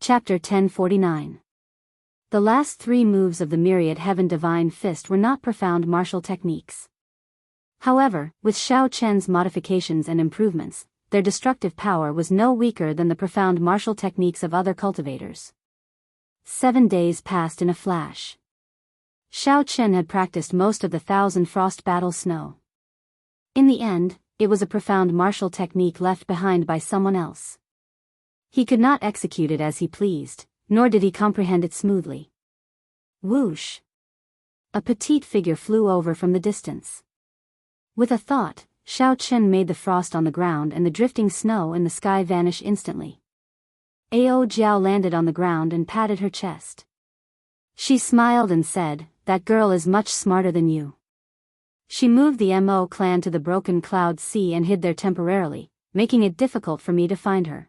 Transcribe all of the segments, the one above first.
Chapter 1049. The last three moves of the Myriad Heaven Divine Fist were not profound martial techniques. However, with Xiao Chen's modifications and improvements, their destructive power was no weaker than the profound martial techniques of other cultivators. 7 days passed in a flash. Xiao Chen had practiced most of the 1,000 frost battle snow. In the end, it was a profound martial technique left behind by someone else. He could not execute it as he pleased, nor did he comprehend it smoothly. Whoosh! A petite figure flew over from the distance. With a thought, Xiao Chen made the frost on the ground and the drifting snow in the sky vanish instantly. Ao Jiao landed on the ground and patted her chest. She smiled and said, "That girl is much smarter than you." She moved the Mo clan to the Broken Cloud Sea and hid there temporarily, making it difficult for me to find her.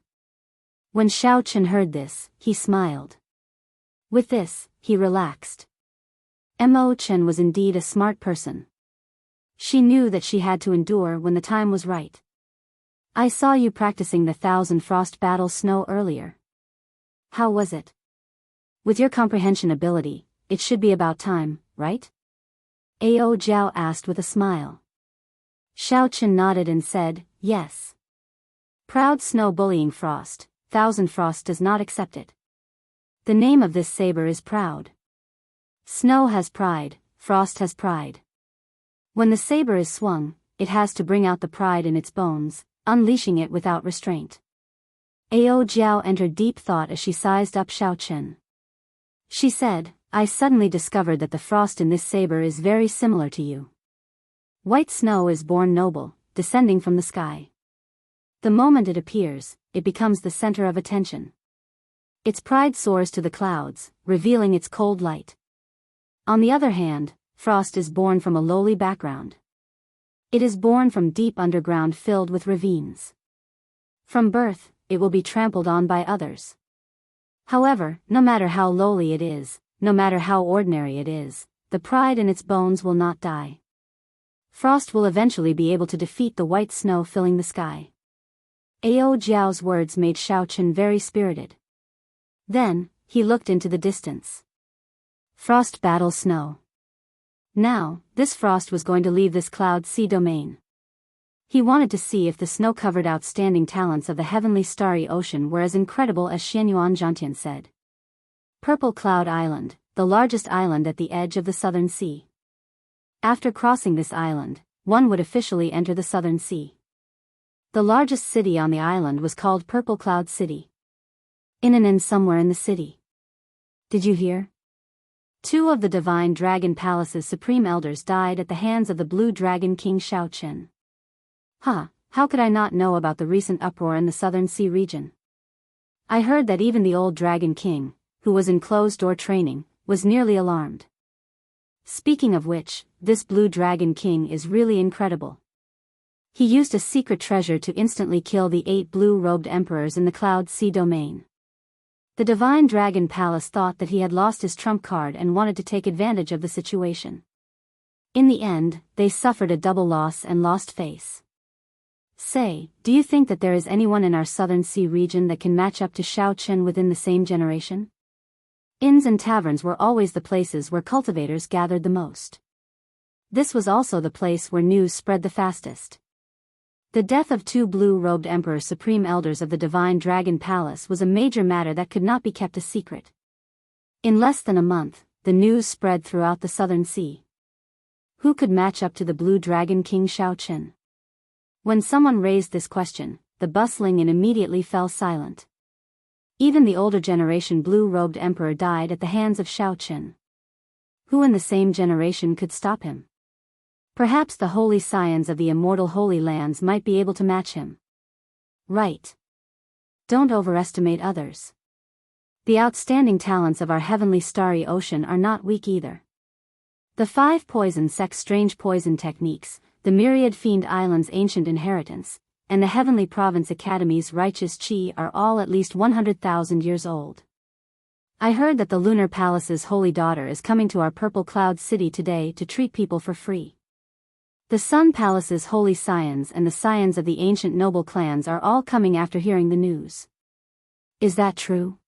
When Xiao Chen heard this, he smiled. With this, he relaxed. Mo Chen was indeed a smart person. She knew that she had to endure when the time was right. "I saw you practicing the 1,000 frost battle snow earlier. How was it? With your comprehension ability, it should be about time, right?" Ao Jiao asked with a smile. Xiao Chen nodded and said, "Yes. Proud snow bullying frost, 1,000 frost does not accept it. The name of this saber is proud. Snow has pride, frost has pride. When the saber is swung, it has to bring out the pride in its bones, unleashing it without restraint." Ao Jiao entered deep thought as she sized up Xiao Chen. She said, "I suddenly discovered that the frost in this saber is very similar to you. White snow is born noble, descending from the sky. The moment it appears, it becomes the center of attention. Its pride soars to the clouds, revealing its cold light. On the other hand, frost is born from a lowly background. It is born from deep underground filled with ravines. From birth, it will be trampled on by others. However, no matter how lowly it is, no matter how ordinary it is, the pride in its bones will not die. Frost will eventually be able to defeat the white snow filling the sky." Ao Jiao's words made Xiao Chen very spirited. Then, he looked into the distance. Frost battle snow. Now, this frost was going to leave this cloud sea domain. He wanted to see if the snow-covered outstanding talents of the heavenly starry ocean were as incredible as Xianyuan Zhantian said. Purple Cloud Island, the largest island at the edge of the Southern Sea. After crossing this island, one would officially enter the Southern Sea. The largest city on the island was called Purple Cloud City. In an inn somewhere in the city. Did you hear? 2 of the Divine Dragon Palace's supreme elders died at the hands of the Blue Dragon King Xiao Chen. How could I not know about the recent uproar in the Southern Sea region? I heard that even the old Dragon King, who was in closed-door training, was nearly alarmed. Speaking of which, this Blue Dragon King is really incredible. He used a secret treasure to instantly kill the 8 blue-robed emperors in the Cloud Sea domain. The Divine Dragon Palace thought that he had lost his trump card and wanted to take advantage of the situation. In the end, they suffered a double loss and lost face. Say, do you think that there is anyone in our Southern Sea region that can match up to Xiao Chen within the same generation? Inns and taverns were always the places where cultivators gathered the most. This was also the place where news spread the fastest. The death of 2 blue-robed emperor supreme elders of the Divine Dragon Palace was a major matter that could not be kept a secret. In less than a month, the news spread throughout the Southern Sea. Who could match up to the Blue Dragon King Xiao Chen? When someone raised this question, the bustling inn immediately fell silent. Even the older generation blue-robed emperor died at the hands of Xiao Chen. Who in the same generation could stop him? Perhaps the holy scions of the immortal Holy Lands might be able to match him. Right. Don't overestimate others. The outstanding talents of our heavenly starry ocean are not weak either. The 5 poison sects' strange poison techniques, the myriad fiend islands' ancient inheritance, and the Heavenly Province Academy's righteous chi are all at least 100,000 years old. I heard that the Lunar Palace's holy daughter is coming to our Purple Cloud City today to treat people for free. The Sun Palace's holy scions and the scions of the ancient noble clans are all coming after hearing the news. Is that true?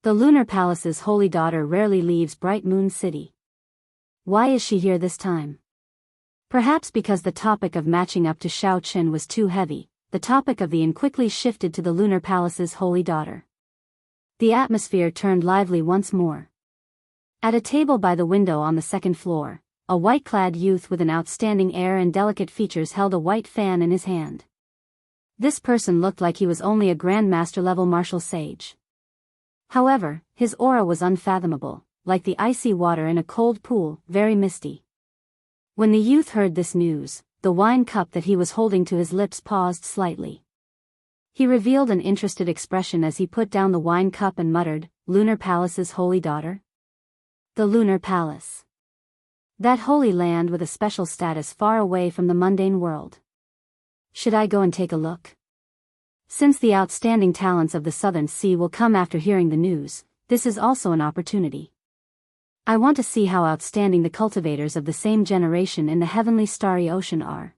The lunar palace's holy daughter rarely leaves Bright Moon City. Why is she here this time? Perhaps because the topic of matching up to Xiao Qin was too heavy, the topic of the inn quickly shifted to the lunar palace's holy daughter. The atmosphere turned lively once more. At a table by the window on the second floor, a white-clad youth with an outstanding air and delicate features held a white fan in his hand. This person looked like he was only a grandmaster-level martial sage. However, his aura was unfathomable, like the icy water in a cold pool, very misty. When the youth heard this news, the wine cup that he was holding to his lips paused slightly. He revealed an interested expression as he put down the wine cup and muttered, "Lunar Palace's holy daughter?" The Lunar Palace. That holy land with a special status far away from the mundane world. Should I go and take a look? Since the outstanding talents of the Southern Sea will come after hearing the news, this is also an opportunity. I want to see how outstanding the cultivators of the same generation in the heavenly starry ocean are.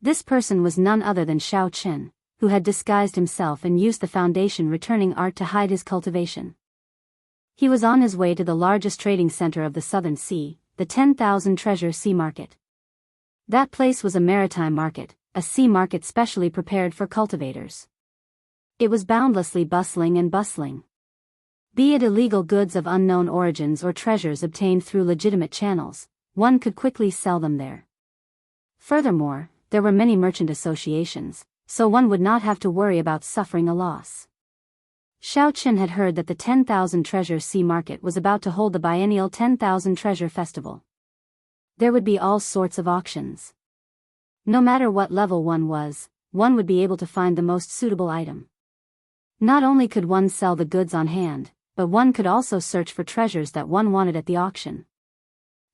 This person was none other than Xiao Qin, who had disguised himself and used the Foundation returning art to hide his cultivation. He was on his way to the largest trading center of the Southern Sea, the 10,000 Treasure Sea Market. That place was a maritime market, a sea market specially prepared for cultivators. It was boundlessly bustling and bustling. Be it illegal goods of unknown origins or treasures obtained through legitimate channels, one could quickly sell them there. Furthermore, there were many merchant associations, so one would not have to worry about suffering a loss. Xiao Qin had heard that the 10,000 Treasure Sea Market was about to hold the biennial 10,000 Treasure Festival. There would be all sorts of auctions. No matter what level one was, one would be able to find the most suitable item. Not only could one sell the goods on hand, but one could also search for treasures that one wanted at the auction.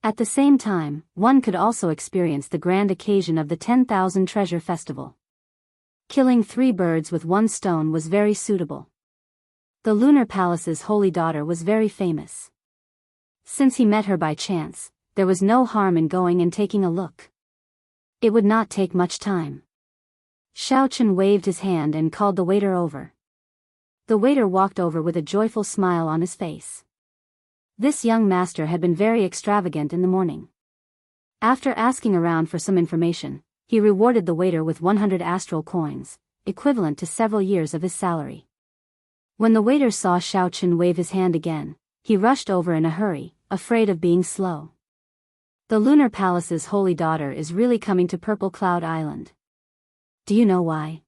At the same time, one could also experience the grand occasion of the 10,000 Treasure Festival. Killing 3 birds with 1 stone was very suitable. The Lunar Palace's holy daughter was very famous. Since he met her by chance, there was no harm in going and taking a look. It would not take much time. Xiao Qin waved his hand and called the waiter over. The waiter walked over with a joyful smile on his face. This young master had been very extravagant in the morning. After asking around for some information, he rewarded the waiter with 100 astral coins, equivalent to several years of his salary. When the waiter saw Xiao Qin wave his hand again, he rushed over in a hurry, afraid of being slow. The Lunar Palace's holy daughter is really coming to Purple Cloud Island. Do you know why?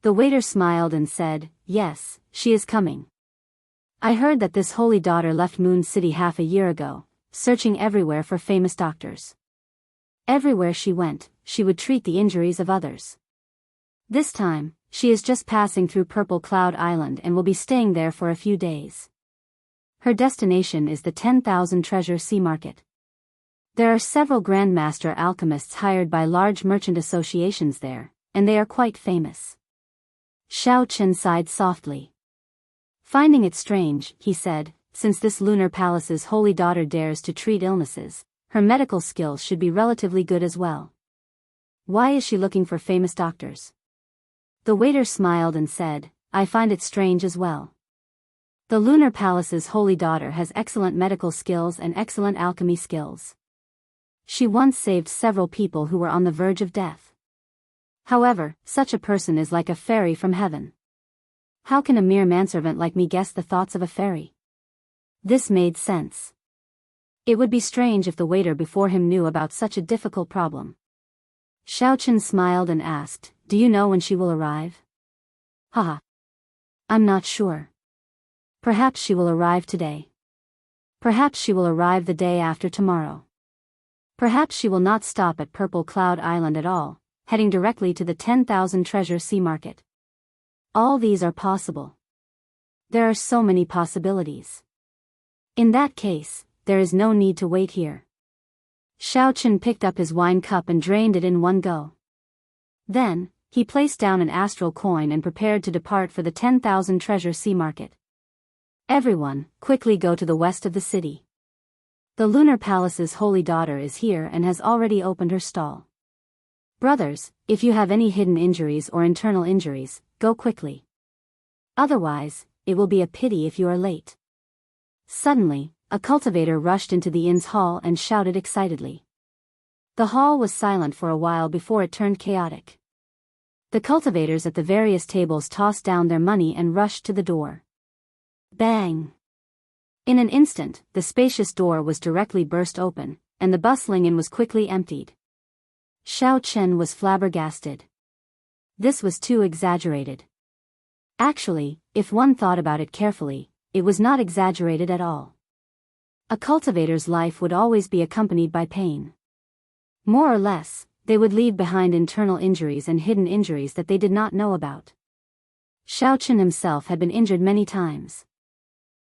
The waiter smiled and said, "Yes, she is coming. I heard that this holy daughter left Moon City half a year ago, searching everywhere for famous doctors. Everywhere she went, she would treat the injuries of others. This time, she is just passing through Purple Cloud Island and will be staying there for a few days. Her destination is the 10,000 Treasure Sea Market. There are several Grandmaster alchemists hired by large merchant associations there, and they are quite famous." Xiao Qin sighed softly. Finding it strange, he said, since this Lunar Palace's holy daughter dares to treat illnesses, her medical skills should be relatively good as well. Why is she looking for famous doctors? The waiter smiled and said, "I find it strange as well. The Lunar Palace's holy daughter has excellent medical skills and excellent alchemy skills. She once saved several people who were on the verge of death. However, such a person is like a fairy from heaven. How can a mere manservant like me guess the thoughts of a fairy?" This made sense. It would be strange if the waiter before him knew about such a difficult problem. Xiao Qin smiled and asked, "Do you know when she will arrive?" "Haha. I'm not sure. Perhaps she will arrive today. Perhaps she will arrive the day after tomorrow. Perhaps she will not stop at Purple Cloud Island at all, heading directly to the 10,000 Treasure Sea Market. All these are possible. There are so many possibilities. In that case, there is no need to wait here." Xiao Qin picked up his wine cup and drained it in one go. Then, he placed down an astral coin and prepared to depart for the 10,000 Treasure Sea Market. "Everyone, quickly go to the west of the city. The Lunar Palace's holy daughter is here and has already opened her stall. Brothers, if you have any hidden injuries or internal injuries, go quickly. Otherwise, it will be a pity if you are late. Suddenly, a cultivator rushed into the inn's hall and shouted excitedly. The hall was silent for a while before it turned chaotic. The cultivators at the various tables tossed down their money and rushed to the door. Bang! In an instant, the spacious door was directly burst open, and the bustling inn was quickly emptied. Xiao Chen was flabbergasted. This was too exaggerated. Actually, if one thought about it carefully, it was not exaggerated at all. A cultivator's life would always be accompanied by pain. More or less, they would leave behind internal injuries and hidden injuries that they did not know about. Xiao Chen himself had been injured many times.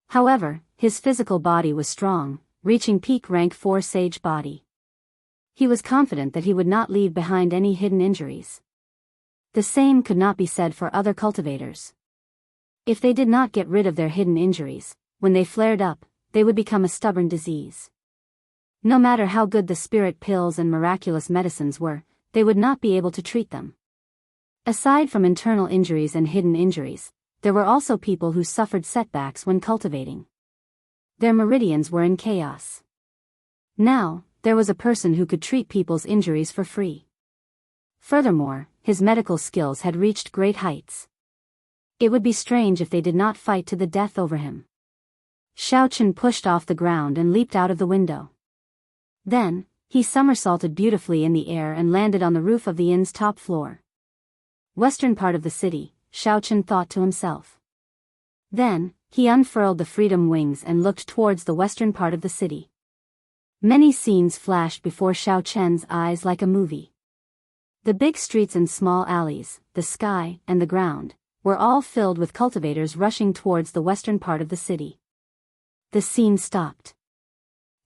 However, his physical body was strong, reaching peak rank 4 sage body. He was confident that he would not leave behind any hidden injuries. The same could not be said for other cultivators. If they did not get rid of their hidden injuries, when they flared up, they would become a stubborn disease. No matter how good the spirit pills and miraculous medicines were, they would not be able to treat them. Aside from internal injuries and hidden injuries, there were also people who suffered setbacks when cultivating. Their meridians were in chaos. Now, there was a person who could treat people's injuries for free. Furthermore, his medical skills had reached great heights. It would be strange if they did not fight to the death over him. Xiao Chen pushed off the ground and leaped out of the window. Then, he somersaulted beautifully in the air and landed on the roof of the inn's top floor. Western part of the city, Xiao Chen thought to himself. Then, he unfurled the freedom wings and looked towards the western part of the city. Many scenes flashed before Xiao Chen's eyes like a movie. The big streets and small alleys, the sky, and the ground, were all filled with cultivators rushing towards the western part of the city. The scene stopped.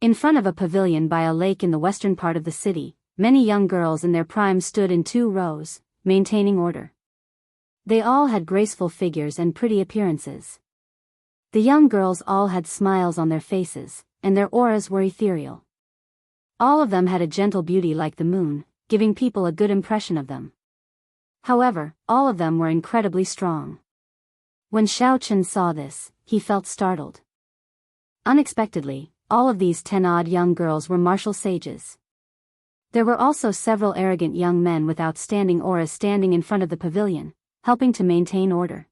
In front of a pavilion by a lake in the western part of the city, many young girls in their prime stood in 2 rows, maintaining order. They all had graceful figures and pretty appearances. The young girls all had smiles on their faces, and their auras were ethereal. All of them had a gentle beauty like the moon, giving people a good impression of them. However, all of them were incredibly strong. When Xiao Chen saw this, he felt startled. Unexpectedly, all of these 10-odd young girls were martial sages. There were also several arrogant young men with outstanding auras standing in front of the pavilion, helping to maintain order.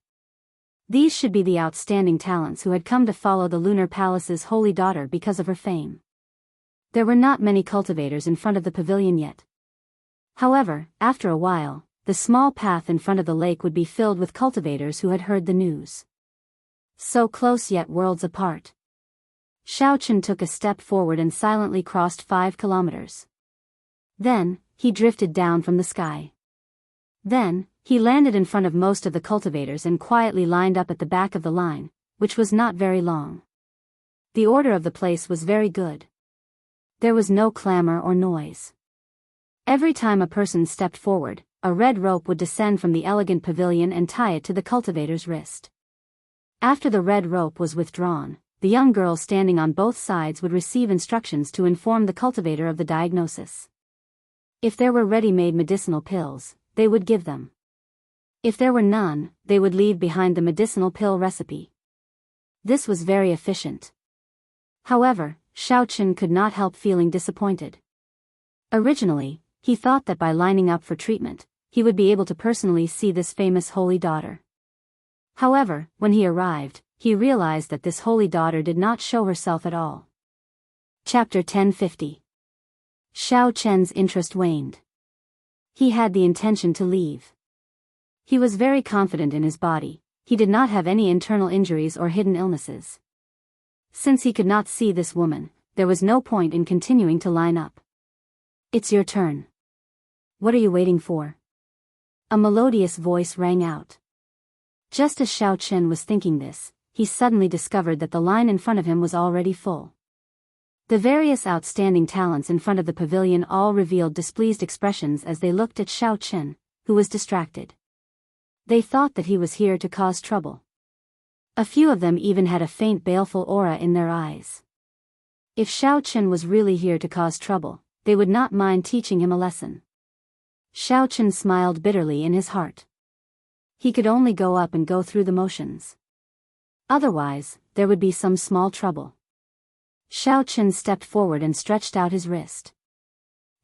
These should be the outstanding talents who had come to follow the Lunar Palace's holy daughter because of her fame. There were not many cultivators in front of the pavilion yet. However, after a while, the small path in front of the lake would be filled with cultivators who had heard the news. So close yet worlds apart. Xiao Chen took a step forward and silently crossed 5 kilometers. Then, he drifted down from the sky. Then, he landed in front of most of the cultivators and quietly lined up at the back of the line, which was not very long. The order of the place was very good. There was no clamor or noise. Every time a person stepped forward, a red rope would descend from the elegant pavilion and tie it to the cultivator's wrist. After the red rope was withdrawn, the young girls standing on both sides would receive instructions to inform the cultivator of the diagnosis. If there were ready-made medicinal pills, they would give them. If there were none, they would leave behind the medicinal pill recipe. This was very efficient. However, Xiao Chen could not help feeling disappointed. Originally, he thought that by lining up for treatment, he would be able to personally see this famous holy daughter. However, when he arrived, he realized that this holy daughter did not show herself at all. Chapter 1050. Xiao Chen's interest waned. He had the intention to leave. He was very confident in his body, he did not have any internal injuries or hidden illnesses. Since he could not see this woman, there was no point in continuing to line up. It's your turn. What are you waiting for? A melodious voice rang out. Just as Xiao Chen was thinking this, he suddenly discovered that the line in front of him was already full. The various outstanding talents in front of the pavilion all revealed displeased expressions as they looked at Xiao Chen, who was distracted. They thought that he was here to cause trouble. A few of them even had a faint baleful aura in their eyes. If Xiao Chen was really here to cause trouble, they would not mind teaching him a lesson. Xiao Chen smiled bitterly in his heart. He could only go up and go through the motions. Otherwise, there would be some small trouble. Xiao Chen stepped forward and stretched out his wrist.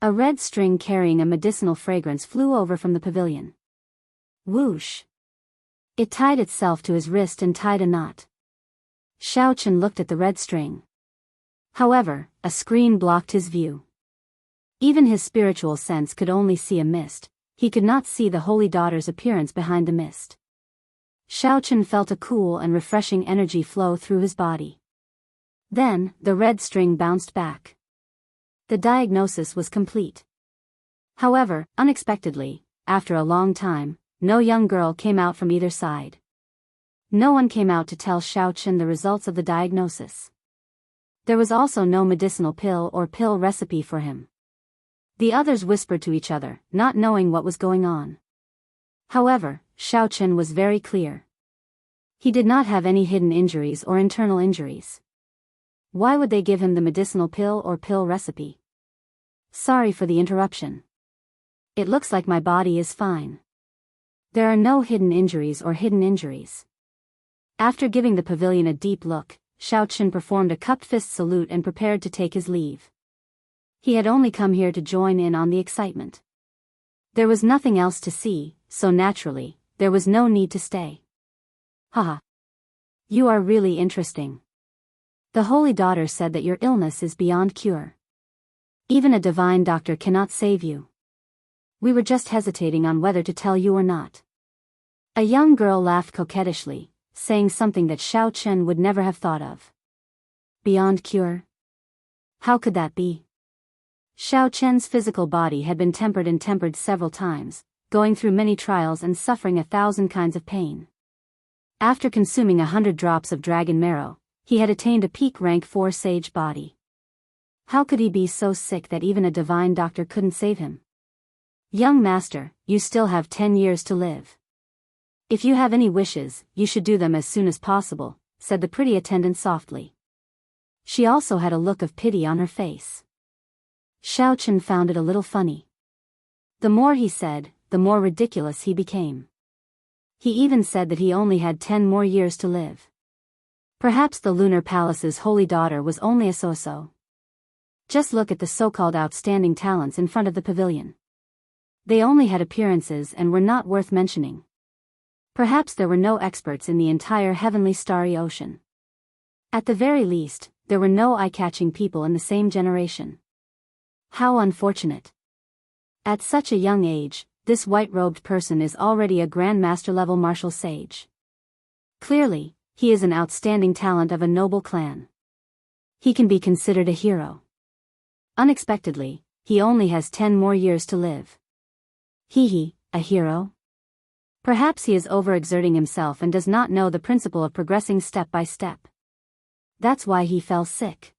A red string carrying a medicinal fragrance flew over from the pavilion. Whoosh! It tied itself to his wrist and tied a knot. Xiao Chen looked at the red string. However, a screen blocked his view. Even his spiritual sense could only see a mist. He could not see the Holy Daughter's appearance behind the mist. Xiao Chen felt a cool and refreshing energy flow through his body. Then, the red string bounced back. The diagnosis was complete. However, unexpectedly, after a long time, no young girl came out from either side. No one came out to tell Xiao Chen the results of the diagnosis. There was also no medicinal pill or pill recipe for him. The others whispered to each other, not knowing what was going on. However, Xiao Chen was very clear. He did not have any hidden injuries or internal injuries. Why would they give him the medicinal pill or pill recipe? Sorry for the interruption. It looks like my body is fine. There are no hidden injuries or hidden injuries. After giving the pavilion a deep look, Xiao Chen performed a cupped fist salute and prepared to take his leave. He had only come here to join in on the excitement. There was nothing else to see, so naturally, there was no need to stay. Haha. You are really interesting. The Holy Daughter said that your illness is beyond cure. Even a divine doctor cannot save you. We were just hesitating on whether to tell you or not. A young girl laughed coquettishly, saying something that Xiao Chen would never have thought of. Beyond cure? How could that be? Xiao Chen's physical body had been tempered several times, going through many trials and suffering 1,000 kinds of pain. After consuming 100 drops of dragon marrow, he had attained a peak rank 4 sage body. How could he be so sick that even a divine doctor couldn't save him? Young master, you still have 10 years to live. If you have any wishes, you should do them as soon as possible, said the pretty attendant softly. She also had a look of pity on her face. Xiao Chen found it a little funny. The more he said, the more ridiculous he became. He even said that he only had 10 more years to live. Perhaps the Lunar Palace's Holy Daughter was only a so-so. Just look at the so-called outstanding talents in front of the pavilion. They only had appearances and were not worth mentioning. Perhaps there were no experts in the entire heavenly starry ocean. At the very least, there were no eye-catching people in the same generation. How unfortunate. At such a young age, this white-robed person is already a Grand Master-level martial sage. Clearly, he is an outstanding talent of a noble clan. He can be considered a hero. Unexpectedly, he only has 10 more years to live. A hero? Perhaps he is overexerting himself and does not know the principle of progressing step by step. That's why he fell sick.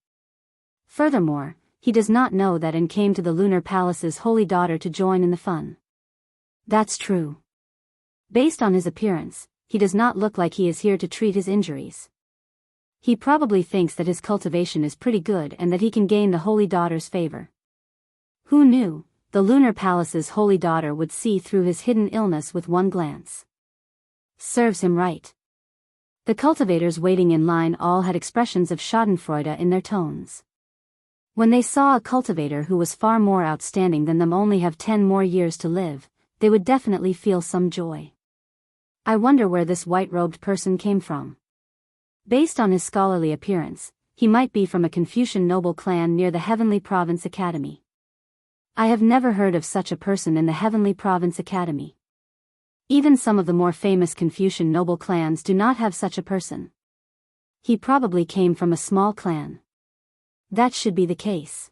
Furthermore, he does not know that and came to the Lunar Palace's Holy Daughter to join in the fun. That's true. Based on his appearance, he does not look like he is here to treat his injuries. He probably thinks that his cultivation is pretty good and that he can gain the Holy Daughter's favor. Who knew, the Lunar Palace's Holy Daughter would see through his hidden illness with one glance. Serves him right. The cultivators waiting in line all had expressions of schadenfreude in their tones. When they saw a cultivator who was far more outstanding than them only have 10 more years to live, they would definitely feel some joy. I wonder where this white-robed person came from. Based on his scholarly appearance, he might be from a Confucian noble clan near the Heavenly Province Academy. I have never heard of such a person in the Heavenly Province Academy. Even some of the more famous Confucian noble clans do not have such a person. He probably came from a small clan. That should be the case.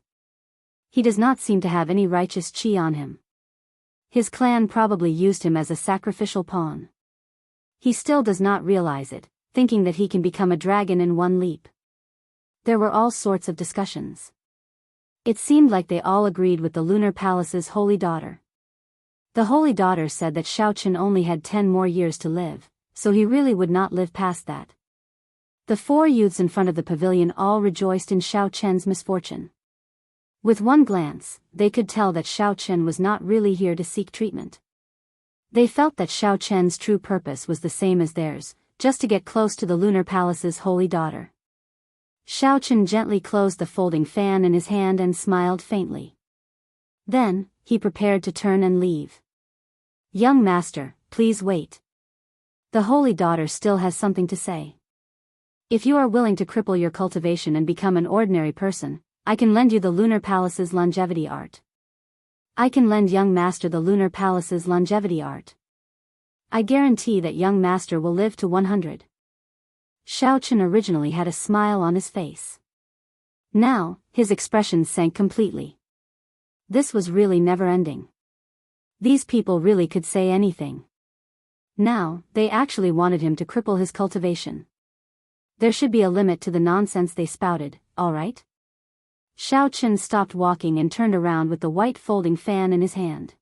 He does not seem to have any righteous chi on him. His clan probably used him as a sacrificial pawn. He still does not realize it, thinking that he can become a dragon in one leap. There were all sorts of discussions. It seemed like they all agreed with the Lunar Palace's Holy Daughter. The Holy Daughter said that Xiao Chen only had 10 more years to live, so he really would not live past that. The 4 youths in front of the pavilion all rejoiced in Xiao Chen's misfortune. With one glance, they could tell that Xiao Chen was not really here to seek treatment. They felt that Xiao Chen's true purpose was the same as theirs, just to get close to the lunar palace's holy daughter. Xiaochen gently closed the folding fan in his hand and smiled faintly. Then, he prepared to turn and leave. Young master, please wait. The holy daughter still has something to say. If you are willing to cripple your cultivation and become an ordinary person, I can lend you the lunar palace's longevity art. I can lend young master the lunar palace's longevity art. I guarantee that young master will live to 100. Xiaochen originally had a smile on his face. Now, his expression sank completely. This was really never-ending. These people really could say anything. Now, they actually wanted him to cripple his cultivation. There should be a limit to the nonsense they spouted, all right? Xiaochen stopped walking and turned around with the white folding fan in his hand.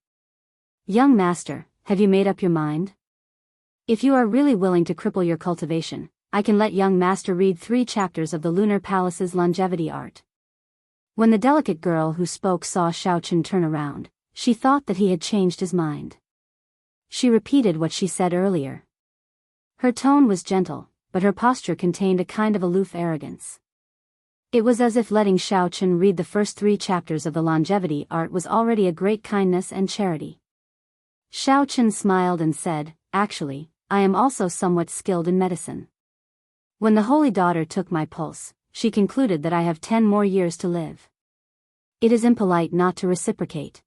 Young master, have you made up your mind? If you are really willing to cripple your cultivation, I can let young master read 3 chapters of the lunar palace's longevity art. When the delicate girl who spoke saw Xiaochen turn around, she thought that he had changed his mind. She repeated what she said earlier. Her tone was gentle, but her posture contained a kind of aloof arrogance. It was as if letting Xiaochen read the first 3 chapters of the longevity art was already a great kindness and charity. Xiaochen smiled and said, "Actually, I am also somewhat skilled in medicine. When the holy daughter took my pulse, she concluded that I have 10 more years to live. It is impolite not to reciprocate.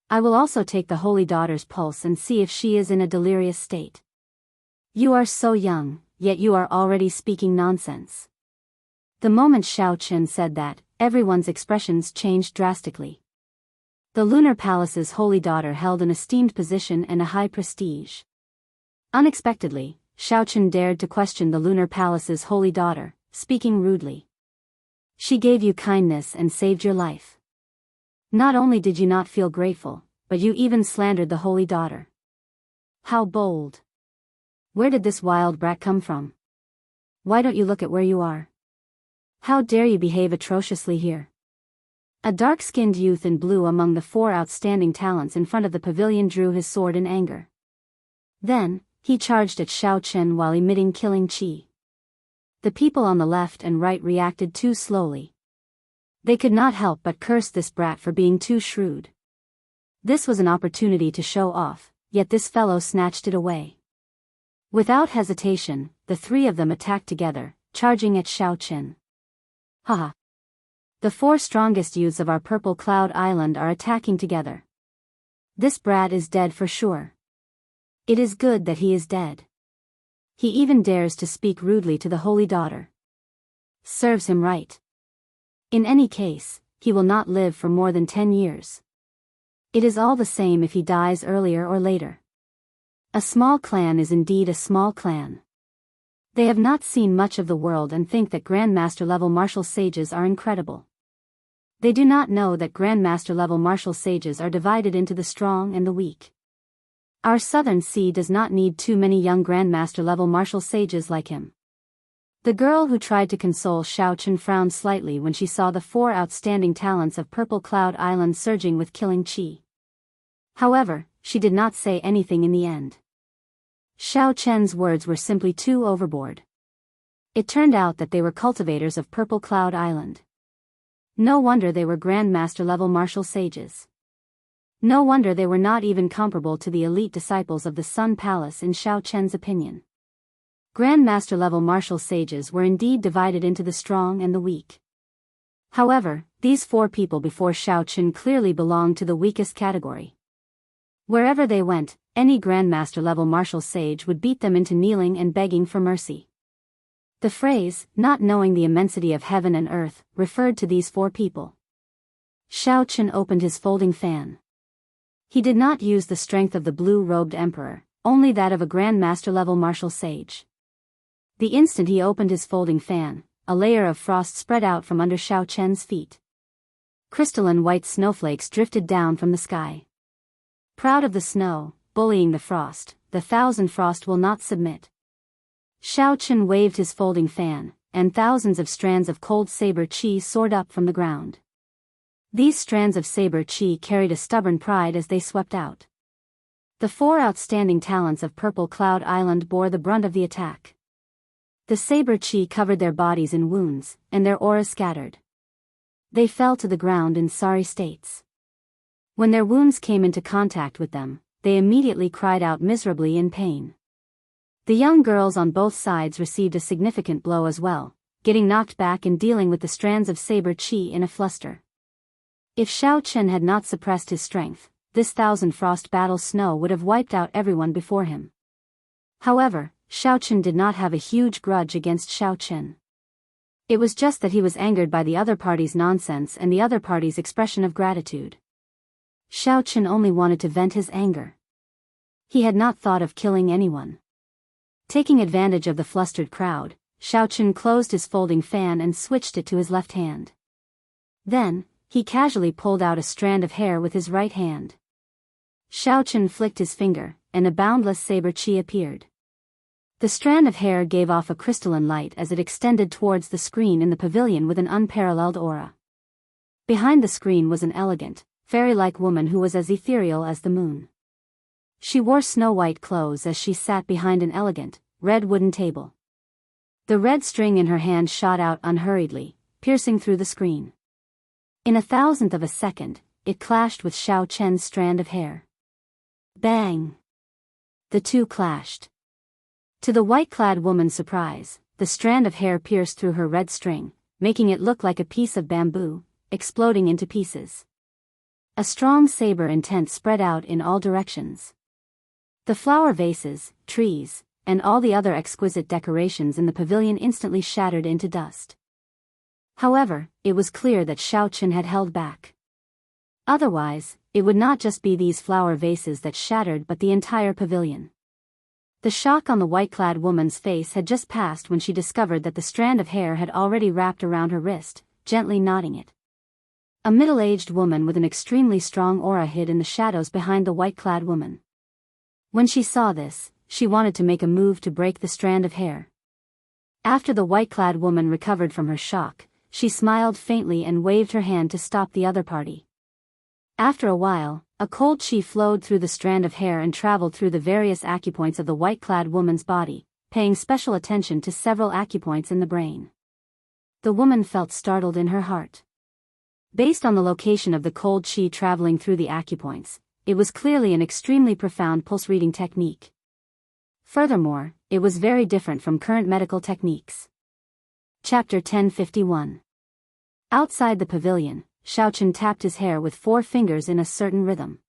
I will also take the holy daughter's pulse and see if she is in a delirious state. You are so young, yet you are already speaking nonsense." The moment Xiaochen said that, everyone's expressions changed drastically. The lunar palace's holy daughter held an esteemed position and a high prestige. Unexpectedly, Xiaochen dared to question the lunar palace's holy daughter, speaking rudely. She gave you kindness and saved your life. Not only did you not feel grateful, but you even slandered the holy daughter. How bold! Where did this wild brat come from? Why don't you look at where you are? How dare you behave atrociously here? A dark-skinned youth in blue among the 4 outstanding talents in front of the pavilion drew his sword in anger. Then, he charged at Xiaochen while emitting killing chi. The people on the left and right reacted too slowly. They could not help but curse this brat for being too shrewd. This was an opportunity to show off, yet this fellow snatched it away. Without hesitation, the 3 of them attacked together, charging at Xiaochen. Haha! The 4 strongest youths of our Purple Cloud Island are attacking together. This brat is dead for sure. It is good that he is dead. He even dares to speak rudely to the holy daughter. Serves him right. In any case, he will not live for more than 10 years. It is all the same if he dies earlier or later. A small clan is indeed a small clan. They have not seen much of the world and think that Grandmaster-level martial sages are incredible. They do not know that Grandmaster-level martial sages are divided into the strong and the weak. Our Southern Sea does not need too many young Grandmaster-level martial sages like him. The girl who tried to console Xiaochen frowned slightly when she saw the 4 outstanding talents of Purple Cloud Island surging with killing chi. However, she did not say anything in the end. Xiaochen's words were simply too overboard. It turned out that they were cultivators of Purple Cloud Island. No wonder they were Grandmaster-level martial sages. No wonder they were not even comparable to the elite disciples of the Sun Palace in Xiaochen's opinion. Grandmaster-level martial sages were indeed divided into the strong and the weak. However, these 4 people before Xiaochen clearly belonged to the weakest category. Wherever they went, any Grandmaster-level martial sage would beat them into kneeling and begging for mercy. The phrase, "not knowing the immensity of heaven and earth," referred to these 4 people. Xiaochen opened his folding fan. He did not use the strength of the blue-robed emperor, only that of a Grandmaster-level martial sage. The instant he opened his folding fan, a layer of frost spread out from under Xiaochen's feet. Crystalline white snowflakes drifted down from the sky. Proud of the snow, bullying the frost, the Thousand Frost will not submit. Xiaochen waved his folding fan, and thousands of strands of cold saber chi soared up from the ground. These strands of saber chi carried a stubborn pride as they swept out. The 4 outstanding talents of Purple Cloud Island bore the brunt of the attack. The saber chi covered their bodies in wounds, and their auras scattered. They fell to the ground in sorry states. When their wounds came into contact with them, they immediately cried out miserably in pain. The young girls on both sides received a significant blow as well, getting knocked back and dealing with the strands of saber chi in a fluster. If Xiao Chen had not suppressed his strength, this Thousand Frost battle snow would have wiped out everyone before him. However, Xiao Chen did not have a huge grudge against Xiao Chen. It was just that he was angered by the other party's nonsense and the other party's expression of gratitude. Xiao Chen only wanted to vent his anger. He had not thought of killing anyone. Taking advantage of the flustered crowd, Xiao Chen closed his folding fan and switched it to his left hand. Then, he casually pulled out a strand of hair with his right hand. Xiao Chen flicked his finger, and a boundless saber chi appeared. The strand of hair gave off a crystalline light as it extended towards the screen in the pavilion with an unparalleled aura. Behind the screen was an elegant, fairy-like woman who was as ethereal as the moon. She wore snow-white clothes as she sat behind an elegant, red wooden table. The red string in her hand shot out unhurriedly, piercing through the screen. In a thousandth of a second, it clashed with Xiao Chen's strand of hair. Bang! The two clashed. To the white-clad woman's surprise, the strand of hair pierced through her red string, making it look like a piece of bamboo, exploding into pieces. A strong saber intent spread out in all directions. The flower vases, trees, and all the other exquisite decorations in the pavilion instantly shattered into dust. However, it was clear that Xiao Chen had held back. Otherwise, it would not just be these flower vases that shattered but the entire pavilion. The shock on the white-clad woman's face had just passed when she discovered that the strand of hair had already wrapped around her wrist, gently knotting it. A middle-aged woman with an extremely strong aura hid in the shadows behind the white-clad woman. When she saw this, she wanted to make a move to break the strand of hair. After the white-clad woman recovered from her shock, she smiled faintly and waved her hand to stop the other party. After a while, a cold chi flowed through the strand of hair and traveled through the various acupoints of the white-clad woman's body, paying special attention to several acupoints in the brain. The woman felt startled in her heart. Based on the location of the cold chi traveling through the acupoints, it was clearly an extremely profound pulse-reading technique. Furthermore, it was very different from current medical techniques. Chapter 1051. Outside the pavilion, Xiao Chen tapped his hair with 4 fingers in a certain rhythm.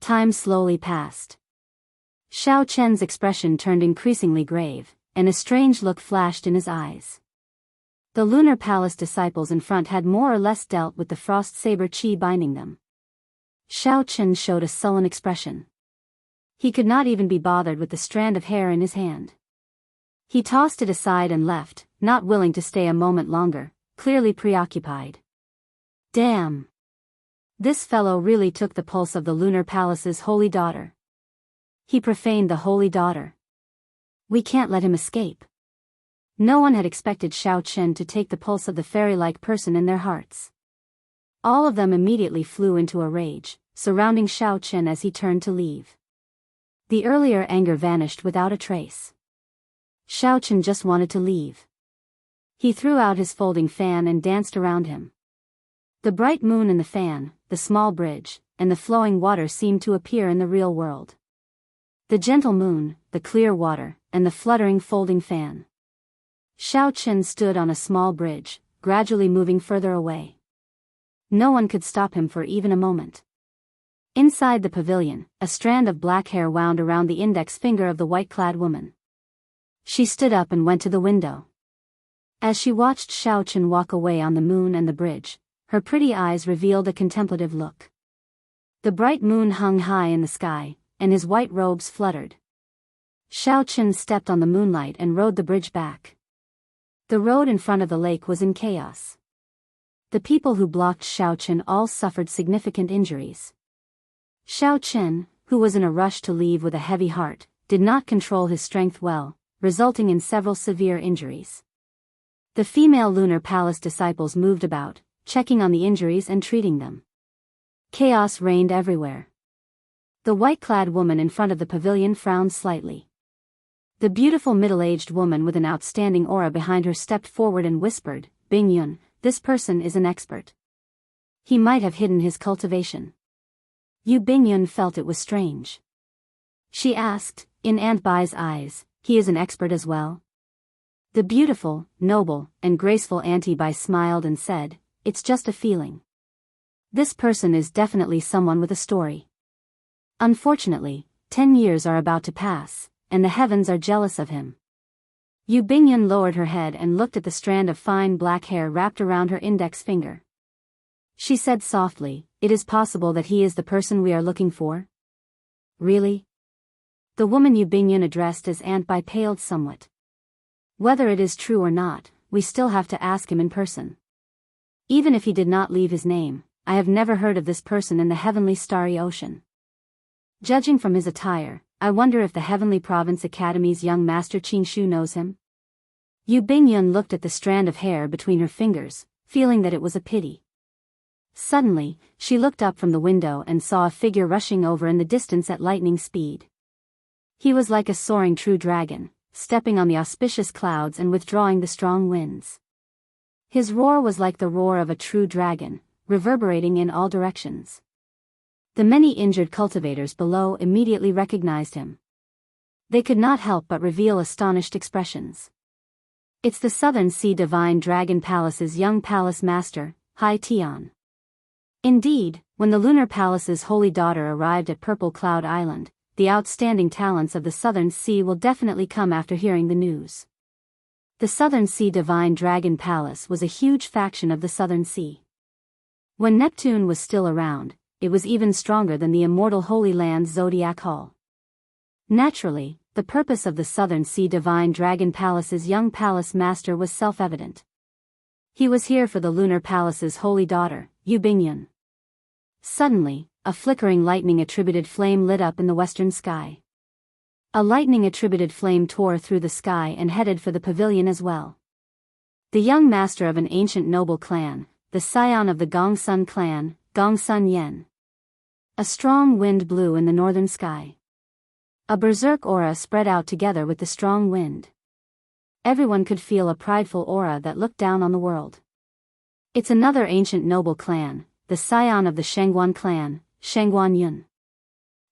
Time slowly passed. Xiao Chen's expression turned increasingly grave, and a strange look flashed in his eyes. The Lunar Palace disciples in front had more or less dealt with the frost saber chi binding them. Xiao Chen showed a sullen expression. He could not even be bothered with the strand of hair in his hand. He tossed it aside and left, not willing to stay a moment longer, clearly preoccupied. Damn! This fellow really took the pulse of the Lunar Palace's holy daughter. He profaned the holy daughter. We can't let him escape. No one had expected Xiao Chen to take the pulse of the fairy-like person in their hearts. All of them immediately flew into a rage, surrounding Xiao Chen as he turned to leave. The earlier anger vanished without a trace. Xiao Chen just wanted to leave. He threw out his folding fan and danced around him. The bright moon and the fan, the small bridge, and the flowing water seemed to appear in the real world. The gentle moon, the clear water, and the fluttering folding fan. Xiao Chen stood on a small bridge, gradually moving further away. No one could stop him for even a moment. Inside the pavilion, a strand of black hair wound around the index finger of the white-clad woman. She stood up and went to the window. As she watched Xiao Chen walk away on the moon and the bridge, her pretty eyes revealed a contemplative look. The bright moon hung high in the sky, and his white robes fluttered. Xiao Chen stepped on the moonlight and rode the bridge back. The road in front of the lake was in chaos. The people who blocked Xiao Chen all suffered significant injuries. Xiao Chen, who was in a rush to leave with a heavy heart, did not control his strength well, resulting in several severe injuries. The female Lunar Palace disciples moved about, checking on the injuries and treating them. Chaos reigned everywhere. The white-clad woman in front of the pavilion frowned slightly. The beautiful middle-aged woman with an outstanding aura behind her stepped forward and whispered, "Bingyun, this person is an expert. He might have hidden his cultivation." Yu Bingyun felt it was strange. She asked, in Aunt Bai's eyes, "He is an expert as well?" The beautiful, noble, and graceful Auntie Bai smiled and said, "It's just a feeling. This person is definitely someone with a story. Unfortunately, 10 years are about to pass, and the heavens are jealous of him." Yu Bingyun lowered her head and looked at the strand of fine black hair wrapped around her index finger. She said softly, "It is possible that he is the person we are looking for?" "Really?" The woman Yu Bingyun addressed as Aunt Bai paled somewhat. "Whether it is true or not, we still have to ask him in person. Even if he did not leave his name, I have never heard of this person in the heavenly starry ocean. Judging from his attire, I wonder if the Heavenly Province Academy's young master Qingshu knows him?" Yu Bingyun looked at the strand of hair between her fingers, feeling that it was a pity. Suddenly, she looked up from the window and saw a figure rushing over in the distance at lightning speed. He was like a soaring true dragon, stepping on the auspicious clouds and withdrawing the strong winds. His roar was like the roar of a true dragon, reverberating in all directions. The many injured cultivators below immediately recognized him. They could not help but reveal astonished expressions. "It's the Southern Sea Divine Dragon Palace's young palace master, Hai Tian." Indeed, when the Lunar Palace's holy daughter arrived at Purple Cloud Island, the outstanding talents of the Southern Sea will definitely come after hearing the news. The Southern Sea Divine Dragon Palace was a huge faction of the Southern Sea. When Neptune was still around, it was even stronger than the immortal Holy Land's Zodiac Hall. Naturally, the purpose of the Southern Sea Divine Dragon Palace's young palace master was self-evident. He was here for the Lunar Palace's holy daughter, Yu Bingyun. Suddenly, a flickering lightning-attributed flame lit up in the western sky. A lightning-attributed flame tore through the sky and headed for the pavilion as well. The young master of an ancient noble clan, the scion of the Gongsun clan, Gongsun Yen. A strong wind blew in the northern sky. A berserk aura spread out together with the strong wind. Everyone could feel a prideful aura that looked down on the world. "It's another ancient noble clan, the scion of the Shengguan clan, Shengguan Yun."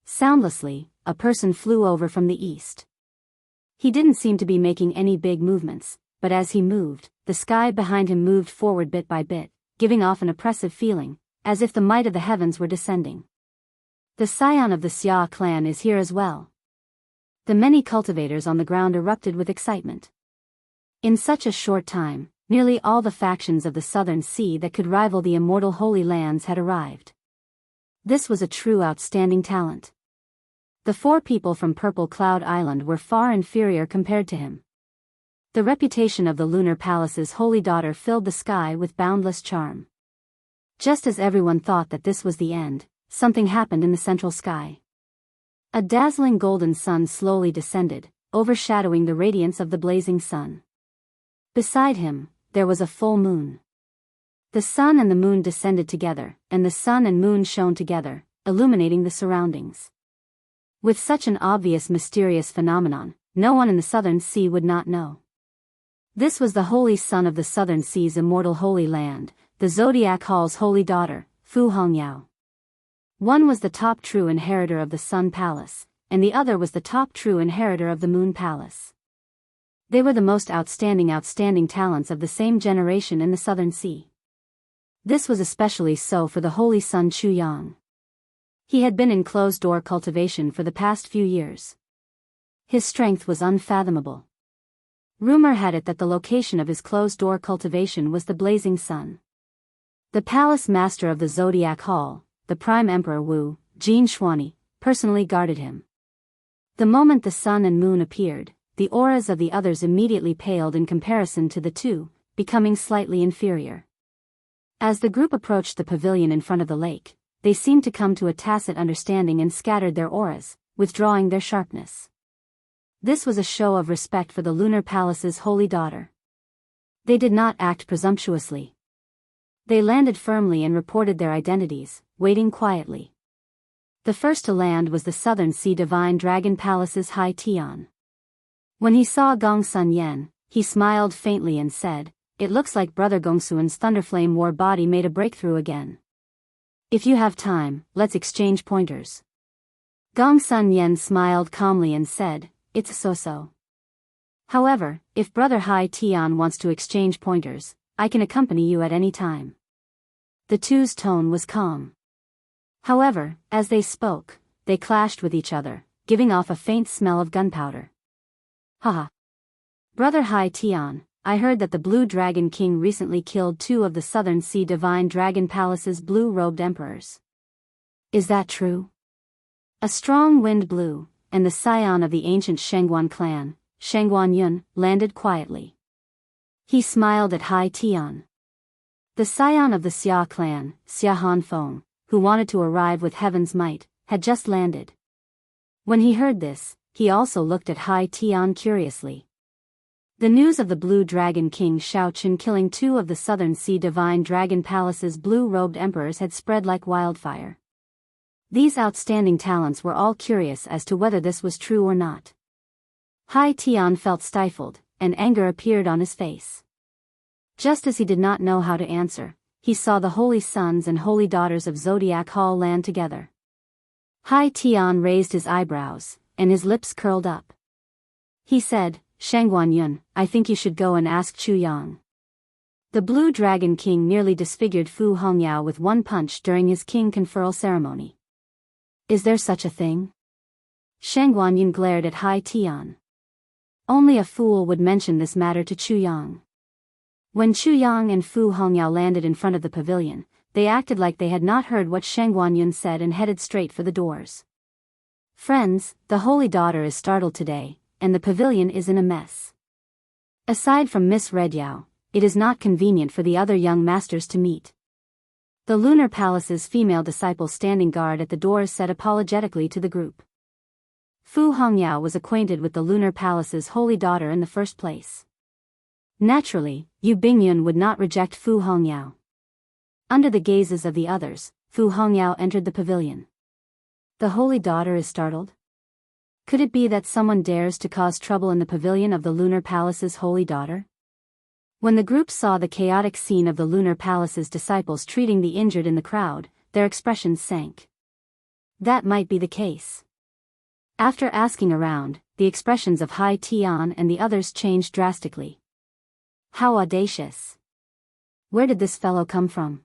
Soundlessly, a person flew over from the east. He didn't seem to be making any big movements, but as he moved, the sky behind him moved forward bit by bit, giving off an oppressive feeling, as if the might of the heavens were descending. "The scion of the Xia clan is here as well." The many cultivators on the ground erupted with excitement. In such a short time, nearly all the factions of the Southern Sea that could rival the immortal Holy Lands had arrived. This was a true outstanding talent. The 4 people from Purple Cloud Island were far inferior compared to him. The reputation of the Lunar Palace's holy daughter filled the sky with boundless charm. Just as everyone thought that this was the end, something happened in the central sky. A dazzling golden sun slowly descended, overshadowing the radiance of the blazing sun. Beside him, there was a full moon. The sun and the moon descended together, and the sun and moon shone together, illuminating the surroundings. With such an obvious mysterious phenomenon, no one in the Southern Sea would not know. This was the holy son of the Southern Sea's immortal Holy Land, the Zodiac Hall's holy daughter, Fu Hongyao. One was the top true inheritor of the Sun Palace, and the other was the top true inheritor of the Moon Palace. They were the most outstanding talents of the same generation in the Southern Sea. This was especially so for the holy son Chu Yang. He had been in closed-door cultivation for the past few years. His strength was unfathomable. Rumor had it that the location of his closed-door cultivation was the blazing sun. The palace master of the Zodiac Hall, the Prime Emperor Wu, Jin Shuani, personally guarded him. The moment the sun and moon appeared, the auras of the others immediately paled in comparison to the two, becoming slightly inferior. As the group approached the pavilion in front of the lake, they seemed to come to a tacit understanding and scattered their auras, withdrawing their sharpness. This was a show of respect for the Lunar Palace's holy daughter. They did not act presumptuously. They landed firmly and reported their identities, waiting quietly. The first to land was the Southern Sea Divine Dragon Palace's High Tian. When he saw Gong Sun Yen, he smiled faintly and said, "It looks like Brother Gongsuan's Thunderflame War body made a breakthrough again. If you have time, let's exchange pointers." Gong Sun Yen smiled calmly and said, "It's so-so. However, if Brother Hai Tian wants to exchange pointers, I can accompany you at any time." The two's tone was calm. However, as they spoke, they clashed with each other, giving off a faint smell of gunpowder. Haha. Brother Hai Tian, I heard that the Blue Dragon King recently killed 2 of the Southern Sea Divine Dragon Palace's blue-robed emperors. Is that true? A strong wind blew, and the scion of the ancient Shengguan clan, Shengguan Yun, landed quietly. He smiled at Hai Tian. The scion of the Xia clan, Xia Hanfeng, who wanted to arrive with heaven's might, had just landed. When he heard this, he also looked at Hai Tian curiously. The news of the Blue Dragon King Shaochen killing 2 of the Southern Sea Divine Dragon Palace's blue-robed emperors had spread like wildfire. These outstanding talents were all curious as to whether this was true or not. Hai Tian felt stifled, and anger appeared on his face. Just as he did not know how to answer, he saw the holy sons and holy daughters of Zodiac Hall land together. Hai Tian raised his eyebrows, and his lips curled up. He said, "Shangguan Yun, I think you should go and ask Chu Yang." The Blue Dragon King nearly disfigured Fu Hongyao with one punch during his king conferral ceremony. Is there such a thing? Shangguan Yun glared at Hai Tian. Only a fool would mention this matter to Chu Yang. When Chu Yang and Fu Hongyao landed in front of the pavilion, they acted like they had not heard what Shangguan Yun said and headed straight for the doors. "Friends, the holy daughter is startled today, and the pavilion is in a mess. Aside from Miss Red Yao, it is not convenient for the other young masters to meet." The Lunar Palace's female disciple standing guard at the doors said apologetically to the group. Fu Hongyao was acquainted with the Lunar Palace's holy daughter in the first place. Naturally, Yu Bingyun would not reject Fu Hongyao. Under the gazes of the others, Fu Hongyao entered the pavilion. The holy daughter is startled? Could it be that someone dares to cause trouble in the pavilion of the Lunar Palace's holy daughter? When the group saw the chaotic scene of the Lunar Palace's disciples treating the injured in the crowd, their expressions sank. That might be the case. After asking around, the expressions of Hai Tian and the others changed drastically. How audacious! Where did this fellow come from?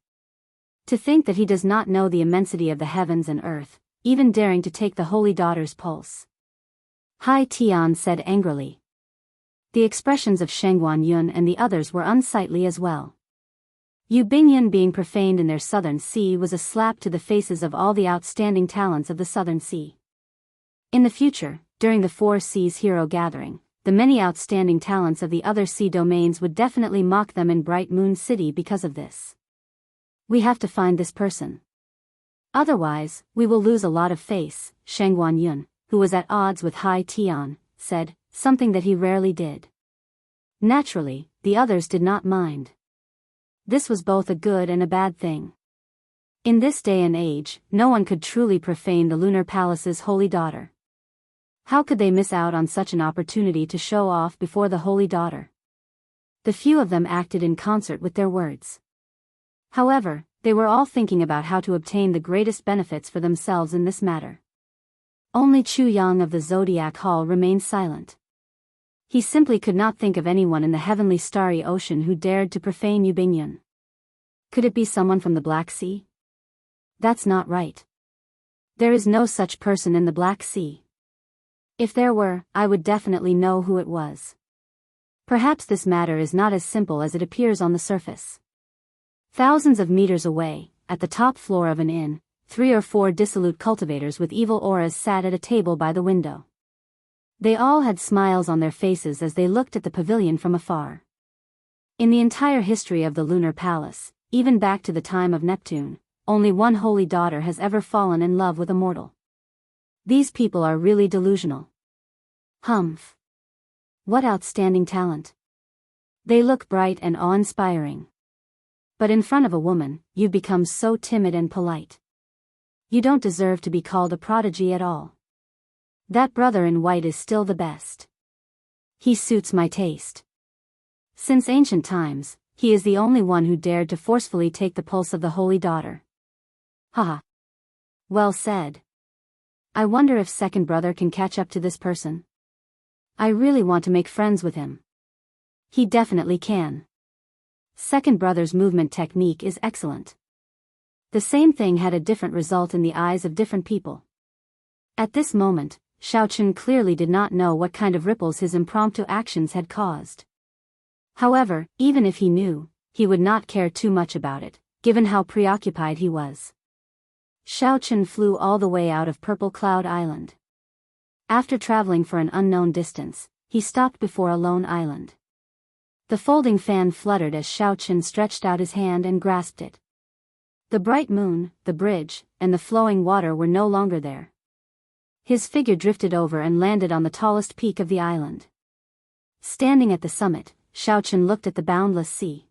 To think that he does not know the immensity of the heavens and earth, even daring to take the holy daughter's pulse. Hai Tian said angrily. The expressions of Shangguan Yun and the others were unsightly as well. Yu Bingyun being profaned in their southern sea was a slap to the faces of all the outstanding talents of the southern sea. In the future, during the Four Seas Hero Gathering, the many outstanding talents of the other sea domains would definitely mock them in Bright Moon City because of this. We have to find this person. Otherwise, we will lose a lot of face, Shangguan Yun, who was at odds with Hai Tian, said, something that he rarely did. Naturally, the others did not mind. This was both a good and a bad thing. In this day and age, no one could truly profane the Lunar Palace's holy daughter. How could they miss out on such an opportunity to show off before the holy daughter? The few of them acted in concert with their words. However, they were all thinking about how to obtain the greatest benefits for themselves in this matter. Only Chu Yang of the Zodiac Hall remained silent. He simply could not think of anyone in the heavenly starry ocean who dared to profane Yu Bingyun. Could it be someone from the Black Sea? That's not right. There is no such person in the Black Sea. If there were, I would definitely know who it was. Perhaps this matter is not as simple as it appears on the surface. Thousands of meters away, at the top floor of an inn, 3 or 4 dissolute cultivators with evil auras sat at a table by the window. They all had smiles on their faces as they looked at the pavilion from afar. In the entire history of the Lunar Palace, even back to the time of Neptune, only one holy daughter has ever fallen in love with a mortal. These people are really delusional. Humph. What outstanding talent. They look bright and awe-inspiring. But in front of a woman, you become so timid and polite. You don't deserve to be called a prodigy at all. That brother in white is still the best. He suits my taste. Since ancient times, he is the only one who dared to forcefully take the pulse of the holy daughter. Haha. Well said. I wonder if second brother can catch up to this person. I really want to make friends with him. He definitely can. Second brother's movement technique is excellent. The same thing had a different result in the eyes of different people. At this moment, Xiaochen clearly did not know what kind of ripples his impromptu actions had caused. However, even if he knew, he would not care too much about it, given how preoccupied he was. Xiaochen flew all the way out of Purple Cloud Island. After traveling for an unknown distance, he stopped before a lone island. The folding fan fluttered as Xiaochen stretched out his hand and grasped it. The bright moon, the bridge, and the flowing water were no longer there. His figure drifted over and landed on the tallest peak of the island. Standing at the summit, Xiaochen looked at the boundless sea.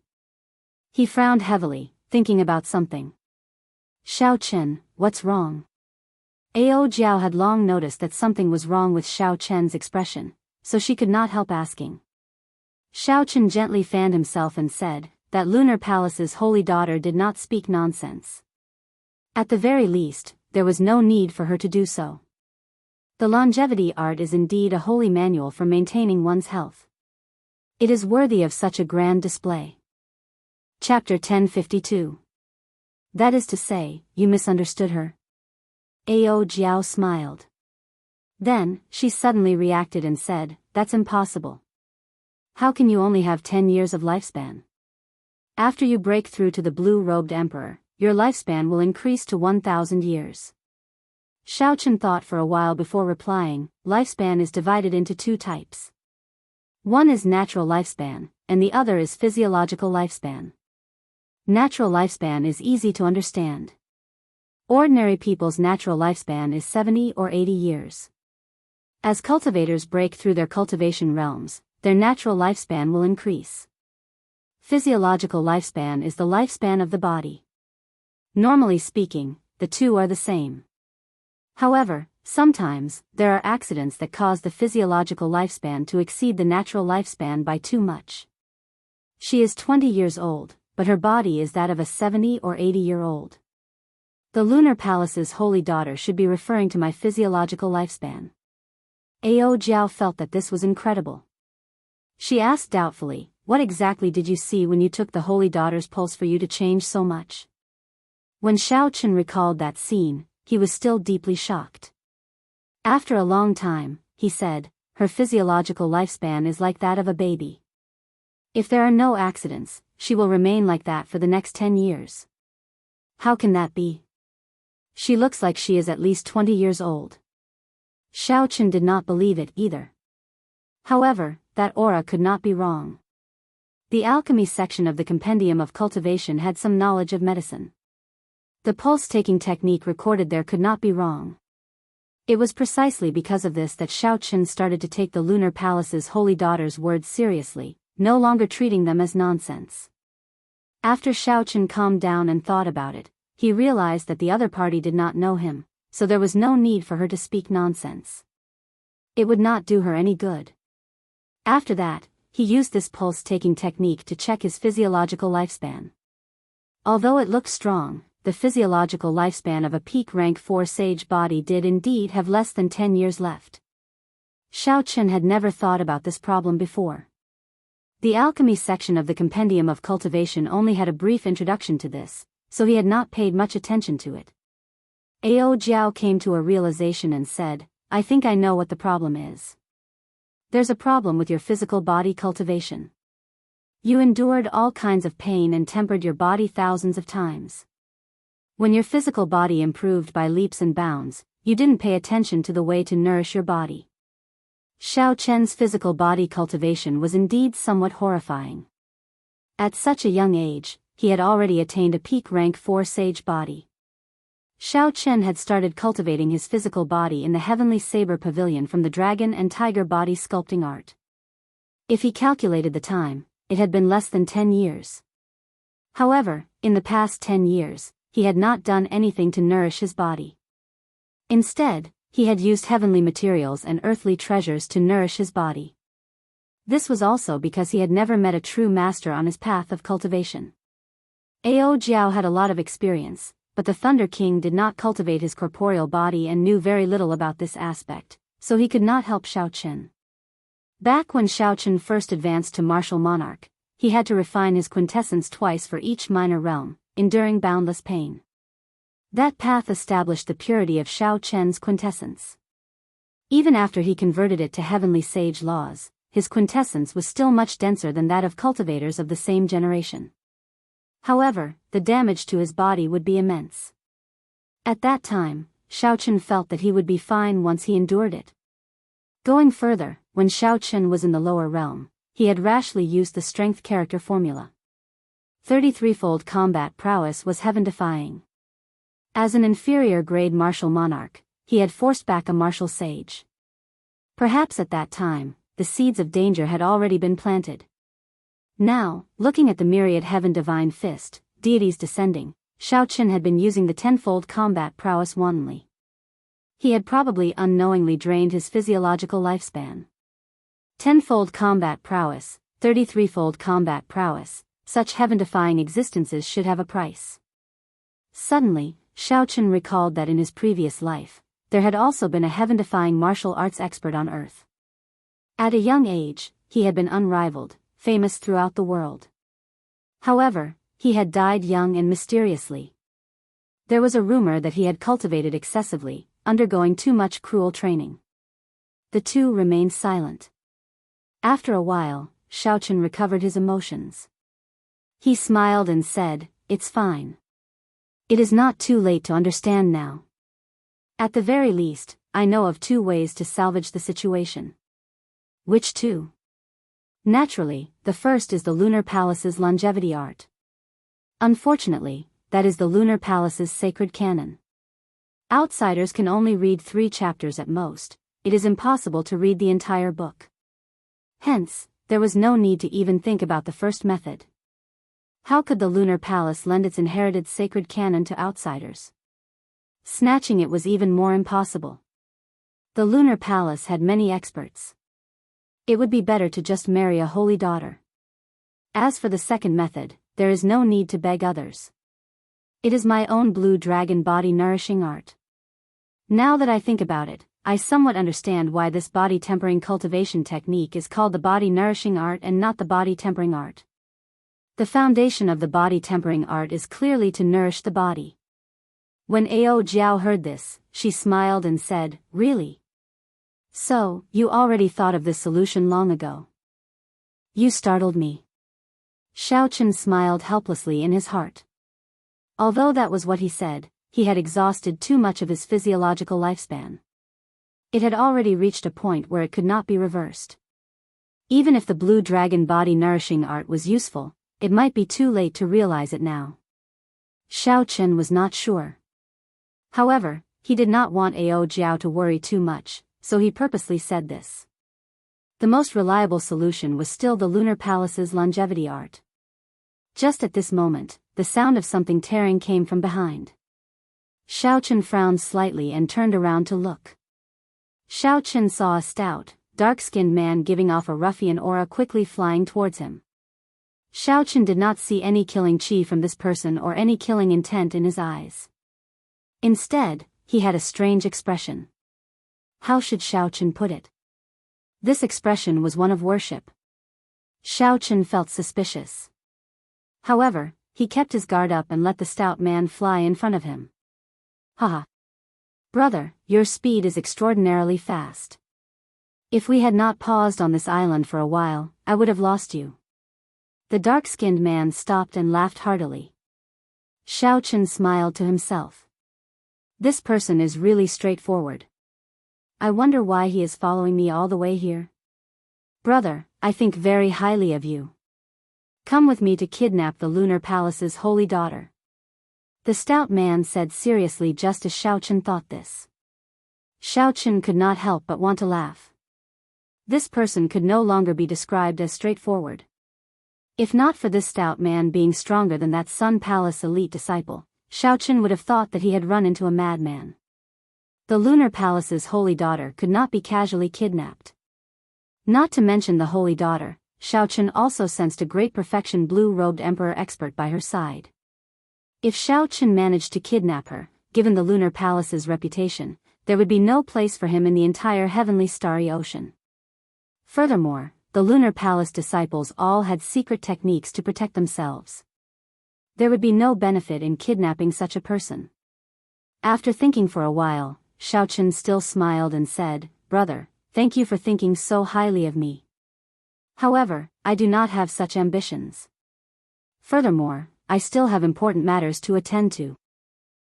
He frowned heavily, thinking about something. Xiaochen, what's wrong? Ao Jiao had long noticed that something was wrong with Xiaochen's expression, so she could not help asking. Xiaochen gently fanned himself and said, that Lunar Palace's holy daughter did not speak nonsense. At the very least, there was no need for her to do so. The longevity art is indeed a holy manual for maintaining one's health. It is worthy of such a grand display. Chapter 1052. That is to say, you misunderstood her? Ao Jiao smiled. Then, she suddenly reacted and said, that's impossible. How can you only have 10 years of lifespan? After you break through to the blue-robed emperor, your lifespan will increase to 1,000 years. Xiaochen thought for a while before replying, lifespan is divided into two types. One is natural lifespan, and the other is physiological lifespan. Natural lifespan is easy to understand. Ordinary people's natural lifespan is 70 or 80 years. As cultivators break through their cultivation realms, their natural lifespan will increase. Physiological lifespan is the lifespan of the body. Normally speaking, the two are the same. However, sometimes, there are accidents that cause the physiological lifespan to exceed the natural lifespan by too much. She is 20 years old, but her body is that of a 70 or 80-year-old. The Lunar Palace's holy daughter should be referring to my physiological lifespan. Ao Jiao felt that this was incredible. She asked doubtfully, what exactly did you see when you took the holy daughter's pulse for you to change so much? When Xiaochen recalled that scene, he was still deeply shocked. After a long time, he said, her physiological lifespan is like that of a baby. If there are no accidents, she will remain like that for the next 10 years. How can that be? She looks like she is at least 20 years old. Xiaochen did not believe it either. However, that aura could not be wrong. The alchemy section of the Compendium of Cultivation had some knowledge of medicine. The pulse-taking technique recorded there could not be wrong. It was precisely because of this that Xiaochen started to take the Lunar Palace's holy daughter's words seriously, no longer treating them as nonsense. After Xiaochen calmed down and thought about it, he realized that the other party did not know him, so there was no need for her to speak nonsense. It would not do her any good. After that, he used this pulse-taking technique to check his physiological lifespan. Although it looked strong, the physiological lifespan of a peak rank 4 sage body did indeed have less than 10 years left. Xiaochen had never thought about this problem before. The alchemy section of the Compendium of Cultivation only had a brief introduction to this, so he had not paid much attention to it. Ao Jiao came to a realization and said, I think I know what the problem is. There's a problem with your physical body cultivation. You endured all kinds of pain and tempered your body thousands of times. When your physical body improved by leaps and bounds, you didn't pay attention to the way to nourish your body. Xiaochen's physical body cultivation was indeed somewhat horrifying. At such a young age, he had already attained a peak rank 4 sage body. Xiaochen had started cultivating his physical body in the Heavenly Saber Pavilion from the dragon and tiger body sculpting art. If he calculated the time, it had been less than 10 years. However, in the past 10 years, he had not done anything to nourish his body. Instead, he had used heavenly materials and earthly treasures to nourish his body. This was also because he had never met a true master on his path of cultivation. Ao Jiao had a lot of experience, but the Thunder King did not cultivate his corporeal body and knew very little about this aspect, so he could not help Xiaochen. Back when Xiaochen first advanced to martial monarch, he had to refine his quintessence twice for each minor realm, enduring boundless pain. That path established the purity of Xiaochen's quintessence. Even after he converted it to heavenly sage laws, his quintessence was still much denser than that of cultivators of the same generation. However, the damage to his body would be immense. At that time, Xiaochen felt that he would be fine once he endured it. Going further, when Xiaochen was in the lower realm, he had rashly used the strength character formula. 33-fold combat prowess was heaven-defying. As an inferior grade martial monarch, he had forced back a martial sage. Perhaps at that time, the seeds of danger had already been planted. Now, looking at the myriad heaven divine fist, deities descending, Xiaochen had been using the 10-fold combat prowess wantonly. He had probably unknowingly drained his physiological lifespan. 10-fold combat prowess, 33-fold combat prowess, such heaven-defying existences should have a price. Suddenly, Xiaochen recalled that in his previous life, there had also been a heaven-defying martial arts expert on Earth. At a young age, he had been unrivaled, famous throughout the world. However, he had died young and mysteriously. There was a rumor that he had cultivated excessively, undergoing too much cruel training. The two remained silent. After a while, Xiaochen recovered his emotions. He smiled and said, "It's fine. It is not too late to understand now. At the very least, I know of 2 ways to salvage the situation." "Which 2? "Naturally, the first is the Lunar Palace's longevity art. Unfortunately, that is the Lunar Palace's sacred canon. Outsiders can only read 3 chapters at most. It is impossible to read the entire book. Hence, there was no need to even think about the first method. How could the Lunar Palace lend its inherited sacred canon to outsiders? Snatching it was even more impossible. The Lunar Palace had many experts. It would be better to just marry a holy daughter. As for the second method, there is no need to beg others. It is my own blue dragon body nourishing art. Now that I think about it, I somewhat understand why this body tempering cultivation technique is called the body nourishing art and not the body tempering art. The foundation of the body tempering art is clearly to nourish the body." When Ao Jiao heard this, she smiled and said, "Really? So, you already thought of this solution long ago?" "You startled me." Xiaochen smiled helplessly in his heart. Although that was what he said, he had exhausted too much of his physiological lifespan. It had already reached a point where it could not be reversed. Even if the blue dragon body nourishing art was useful, it might be too late to realize it now. Xiaochen was not sure. However, he did not want Ao Jiao to worry too much, so he purposely said this. The most reliable solution was still the Lunar Palace's longevity art. Just at this moment, the sound of something tearing came from behind. Xiaochen frowned slightly and turned around to look. Xiaochen saw a stout, dark-skinned man giving off a ruffian aura quickly flying towards him. Xiaochen did not see any killing chi from this person or any killing intent in his eyes. Instead, he had a strange expression. How should Xiaochen put it? This expression was one of worship. Xiaochen felt suspicious. However, he kept his guard up and let the stout man fly in front of him. Haha. Brother, your speed is extraordinarily fast. If we had not paused on this island for a while, I would have lost you. The dark-skinned man stopped and laughed heartily. Xiaochen smiled to himself. This person is really straightforward. I wonder why he is following me all the way here. Brother, I think very highly of you. Come with me to kidnap the Lunar Palace's holy daughter. The stout man said seriously just as Xiaochen thought this. Xiaochen could not help but want to laugh. This person could no longer be described as straightforward. If not for this stout man being stronger than that Sun Palace elite disciple, Xiaochen would have thought that he had run into a madman. The lunar palace's holy daughter could not be casually kidnapped. Not to mention the holy daughter, Xiaochen also sensed a great perfection blue-robed emperor expert by her side. If Xiaochen managed to kidnap her, given the lunar palace's reputation, there would be no place for him in the entire heavenly starry ocean. Furthermore, the lunar palace disciples all had secret techniques to protect themselves. There would be no benefit in kidnapping such a person. After thinking for a while, Xiaochen still smiled and said, "Brother, thank you for thinking so highly of me. However, I do not have such ambitions. Furthermore, I still have important matters to attend to.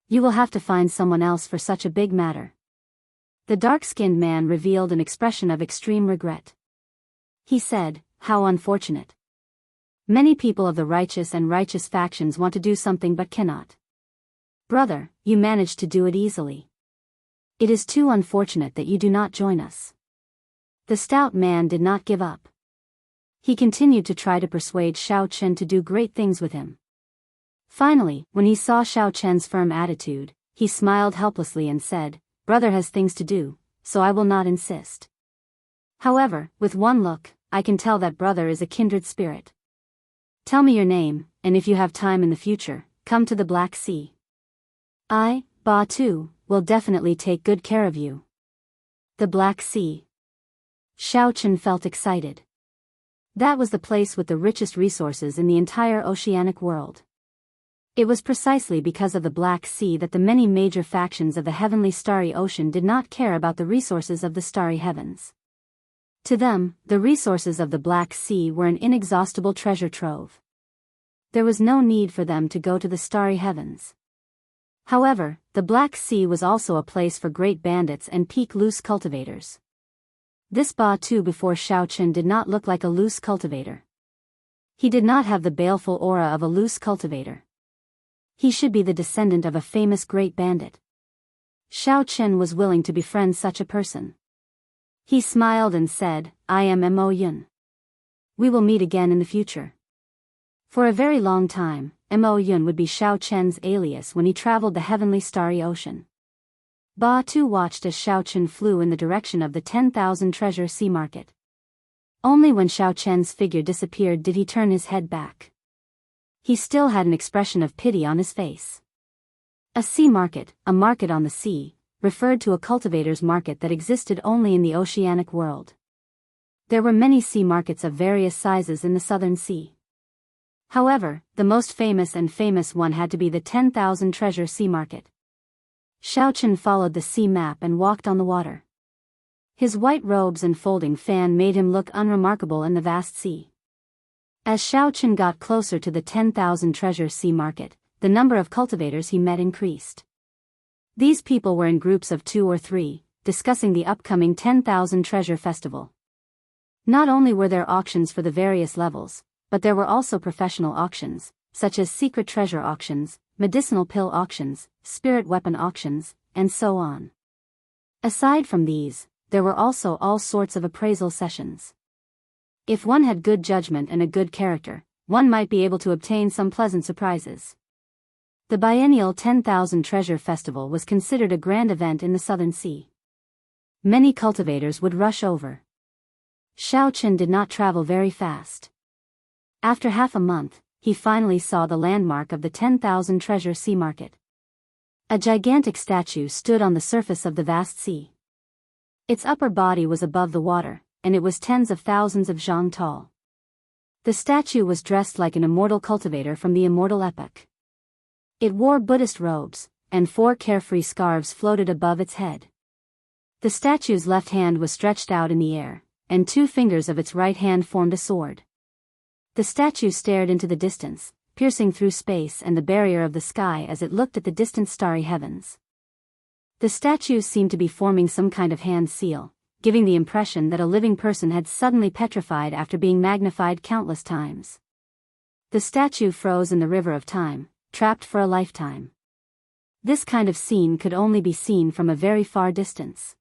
You will have to find someone else for such a big matter." The dark-skinned man revealed an expression of extreme regret. He said, "How unfortunate. Many people of the righteous and righteous factions want to do something but cannot. Brother, you managed to do it easily. It is too unfortunate that you do not join us." The stout man did not give up. He continued to try to persuade Xiaochen to do great things with him. Finally, when he saw Xiaochen's firm attitude, he smiled helplessly and said, "Brother has things to do, so I will not insist. However, with one look, I can tell that brother is a kindred spirit. Tell me your name, and if you have time in the future, come to the Black Sea. I, Ba Tu, will definitely take good care of you." The Black Sea. Xiaochen felt excited. That was the place with the richest resources in the entire oceanic world. It was precisely because of the Black Sea that the many major factions of the heavenly starry ocean did not care about the resources of the starry heavens. To them, the resources of the Black Sea were an inexhaustible treasure trove. There was no need for them to go to the starry heavens. However, the Black Sea was also a place for great bandits and peak loose cultivators. This Ba Tu before Xiaochen did not look like a loose cultivator. He did not have the baleful aura of a loose cultivator. He should be the descendant of a famous great bandit. Xiaochen was willing to befriend such a person. He smiled and said, "I am Mo Yun. We will meet again in the future." For a very long time, Mo Yun would be Xiaochen's alias when he traveled the heavenly starry ocean. Ba Tu watched as Xiaochen flew in the direction of the 10,000 treasure sea market. Only when Xiaochen's figure disappeared did he turn his head back. He still had an expression of pity on his face. A sea market, a market on the sea, referred to a cultivator's market that existed only in the oceanic world. There were many sea markets of various sizes in the southern sea. However, the most famous one had to be the 10,000 treasure sea market. Xiaochen followed the sea map and walked on the water. His white robes and folding fan made him look unremarkable in the vast sea. As Xiaochen got closer to the 10,000 treasure sea market, the number of cultivators he met increased. These people were in groups of 2 or 3, discussing the upcoming 10,000 treasure festival. Not only were there auctions for the various levels, but there were also professional auctions, such as secret treasure auctions, medicinal pill auctions, spirit weapon auctions, and so on. Aside from these, there were also all sorts of appraisal sessions. If one had good judgment and a good character, one might be able to obtain some pleasant surprises. The biennial 10,000 Treasure Festival was considered a grand event in the Southern Sea. Many cultivators would rush over. Xiaochen did not travel very fast. After half a month, he finally saw the landmark of the 10,000 Treasure Sea Market. A gigantic statue stood on the surface of the vast sea. Its upper body was above the water, and it was tens of thousands of zhang tall. The statue was dressed like an immortal cultivator from the immortal epoch. It wore Buddhist robes, and 4 carefree scarves floated above its head. The statue's left hand was stretched out in the air, and 2 fingers of its right hand formed a sword. The statue stared into the distance, piercing through space and the barrier of the sky as it looked at the distant starry heavens. The statue seemed to be forming some kind of hand seal, giving the impression that a living person had suddenly petrified after being magnified countless times. The statue froze in the river of time, trapped for a lifetime. This kind of scene could only be seen from a very far distance.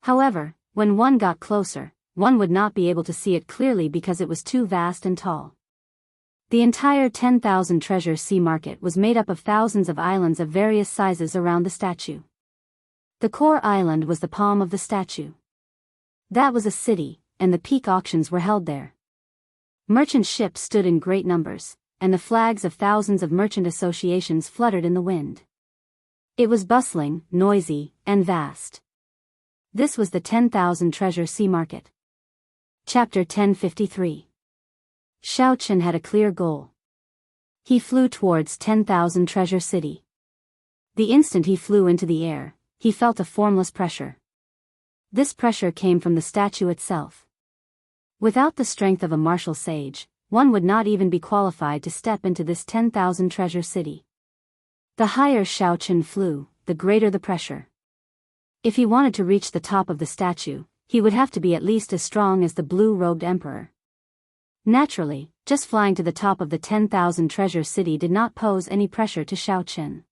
However, when one got closer, one would not be able to see it clearly because it was too vast and tall. The entire 10,000 treasure sea market was made up of thousands of islands of various sizes around the statue. The core island was the palm of the statue. That was a city, and the peak auctions were held there. Merchant ships stood in great numbers, and the flags of thousands of merchant associations fluttered in the wind. It was bustling, noisy, and vast. This was the 10,000 treasure sea market. Chapter 1053. Xiaoqian had a clear goal. He flew towards 10,000 treasure city. The instant he flew into the air, he felt a formless pressure. This pressure came from the statue itself. Without the strength of a martial sage, one would not even be qualified to step into this 10,000 treasure city. The higher Xiaoqian flew, the greater the pressure. If he wanted to reach the top of the statue, he would have to be at least as strong as the blue-robed emperor. Naturally, just flying to the top of the 10,000 treasure city did not pose any pressure to Xiaoqian.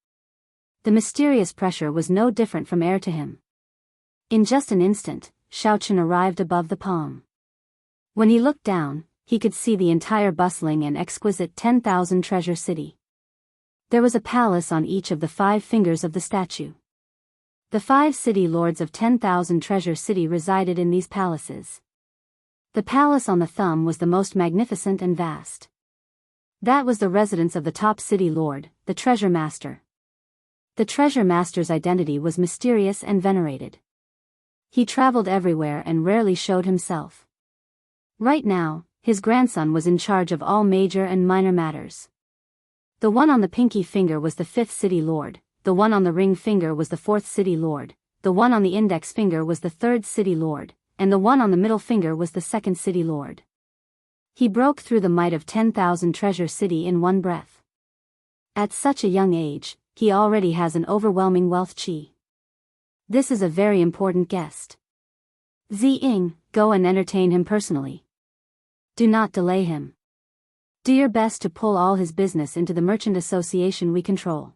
The mysterious pressure was no different from air to him. In just an instant, Xiaoqian arrived above the palm. When he looked down, he could see the entire bustling and exquisite 10,000 treasure city. There was a palace on each of the 5 fingers of the statue. The 5 city lords of 10,000 treasure city resided in these palaces. The palace on the thumb was the most magnificent and vast. That was the residence of the top city lord, the treasure master. The treasure master's identity was mysterious and venerated. He traveled everywhere and rarely showed himself. Right now, his grandson was in charge of all major and minor matters. The one on the pinky finger was the 5th city lord, the one on the ring finger was the 4th city lord, the one on the index finger was the 3rd city lord, and the one on the middle finger was the 2nd city lord. He broke through the might of 10,000 treasure city in one breath. At such a young age, he already has an overwhelming wealth qi. This is a very important guest. Ziying, go and entertain him personally. Do not delay him. Do your best to pull all his business into the merchant association we control.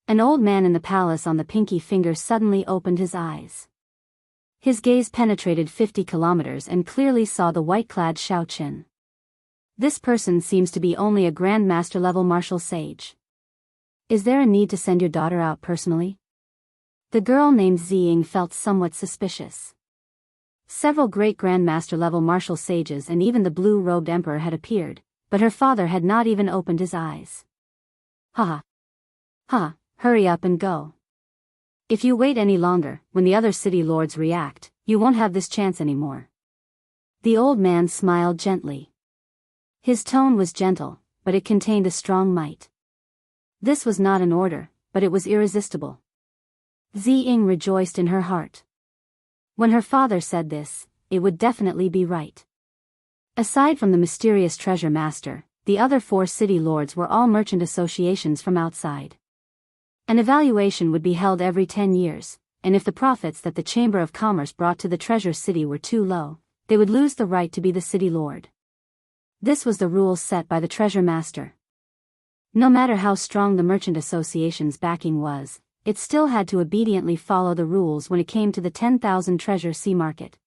An old man in the palace on the pinky finger suddenly opened his eyes. His gaze penetrated 50 kilometers and clearly saw the white-clad Xiaoqian. This person seems to be only a grandmaster-level martial sage. Is there a need to send your daughter out personally? The girl named Ziying felt somewhat suspicious. Several great grandmaster-level martial sages and even the blue-robed emperor had appeared, but her father had not even opened his eyes. Ha! Ha! Hurry up and go. If you wait any longer, when the other city lords react, you won't have this chance anymore. The old man smiled gently. His tone was gentle, but it contained a strong might. This was not an order, but it was irresistible. Ziying rejoiced in her heart. When her father said this, it would definitely be right. Aside from the mysterious treasure master, the other 4 city lords were all merchant associations from outside. An evaluation would be held every 10 years, and if the profits that the Chamber of Commerce brought to the treasure city were too low, they would lose the right to be the city lord. This was the rules set by the treasure master. No matter how strong the merchant association's backing was, it still had to obediently follow the rules when it came to the 10,000 treasure sea market.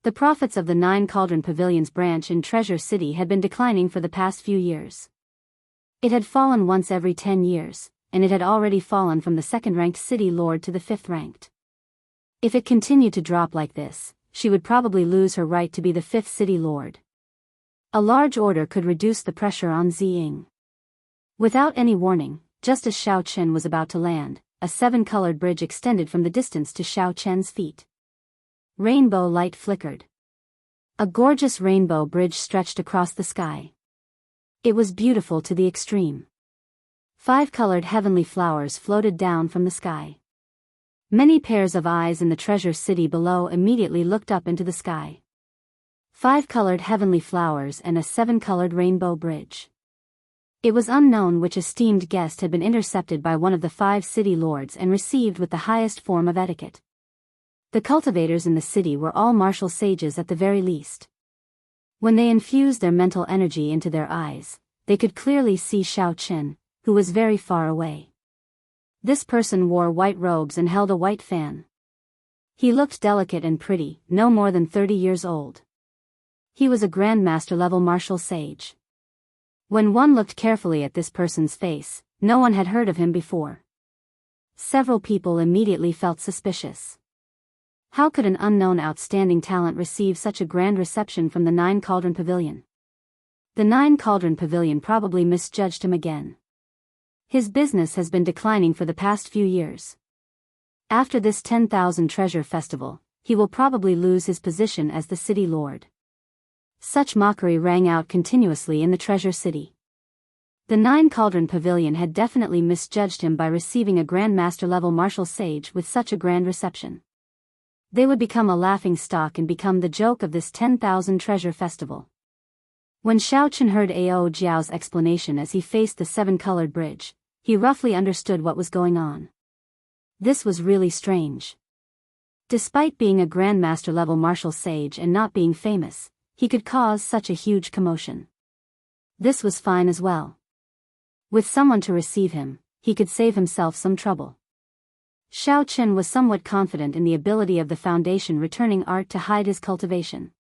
The profits of the 9 Cauldron Pavilions branch in Treasure City had been declining for the past few years. It had fallen once every 10 years, and it had already fallen from the 2nd-ranked city lord to the 5th-ranked. If it continued to drop like this, she would probably lose her right to be the 5th city lord. A large order could reduce the pressure on Ziying. Without any warning, just as Xiaoqian was about to land, a 7-colored bridge extended from the distance to Xiaoqian's feet. Rainbow light flickered. A gorgeous rainbow bridge stretched across the sky. It was beautiful to the extreme. 5-colored heavenly flowers floated down from the sky. Many pairs of eyes in the treasure city below immediately looked up into the sky. 5-colored heavenly flowers and a 7-colored rainbow bridge. It was unknown which esteemed guest had been intercepted by one of the 5 city lords and received with the highest form of etiquette. The cultivators in the city were all martial sages at the very least. When they infused their mental energy into their eyes, they could clearly see Xiaoqian, who was very far away. This person wore white robes and held a white fan. He looked delicate and pretty, no more than 30 years old. He was a grandmaster-level martial sage. When one looked carefully at this person's face, no one had heard of him before. Several people immediately felt suspicious. How could an unknown outstanding talent receive such a grand reception from the Nine Cauldron Pavilion? The Nine Cauldron Pavilion probably misjudged him again. His business has been declining for the past few years. After this 10,000 treasure festival, he will probably lose his position as the city lord. Such mockery rang out continuously in the treasure city. The Nine Cauldron Pavilion had definitely misjudged him by receiving a Grandmaster-level martial sage with such a grand reception. They would become a laughing stock and become the joke of this 10,000 treasure festival. When Xiaochen heard Ao Jiao's explanation as he faced the seven-colored bridge, he roughly understood what was going on. This was really strange. Despite being a Grandmaster-level martial sage and not being famous, he could cause such a huge commotion. This was fine as well. With someone to receive him, he could save himself some trouble. Xiaochen was somewhat confident in the ability of the Foundation returning art to hide his cultivation.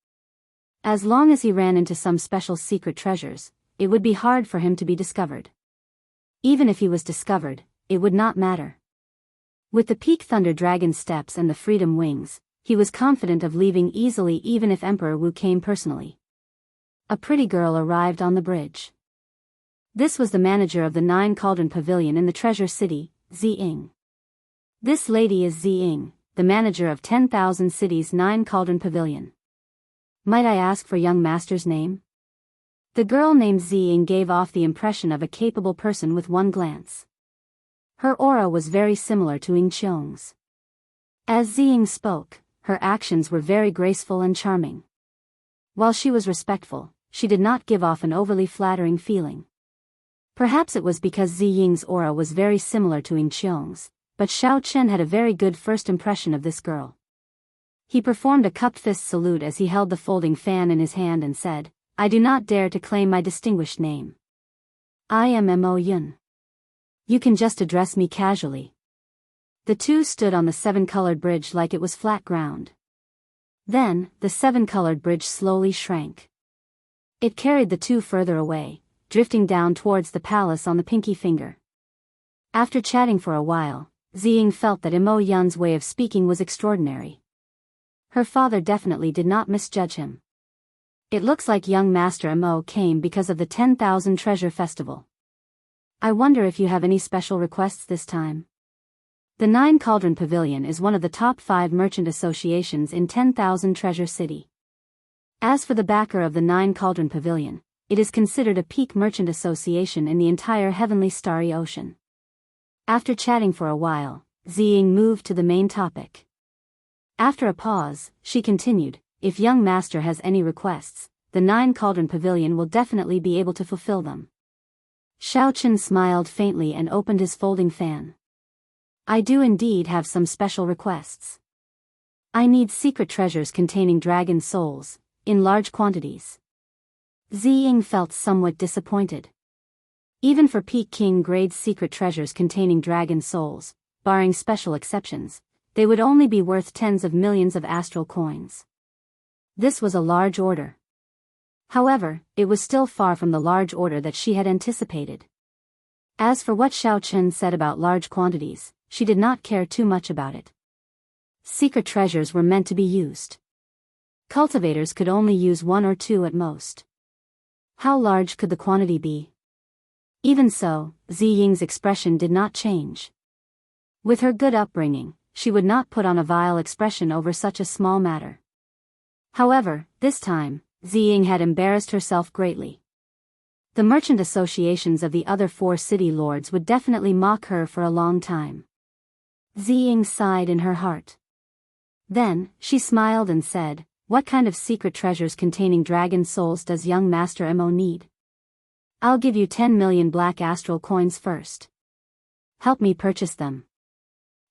As long as he ran into some special secret treasures, it would be hard for him to be discovered. Even if he was discovered, it would not matter. With the Peak Thunder Dragon steps and the Freedom Wings, he was confident of leaving easily even if Emperor Wu came personally. A pretty girl arrived on the bridge. This was the manager of the Nine Cauldron Pavilion in the Treasure City, Ziying. This lady is Ziying, the manager of 10,000 Cities Nine Cauldron Pavilion. Might I ask for young master's name? The girl named Ziying gave off the impression of a capable person with one glance. Her aura was very similar to Ying Qiong's. As Ziying spoke, her actions were very graceful and charming. While she was respectful, she did not give off an overly flattering feeling. Perhaps it was because Ziying's aura was very similar to Ying Qiong's, but Xiaochen had a very good first impression of this girl. He performed a cupped fist salute as he held the folding fan in his hand and said, "I do not dare to claim my distinguished name. I am Mo Yun. You can just address me casually." The two stood on the seven-colored bridge like it was flat ground. Then, the seven-colored bridge slowly shrank. It carried the two further away, drifting down towards the palace on the pinky finger. After chatting for a while, Ziying felt that Mo Yun's way of speaking was extraordinary. Her father definitely did not misjudge him. It looks like young Master Mo came because of the 10,000 Treasure Festival. I wonder if you have any special requests this time. The Nine Cauldron Pavilion is one of the top 5 merchant associations in 10,000 Treasure City. As for the backer of the Nine Cauldron Pavilion, it is considered a peak merchant association in the entire heavenly starry ocean. After chatting for a while, Ziying moved to the main topic. After a pause, she continued, "If young master has any requests, the Nine Cauldron Pavilion will definitely be able to fulfill them." Xiaochen smiled faintly and opened his folding fan. "I do indeed have some special requests. I need secret treasures containing dragon souls, in large quantities." Ziying felt somewhat disappointed. Even for Peak King grade secret treasures containing dragon souls, barring special exceptions, they would only be worth tens of millions of astral coins. This was a large order. However, it was still far from the large order that she had anticipated. As for what Xiaochen said about large quantities, she did not care too much about it. Secret treasures were meant to be used. Cultivators could only use 1 or 2 at most. How large could the quantity be? Even so, Ziying's expression did not change. With her good upbringing, she would not put on a vile expression over such a small matter. However, this time, Ziying had embarrassed herself greatly. The merchant associations of the other 4 city lords would definitely mock her for a long time. Ziying sighed in her heart. Then, she smiled and said, "What kind of secret treasures containing dragon souls does young Master Mo need? I'll give you 10 million black astral coins first. Help me purchase them.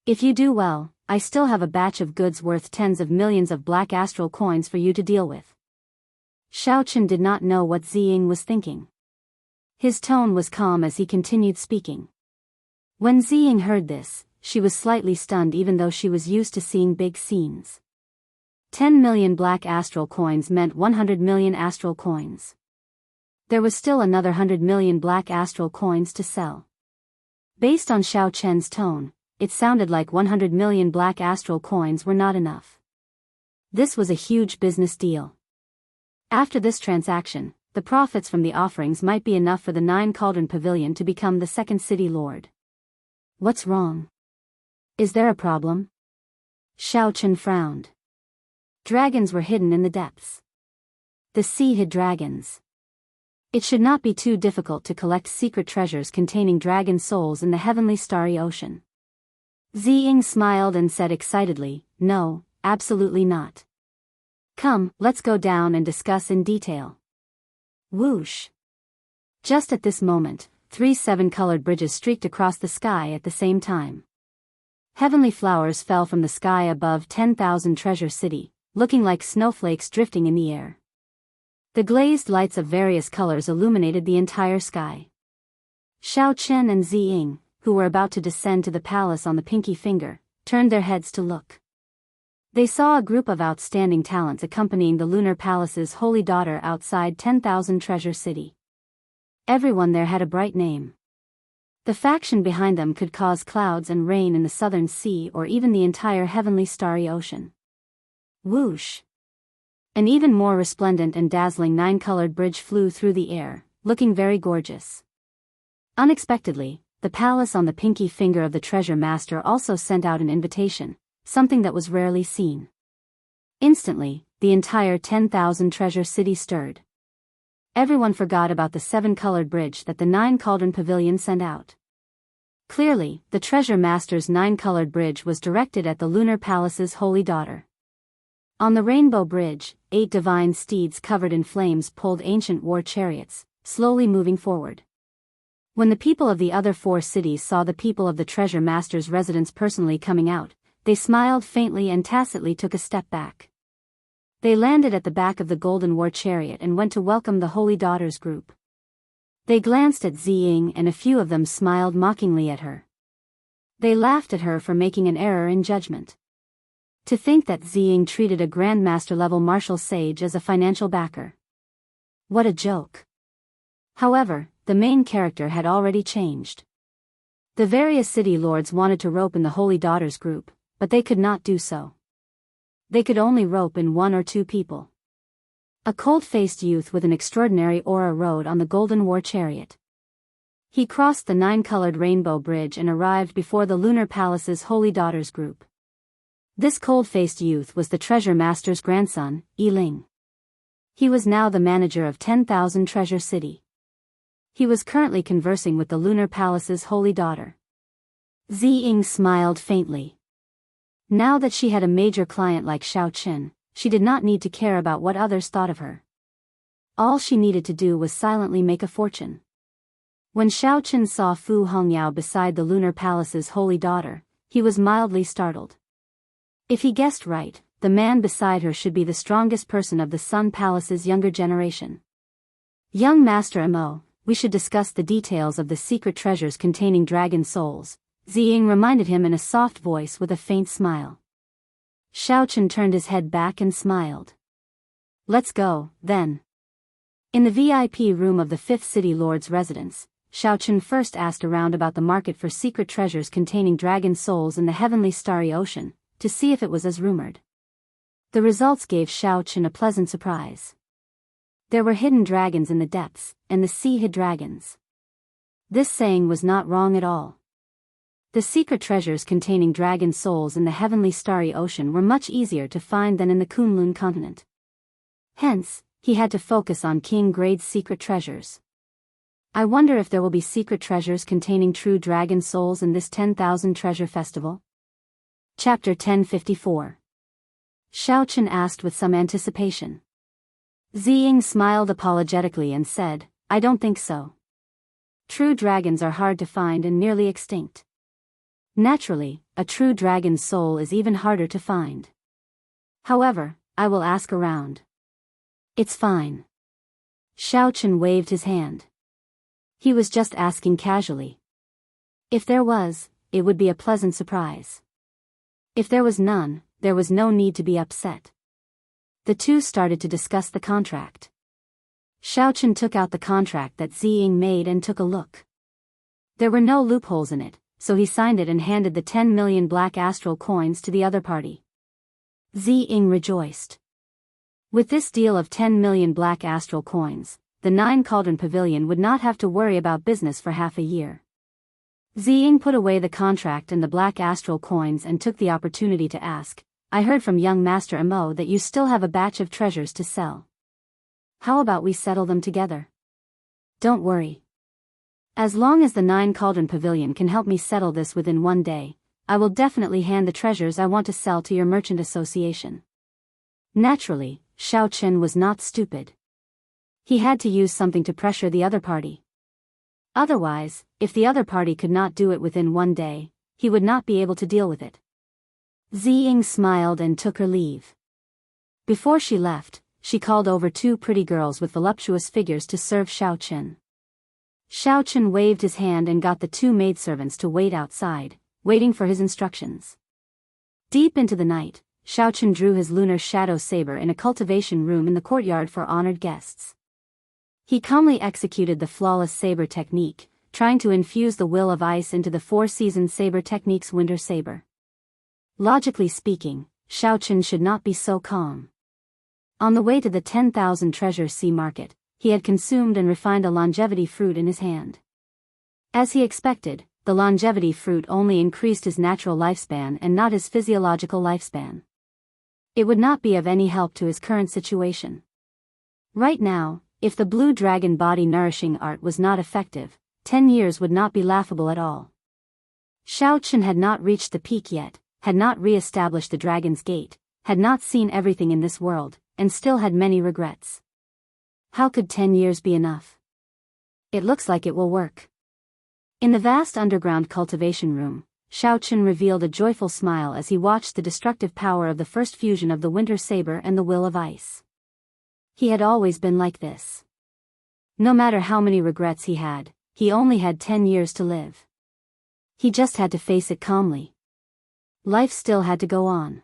If you do well, I still have a batch of goods worth tens of millions of black astral coins for you to deal with." Xiaochen did not know what Ziying was thinking. His tone was calm as he continued speaking. When Ziying heard this, she was slightly stunned even though she was used to seeing big scenes. 10 million black astral coins meant 100 million astral coins. There was still another 100 million black astral coins to sell. Based on Xiao Chen's tone, it sounded like 100 million black astral coins were not enough. This was a huge business deal. After this transaction, the profits from the offerings might be enough for the 9 Cauldron Pavilion to become the second city lord. What's wrong? Is there a problem? Xiao Chen frowned. Dragons were hidden in the depths. The sea hid dragons. It should not be too difficult to collect secret treasures containing dragon souls in the heavenly starry ocean. Ziying smiled and said excitedly, "No, absolutely not. Come, let's go down and discuss in detail." Whoosh! Just at this moment, 3 7-colored bridges streaked across the sky at the same time. Heavenly flowers fell from the sky above 10,000 Treasure City, looking like snowflakes drifting in the air. The glazed lights of various colors illuminated the entire sky. Xiao Chen and Ziying, who were about to descend to the palace on the pinky finger, turned their heads to look. They saw a group of outstanding talents accompanying the Lunar Palace's holy daughter outside 10,000 Treasure City. Everyone there had a bright name. The faction behind them could cause clouds and rain in the southern sea or even the entire heavenly starry ocean. Whoosh! An even more resplendent and dazzling 9-colored bridge flew through the air, looking very gorgeous. Unexpectedly, the palace on the pinky finger of the treasure master also sent out an invitation, something that was rarely seen. Instantly, the entire 10,000 Treasure City stirred. Everyone forgot about the 7-colored bridge that the 9 Cauldron Pavilion sent out. Clearly, the treasure master's 9-colored bridge was directed at the Lunar Palace's holy daughter. On the Rainbow Bridge, 8 divine steeds covered in flames pulled ancient war chariots, slowly moving forward. When the people of the other 4 cities saw the people of the treasure master's residence personally coming out, they smiled faintly and tacitly took a step back. They landed at the back of the golden war chariot and went to welcome the holy daughter's group. They glanced at Ziying and a few of them smiled mockingly at her. They laughed at her for making an error in judgment. To think that Ziying treated a Grandmaster-level martial sage as a financial backer. What a joke. However, the main character had already changed. The various city lords wanted to rope in the holy daughter's group, but they could not do so. They could only rope in 1 or 2 people. A cold-faced youth with an extraordinary aura rode on the golden war chariot. He crossed the 9-colored rainbow bridge and arrived before the Lunar Palace's holy daughter's group. This cold-faced youth was the treasure master's grandson, Yiling. He was now the manager of 10,000 Treasure City. He was currently conversing with the Lunar Palace's holy daughter. Ziying smiled faintly. Now that she had a major client like Xiao Chen, she did not need to care about what others thought of her. All she needed to do was silently make a fortune. When Xiao Chen saw Fu Hongyao beside the Lunar Palace's holy daughter, he was mildly startled. If he guessed right, the man beside her should be the strongest person of the Sun Palace's younger generation. Young Master Mo, we should discuss the details of the secret treasures containing dragon souls, Ziying reminded him in a soft voice with a faint smile. Xiao Chen turned his head back and smiled. Let's go, then. In the VIP room of the 5th City Lord's residence, Xiao Chen first asked around about the market for secret treasures containing dragon souls in the heavenly starry ocean, to see if it was as rumored. The results gave Xiao Chen a pleasant surprise. There were hidden dragons in the depths, and the sea hid dragons. This saying was not wrong at all. The secret treasures containing dragon souls in the heavenly starry ocean were much easier to find than in the Kunlun continent. Hence, he had to focus on king-grade secret treasures. I wonder if there will be secret treasures containing true dragon souls in this 10,000 treasure festival? Chapter 1054. Xiao Chen asked with some anticipation. Ziying smiled apologetically and said, I don't think so. True dragons are hard to find and nearly extinct. Naturally, a true dragon's soul is even harder to find. However, I will ask around. It's fine. Xiao Chen waved his hand. He was just asking casually. If there was, it would be a pleasant surprise. If there was none, there was no need to be upset. The two started to discuss the contract. Xiaochen took out the contract that Ziying made and took a look. There were no loopholes in it, so he signed it and handed the 10 million black astral coins to the other party. Ziying rejoiced. With this deal of 10 million black astral coins, the 9 Cauldron Pavilion would not have to worry about business for half a year. Ziying put away the contract and the black astral coins and took the opportunity to ask, I heard from young Master Amo that you still have a batch of treasures to sell. How about we settle them together? Don't worry. As long as the 9 Cauldron Pavilion can help me settle this within one day, I will definitely hand the treasures I want to sell to your merchant association. Naturally, Xiaochen was not stupid. He had to use something to pressure the other party. Otherwise, if the other party could not do it within one day, he would not be able to deal with it. Ziying smiled and took her leave. Before she left, she called over 2 pretty girls with voluptuous figures to serve Xiaochen. Xiaochen waved his hand and got the 2 maidservants to wait outside, waiting for his instructions. Deep into the night, Xiaochen drew his lunar shadow saber in a cultivation room in the courtyard for honored guests. He calmly executed the flawless saber technique, trying to infuse the will of ice into the 4-season saber technique's winter saber. Logically speaking, Xiaochen should not be so calm. On the way to the 10,000 treasure sea market, he had consumed and refined a longevity fruit in his hand. As he expected, the longevity fruit only increased his natural lifespan and not his physiological lifespan. It would not be of any help to his current situation. Right now, if the blue dragon body nourishing art was not effective, 10 years would not be laughable at all. Xiaochen had not reached the peak yet, had not re-established the dragon's gate, had not seen everything in this world, and still had many regrets. How could 10 years be enough? It looks like it will work. In the vast underground cultivation room, Xiaochen revealed a joyful smile as he watched the destructive power of the first fusion of the winter saber and the will of ice. He had always been like this. No matter how many regrets he only had 10 years to live. He just had to face it calmly. Life still had to go on.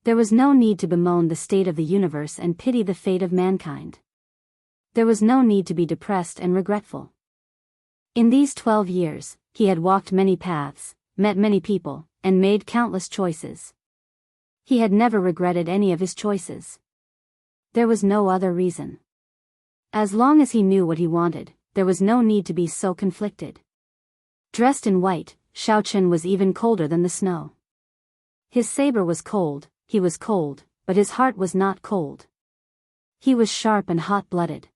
There was no need to bemoan the state of the universe and pity the fate of mankind. There was no need to be depressed and regretful. In these 12 years, he had walked many paths, met many people, and made countless choices. He had never regretted any of his choices. There was no other reason. As long as he knew what he wanted, there was no need to be so conflicted. Dressed in white, Xiaochen was even colder than the snow. His saber was cold, he was cold, but his heart was not cold. He was sharp and hot-blooded.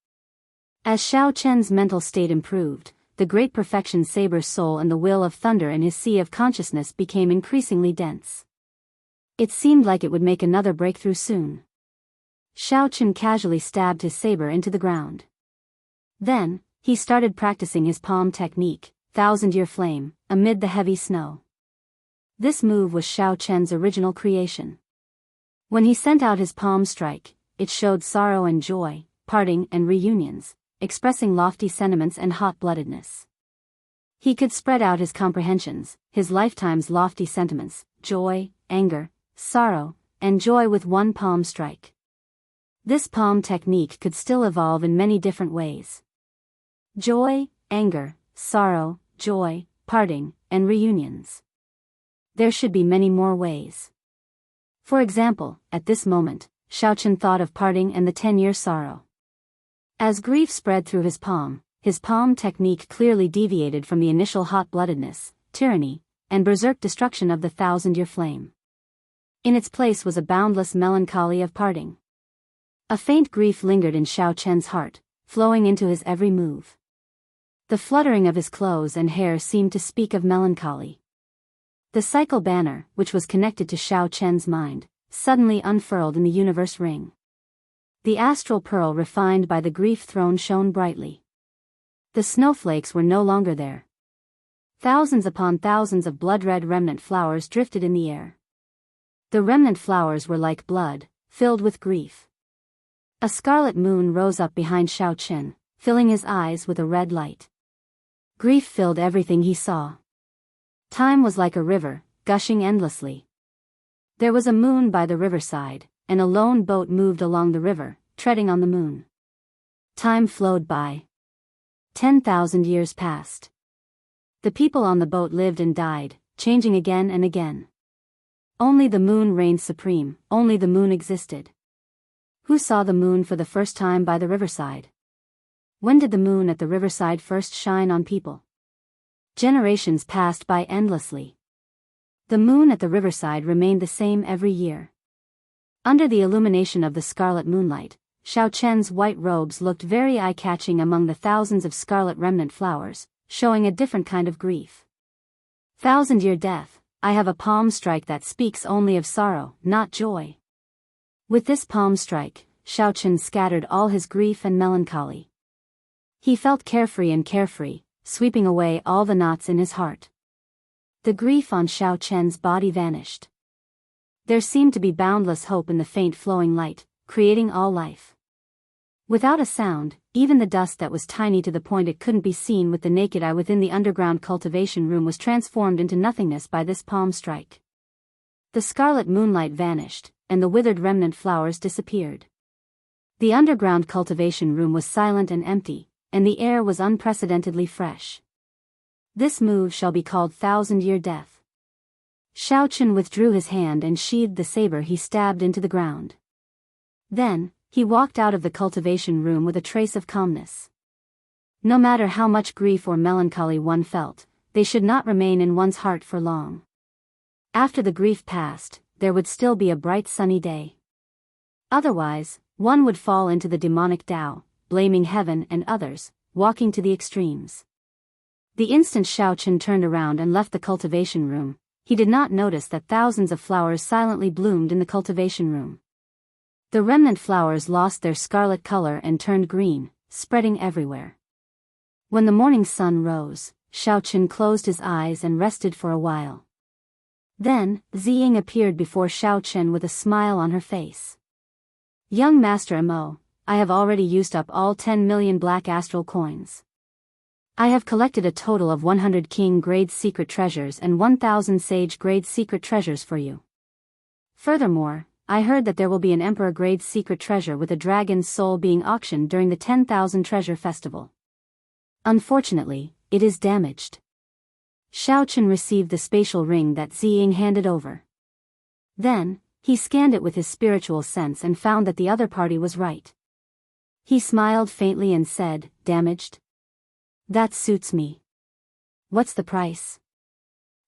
As Xiaochen's mental state improved, the great perfection saber's soul and the will of thunder in his sea of consciousness became increasingly dense. It seemed like it would make another breakthrough soon. Xiaochen casually stabbed his saber into the ground. Then, he started practicing his palm technique, thousand-year flame, amid the heavy snow. This move was Xiaochen's original creation. When he sent out his palm strike, it showed sorrow and joy, parting and reunions, expressing lofty sentiments and hot-bloodedness. He could spread out his comprehensions, his lifetime's lofty sentiments, joy, anger, sorrow, and joy with one palm strike. This palm technique could still evolve in many different ways. Joy, anger, sorrow, joy, parting, and reunions. There should be many more ways. For example, at this moment, Xiaochen thought of parting and the 10-year sorrow. As grief spread through his palm technique clearly deviated from the initial hot-bloodedness, tyranny, and berserk destruction of the thousand-year flame. In its place was a boundless melancholy of parting. A faint grief lingered in Xiaochen's heart, flowing into his every move. The fluttering of his clothes and hair seemed to speak of melancholy. The cycle banner, which was connected to Xiaochen's mind, suddenly unfurled in the universe ring. The astral pearl refined by the grief throne shone brightly. The snowflakes were no longer there. Thousands upon thousands of blood-red remnant flowers drifted in the air. The remnant flowers were like blood, filled with grief. A scarlet moon rose up behind Xiaochen, filling his eyes with a red light. Grief filled everything he saw. Time was like a river, gushing endlessly. There was a moon by the riverside, and a lone boat moved along the river, treading on the moon. Time flowed by. 10,000 years passed. The people on the boat lived and died, changing again and again. Only the moon reigned supreme, only the moon existed. Who saw the moon for the first time by the riverside? When did the moon at the riverside first shine on people? Generations passed by endlessly. The moon at the riverside remained the same every year. Under the illumination of the scarlet moonlight, Xiaochen's white robes looked very eye-catching among the thousands of scarlet remnant flowers, showing a different kind of grief. 1,000-year death, I have a palm strike that speaks only of sorrow, not joy. With this palm strike, Xiaochen scattered all his grief and melancholy. He felt carefree, sweeping away all the knots in his heart. The grief on Xiaochen's body vanished. There seemed to be boundless hope in the faint flowing light, creating all life. Without a sound, even the dust that was tiny to the point it couldn't be seen with the naked eye within the underground cultivation room was transformed into nothingness by this palm strike. The scarlet moonlight vanished, and the withered remnant flowers disappeared. The underground cultivation room was silent and empty, and the air was unprecedentedly fresh. This move shall be called 1,000-year death. Xiaochen withdrew his hand and sheathed the saber he stabbed into the ground. Then, he walked out of the cultivation room with a trace of calmness. No matter how much grief or melancholy one felt, they should not remain in one's heart for long. After the grief passed, there would still be a bright sunny day. Otherwise, one would fall into the demonic Tao, blaming heaven and others, walking to the extremes. The instant Xiaochen turned around and left the cultivation room, he did not notice that thousands of flowers silently bloomed in the cultivation room. The remnant flowers lost their scarlet color and turned green, spreading everywhere. When the morning sun rose, Xiaochen closed his eyes and rested for a while. Then, Ziying appeared before Xiaochen with a smile on her face. Young Master Mo, I have already used up all 10 million black astral coins. I have collected a total of 100 king-grade secret treasures and 1,000 sage-grade secret treasures for you. Furthermore, I heard that there will be an emperor-grade secret treasure with a dragon's soul being auctioned during the 10,000 treasure festival. Unfortunately, it is damaged. Xiaochen received the spatial ring that Ziying handed over. Then, he scanned it with his spiritual sense and found that the other party was right. He smiled faintly and said, "Damaged? That suits me. What's the price?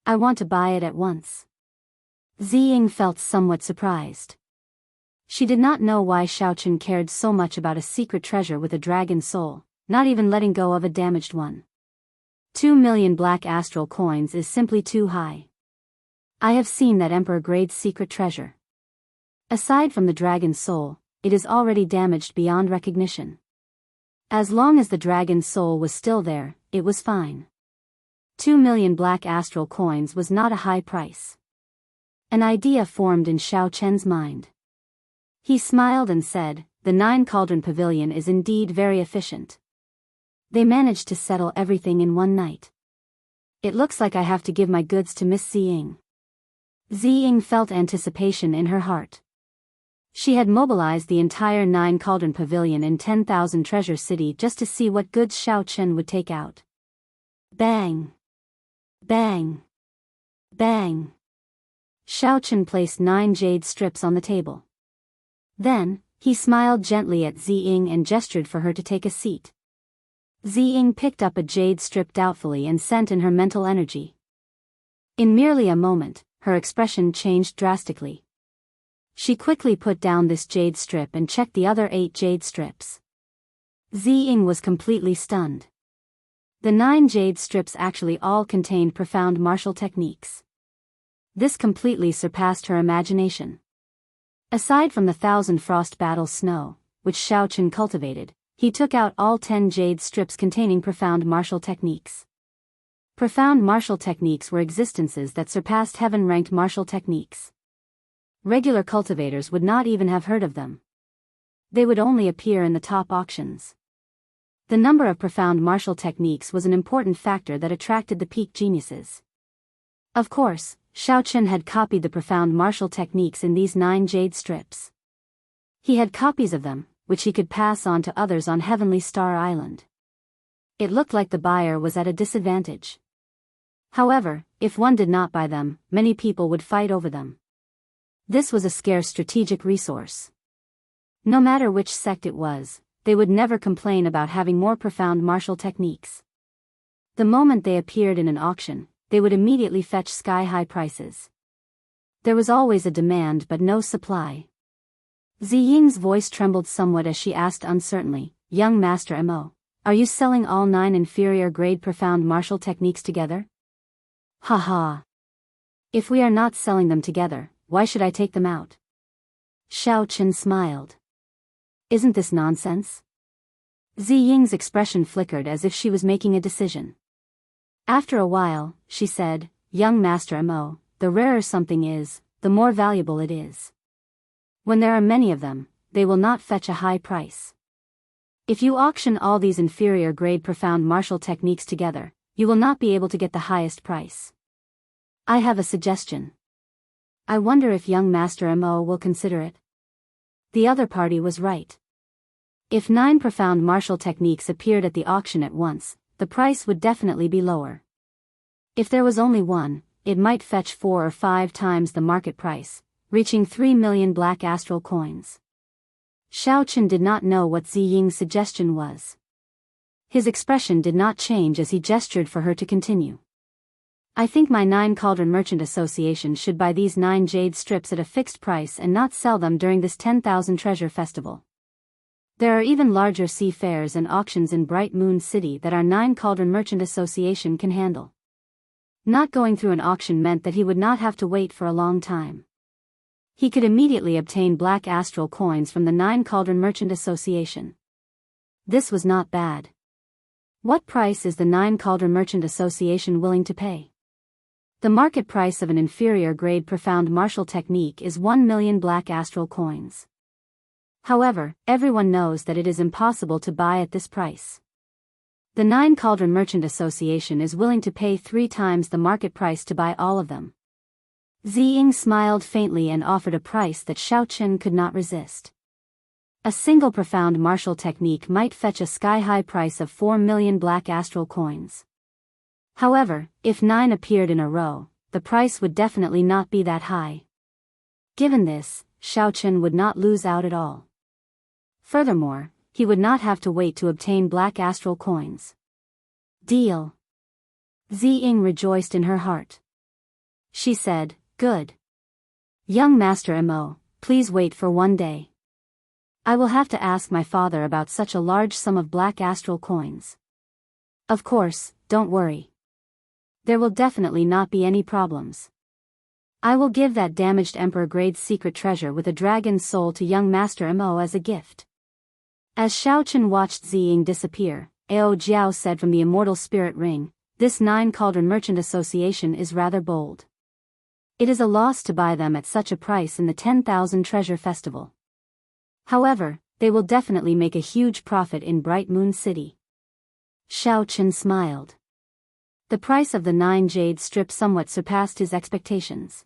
I want to buy it at once." Ziying felt somewhat surprised. She did not know why Xiaochen cared so much about a secret treasure with a dragon soul, not even letting go of a damaged one. 2 million black astral coins is simply too high. I have seen that emperor-grade secret treasure. Aside from the dragon soul, it is already damaged beyond recognition. As long as the dragon soul was still there, it was fine. 2 million black astral coins was not a high price. An idea formed in Xiaochen's mind. He smiled and said, "The 9 Cauldron Pavilion is indeed very efficient. They managed to settle everything in one night. It looks like I have to give my goods to Miss Ziying." Ziying felt anticipation in her heart. She had mobilized the entire 9 Cauldron Pavilion in 10,000 Treasure City just to see what goods Xiaochen would take out. Bang! Bang! Bang! Xiaochen placed 9 jade strips on the table. Then, he smiled gently at Ziying and gestured for her to take a seat. Ziying picked up a jade strip doubtfully and sent in her mental energy. In merely a moment, her expression changed drastically. She quickly put down this jade strip and checked the other 8 jade strips. Ziying was completely stunned. The 9 jade strips actually all contained profound martial techniques. This completely surpassed her imagination. Aside from the 1,000 frost battle snow, which Xiaochen cultivated, he took out all 10 jade strips containing profound martial techniques. Profound martial techniques were existences that surpassed heaven-ranked martial techniques. Regular cultivators would not even have heard of them. They would only appear in the top auctions. The number of profound martial techniques was an important factor that attracted the peak geniuses. Of course, Xiaochen had copied the profound martial techniques in these 9 jade strips. He had copies of them, which he could pass on to others on Heavenly Star Island. It looked like the buyer was at a disadvantage. However, if one did not buy them, many people would fight over them. This was a scarce strategic resource. No matter which sect it was, they would never complain about having more profound martial techniques. The moment they appeared in an auction, they would immediately fetch sky-high prices. There was always a demand but no supply. Ziying's voice trembled somewhat as she asked uncertainly, "Young Master Mo, are you selling all 9 inferior-grade profound martial techniques together?" "Ha ha. If we are not selling them together, why should I take them out?" Xiao Chen smiled. "Isn't this nonsense?" Ziying's expression flickered as if she was making a decision. After a while, she said, "Young Master Mo, the rarer something is, the more valuable it is. When there are many of them, they will not fetch a high price. If you auction all these inferior-grade profound martial techniques together, you will not be able to get the highest price. I have a suggestion. I wonder if young Master Mo will consider it." The other party was right. If 9 profound martial techniques appeared at the auction at once, the price would definitely be lower. If there was only one, it might fetch 4 or 5 times the market price, reaching 3 million black astral coins. Xiao Chen did not know what Ziying's suggestion was. His expression did not change as he gestured for her to continue. "I think my 9 Cauldron Merchant Association should buy these 9 jade strips at a fixed price and not sell them during this 10,000 treasure festival. There are even larger sea fairs and auctions in Bright Moon City that our 9 Cauldron Merchant Association can handle." Not going through an auction meant that he would not have to wait for a long time. He could immediately obtain black astral coins from the 9 Cauldron Merchant Association. This was not bad. What price is the 9 Cauldron Merchant Association willing to pay? The market price of an inferior-grade profound martial technique is 1 million black astral coins. However, everyone knows that it is impossible to buy at this price. The 9 Cauldron Merchant Association is willing to pay 3 times the market price to buy all of them. Ziying smiled faintly and offered a price that Xiao Chen could not resist. A single profound martial technique might fetch a sky-high price of 4 million black astral coins. However, if 9 appeared in a row, the price would definitely not be that high. Given this, Xiao Chen would not lose out at all. Furthermore, he would not have to wait to obtain black astral coins. Deal. Ziying rejoiced in her heart. She said, "Good. Young Master Mo, please wait for one day. I will have to ask my father about such a large sum of black astral coins." "Of course, don't worry. There will definitely not be any problems. I will give that damaged Emperor-grade secret treasure with a dragon's soul to young Master Mo as a gift." As Xiao Chen watched Ziying disappear, Ao Jiao said from the immortal spirit ring, "This 9 Cauldron Merchant Association is rather bold. It is a loss to buy them at such a price in the 10,000 Treasure Festival. However, they will definitely make a huge profit in Bright Moon City." Xiao Chen smiled. The price of the 9 jade strips somewhat surpassed his expectations.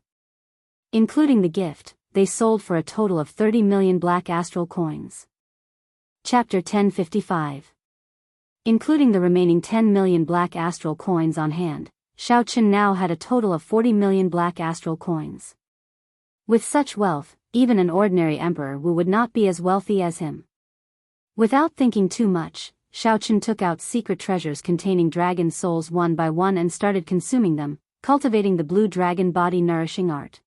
Including the gift, they sold for a total of 30 million black astral coins. Chapter 1055. Including the remaining 10 million black astral coins on hand, Xiao Chen now had a total of 40 million black astral coins. With such wealth, even an ordinary emperor would not be as wealthy as him. Without thinking too much, Xiao Chen took out secret treasures containing dragon souls one by one and started consuming them, cultivating the blue dragon body nourishing art.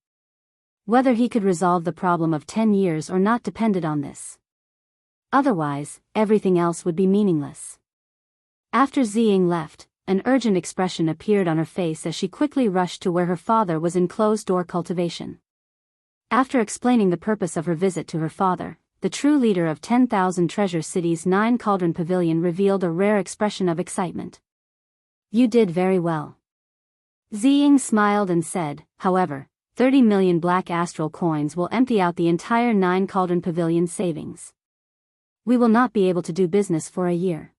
Whether he could resolve the problem of 10 years or not depended on this. Otherwise, everything else would be meaningless. After Ziying left, an urgent expression appeared on her face as she quickly rushed to where her father was in closed-door cultivation. After explaining the purpose of her visit to her father, the true leader of 10,000 Treasure City's 9 Cauldron Pavilion revealed a rare expression of excitement. "You did very well." Ziying smiled and said, "However, 30 million black astral coins will empty out the entire 9 Cauldron Pavilion savings. We will not be able to do business for a year."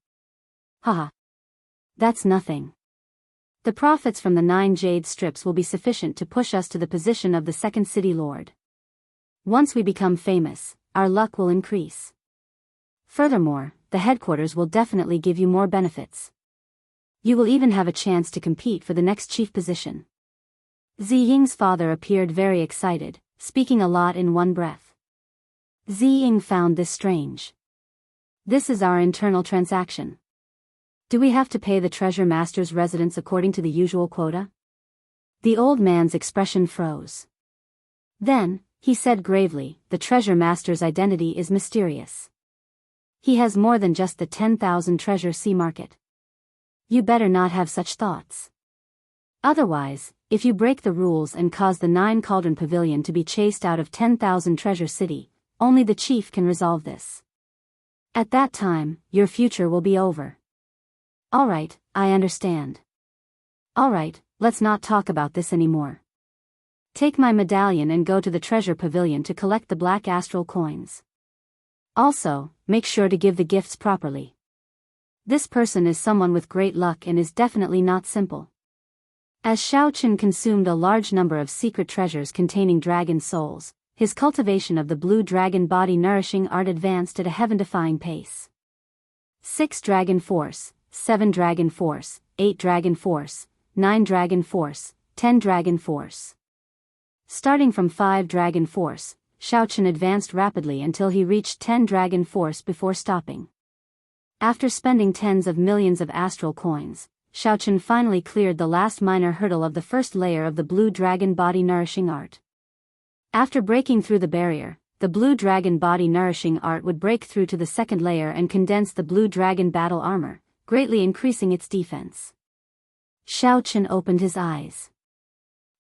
"Haha. That's nothing. The profits from the 9 jade strips will be sufficient to push us to the position of the second city lord. Once we become famous, our luck will increase. Furthermore, the headquarters will definitely give you more benefits. You will even have a chance to compete for the next chief position. Ziying's father appeared very excited, speaking a lot in one breath. Ziying found this strange. This is our internal transaction. Do we have to pay the treasure master's residence according to the usual quota? The old man's expression froze. Then, he said gravely, the treasure master's identity is mysterious. He has more than just the 10,000 treasure sea market. You better not have such thoughts. Otherwise, if you break the rules and cause the 9 Cauldron Pavilion to be chased out of 10,000 Treasure City, only the chief can resolve this. At that time, your future will be over. Alright, I understand. Alright, let's not talk about this anymore. Take my medallion and go to the Treasure Pavilion to collect the Black Astral coins. Also, make sure to give the gifts properly. This person is someone with great luck and is definitely not simple. As Xiao Chen consumed a large number of secret treasures containing dragon souls, his cultivation of the blue dragon body nourishing art advanced at a heaven-defying pace. 6 Dragon Force, 7 Dragon Force, 8 Dragon Force, 9 Dragon Force, 10 Dragon Force. Starting from 5 Dragon Force, Xiao Chen advanced rapidly until he reached 10 Dragon Force before stopping. After spending tens of millions of astral coins, Xiao Chen finally cleared the last minor hurdle of the first layer of the blue dragon body nourishing art. After breaking through the barrier, the blue dragon body nourishing art would break through to the second layer and condense the blue dragon battle armor, greatly increasing its defense. Xiao Chen opened his eyes.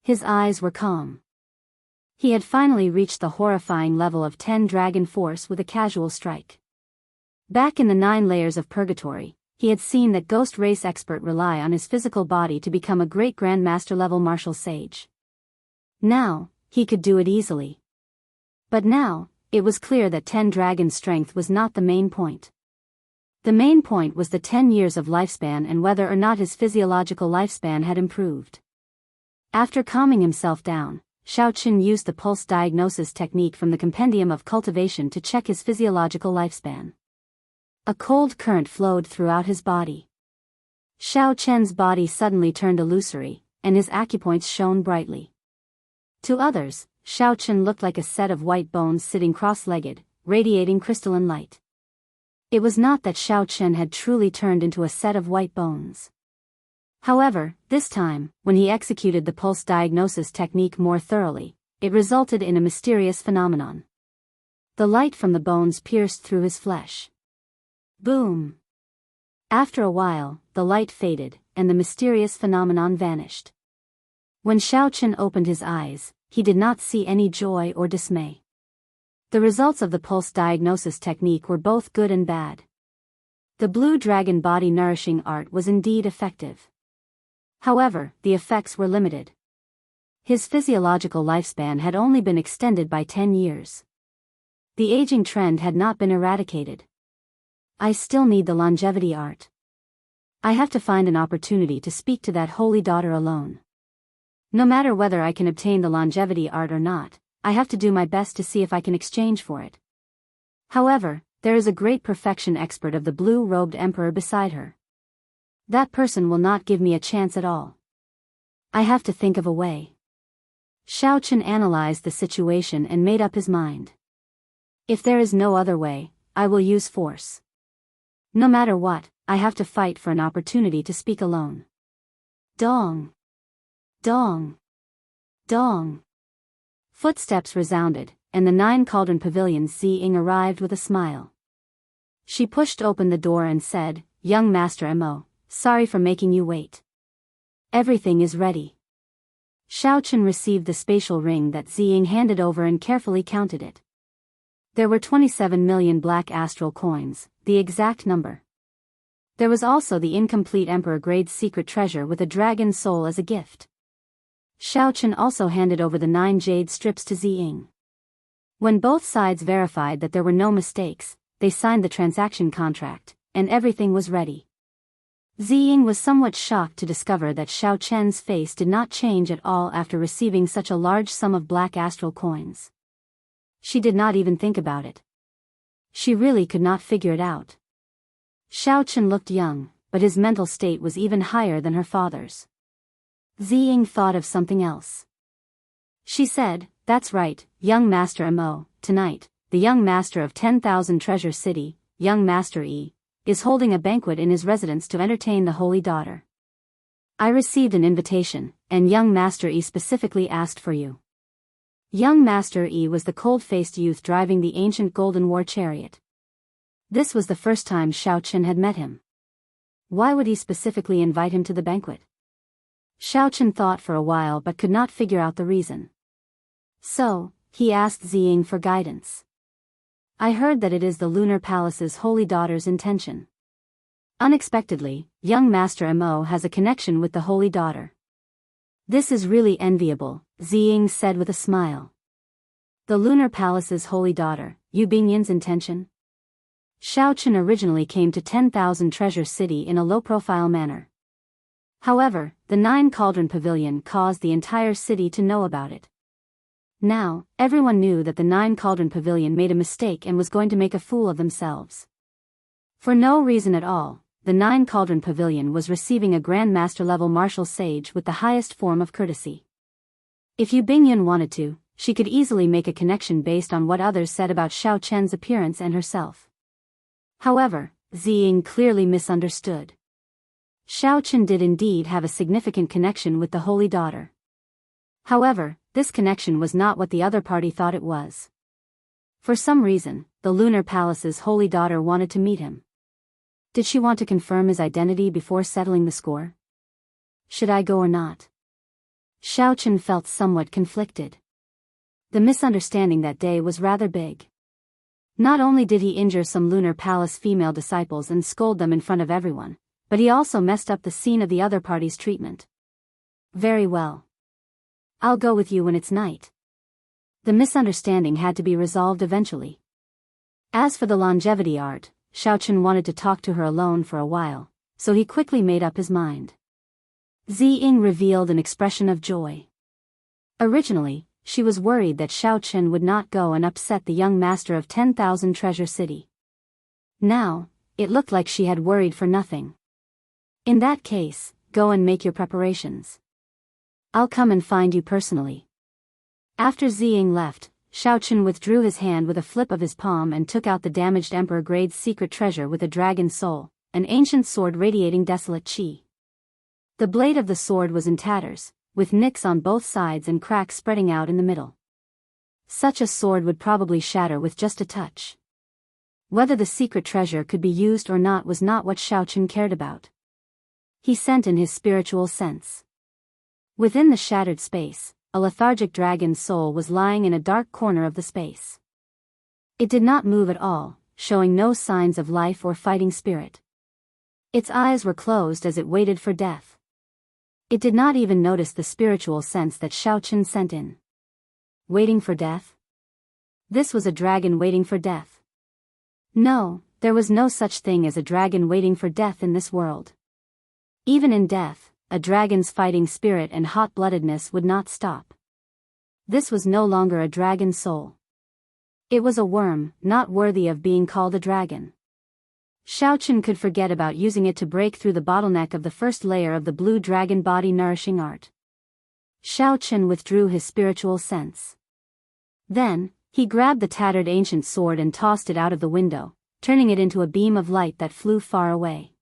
His eyes were calm. He had finally reached the horrifying level of 10 Dragon Force with a casual strike. Back in the 9 layers of purgatory, he had seen that ghost race expert rely on his physical body to become a great grandmaster level martial sage. Now, he could do it easily. But now, it was clear that 10 dragon strength was not the main point. The main point was the 10 years of lifespan and whether or not his physiological lifespan had improved. After calming himself down, Xiao Chen used the pulse diagnosis technique from the Compendium of Cultivation to check his physiological lifespan. A cold current flowed throughout his body. Xiao Chen's body suddenly turned illusory, and his acupoints shone brightly. To others, Xiao Chen looked like a set of white bones sitting cross-legged, radiating crystalline light. It was not that Xiao Chen had truly turned into a set of white bones. However, this time, when he executed the pulse diagnosis technique more thoroughly, it resulted in a mysterious phenomenon. The light from the bones pierced through his flesh. Boom! After a while, the light faded, and the mysterious phenomenon vanished. When Xiao Chen opened his eyes, he did not see any joy or dismay. The results of the pulse diagnosis technique were both good and bad. The blue dragon body nourishing art was indeed effective. However, the effects were limited. His physiological lifespan had only been extended by 10 years. The aging trend had not been eradicated. I still need the longevity art. I have to find an opportunity to speak to that holy daughter alone. No matter whether I can obtain the longevity art or not, I have to do my best to see if I can exchange for it. However, there is a great perfection expert of the blue-robed emperor beside her. That person will not give me a chance at all. I have to think of a way. Xiao Chen analyzed the situation and made up his mind. If there is no other way, I will use force. No matter what, I have to fight for an opportunity to speak alone. Dong! Dong! Dong! Footsteps resounded, and the 9 Cauldron Pavilion's Ziying arrived with a smile. She pushed open the door and said, "Young Master Mo, sorry for making you wait. Everything is ready." Xiao Chen received the spatial ring that Ziying handed over and carefully counted it. There were 27 million black astral coins, the exact number. There was also the incomplete Emperor Grade secret treasure with a dragon soul as a gift. Xiao Chen also handed over the 9 jade strips to Ziying. When both sides verified that there were no mistakes, they signed the transaction contract, and everything was ready. Ziying was somewhat shocked to discover that Xiao Chen's face did not change at all after receiving such a large sum of black astral coins. She did not even think about it. She really could not figure it out. Xiaochen looked young, but his mental state was even higher than her father's. Ziying thought of something else. She said, "That's right, young Master Mo, tonight, the young master of 10,000 Treasure City, young Master Yi, is holding a banquet in his residence to entertain the Holy Daughter. I received an invitation, and young Master Yi specifically asked for you." Young Master Yi was the cold-faced youth driving the ancient golden war chariot. This was the first time Xiaochen had met him. Why would he specifically invite him to the banquet? Xiaochen thought for a while but could not figure out the reason. So, he asked Ziying for guidance. "I heard that it is the Lunar Palace's Holy Daughter's intention." Unexpectedly, young Master Mo has a connection with the Holy Daughter. "This is really enviable," Ziying said with a smile. "The Lunar Palace's Holy Daughter, Yu Bingyin's intention?" Xiaochen originally came to 10,000 Treasure City in a low-profile manner. However, the 9 Cauldron Pavilion caused the entire city to know about it. Now, everyone knew that the 9 Cauldron Pavilion made a mistake and was going to make a fool of themselves. For no reason at all, the 9 Cauldron Pavilion was receiving a Grand Master-level martial sage with the highest form of courtesy. If Yu Bingyan wanted to, she could easily make a connection based on what others said about Xiaochen's appearance and herself. However, Ziying clearly misunderstood. Xiaochen did indeed have a significant connection with the Holy Daughter. However, this connection was not what the other party thought it was. For some reason, the Lunar Palace's Holy Daughter wanted to meet him. Did she want to confirm his identity before settling the score? Should I go or not? Xiaochen felt somewhat conflicted. The misunderstanding that day was rather big. Not only did he injure some Lunar Palace female disciples and scold them in front of everyone, but he also messed up the scene of the other party's treatment. Very well. I'll go with you when it's night. The misunderstanding had to be resolved eventually. As for the longevity art, Xiaochen wanted to talk to her alone for a while, so he quickly made up his mind. Ziying revealed an expression of joy. Originally, she was worried that Xiaochen would not go and upset the young master of 10,000 Treasure City. Now, it looked like she had worried for nothing. In that case, go and make your preparations. I'll come and find you personally. After Ziying left, Xiaochen withdrew his hand with a flip of his palm and took out the damaged Emperor-grade secret treasure with a dragon soul, an ancient sword radiating desolate qi. The blade of the sword was in tatters, with nicks on both sides and cracks spreading out in the middle. Such a sword would probably shatter with just a touch. Whether the secret treasure could be used or not was not what Xiaochen cared about. He sent in his spiritual sense. Within the shattered space, a lethargic dragon's soul was lying in a dark corner of the space. It did not move at all, showing no signs of life or fighting spirit. Its eyes were closed as it waited for death. It did not even notice the spiritual sense that Xiaochen sent in. Waiting for death? This was a dragon waiting for death. No, there was no such thing as a dragon waiting for death in this world. Even in death, a dragon's fighting spirit and hot-bloodedness would not stop. This was no longer a dragon soul. It was a worm, not worthy of being called a dragon. Xiaochen could forget about using it to break through the bottleneck of the first layer of the blue dragon body nourishing art. Xiaochen withdrew his spiritual sense. Then, he grabbed the tattered ancient sword and tossed it out of the window, turning it into a beam of light that flew far away.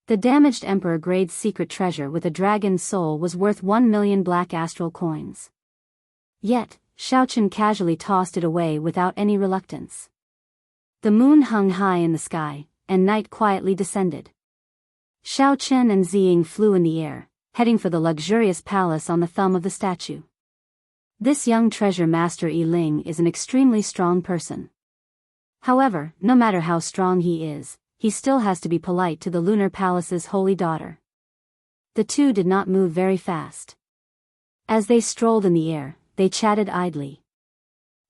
The damaged Emperor-grade secret treasure with a dragon's soul was worth 1 million black astral coins. Yet, Xiaochen casually tossed it away without any reluctance. The moon hung high in the sky, and night quietly descended. Xiaochen and Ziying flew in the air, heading for the luxurious palace on the thumb of the statue. This young treasure master Yi Ling is an extremely strong person. However, no matter how strong he is, he still has to be polite to the Lunar Palace's Holy Daughter. The two did not move very fast. As they strolled in the air, they chatted idly.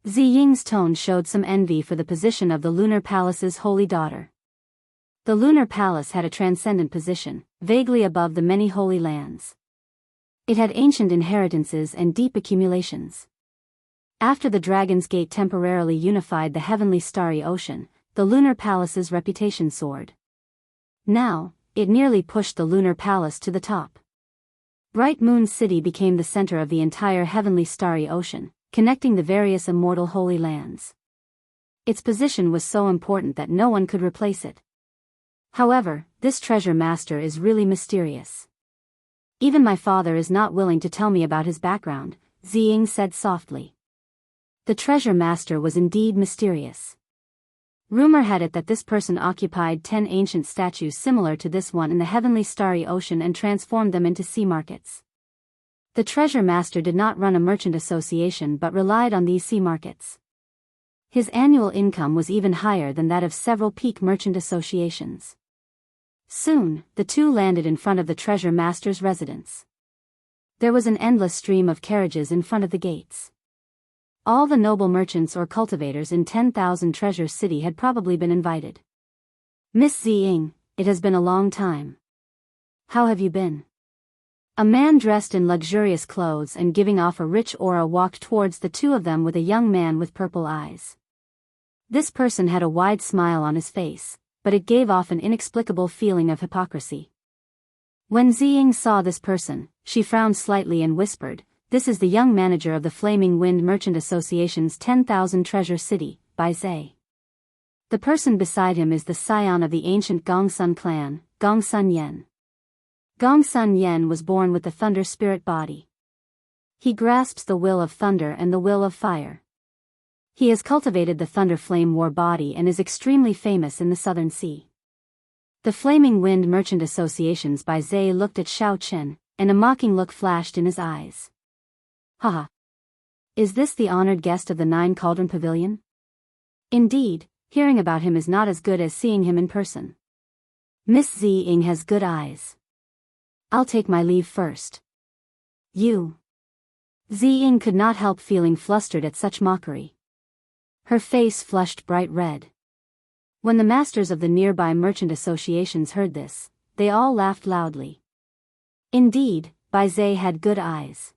Ziying's tone showed some envy for the position of the Lunar Palace's Holy Daughter. The Lunar Palace had a transcendent position, vaguely above the many holy lands. It had ancient inheritances and deep accumulations. After the Dragon's Gate temporarily unified the heavenly starry ocean, the Lunar Palace's reputation soared. Now, it nearly pushed the Lunar Palace to the top. Bright Moon City became the center of the entire heavenly starry ocean, connecting the various immortal holy lands. Its position was so important that no one could replace it. However, this treasure master is really mysterious. Even my father is not willing to tell me about his background, Ziying said softly. The treasure master was indeed mysterious. Rumor had it that this person occupied 10 ancient statues similar to this one in the heavenly starry ocean and transformed them into sea markets. The treasure master did not run a merchant association but relied on these sea markets. His annual income was even higher than that of several peak merchant associations. Soon, the two landed in front of the treasure master's residence. There was an endless stream of carriages in front of the gates. All the noble merchants or cultivators in 10,000 Treasure City had probably been invited. Miss Ziying, it has been a long time. How have you been? A man dressed in luxurious clothes and giving off a rich aura walked towards the two of them with a young man with purple eyes. This person had a wide smile on his face, but it gave off an inexplicable feeling of hypocrisy. When Ziying saw this person, she frowned slightly and whispered, "This is the young manager of the Flaming Wind Merchant Association's 10,000 Treasure City, Bai Zhe." The person beside him is the scion of the ancient Gongsun clan, Gongsun Yan. Gongsun Yan was born with the thunder spirit body. He grasps the will of thunder and the will of fire. He has cultivated the thunder flame war body and is extremely famous in the Southern Sea. The Flaming Wind Merchant Association's Bai Zhe looked at Xiao Chen, and a mocking look flashed in his eyes. Haha. Is this the honored guest of the Nine Cauldron Pavilion? Indeed, hearing about him is not as good as seeing him in person. Miss Ziying has good eyes. I'll take my leave first. You. Ziying could not help feeling flustered at such mockery. Her face flushed bright red. When the masters of the nearby merchant associations heard this, they all laughed loudly. Indeed, Bai Zhe had good eyes.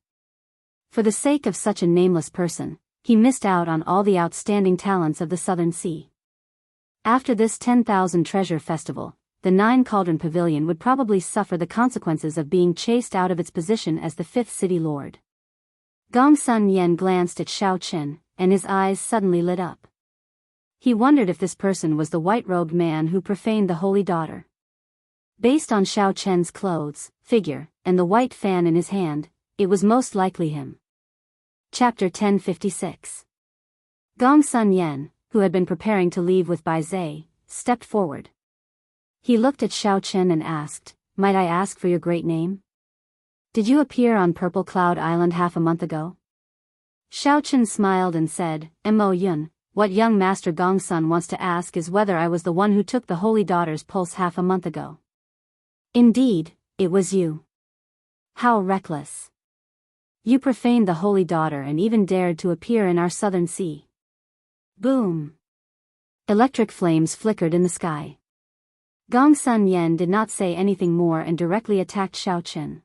For the sake of such a nameless person, he missed out on all the outstanding talents of the Southern Sea. After this 10,000 Treasure Festival, the Nine Cauldron Pavilion would probably suffer the consequences of being chased out of its position as the fifth city lord. Gongsun Yan glanced at Xiao Chen, and his eyes suddenly lit up. He wondered if this person was the white-robed man who profaned the Holy Daughter. Based on Xiao Chen's clothes, figure, and the white fan in his hand, it was most likely him. Chapter 1056. Gongsun Yan, who had been preparing to leave with Bai Zhe, stepped forward. He looked at Xiao Chen and asked, "Might I ask for your great name? Did you appear on Purple Cloud Island half a month ago?" Xiao Chen smiled and said, "Mo Yun, what young Master Gongsun wants to ask is whether I was the one who took the Holy Daughter's pulse half a month ago." "Indeed, it was you. How reckless. You profaned the Holy Daughter and even dared to appear in our Southern Sea." Boom! Electric flames flickered in the sky. Gongsun Yan did not say anything more and directly attacked Xiao Chen.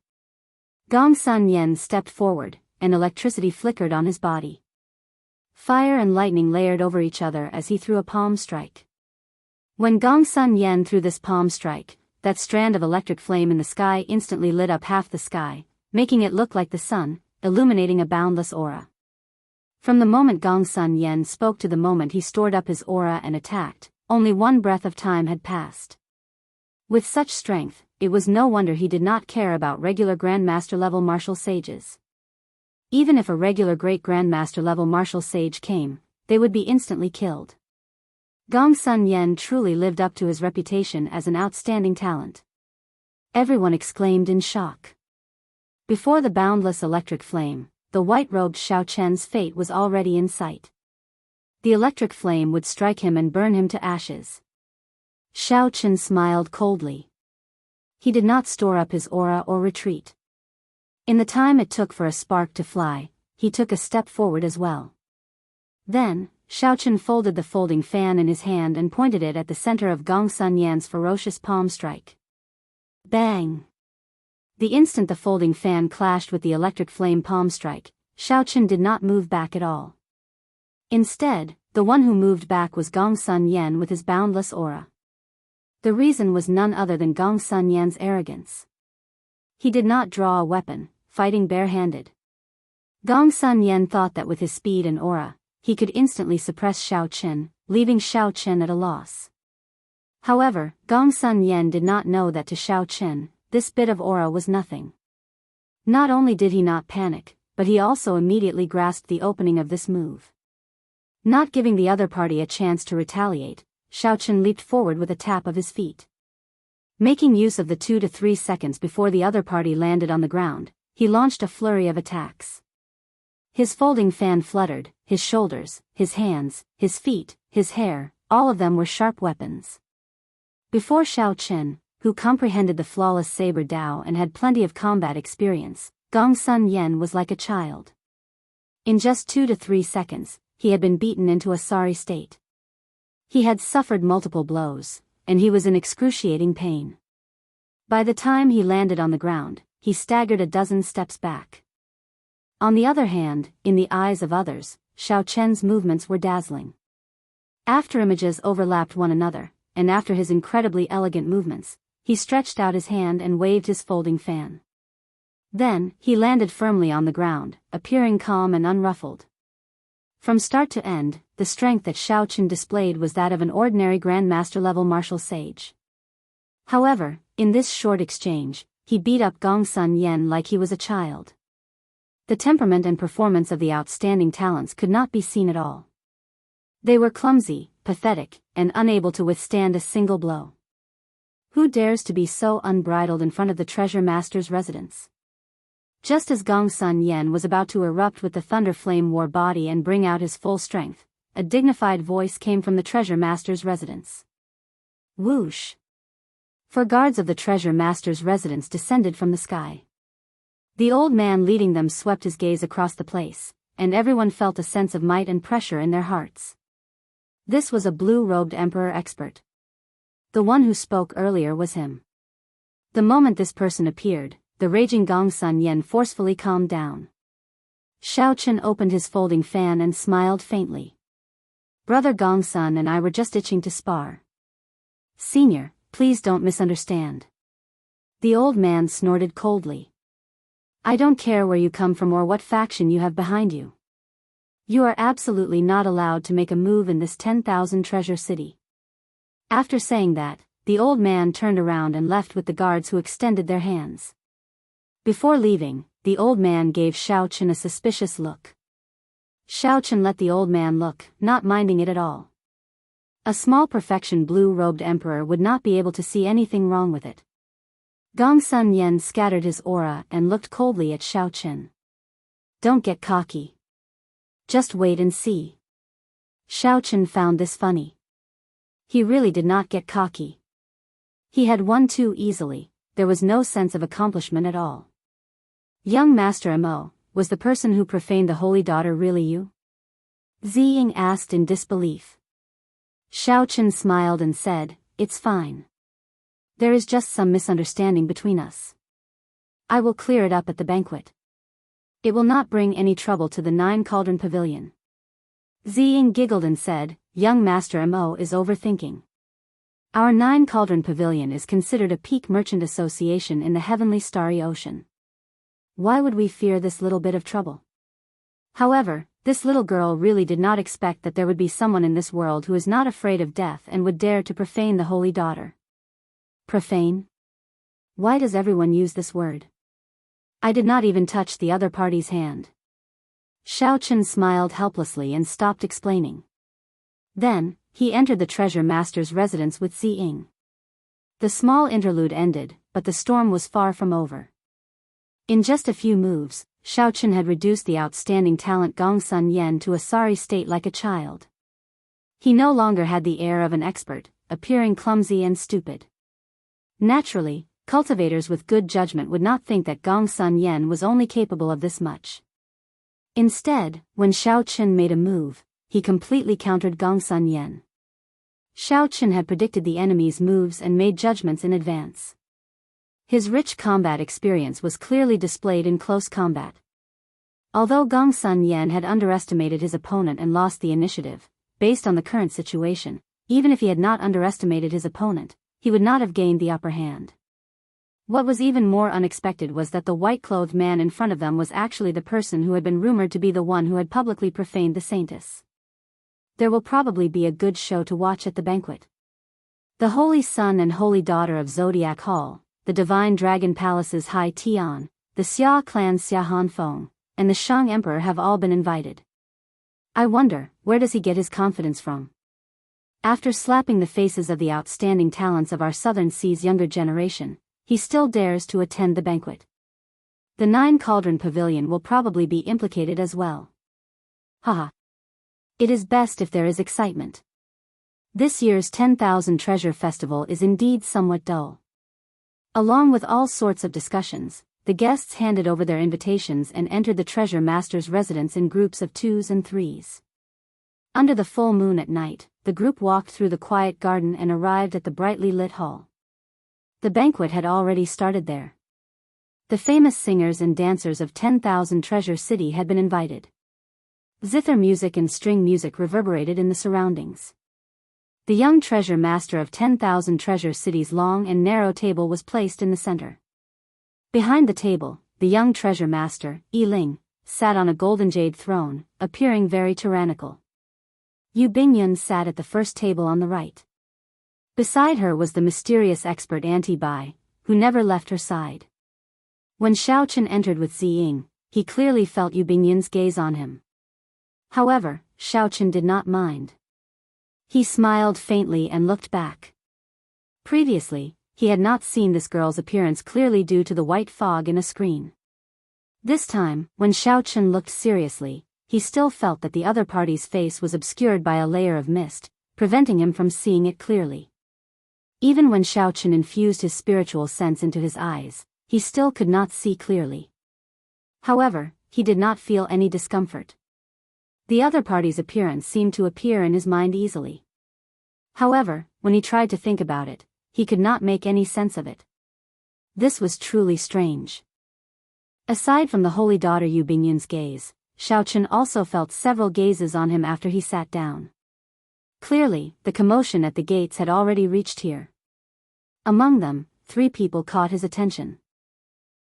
Gongsun Yan stepped forward, and electricity flickered on his body. Fire and lightning layered over each other as he threw a palm strike. When Gongsun Yan threw this palm strike, that strand of electric flame in the sky instantly lit up half the sky, making it look like the sun, illuminating a boundless aura. From the moment Gongsun Yan spoke to the moment he stored up his aura and attacked, only one breath of time had passed. With such strength, it was no wonder he did not care about regular Grandmaster level martial sages. Even if a regular Great Grandmaster level martial sage came, they would be instantly killed. Gongsun Yan truly lived up to his reputation as an outstanding talent. Everyone exclaimed in shock. Before the boundless electric flame, the white-robed Xiao Chen's fate was already in sight. The electric flame would strike him and burn him to ashes. Xiao Chen smiled coldly. He did not store up his aura or retreat. In the time it took for a spark to fly, he took a step forward as well. Then, Xiao Chen folded the folding fan in his hand and pointed it at the center of Gongsun Yan's ferocious palm strike. Bang! The instant the folding fan clashed with the electric flame palm strike, Xiao Chen did not move back at all. Instead, the one who moved back was Gong Sun Yen with his boundless aura. The reason was none other than Gong Sun Yen's arrogance. He did not draw a weapon, fighting barehanded. Gong Sun Yen thought that with his speed and aura, he could instantly suppress Xiao Qin, leaving Xiao Qin at a loss. However, Gong Sun Yen did not know that to Xiao Qin, this bit of aura was nothing. Not only did he not panic, but he also immediately grasped the opening of this move. Not giving the other party a chance to retaliate, Xiao Qin leaped forward with a tap of his feet. Making use of the 2 to 3 seconds before the other party landed on the ground, he launched a flurry of attacks. His folding fan fluttered, his shoulders, his hands, his feet, his hair, all of them were sharp weapons. Before Xiao Qin, who comprehended the flawless saber Dao and had plenty of combat experience, Gong Sun Yen was like a child. In just 2 to 3 seconds, he had been beaten into a sorry state. He had suffered multiple blows, and he was in excruciating pain. By the time he landed on the ground, he staggered a dozen steps back. On the other hand, in the eyes of others, Xiao Qin's movements were dazzling. After images overlapped one another, and after his incredibly elegant movements, he stretched out his hand and waved his folding fan. Then, he landed firmly on the ground, appearing calm and unruffled. From start to end, the strength that Xiao Qin displayed was that of an ordinary Grandmaster-level martial sage. However, in this short exchange, he beat up Gong Sun Yen like he was a child. The temperament and performance of the outstanding talents could not be seen at all. They were clumsy, pathetic, and unable to withstand a single blow. Who dares to be so unbridled in front of the treasure master's residence? Just as Gong Sun Yen was about to erupt with the thunder flame war body and bring out his full strength, a dignified voice came from the treasure master's residence. Whoosh! 4 guards of the treasure master's residence descended from the sky. The old man leading them swept his gaze across the place, and everyone felt a sense of might and pressure in their hearts. This was a blue-robed emperor expert. The one who spoke earlier was him. The moment this person appeared, the raging Gong Sun Yen forcefully calmed down. Xiao Qin opened his folding fan and smiled faintly. Brother Gong Sun and I were just itching to spar. Senior, please don't misunderstand. The old man snorted coldly. I don't care where you come from or what faction you have behind you. You are absolutely not allowed to make a move in this 10,000 treasure city. After saying that, the old man turned around and left with the guards who extended their hands. Before leaving, the old man gave Xiao Qin a suspicious look. Xiao Qin let the old man look, not minding it at all. A small perfection blue-robed emperor would not be able to see anything wrong with it. Gong Sun Yen scattered his aura and looked coldly at Xiao Qin. Don't get cocky. Just wait and see. Xiao Qin found this funny. He really did not get cocky. He had won too easily, there was no sense of accomplishment at all. Young Master Mo, was the person who profaned the holy daughter really you? Ziying asked in disbelief. Xiao Qin smiled and said, It's fine. There is just some misunderstanding between us. I will clear it up at the banquet. It will not bring any trouble to the 9 Cauldron Pavilion. Ziying giggled and said, Young Master Mo is overthinking. Our 9 Cauldron Pavilion is considered a peak merchant association in the heavenly starry ocean. Why would we fear this little bit of trouble? However, this little girl really did not expect that there would be someone in this world who is not afraid of death and would dare to profane the holy daughter. Profane? Why does everyone use this word? I did not even touch the other party's hand. Xiao Qin smiled helplessly and stopped explaining. Then, he entered the treasure master's residence with Ziying. The small interlude ended, but the storm was far from over. In just a few moves, Xiao Qin had reduced the outstanding talent Gong Sun Yen to a sorry state like a child. He no longer had the air of an expert, appearing clumsy and stupid. Naturally, cultivators with good judgment would not think that Gong Sun Yen was only capable of this much. Instead, when Xiao Qin made a move, he completely countered Gong Sun Yen. Xiao Qin had predicted the enemy's moves and made judgments in advance. His rich combat experience was clearly displayed in close combat. Although Gong Sun Yen had underestimated his opponent and lost the initiative, based on the current situation, even if he had not underestimated his opponent, he would not have gained the upper hand. What was even more unexpected was that the white-clothed man in front of them was actually the person who had been rumored to be the one who had publicly profaned the saintess. There will probably be a good show to watch at the banquet. The Holy Son and Holy Daughter of Zodiac Hall, the Divine Dragon Palace's Hai Tian, the Xia clan's Xia Hanfeng, and the Shang Emperor have all been invited. I wonder, where does he get his confidence from? After slapping the faces of the outstanding talents of our Southern Sea's younger generation, he still dares to attend the banquet. The Nine Cauldron Pavilion will probably be implicated as well. Haha. It is best if there is excitement. This year's 10,000 Treasure Festival is indeed somewhat dull. Along with all sorts of discussions, the guests handed over their invitations and entered the treasure master's residence in groups of 2s and 3s. Under the full moon at night, the group walked through the quiet garden and arrived at the brightly lit hall. The banquet had already started there. The famous singers and dancers of 10,000 Treasure City had been invited. Zither music and string music reverberated in the surroundings. The young treasure master of 10,000 Treasure City's long and narrow table was placed in the center. Behind the table, the young treasure master, Yi Ling, sat on a golden jade throne, appearing very tyrannical. Yu Bingyun sat at the first table on the right. Beside her was the mysterious expert Auntie Bai, who never left her side. When Xiaochen entered with Ziying, he clearly felt Yu Bingyun's gaze on him. However, Xiaochen did not mind. He smiled faintly and looked back. Previously, he had not seen this girl's appearance clearly due to the white fog in a screen. This time, when Xiaochen looked seriously, he still felt that the other party's face was obscured by a layer of mist, preventing him from seeing it clearly. Even when Xiaochen infused his spiritual sense into his eyes, he still could not see clearly. However, he did not feel any discomfort. The other party's appearance seemed to appear in his mind easily. However, when he tried to think about it, he could not make any sense of it. This was truly strange. Aside from the holy daughter Yu Bingyun's gaze, Xiaochen also felt several gazes on him after he sat down. Clearly, the commotion at the gates had already reached here. Among them, 3 people caught his attention.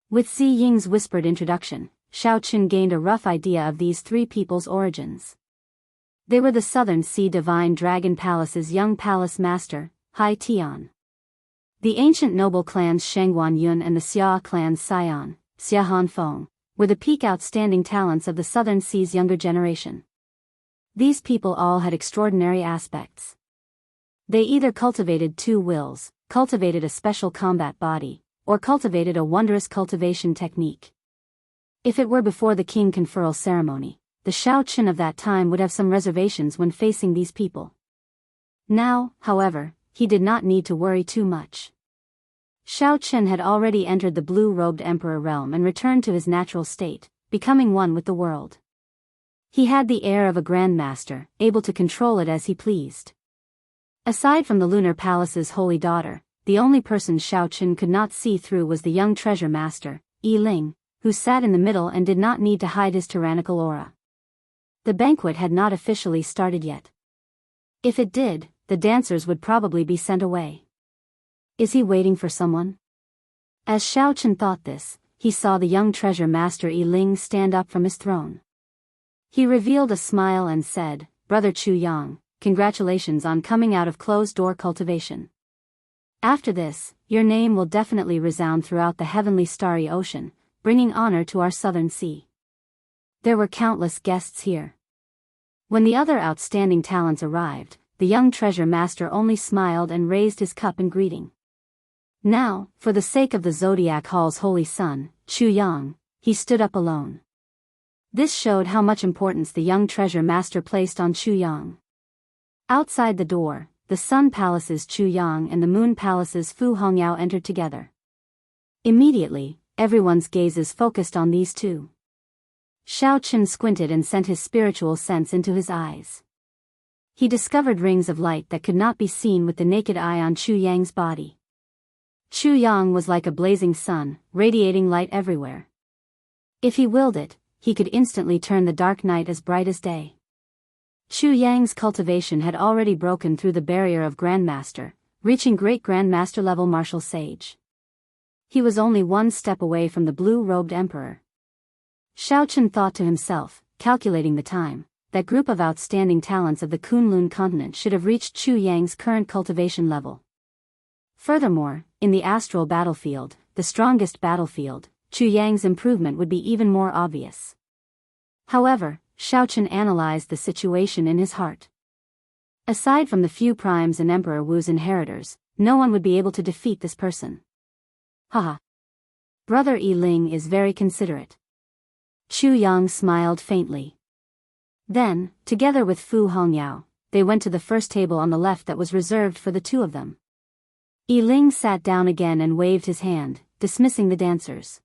With Ziying's whispered introduction, Xiaochen gained a rough idea of these 3 people's origins. They were the Southern Sea Divine Dragon Palace's young palace master, Hai Tian. The ancient noble clans Shangguan Yun and the Xia clan's scion, Xia Hanfeng, were the peak outstanding talents of the Southern Sea's younger generation. These people all had extraordinary aspects. They either cultivated 2 wills, cultivated a special combat body, or cultivated a wondrous cultivation technique. If it were before the king conferral ceremony, the Xiaochen of that time would have some reservations when facing these people. Now, however, he did not need to worry too much. Xiaochen had already entered the blue-robed emperor realm and returned to his natural state, becoming one with the world. He had the air of a grandmaster, able to control it as he pleased. Aside from the lunar palace's holy daughter, the only person Xiaochen could not see through was the young treasure master, Yi Ling, who sat in the middle and did not need to hide his tyrannical aura. The banquet had not officially started yet. If it did, the dancers would probably be sent away. Is he waiting for someone? As Xiaochen thought this, he saw the young treasure master Yi Ling stand up from his throne. He revealed a smile and said, "Brother Chu Yang, congratulations on coming out of closed-door cultivation. After this, your name will definitely resound throughout the heavenly starry ocean, bringing honor to our Southern Sea." There were countless guests here. When the other outstanding talents arrived, the young treasure master only smiled and raised his cup in greeting. Now, for the sake of the Zodiac Hall's holy son, Chu Yang, he stood up alone. This showed how much importance the young treasure master placed on Chu Yang. Outside the door, the Sun Palace's Chu Yang and the Moon Palace's Fu Hongyao entered together. Immediately, everyone's gazes focused on these 2. Xiaochen squinted and sent his spiritual sense into his eyes. He discovered rings of light that could not be seen with the naked eye on Chu Yang's body. Chu Yang was like a blazing sun, radiating light everywhere. If he willed it, he could instantly turn the dark night as bright as day. Chu Yang's cultivation had already broken through the barrier of Grandmaster, reaching Great Grandmaster level martial sage. He was only one step away from the blue-robed emperor. Xiaochen thought to himself, calculating the time, that group of outstanding talents of the Kunlun continent should have reached Chu Yang's current cultivation level. Furthermore, in the astral battlefield, the strongest battlefield, Chu Yang's improvement would be even more obvious. However, Xiaochen analyzed the situation in his heart. Aside from the few primes and Emperor Wu's inheritors, no one would be able to defeat this person. Haha. Brother Yi Ling is very considerate. Chu Yang smiled faintly. Then, together with Fu Hongyao, they went to the first table on the left that was reserved for the two of them. Yi Ling sat down again and waved his hand, dismissing the dancers.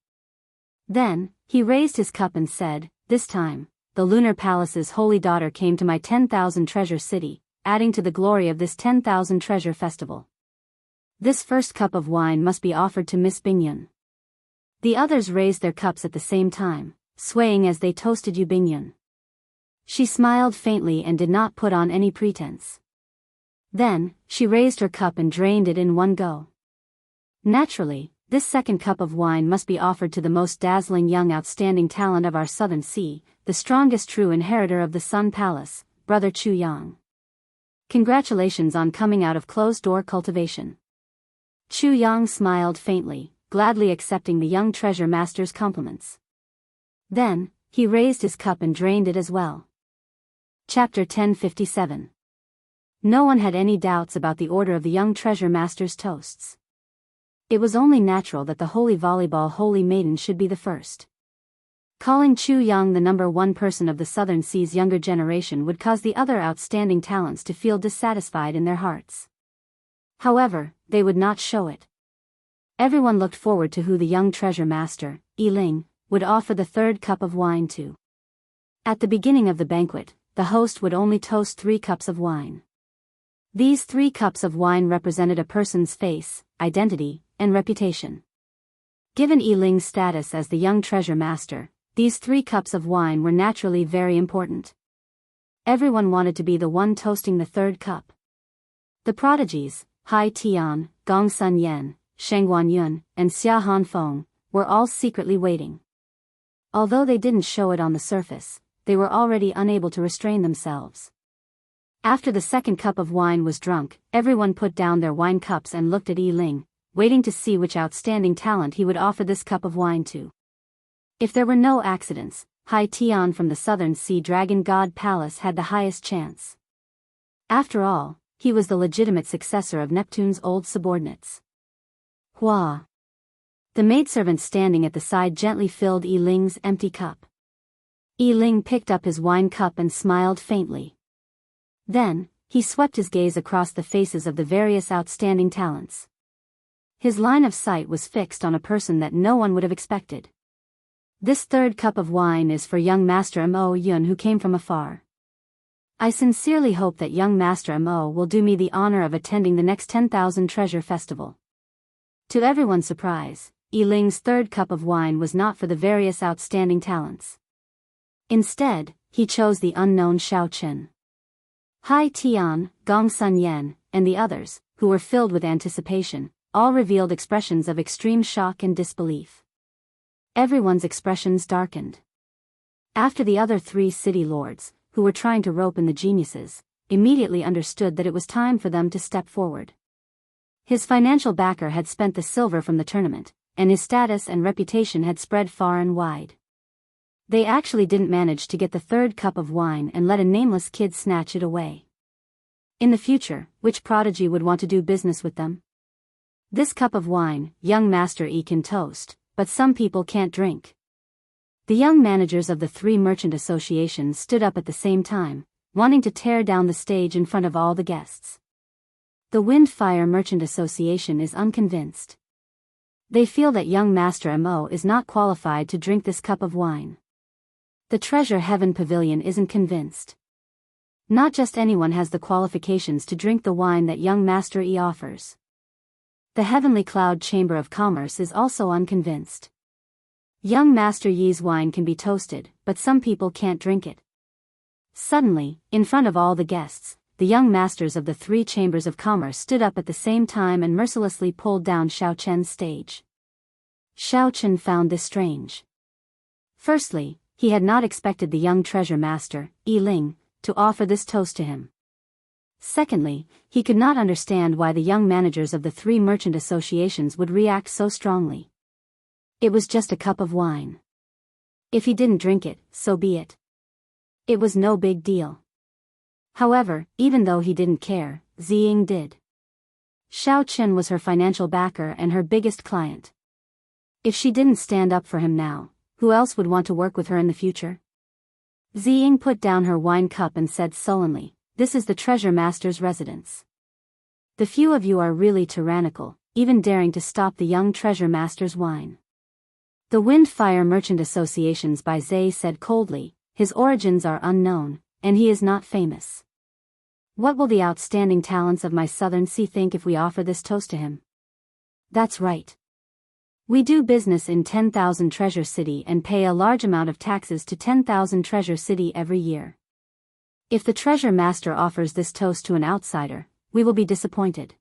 Then, he raised his cup and said, "This time, the Lunar Palace's holy daughter came to my 10,000 treasure city, adding to the glory of this 10,000 treasure festival. This first cup of wine must be offered to Miss Bingyun." The others raised their cups at the same time, swaying as they toasted Yu Bingyun. She smiled faintly and did not put on any pretense. Then, she raised her cup and drained it in one go. Naturally, this second cup of wine must be offered to the most dazzling young outstanding talent of our southern sea, the strongest true inheritor of the Sun Palace, Brother Chu Yang. Congratulations on coming out of closed-door cultivation. Chu Yang smiled faintly, gladly accepting the young treasure master's compliments. Then, he raised his cup and drained it as well. Chapter 1057. No one had any doubts about the order of the young treasure master's toasts. It was only natural that the holy volleyball holy maiden should be the first. Calling Chu Yang the number one person of the Southern Sea's younger generation would cause the other outstanding talents to feel dissatisfied in their hearts. However, they would not show it. Everyone looked forward to who the young treasure master, Yi Ling, would offer the third cup of wine to. At the beginning of the banquet, the host would only toast 3 cups of wine. These 3 cups of wine represented a person's face, identity, and reputation. Given Yi Ling's status as the young treasure master, these 3 cups of wine were naturally very important. Everyone wanted to be the one toasting the third cup. The prodigies, Hai Tian, Gong Sun Yen, Sheng Guanyun, and Xia Hanfeng, were all secretly waiting. Although they didn't show it on the surface, they were already unable to restrain themselves. After the second cup of wine was drunk, everyone put down their wine cups and looked at Yi Ling, waiting to see which outstanding talent he would offer this cup of wine to. If there were no accidents, Hai Tian from the Southern Sea Dragon God Palace had the highest chance. After all, he was the legitimate successor of Neptune's old subordinates. Hua. The maidservant standing at the side gently filled Yi Ling's empty cup. Yi Ling picked up his wine cup and smiled faintly. Then, he swept his gaze across the faces of the various outstanding talents. His line of sight was fixed on a person that no one would have expected. This third cup of wine is for young Master Mo Yun, who came from afar. I sincerely hope that young Master Mo will do me the honor of attending the next 10,000 Treasure Festival. To everyone's surprise, Yi Ling's third cup of wine was not for the various outstanding talents. Instead, he chose the unknown Xiaochen. Hai Tian, Gong Sun Yen, and the others, who were filled with anticipation, all revealed expressions of extreme shock and disbelief. Everyone's expressions darkened. After the other 3 city lords, who were trying to rope in the geniuses, immediately understood that it was time for them to step forward. His financial backer had spent the silver from the tournament, and his status and reputation had spread far and wide. They actually didn't manage to get the third cup of wine and let a nameless kid snatch it away. In the future, which prodigy would want to do business with them? This cup of wine, young Master Yi can toast, but some people can't drink. The young managers of the 3 merchant associations stood up at the same time, wanting to tear down the stage in front of all the guests. The Windfire Merchant Association is unconvinced. They feel that young Master Mo is not qualified to drink this cup of wine. The Treasure Heaven Pavilion isn't convinced. Not just anyone has the qualifications to drink the wine that young Master Yi offers. The Heavenly Cloud Chamber of Commerce is also unconvinced. Young Master Yi's wine can be toasted, but some people can't drink it. Suddenly, in front of all the guests, the young masters of the three chambers of commerce stood up at the same time and mercilessly pulled down Xiao Chen's stage. Xiao Chen found this strange. Firstly, he had not expected the young treasure master, Yi Ling, to offer this toast to him. Secondly, he could not understand why the young managers of the three merchant associations would react so strongly. It was just a cup of wine. If he didn't drink it, so be it. It was no big deal. However, even though he didn't care, Ziying did. Xiao Chen was her financial backer and her biggest client. If she didn't stand up for him now, who else would want to work with her in the future? Ziying put down her wine cup and said sullenly, "This is the treasure master's residence. The few of you are really tyrannical, even daring to stop the young treasure master's wine." The Wind Fire Merchant Associations by Zay said coldly, "His origins are unknown, and he is not famous. What will the outstanding talents of my Southern Sea think if we offer this toast to him?" "That's right. We do business in 10,000 Treasure City and pay a large amount of taxes to 10,000 Treasure City every year. If the treasure master offers this toast to an outsider, we will be disappointed."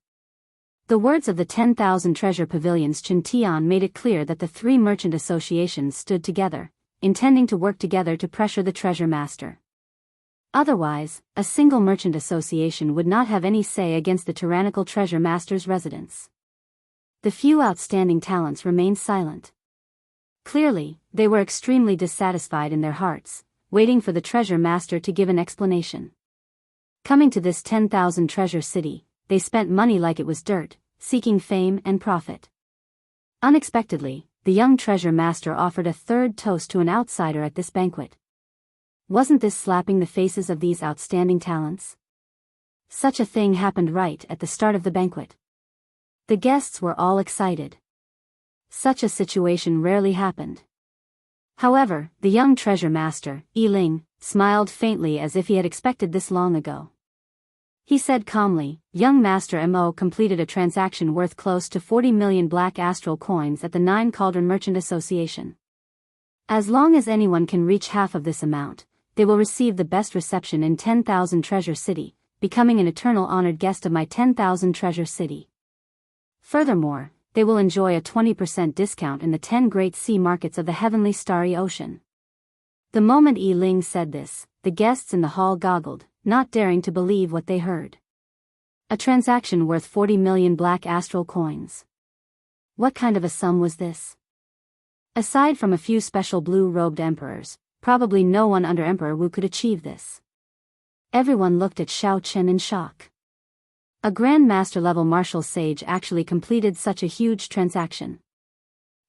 The words of the 10,000 Treasure Pavilions Chen Tian made it clear that the three merchant associations stood together, intending to work together to pressure the treasure master. Otherwise, a single merchant association would not have any say against the tyrannical treasure master's residence. The few outstanding talents remained silent. Clearly, they were extremely dissatisfied in their hearts, waiting for the treasure master to give an explanation. Coming to this 10,000 Treasure City, they spent money like it was dirt, seeking fame and profit. Unexpectedly, the young treasure master offered a third toast to an outsider at this banquet. Wasn't this slapping the faces of these outstanding talents? Such a thing happened right at the start of the banquet. The guests were all excited. Such a situation rarely happened. However, the young treasure master, Yi Ling, smiled faintly as if he had expected this long ago. He said calmly, "Young Master Mo completed a transaction worth close to 40 million black astral coins at the Nine Cauldron Merchant Association. As long as anyone can reach half of this amount, they will receive the best reception in 10,000 Treasure City, becoming an eternal honored guest of my 10,000 Treasure City. Furthermore, they will enjoy a 20% discount in the 10 great sea markets of the heavenly starry ocean." The moment Yi Ling said this, the guests in the hall goggled, not daring to believe what they heard. A transaction worth 40 million black astral coins. What kind of a sum was this? Aside from a few special blue-robed emperors, probably no one under Emperor Wu could achieve this. Everyone looked at Xiao Chen in shock. A Grand Master-level martial sage actually completed such a huge transaction.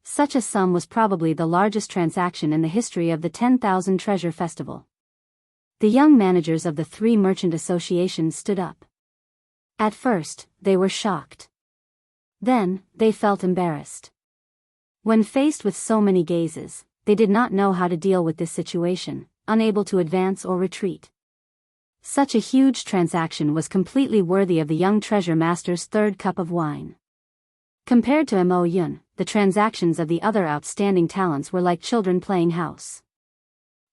Such a sum was probably the largest transaction in the history of the 10,000 Treasure Festival. The young managers of the three merchant associations stood up. At first, they were shocked. Then, they felt embarrassed. When faced with so many gazes, they did not know how to deal with this situation, unable to advance or retreat. Such a huge transaction was completely worthy of the young treasure master's third cup of wine. Compared to Mo Yun, the transactions of the other outstanding talents were like children playing house.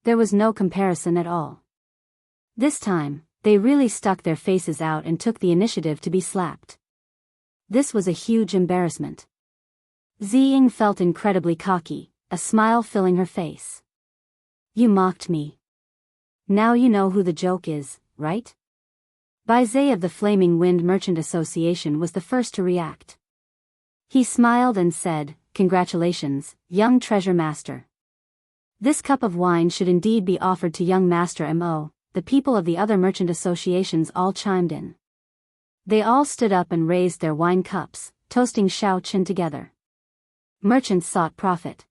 There was no comparison at all. This time, they really stuck their faces out and took the initiative to be slapped. This was a huge embarrassment. Ziying felt incredibly cocky, a smile filling her face. "You mocked me. Now you know who the joke is, right?" Bai Zhe of the Flaming Wind Merchant Association was the first to react. He smiled and said, "Congratulations, young treasure master. This cup of wine should indeed be offered to young Master Mo." The people of the other merchant associations all chimed in. They all stood up and raised their wine cups, toasting Xiao Chen together. Merchants sought profit.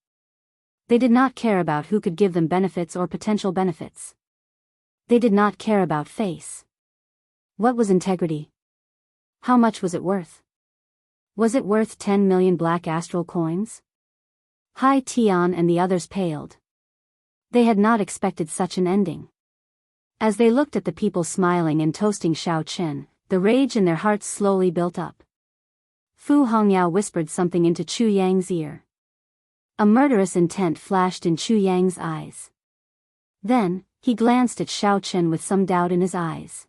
They did not care about who could give them benefits or potential benefits. They did not care about face. What was integrity? How much was it worth? Was it worth 10 million black astral coins? Hai Tian and the others paled. They had not expected such an ending. As they looked at the people smiling and toasting Xiao Chen, the rage in their hearts slowly built up. Fu Hongyao whispered something into Chu Yang's ear. A murderous intent flashed in Chu Yang's eyes. Then, He glanced at Xiao Chen with some doubt in his eyes.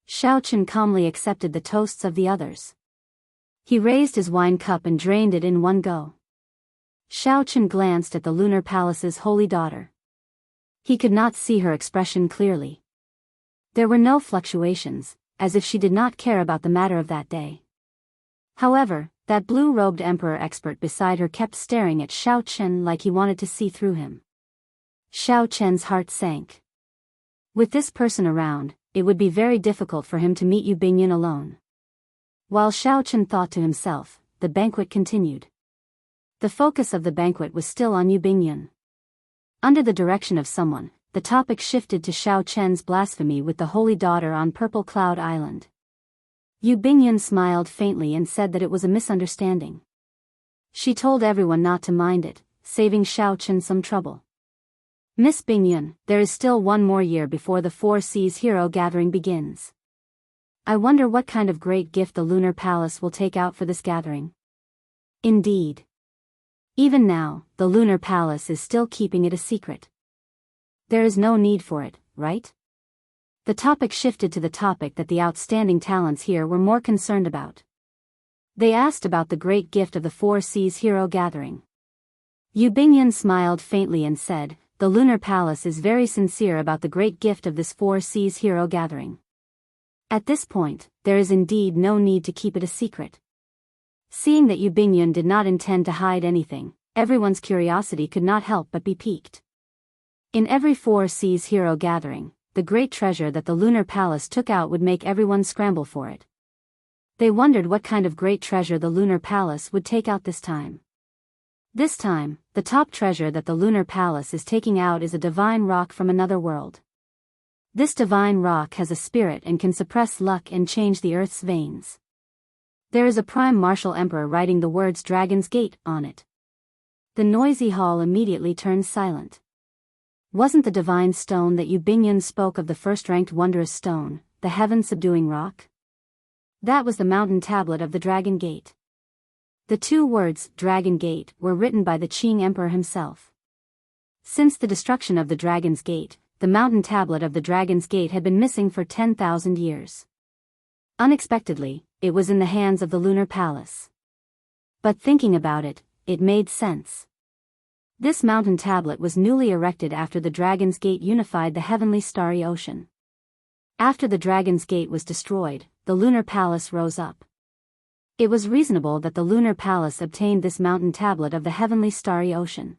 Xiao Chen calmly accepted the toasts of the others. He raised his wine cup and drained it in one go. Xiao Chen glanced at the lunar palace's holy daughter. He could not see her expression clearly. There were no fluctuations, as if she did not care about the matter of that day. However, that blue-robed emperor expert beside her kept staring at Xiao Chen like he wanted to see through him. Xiao Chen's heart sank. With this person around, it would be very difficult for him to meet Yu Bingyan alone. While Xiao Chen thought to himself, the banquet continued. The focus of the banquet was still on Yu Bingyan. Under the direction of someone, the topic shifted to Xiao Chen's blasphemy with the Holy Daughter on Purple Cloud Island. Yu Bingyan smiled faintly and said that it was a misunderstanding. She told everyone not to mind it, saving Xiao Chen some trouble. Miss Bingyan, there is still one more year before the Four Seas Hero Gathering begins. I wonder what kind of great gift the Lunar Palace will take out for this gathering. Indeed. Even now, the Lunar Palace is still keeping it a secret. There is no need for it, right? The topic shifted to the topic that the outstanding talents here were more concerned about. They asked about the great gift of the Four Seas Hero Gathering. Yu Bingyan smiled faintly and said, the Lunar Palace is very sincere about the great gift of this Four Seas Hero Gathering. At this point, there is indeed no need to keep it a secret. Seeing that Yu Bingyan did not intend to hide anything, everyone's curiosity could not help but be piqued. In every Four Seas Hero Gathering, the great treasure that the Lunar Palace took out would make everyone scramble for it. They wondered what kind of great treasure the Lunar Palace would take out this time. This time, the top treasure that the Lunar Palace is taking out is a divine rock from another world. This divine rock has a spirit and can suppress luck and change the earth's veins. There is a prime martial emperor writing the words Dragon's Gate on it. The noisy hall immediately turned silent. Wasn't the divine stone that Yu Bingyan spoke of the first-ranked wondrous stone, the heaven-subduing rock? That was the mountain tablet of the Dragon Gate. The two words, Dragon Gate, were written by the Qing Emperor himself. Since the destruction of the Dragon's Gate, the mountain tablet of the Dragon's Gate had been missing for 10,000 years. Unexpectedly, it was in the hands of the Lunar Palace. But thinking about it, it made sense. This mountain tablet was newly erected after the Dragon's Gate unified the heavenly starry ocean. After the Dragon's Gate was destroyed, the Lunar Palace rose up. It was reasonable that the Lunar Palace obtained this mountain tablet of the heavenly starry ocean.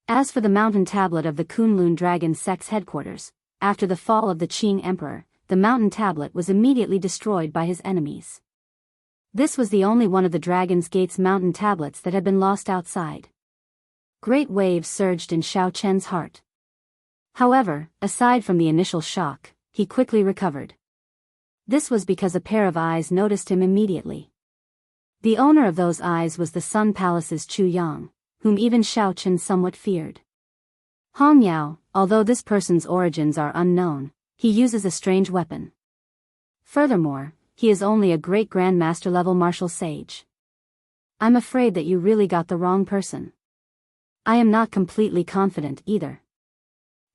As for the mountain tablet of the Kunlun Dragon Sect's headquarters, after the fall of the Qing Emperor, the mountain tablet was immediately destroyed by his enemies. This was the only one of the Dragon's Gate's mountain tablets that had been lost outside. Great waves surged in Xiao Chen's heart. However, aside from the initial shock, he quickly recovered. This was because a pair of eyes noticed him immediately. The owner of those eyes was the Sun Palace's Chu Yang, whom even Xiao Chen somewhat feared. Hong Yao, although this person's origins are unknown, he uses a strange weapon. Furthermore, he is only a great grandmaster level martial sage. I'm afraid that you really got the wrong person. I am not completely confident either.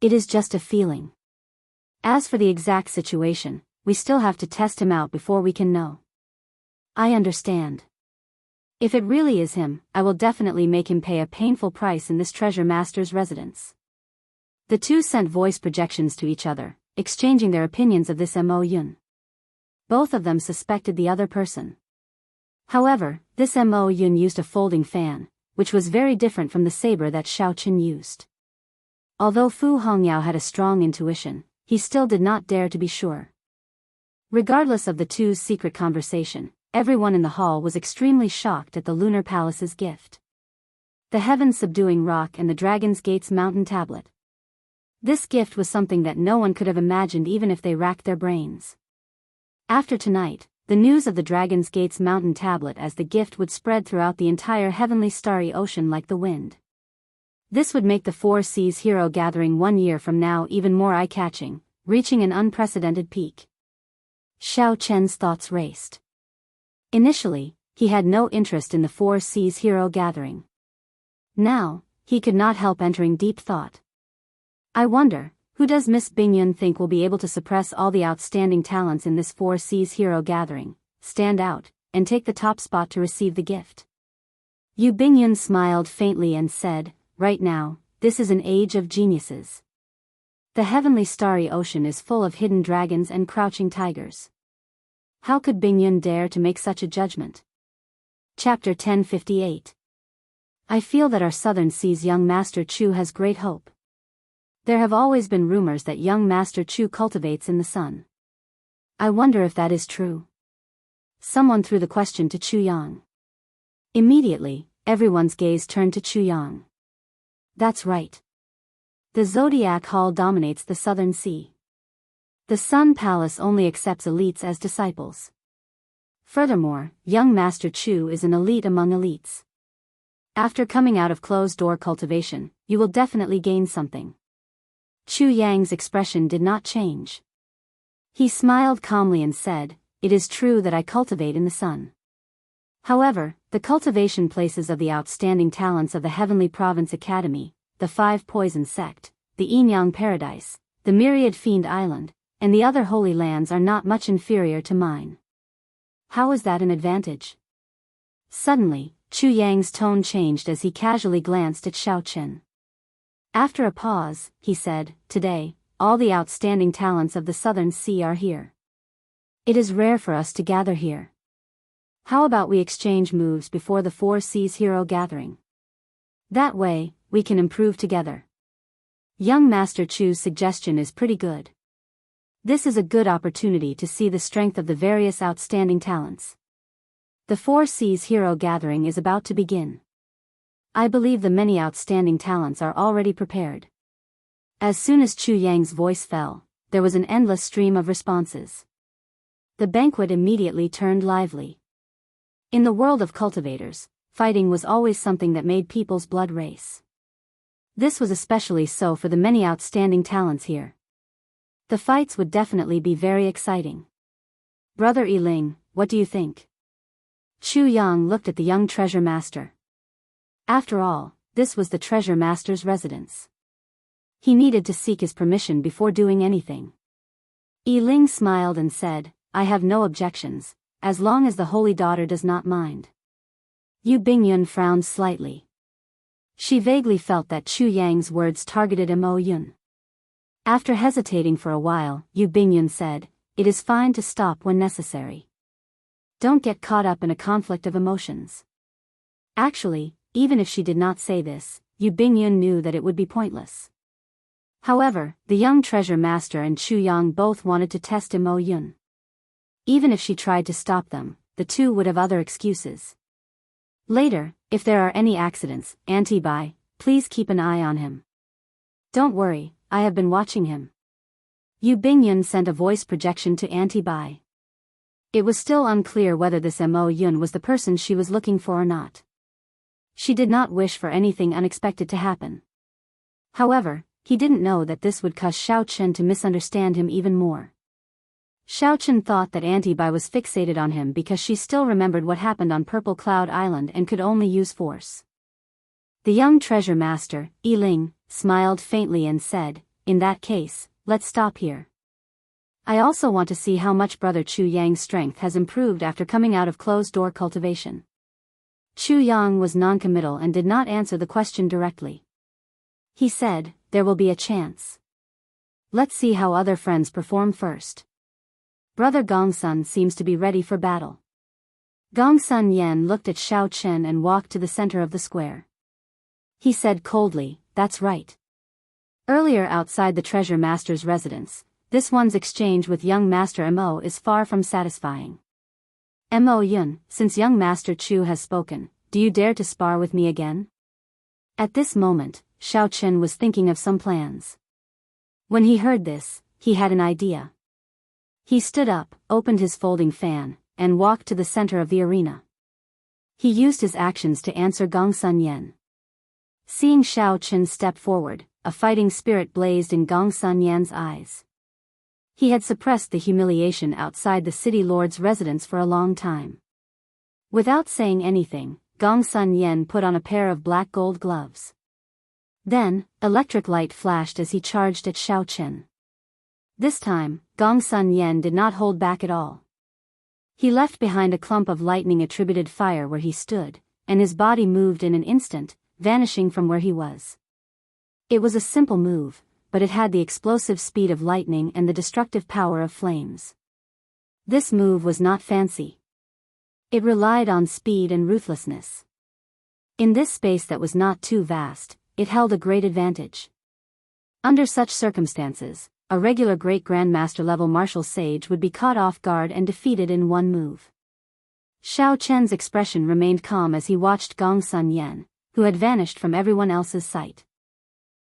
It is just a feeling. As for the exact situation, we still have to test him out before we can know. I understand. If it really is him, I will definitely make him pay a painful price in this treasure master's residence. The two sent voice projections to each other, exchanging their opinions of this Mo Yun. Both of them suspected the other person. However, this Mo Yun used a folding fan, which was very different from the saber that Xiao Chen used. Although Fu Hongyao had a strong intuition, he still did not dare to be sure. Regardless of the two's secret conversation, everyone in the hall was extremely shocked at the Lunar Palace's gift. The heaven-subduing rock and the Dragon's Gate's mountain tablet. This gift was something that no one could have imagined even if they racked their brains. After tonight, the news of the Dragon's Gate's mountain tablet as the gift would spread throughout the entire heavenly starry ocean like the wind. This would make the Four Seas Hero Gathering 1 year from now even more eye-catching, reaching an unprecedented peak. Xiao Chen's thoughts raced. Initially, he had no interest in the Four Seas Hero Gathering. Now, he could not help entering deep thought. I wonder, Who does Miss Bingyun think will be able to suppress all the outstanding talents in this Four Seas hero gathering, stand out, and take the top spot to receive the gift? Yu Bingyun smiled faintly and said, right now, this is an age of geniuses. The heavenly starry ocean is full of hidden dragons and crouching tigers. How could Bingyun dare to make such a judgment? Chapter 1058. I feel that our Southern Sea's young Master Chu has great hope. There have always been rumors that young Master Chu cultivates in the sun. I wonder if that is true. Someone threw the question to Chu Yang. Immediately, everyone's gaze turned to Chu Yang. That's right. The Zodiac Hall dominates the Southern Sea. The Sun Palace only accepts elites as disciples. Furthermore, young Master Chu is an elite among elites. After coming out of closed-door cultivation, you will definitely gain something. Chu Yang's expression did not change. He smiled calmly and said, it is true that I cultivate in the sun. However, the cultivation places of the outstanding talents of the Heavenly Province Academy, the Five Poison Sect, the Yinyang Paradise, the Myriad Fiend Island, and the other holy lands are not much inferior to mine. How is that an advantage? Suddenly, Chu Yang's tone changed as he casually glanced at Xiao Chen. After a pause, he said, today, all the outstanding talents of the Southern Sea are here. It is rare for us to gather here. How about we exchange moves before the Four Seas hero gathering? That way, we can improve together. Young Master Chu's suggestion is pretty good. This is a good opportunity to see the strength of the various outstanding talents. The Four Seas hero gathering is about to begin. I believe the many outstanding talents are already prepared. As soon as Chu Yang's voice fell, there was an endless stream of responses. The banquet immediately turned lively. In the world of cultivators, fighting was always something that made people's blood race. This was especially so for the many outstanding talents here. The fights would definitely be very exciting. Brother Yiling, what do you think? Chu Yang looked at the young treasure master. After all, this was the treasure master's residence. He needed to seek his permission before doing anything. Yiling smiled and said, I have no objections, as long as the holy daughter does not mind. Yu Bingyun frowned slightly. She vaguely felt that Chu Yang's words targeted Mo Yun. After hesitating for a while, Yu Bingyun said, it is fine to stop when necessary. Don't get caught up in a conflict of emotions. Actually, even if she did not say this, Yu Bingyun knew that it would be pointless. However, the young treasure master and Chu Yang both wanted to test Mo Yun. Even if she tried to stop them, the two would have other excuses. Later, if there are any accidents, Auntie Bai, please keep an eye on him. Don't worry, I have been watching him. Yu Bingyun sent a voice projection to Auntie Bai. It was still unclear whether this Mo Yun was the person she was looking for or not. She did not wish for anything unexpected to happen. However, he didn't know that this would cause Xiao Chen to misunderstand him even more. Xiao Chen thought that Auntie Bai was fixated on him because she still remembered what happened on Purple Cloud Island and could only use force. The young treasure master, Yiling, smiled faintly and said, in that case, let's stop here. I also want to see how much Brother Chu Yang's strength has improved after coming out of closed-door cultivation. Chu Yang was noncommittal and did not answer the question directly. He said, there will be a chance. Let's see how other friends perform first. Brother Gongsun seems to be ready for battle. Gongsun Yen looked at Xiao Chen and walked to the center of the square. He said coldly, that's right. Earlier outside the treasure master's residence, this one's exchange with young Master Mo is far from satisfying. Mo Yun, since young Master Chu has spoken, do you dare to spar with me again? At this moment, Xiao Chen was thinking of some plans. When he heard this, he had an idea. He stood up, opened his folding fan, and walked to the center of the arena. He used his actions to answer Gongsun Yen. Seeing Xiao Chen step forward, a fighting spirit blazed in Gongsun Yen's eyes. He had suppressed the humiliation outside the city lord's residence for a long time. Without saying anything, Gongsun Yen put on a pair of black gold gloves. Then, electric light flashed as he charged at Xiao Chen. This time, Gong Sun Yen did not hold back at all. He left behind a clump of lightning-attributed fire where he stood, and his body moved in an instant, vanishing from where he was. It was a simple move, but it had the explosive speed of lightning and the destructive power of flames. This move was not fancy. It relied on speed and ruthlessness. In this space that was not too vast, it held a great advantage. Under such circumstances, a regular Great Grandmaster level martial sage would be caught off guard and defeated in one move. Xiao Chen's expression remained calm as he watched Gong Sun Yen, who had vanished from everyone else's sight.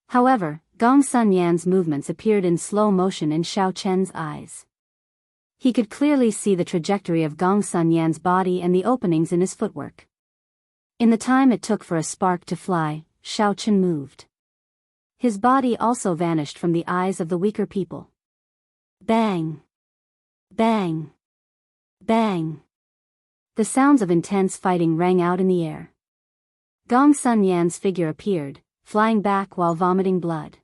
However, Gong Sun Yan's movements appeared in slow motion in Xiao Chen's eyes. He could clearly see the trajectory of Gong Sun Yan's body and the openings in his footwork. In the time it took for a spark to fly, Xiao Chen moved. His body also vanished from the eyes of the weaker people. Bang! Bang! Bang! The sounds of intense fighting rang out in the air. Gong Sun Yan's figure appeared, flying back while vomiting blood.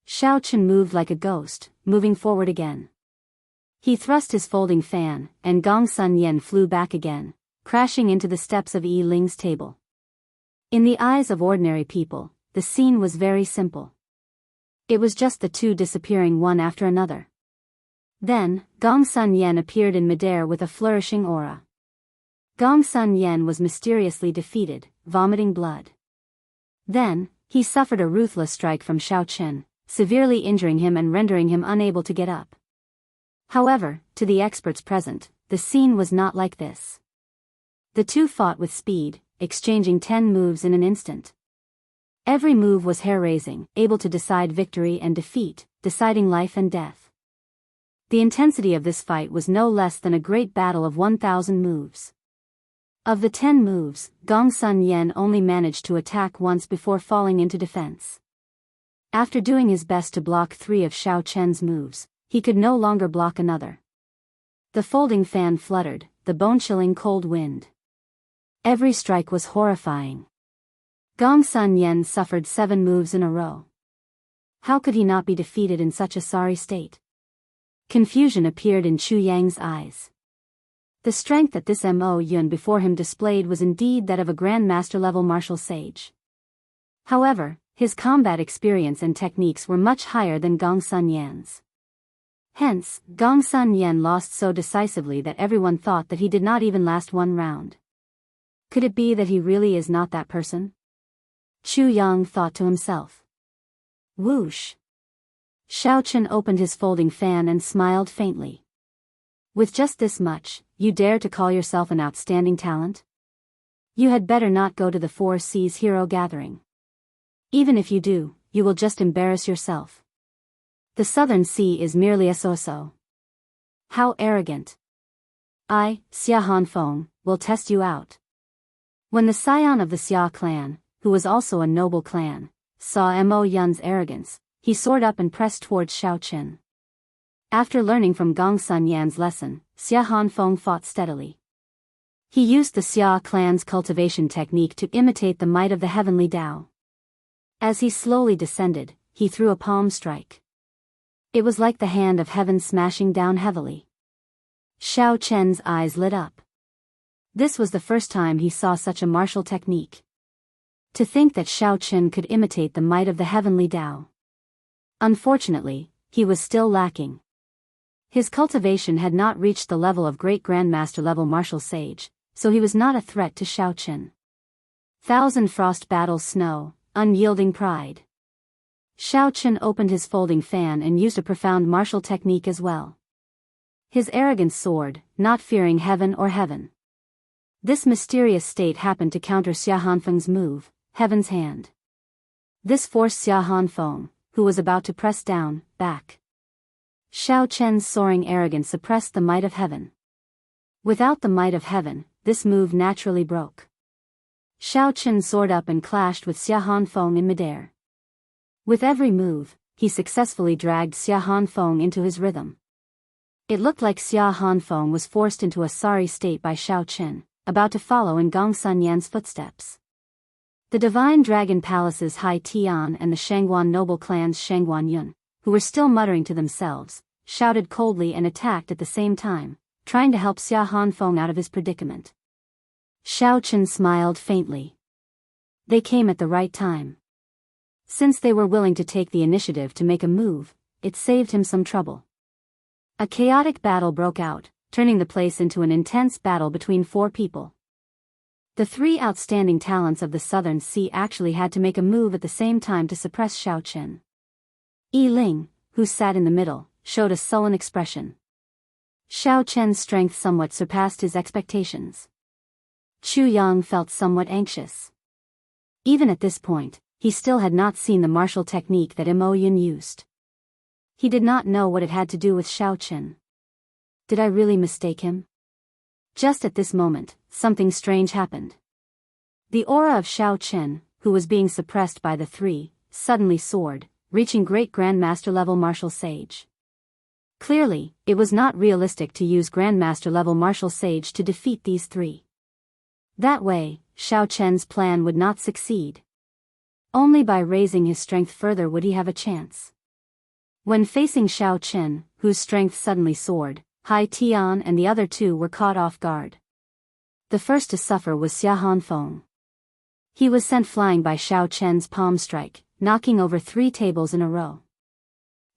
Xiao Chen moved like a ghost, moving forward again. He thrust his folding fan, and Gong Sun Yen flew back again, crashing into the steps of Yi Ling's table. In the eyes of ordinary people, the scene was very simple. It was just the two disappearing one after another. Then, Gong Sun Yen appeared in midair with a flourishing aura. Gong Sun Yen was mysteriously defeated, vomiting blood. Then, he suffered a ruthless strike from Xiao Chen, severely injuring him and rendering him unable to get up. However, to the experts present, the scene was not like this. The two fought with speed, exchanging 10 moves in an instant. Every move was hair-raising, able to decide victory and defeat, deciding life and death. The intensity of this fight was no less than a great battle of 1,000 moves. Of the 10 moves, Gong Sun Yen only managed to attack once before falling into defense. After doing his best to block 3 of Xiao Chen's moves, he could no longer block another. The folding fan fluttered, the bone-chilling cold wind. Every strike was horrifying. Gong Sun Yen suffered 7 moves in a row. How could he not be defeated in such a sorry state? Confusion appeared in Chu Yang's eyes. The strength that this Mo Yun before him displayed was indeed that of a Grandmaster-level martial sage. However, his combat experience and techniques were much higher than Gong Sun Yan's. Hence, Gong Sun Yen lost so decisively that everyone thought that he did not even last one round. Could it be that he really is not that person? Chu Yang thought to himself. Whoosh! Xiao Chen opened his folding fan and smiled faintly. With just this much, you dare to call yourself an outstanding talent? You had better not go to the 4 Seas Hero Gathering. Even if you do, you will just embarrass yourself. The Southern Sea is merely a so-so. How arrogant. I, Xia Hanfeng, will test you out. When the scion of the Xia clan, who was also a noble clan, saw Mo Yun's arrogance, he soared up and pressed towards Xiao Chen. After learning from Gong Sun Yan's lesson, Xia Hanfeng fought steadily. He used the Xia clan's cultivation technique to imitate the might of the heavenly Tao. As he slowly descended, he threw a palm strike. It was like the hand of heaven smashing down heavily. Xiao Chen's eyes lit up. This was the first time he saw such a martial technique. To think that Xiao Chen could imitate the might of the heavenly Tao. Unfortunately, he was still lacking. His cultivation had not reached the level of Great Grandmaster level martial sage, so he was not a threat to Xiao Chen. Thousand Frost battles snow, unyielding pride. Xiao Chen opened his folding fan and used a profound martial technique as well. His arrogance soared, not fearing heaven or heaven. This mysterious state happened to counter Xia Hanfeng's move, Heaven's Hand. This forced Xia Hanfeng, who was about to press down, back. Xiao Chen's soaring arrogance suppressed the might of heaven. Without the might of heaven, this move naturally broke. Xiao Chen soared up and clashed with Xia Hanfeng in midair. With every move, he successfully dragged Xia Hanfeng into his rhythm. It looked like Xia Hanfeng was forced into a sorry state by Xiao Chen, about to follow in Gong Sun Yan's footsteps. The Divine Dragon Palace's Hai Tian and the Shangguan noble clan's Shangguan Yun, who were still muttering to themselves, shouted coldly and attacked at the same time, trying to help Xia Hanfeng out of his predicament. Xiao Chen smiled faintly. They came at the right time. Since they were willing to take the initiative to make a move, it saved him some trouble. A chaotic battle broke out, turning the place into an intense battle between 4 people. The 3 outstanding talents of the Southern Sea actually had to make a move at the same time to suppress Xiao Chen. Yi Ling, who sat in the middle, showed a sullen expression. Xiao Chen's strength somewhat surpassed his expectations. Chu Yang felt somewhat anxious. Even at this point, he still had not seen the martial technique that Mo Yun used. He did not know what it had to do with Xiao Chen. Did I really mistake him? Just at this moment, something strange happened. The aura of Xiao Chen, who was being suppressed by the 3, suddenly soared, reaching great Grandmaster-level martial sage. Clearly, it was not realistic to use Grandmaster-level martial sage to defeat these 3. That way, Xiao Chen's plan would not succeed. Only by raising his strength further would he have a chance. When facing Xiao Chen, whose strength suddenly soared, Hai Tian and the other 2 were caught off guard. The first to suffer was Xia Hanfeng. He was sent flying by Xiao Chen's palm strike, knocking over 3 tables in a row.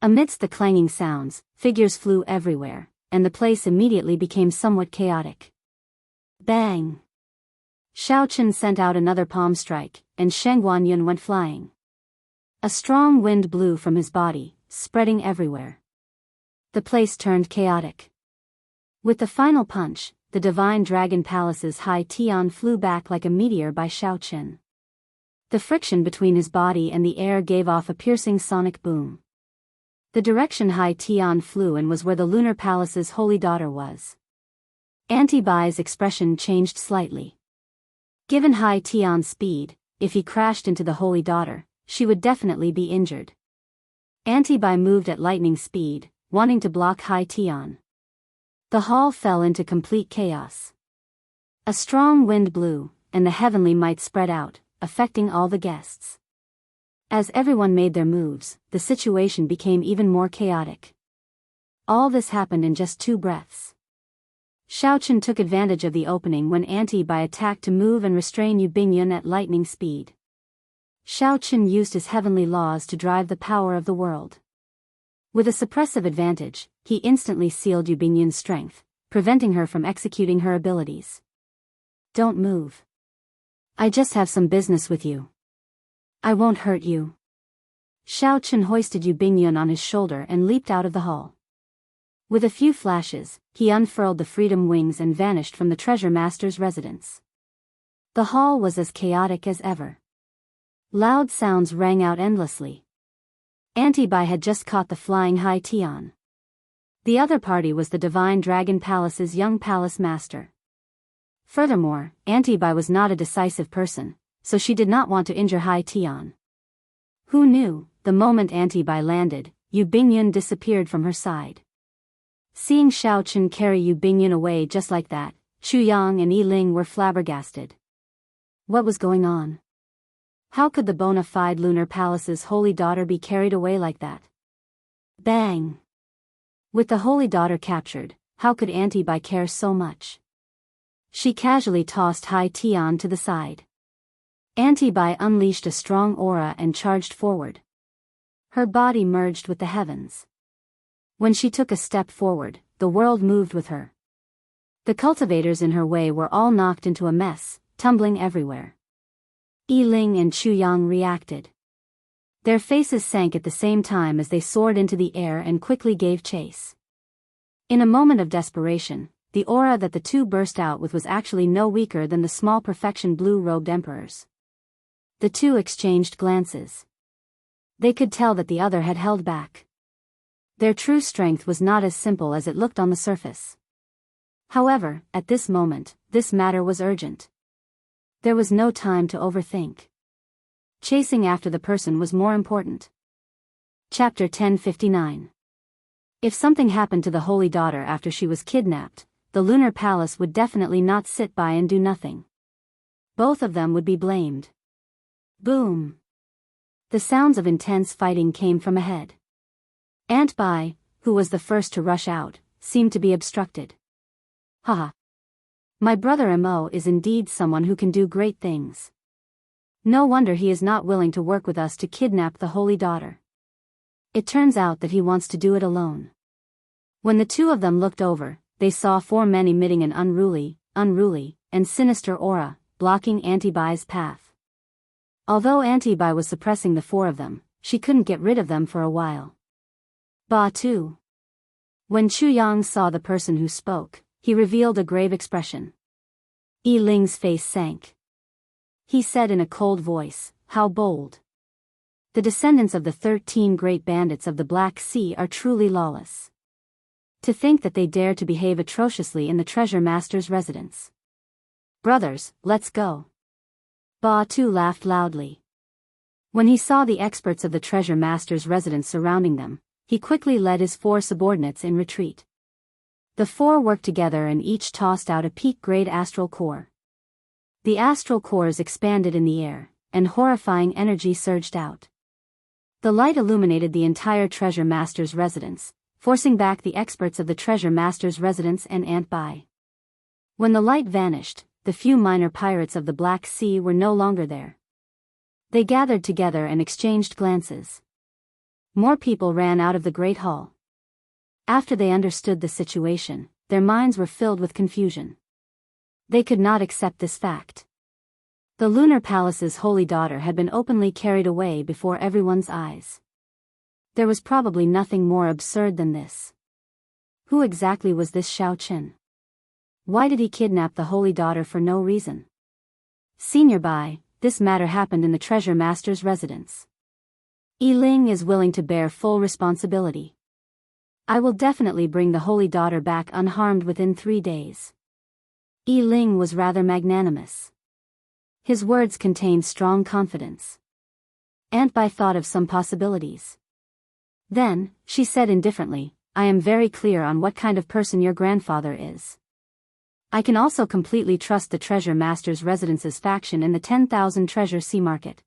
Amidst the clanging sounds, figures flew everywhere, and the place immediately became somewhat chaotic. Bang! Xiao Chen sent out another palm strike, and Shangguan Yun went flying. A strong wind blew from his body, spreading everywhere. The place turned chaotic. With the final punch, the Divine Dragon Palace's Hai Tian flew back like a meteor by Xiao Chen. The friction between his body and the air gave off a piercing sonic boom. The direction Hai Tian flew in was where the Lunar Palace's holy daughter was. Auntie Bai's expression changed slightly. Given Hai Tian's speed, if he crashed into the holy daughter, she would definitely be injured. Auntie Bai moved at lightning speed, wanting to block Hai Tian. The hall fell into complete chaos. A strong wind blew, and the heavenly might spread out, affecting all the guests. As everyone made their moves, the situation became even more chaotic. All this happened in just 2 breaths. Xiao Chen took advantage of the opening when Auntie Bai attacked to move and restrain Yu Bingyun at lightning speed. Xiao Chen used his heavenly laws to drive the power of the world. With a suppressive advantage, he instantly sealed Yu Bingyun's strength, preventing her from executing her abilities. Don't move. I just have some business with you. I won't hurt you. Xiao Chen hoisted Yu Bingyun on his shoulder and leaped out of the hall. With a few flashes, he unfurled the freedom wings and vanished from the treasure master's residence. The hall was as chaotic as ever. Loud sounds rang out endlessly. Auntie Bai had just caught the flying Hai Tian. The other party was the Divine Dragon Palace's young palace master. Furthermore, Auntie Bai was not a decisive person, so she did not want to injure Hai Tian. Who knew, the moment Auntie Bai landed, Yu Bingyun disappeared from her side. Seeing Xiao Chen carry Yu Bingyun away just like that, Chu Yang and Yi Ling were flabbergasted. What was going on? How could the bona fide Lunar Palace's holy daughter be carried away like that? Bang! With the holy daughter captured, how could Auntie Bai care so much? She casually tossed Hai Tian to the side. Auntie Bai unleashed a strong aura and charged forward. Her body merged with the heavens. When she took a step forward, the world moved with her. The cultivators in her way were all knocked into a mess, tumbling everywhere. Yi Ling and Chu Yang reacted. Their faces sank at the same time as they soared into the air and quickly gave chase. In a moment of desperation, the aura that the 2 burst out with was actually no weaker than the small perfection blue-robed emperors. The 2 exchanged glances. They could tell that the other had held back. Their true strength was not as simple as it looked on the surface. However, at this moment, this matter was urgent. There was no time to overthink. Chasing after the person was more important. Chapter 1059. If something happened to the Holy Daughter after she was kidnapped, the Lunar Palace would definitely not sit by and do nothing. Both of them would be blamed. Boom! The sounds of intense fighting came from ahead. Aunt Bai, who was the first to rush out, seemed to be obstructed. Haha! My brother Mo is indeed someone who can do great things. No wonder he is not willing to work with us to kidnap the holy daughter. It turns out that he wants to do it alone. When the two of them looked over, they saw 4 men emitting an unruly, and sinister aura, blocking Auntie Bai's path. Although Auntie Bai was suppressing the 4 of them, she couldn't get rid of them for a while. Ba too. When Chu Yang saw the person who spoke, he revealed a grave expression. Yi Ling's face sank. He said in a cold voice, "How bold. The descendants of the 13 great bandits of the Black Sea are truly lawless. To think that they dare to behave atrociously in the treasure master's residence. Brothers, let's go." Ba Tu laughed loudly. When he saw the experts of the treasure master's residence surrounding them, he quickly led his 4 subordinates in retreat. The 4 worked together and each tossed out a peak-grade astral core. The astral cores expanded in the air, and horrifying energy surged out. The light illuminated the entire treasure master's residence, forcing back the experts of the treasure master's residence and Aunt Bai. When the light vanished, the few minor pirates of the Black Sea were no longer there. They gathered together and exchanged glances. More people ran out of the great hall. After they understood the situation, their minds were filled with confusion. They could not accept this fact. The Lunar Palace's holy daughter had been openly carried away before everyone's eyes. There was probably nothing more absurd than this. Who exactly was this Xiao Qin? Why did he kidnap the holy daughter for no reason? Senior Bai, this matter happened in the treasure master's residence. Yi Ling is willing to bear full responsibility. I will definitely bring the holy daughter back unharmed within 3 days. Yi Ling was rather magnanimous. His words contained strong confidence. Aunt Bai thought of some possibilities. Then, she said indifferently, "I am very clear on what kind of person your grandfather is. I can also completely trust the treasure master's residence's faction in the 10,000 treasure sea market.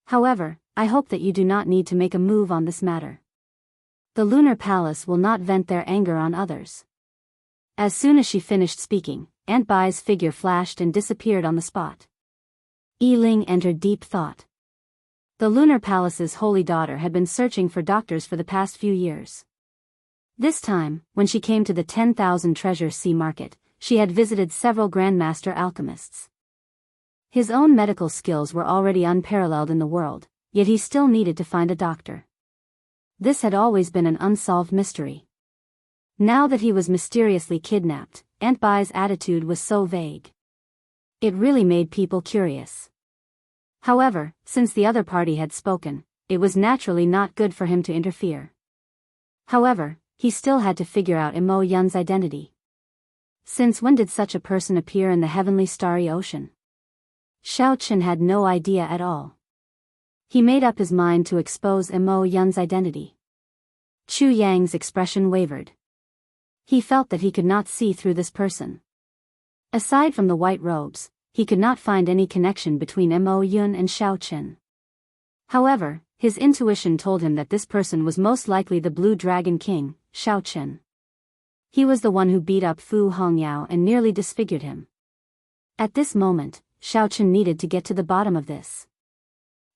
However, I hope that you do not need to make a move on this matter. The Lunar Palace will not vent their anger on others." As soon as she finished speaking, Aunt Bai's figure flashed and disappeared on the spot. Yi Ling entered deep thought. The Lunar Palace's holy daughter had been searching for doctors for the past few years. This time, when she came to the 10,000 treasure sea market, she had visited several grandmaster alchemists. His own medical skills were already unparalleled in the world, yet he still needed to find a doctor. This had always been an unsolved mystery. Now that he was mysteriously kidnapped, Aunt Bai's attitude was so vague. It really made people curious. However, since the other party had spoken, it was naturally not good for him to interfere. However, he still had to figure out Mo Yun's identity. Since when did such a person appear in the heavenly starry ocean? Xiao Qin had no idea at all. He made up his mind to expose Mo Yun's identity. Chu Yang's expression wavered. He felt that he could not see through this person. Aside from the white robes, he could not find any connection between Mo Yun and Xiao Qin. However, his intuition told him that this person was most likely the Blue Dragon King, Xiao Qin. He was the one who beat up Fu Hongyao and nearly disfigured him. At this moment, Xiao Qin needed to get to the bottom of this.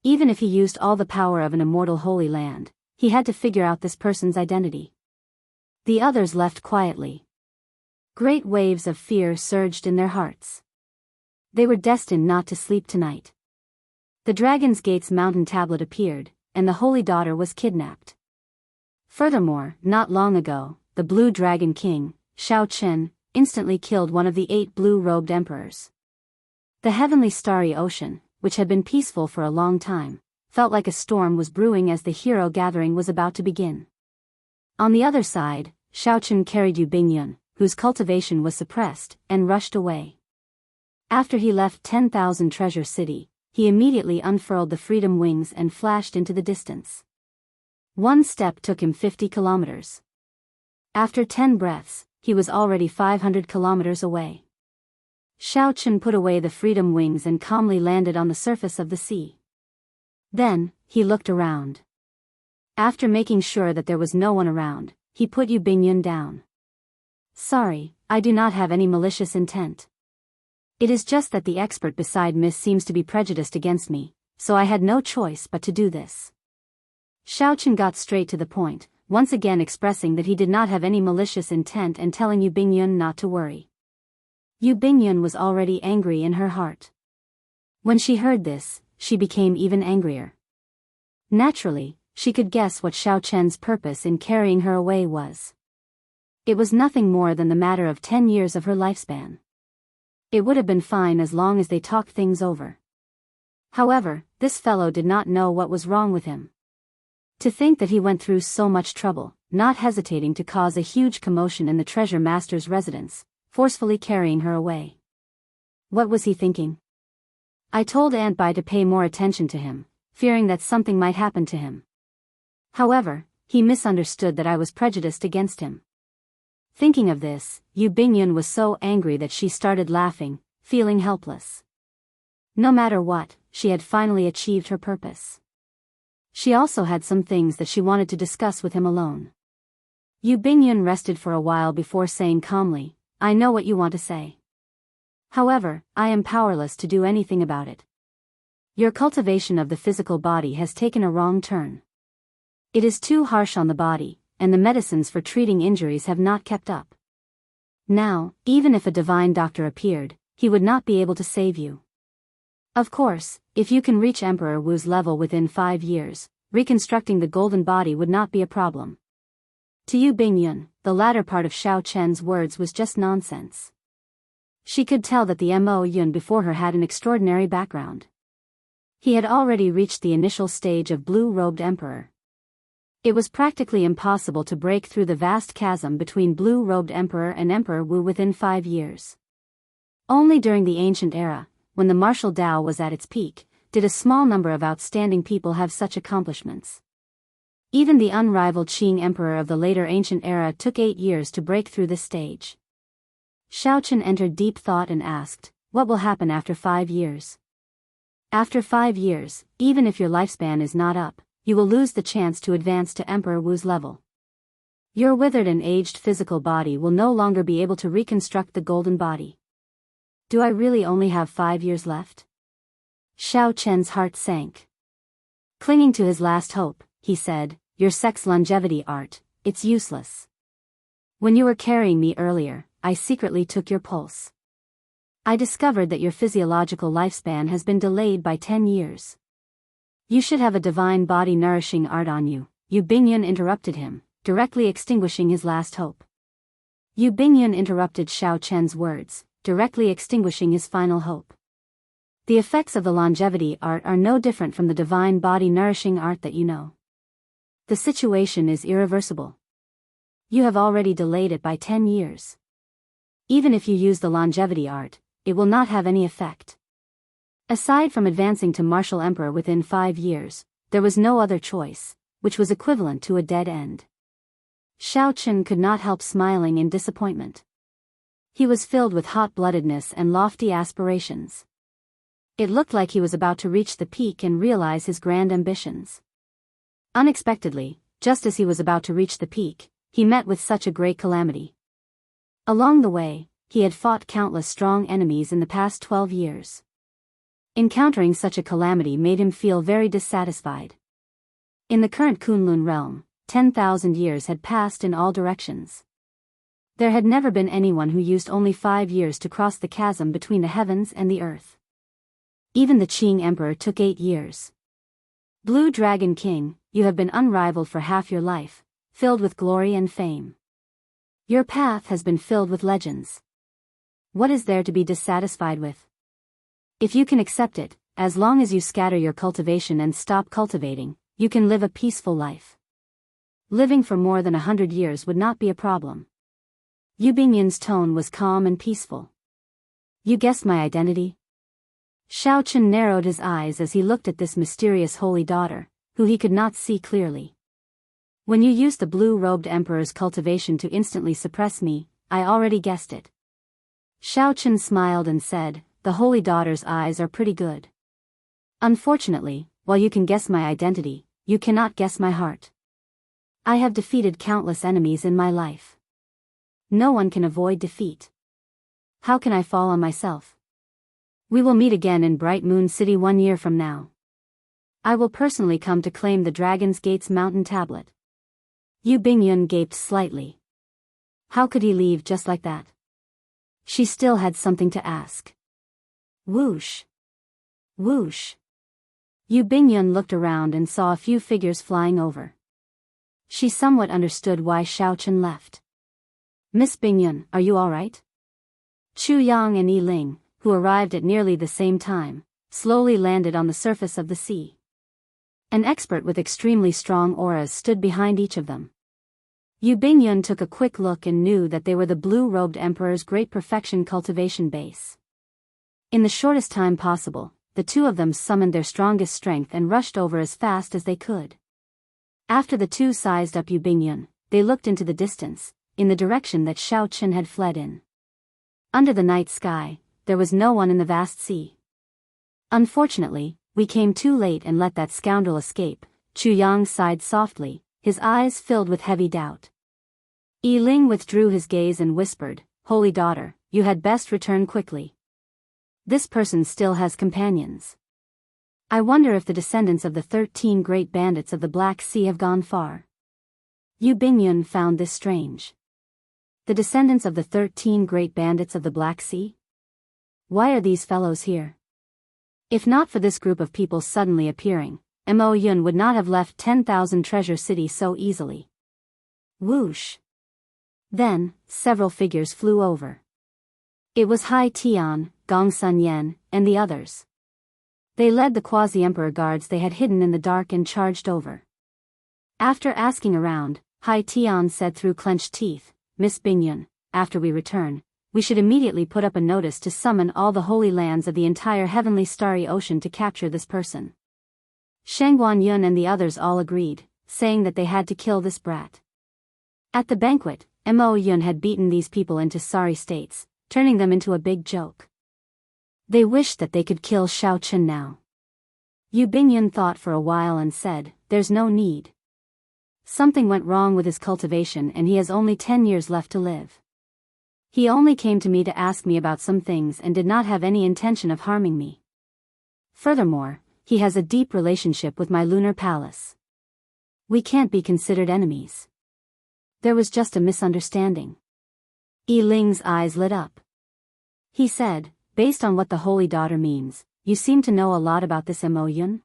Even if he used all the power of an immortal holy land, he had to figure out this person's identity. The others left quietly. Great waves of fear surged in their hearts. They were destined not to sleep tonight. The Dragon's Gate's mountain tablet appeared, and the holy daughter was kidnapped. Furthermore, not long ago, the Blue Dragon King, Xiao Qin, instantly killed one of the 8 blue-robed emperors. The heavenly starry ocean, which had been peaceful for a long time, felt like a storm was brewing as the hero gathering was about to begin. On the other side, Xiao Qin carried Yu Bingyun, whose cultivation was suppressed, and rushed away. After he left 10,000 Treasure City, he immediately unfurled the freedom wings and flashed into the distance. One step took him 50 kilometers. After 10 breaths, he was already 500 kilometers away. Xiao Qin put away the freedom wings and calmly landed on the surface of the sea. Then, he looked around. After making sure that there was no one around, he put Yu Bingyun down. Sorry, I do not have any malicious intent. It is just that the expert beside Miss seems to be prejudiced against me, so I had no choice but to do this. Xiaochen got straight to the point, once again expressing that he did not have any malicious intent and telling Yu Bingyun not to worry. Yu Bingyun was already angry in her heart. When she heard this, she became even angrier. Naturally, she could guess what Xiaochen's purpose in carrying her away was. It was nothing more than the matter of 10 years of her lifespan. It would have been fine as long as they talked things over. However, this fellow did not know what was wrong with him. To think that he went through so much trouble, not hesitating to cause a huge commotion in the treasure master's residence, forcefully carrying her away. What was he thinking? I told Aunt Bai to pay more attention to him, fearing that something might happen to him. However, he misunderstood that I was prejudiced against him. Thinking of this, Yu Bingyun was so angry that she started laughing, feeling helpless. No matter what, she had finally achieved her purpose. She also had some things that she wanted to discuss with him alone. Yu Bingyun rested for a while before saying calmly, I know what you want to say. However, I am powerless to do anything about it. Your cultivation of the physical body has taken a wrong turn. It is too harsh on the body, and the medicines for treating injuries have not kept up. Now, even if a divine doctor appeared, he would not be able to save you. Of course, if you can reach Emperor Wu's level within 5 years, reconstructing the golden body would not be a problem. To Yu Bingyun, the latter part of Xiaochen's words was just nonsense. She could tell that the Mo Yun before her had an extraordinary background. He had already reached the initial stage of blue-robed emperor. It was practically impossible to break through the vast chasm between blue-robed emperor and Emperor Wu within 5 years. Only during the ancient era, when the martial Dao was at its peak, did a small number of outstanding people have such accomplishments. Even the unrivaled Qing emperor of the later ancient era took 8 years to break through this stage. Xiaochen entered deep thought and asked, what will happen after 5 years? After 5 years, even if your lifespan is not up, you will lose the chance to advance to Emperor Wu's level. Your withered and aged physical body will no longer be able to reconstruct the golden body. Do I really only have 5 years left? Xiaochen's heart sank. Clinging to his last hope, he said, your sex longevity art, it's useless. When you were carrying me earlier, I secretly took your pulse. I discovered that your physiological lifespan has been delayed by 10 years. You should have a divine body nourishing art on you, Yu Bingyun interrupted him, directly extinguishing his last hope. Yu Bingyun interrupted Xiaochen's words, directly extinguishing his final hope. The effects of the longevity art are no different from the divine body nourishing art that you know. The situation is irreversible. You have already delayed it by 10 years. Even if you use the longevity art, it will not have any effect. Aside from advancing to martial emperor within 5 years, there was no other choice, which was equivalent to a dead end. Xiaochen could not help smiling in disappointment. He was filled with hot-bloodedness and lofty aspirations. It looked like he was about to reach the peak and realize his grand ambitions. Unexpectedly, just as he was about to reach the peak, he met with such a great calamity. Along the way, he had fought countless strong enemies in the past 12 years. Encountering such a calamity made him feel very dissatisfied. In the current Kunlun realm, 10,000 years had passed in all directions. There had never been anyone who used only 5 years to cross the chasm between the heavens and the earth. Even the Qing Emperor took 8 years. Blue Dragon King, you have been unrivaled for half your life, filled with glory and fame. Your path has been filled with legends. What is there to be dissatisfied with? If you can accept it, as long as you scatter your cultivation and stop cultivating, you can live a peaceful life. Living for more than 100 years would not be a problem. Yu Bingyun's tone was calm and peaceful. You guessed my identity? Xiaochen narrowed his eyes as he looked at this mysterious holy daughter, who he could not see clearly. When you used the blue-robed emperor's cultivation to instantly suppress me, I already guessed it. Xiaochen smiled and said, the holy daughter's eyes are pretty good. Unfortunately, while you can guess my identity, you cannot guess my heart. I have defeated countless enemies in my life. No one can avoid defeat. How can I fall on myself? We will meet again in Bright Moon City 1 year from now. I will personally come to claim the Dragon's Gate's mountain tablet. Yu Bingyun gaped slightly. How could he leave just like that? She still had something to ask. Whoosh! Whoosh! Yu Bingyun looked around and saw a few figures flying over. She somewhat understood why Xiaochen left. Miss Bingyun, are you all right? Chu Yang and Yi Ling, who arrived at nearly the same time, slowly landed on the surface of the sea. An expert with extremely strong auras stood behind each of them. Yu Bingyun took a quick look and knew that they were the blue-robed emperor's great perfection cultivation base. In the shortest time possible, the two of them summoned their strongest strength and rushed over as fast as they could. After the two sized up Yu Bingyun, they looked into the distance, in the direction that Xiaochen had fled in. Under the night sky, there was no one in the vast sea. Unfortunately, we came too late and let that scoundrel escape, Chu Yang sighed softly, his eyes filled with heavy doubt. Yi Ling withdrew his gaze and whispered, Holy daughter, you had best return quickly. This person still has companions. I wonder if the descendants of the 13 great bandits of the Black Sea have gone far. Yu Bingyun found this strange. The descendants of the 13 great bandits of the Black Sea? Why are these fellows here? If not for this group of people suddenly appearing, Mo Yun would not have left 10,000 Treasure City so easily. Whoosh! Then, several figures flew over. It was Hai Tian, Gong Sun Yen, and the others. They led the quasi-emperor guards they had hidden in the dark and charged over. After asking around, Hai Tian said through clenched teeth, Miss Bingyun, after we return, we should immediately put up a notice to summon all the holy lands of the entire heavenly starry ocean to capture this person. Shangguan Yun and the others all agreed, saying that they had to kill this brat. At the banquet, Mo Yun had beaten these people into sorry states, turning them into a big joke. They wished that they could kill Xiaochen now. Yu Bingyun thought for a while and said, there's no need. Something went wrong with his cultivation and he has only 10 years left to live. He only came to me to ask me about some things and did not have any intention of harming me. Furthermore, he has a deep relationship with my lunar palace. We can't be considered enemies. There was just a misunderstanding. Yi Ling's eyes lit up. He said, based on what the Holy Daughter means, you seem to know a lot about this Mo Yun?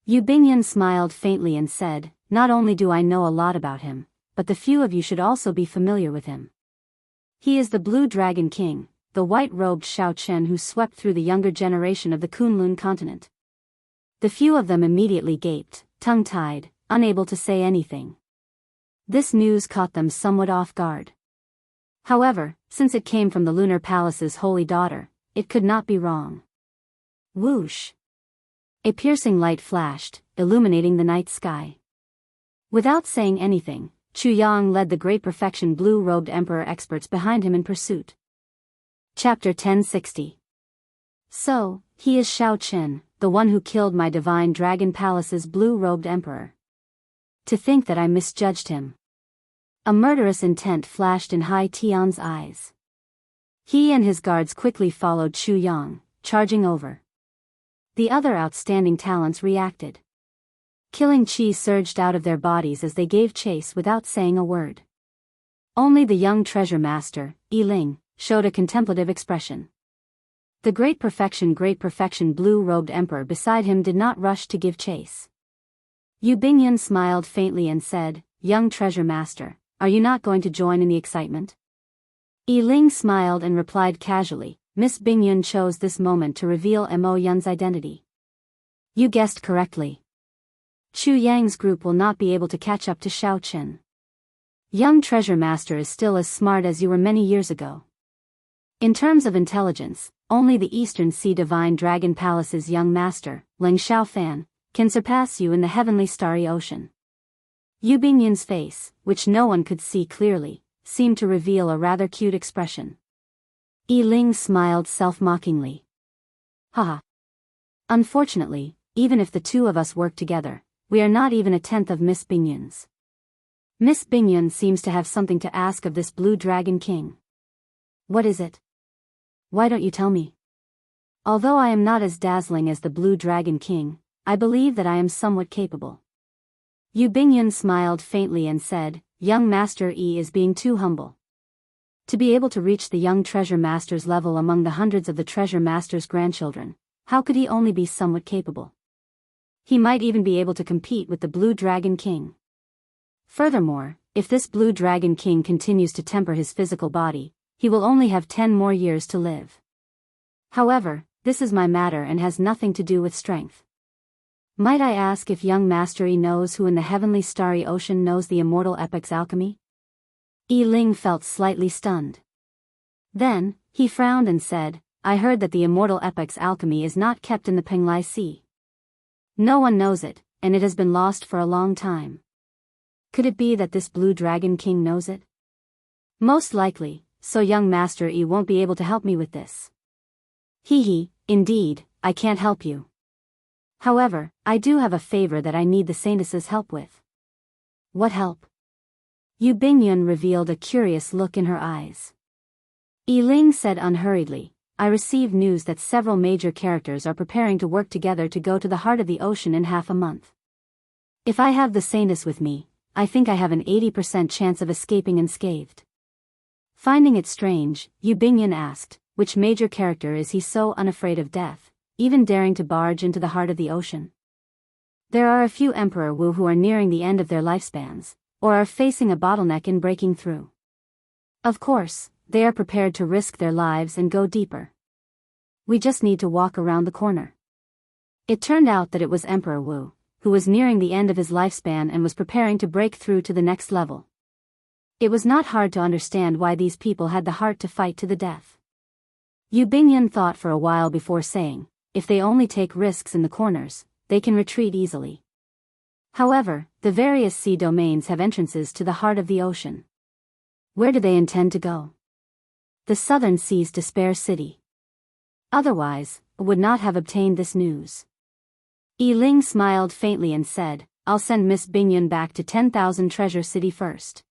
Yu Bingyun smiled faintly and said, not only do I know a lot about him, but the few of you should also be familiar with him. He is the Blue Dragon King, the white-robed Xiaochen who swept through the younger generation of the Kunlun continent. The few of them immediately gaped, tongue-tied, unable to say anything. This news caught them somewhat off guard. However, since it came from the Lunar Palace's Holy Daughter, it could not be wrong. Whoosh! A piercing light flashed, illuminating the night sky. Without saying anything, Chu Yang led the Great Perfection blue-robed Emperor experts behind him in pursuit. Chapter 1060. So, he is Xiaochen, the one who killed my Divine Dragon Palace's blue-robed Emperor. To think that I misjudged him. A murderous intent flashed in Hai Tian's eyes. He and his guards quickly followed Chu Yang, charging over. The other outstanding talents reacted. Killing chi surged out of their bodies as they gave chase without saying a word. Only the young treasure master, Yi Ling, showed a contemplative expression. The Great Perfection blue-robed emperor beside him did not rush to give chase. Yu Bingyun smiled faintly and said, young treasure master, are you not going to join in the excitement? Yi Ling smiled and replied casually, Miss Bingyun chose this moment to reveal Mo Yun's identity. You guessed correctly. Chu Yang's group will not be able to catch up to Xiaochen. Young treasure master is still as smart as you were many years ago. In terms of intelligence, only the Eastern Sea Divine Dragon Palace's young master, Ling Xiaofan, can surpass you in the heavenly starry ocean. Yu Bingyun's face, which no one could see clearly, seemed to reveal a rather cute expression. Yi Ling smiled self-mockingly. Haha. Unfortunately, even if the two of us work together, we are not even a tenth of Miss Bingyun's. Miss Bingyun seems to have something to ask of this Blue Dragon King. What is it? Why don't you tell me? Although I am not as dazzling as the Blue Dragon King, I believe that I am somewhat capable. Yu Bingyun smiled faintly and said, Young Master Yi is being too humble. To be able to reach the young treasure master's level among the hundreds of the treasure master's grandchildren, how could he only be somewhat capable? He might even be able to compete with the Blue Dragon King. Furthermore, if this Blue Dragon King continues to temper his physical body, he will only have 10 more years to live. However, this is my matter and has nothing to do with strength. Might I ask if young Master Yi knows who in the heavenly starry ocean knows the immortal epic's alchemy? Yi Ling felt slightly stunned. Then, he frowned and said, I heard that the immortal epic's alchemy is not kept in the Penglai Sea. No one knows it, and it has been lost for a long time. Could it be that this Blue Dragon King knows it? Most likely, so young Master Yi won't be able to help me with this. Indeed, I can't help you. However, I do have a favor that I need the Saintess's help with. What help? Yu Bingyun revealed a curious look in her eyes. Yi Ling said unhurriedly, I received news that several major characters are preparing to work together to go to the heart of the ocean in half a month. If I have the Saintess with me, I think I have an 80% chance of escaping unscathed. Finding it strange, Yu Bingyun asked, which major character is he so unafraid of death, even daring to barge into the heart of the ocean? There are a few Emperor Wu who are nearing the end of their lifespans, or are facing a bottleneck in breaking through. Of course, they are prepared to risk their lives and go deeper. We just need to walk around the corner. It turned out that it was Emperor Wu, who was nearing the end of his lifespan and was preparing to break through to the next level. It was not hard to understand why these people had the heart to fight to the death. Yu Bingyun thought for a while before saying, if they only take risks in the corners, they can retreat easily. However, the various sea domains have entrances to the heart of the ocean. Where do they intend to go? The southern sea's Despair City. Otherwise, would not have obtained this news. Yi Ling smiled faintly and said, I'll send Miss Bingyun back to 10,000 Treasure City first.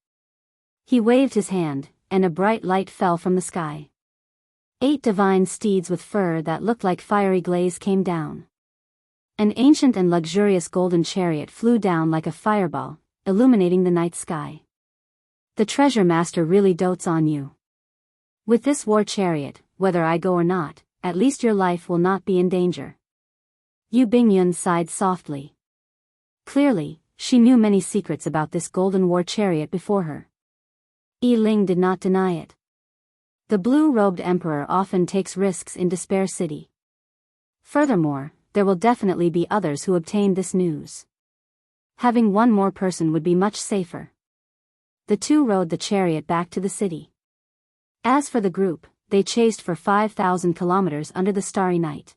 He waved his hand, and a bright light fell from the sky. 8 divine steeds with fur that looked like fiery glaze came down. An ancient and luxurious golden chariot flew down like a fireball, illuminating the night sky. The treasure master really dotes on you. With this war chariot, whether I go or not, at least your life will not be in danger. Yu Bingyun sighed softly. Clearly, she knew many secrets about this golden war chariot before her. Yi Ling did not deny it. The blue-robed emperor often takes risks in Despair City. Furthermore, there will definitely be others who obtain this news. Having one more person would be much safer. The two rode the chariot back to the city. As for the group, they chased for 5,000 kilometers under the starry night.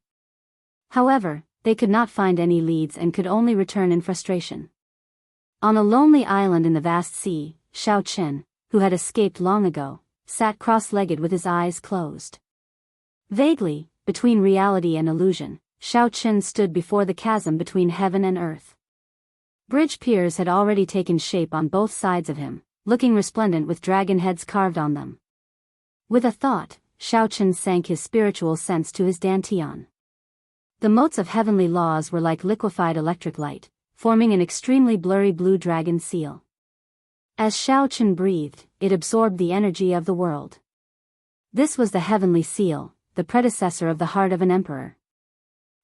However, they could not find any leads and could only return in frustration. On a lonely island in the vast sea, Xiao Chen, who had escaped long ago, sat cross-legged with his eyes closed. Vaguely, between reality and illusion, Xiao Chen stood before the chasm between heaven and earth. Bridge piers had already taken shape on both sides of him, looking resplendent with dragon heads carved on them. With a thought, Xiao Chen sank his spiritual sense to his dantian. The motes of heavenly laws were like liquefied electric light, forming an extremely blurry blue dragon seal. As Xiao Chen breathed, it absorbed the energy of the world. This was the heavenly seal, the predecessor of the heart of an emperor.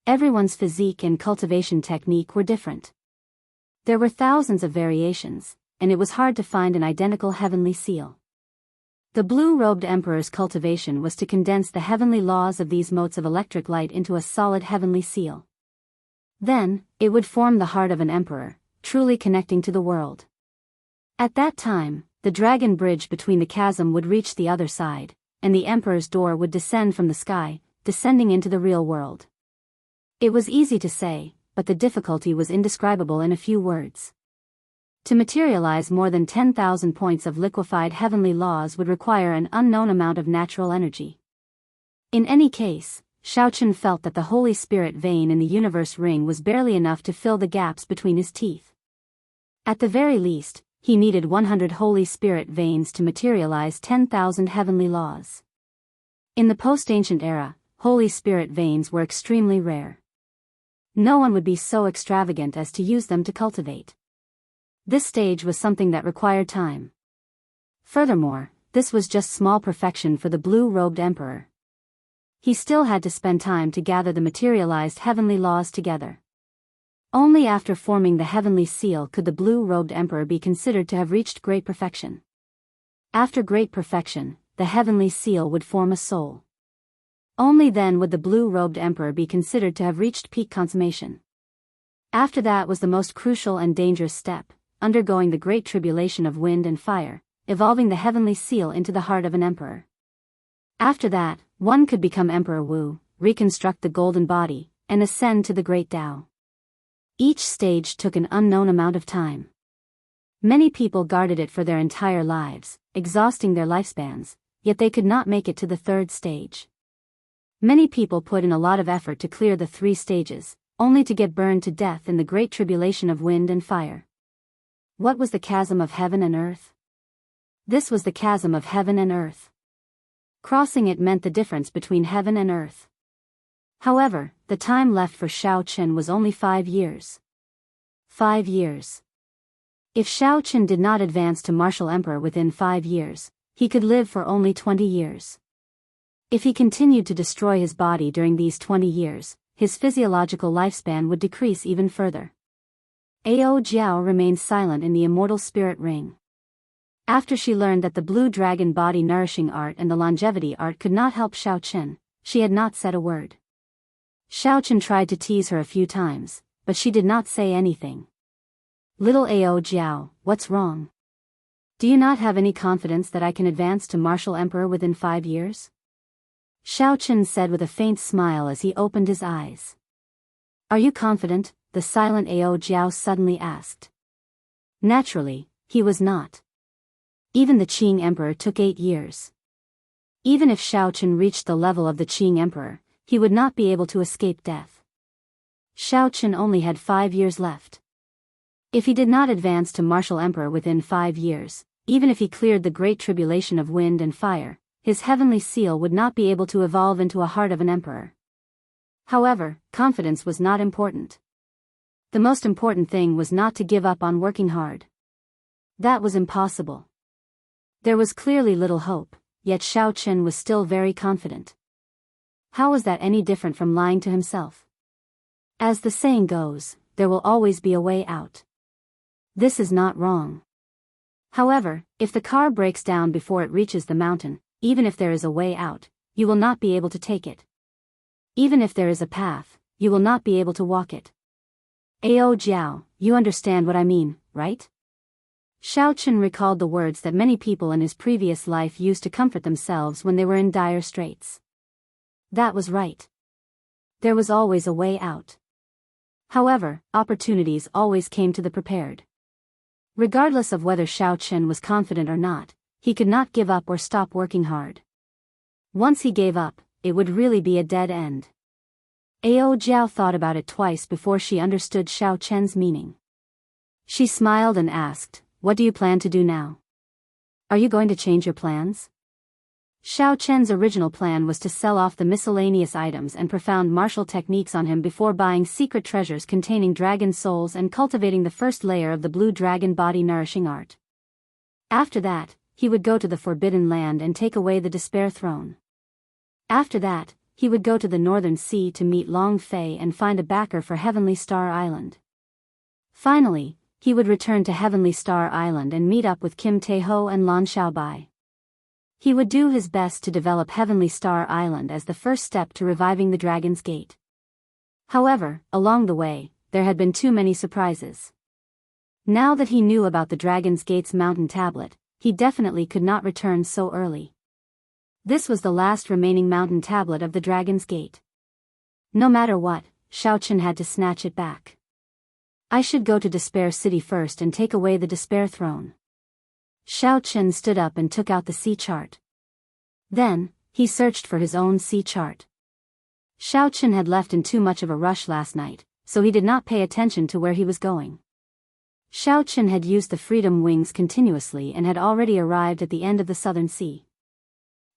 Everyone's physique and cultivation technique were different. There were thousands of variations, and it was hard to find an identical heavenly seal. The blue-robed emperor's cultivation was to condense the heavenly laws of these motes of electric light into a solid heavenly seal. Then, it would form the heart of an emperor, truly connecting to the world. At that time, the dragon bridge between the chasm would reach the other side, and the emperor's door would descend from the sky, descending into the real world. It was easy to say, but the difficulty was indescribable in a few words. To materialize more than 10,000 points of liquefied heavenly laws would require an unknown amount of natural energy. In any case, Xiaochen felt that the Holy Spirit vein in the universe ring was barely enough to fill the gaps between his teeth. At the very least, he needed 100 Holy Spirit veins to materialize 10,000 heavenly laws. In the post-ancient era, Holy Spirit veins were extremely rare. No one would be so extravagant as to use them to cultivate. This stage was something that required time. Furthermore, this was just small perfection for the blue-robed emperor. He still had to spend time to gather the materialized heavenly laws together. Only after forming the heavenly seal could the blue-robed emperor be considered to have reached great perfection. After great perfection, the heavenly seal would form a soul. Only then would the blue-robed emperor be considered to have reached peak consummation. After that was the most crucial and dangerous step, undergoing the great tribulation of wind and fire, evolving the heavenly seal into the heart of an emperor. After that, one could become Emperor Wu, reconstruct the golden body, and ascend to the great Tao. Each stage took an unknown amount of time. Many people guarded it for their entire lives, exhausting their lifespans, yet they could not make it to the third stage. Many people put in a lot of effort to clear the 3 stages, only to get burned to death in the great tribulation of wind and fire. What was the chasm of heaven and earth? This was the chasm of heaven and earth. Crossing it meant the difference between heaven and earth. However, the time left for Xiaochen was only 5 years. 5 years. If Xiaochen did not advance to martial emperor within 5 years, he could live for only 20 years. If he continued to destroy his body during these 20 years, his physiological lifespan would decrease even further. Ao Jiao remained silent in the immortal spirit ring. After she learned that the blue dragon body nourishing art and the longevity art could not help Xiaochen, she had not said a word. Xiaochen tried to tease her a few times, but she did not say anything. Little Ao Jiao, what's wrong? Do you not have any confidence that I can advance to martial emperor within 5 years? Xiaochen said with a faint smile as he opened his eyes. Are you confident? The silent Ao Jiao suddenly asked. Naturally, he was not. Even the Qing emperor took 8 years. Even if Xiaochen reached the level of the Qing emperor, he would not be able to escape death. Xiaochen only had 5 years left. If he did not advance to martial emperor within 5 years, even if he cleared the great tribulation of wind and fire, his heavenly seal would not be able to evolve into a heart of an emperor. However, confidence was not important. The most important thing was not to give up on working hard. That was impossible. There was clearly little hope, yet Xiaochen was still very confident. How was that any different from lying to himself? As the saying goes, there will always be a way out. This is not wrong. However, if the car breaks down before it reaches the mountain, even if there is a way out, you will not be able to take it. Even if there is a path, you will not be able to walk it. Ao Jiao, you understand what I mean, right? Xiaochen recalled the words that many people in his previous life used to comfort themselves when they were in dire straits. That was right. There was always a way out. However, opportunities always came to the prepared. Regardless of whether Xiaochen was confident or not, he could not give up or stop working hard. Once he gave up, it would really be a dead end. Ao Jiao thought about it twice before she understood Xiaochen's meaning. She smiled and asked, "What do you plan to do now? Are you going to change your plans?" Xiaochen's original plan was to sell off the miscellaneous items and profound martial techniques on him before buying secret treasures containing dragon souls and cultivating the first layer of the blue dragon body nourishing art. After that, he would go to the Forbidden Land and take away the Despair Throne. After that, he would go to the Northern Sea to meet Long Fei and find a backer for Heavenly Star Island. Finally, he would return to Heavenly Star Island and meet up with Kim Taeho and Lan Xiaobai. He would do his best to develop Heavenly Star Island as the first step to reviving the Dragon's Gate. However, along the way, there had been too many surprises. Now that he knew about the Dragon's Gate's mountain tablet, he definitely could not return so early. This was the last remaining mountain tablet of the Dragon's Gate. No matter what, Xiaochen had to snatch it back. I should go to Despair City first and take away the Despair Throne. Xiaochen stood up and took out the sea chart. Then, he searched for his own sea chart. Xiao Chen had left in too much of a rush last night, so he did not pay attention to where he was going. Xiao Chen had used the freedom wings continuously and had already arrived at the end of the southern sea.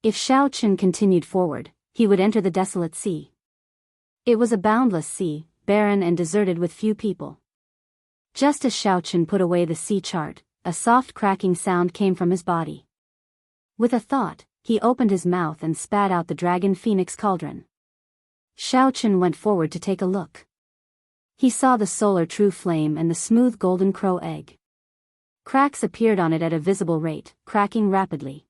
If Xiao Chen continued forward, he would enter the desolate sea. It was a boundless sea, barren and deserted with few people. Just as Xiao Chen put away the sea chart, a soft cracking sound came from his body. With a thought, he opened his mouth and spat out the dragon phoenix cauldron. Xiao Chen went forward to take a look. He saw the solar true flame and the smooth golden crow egg. Cracks appeared on it at a visible rate, cracking rapidly.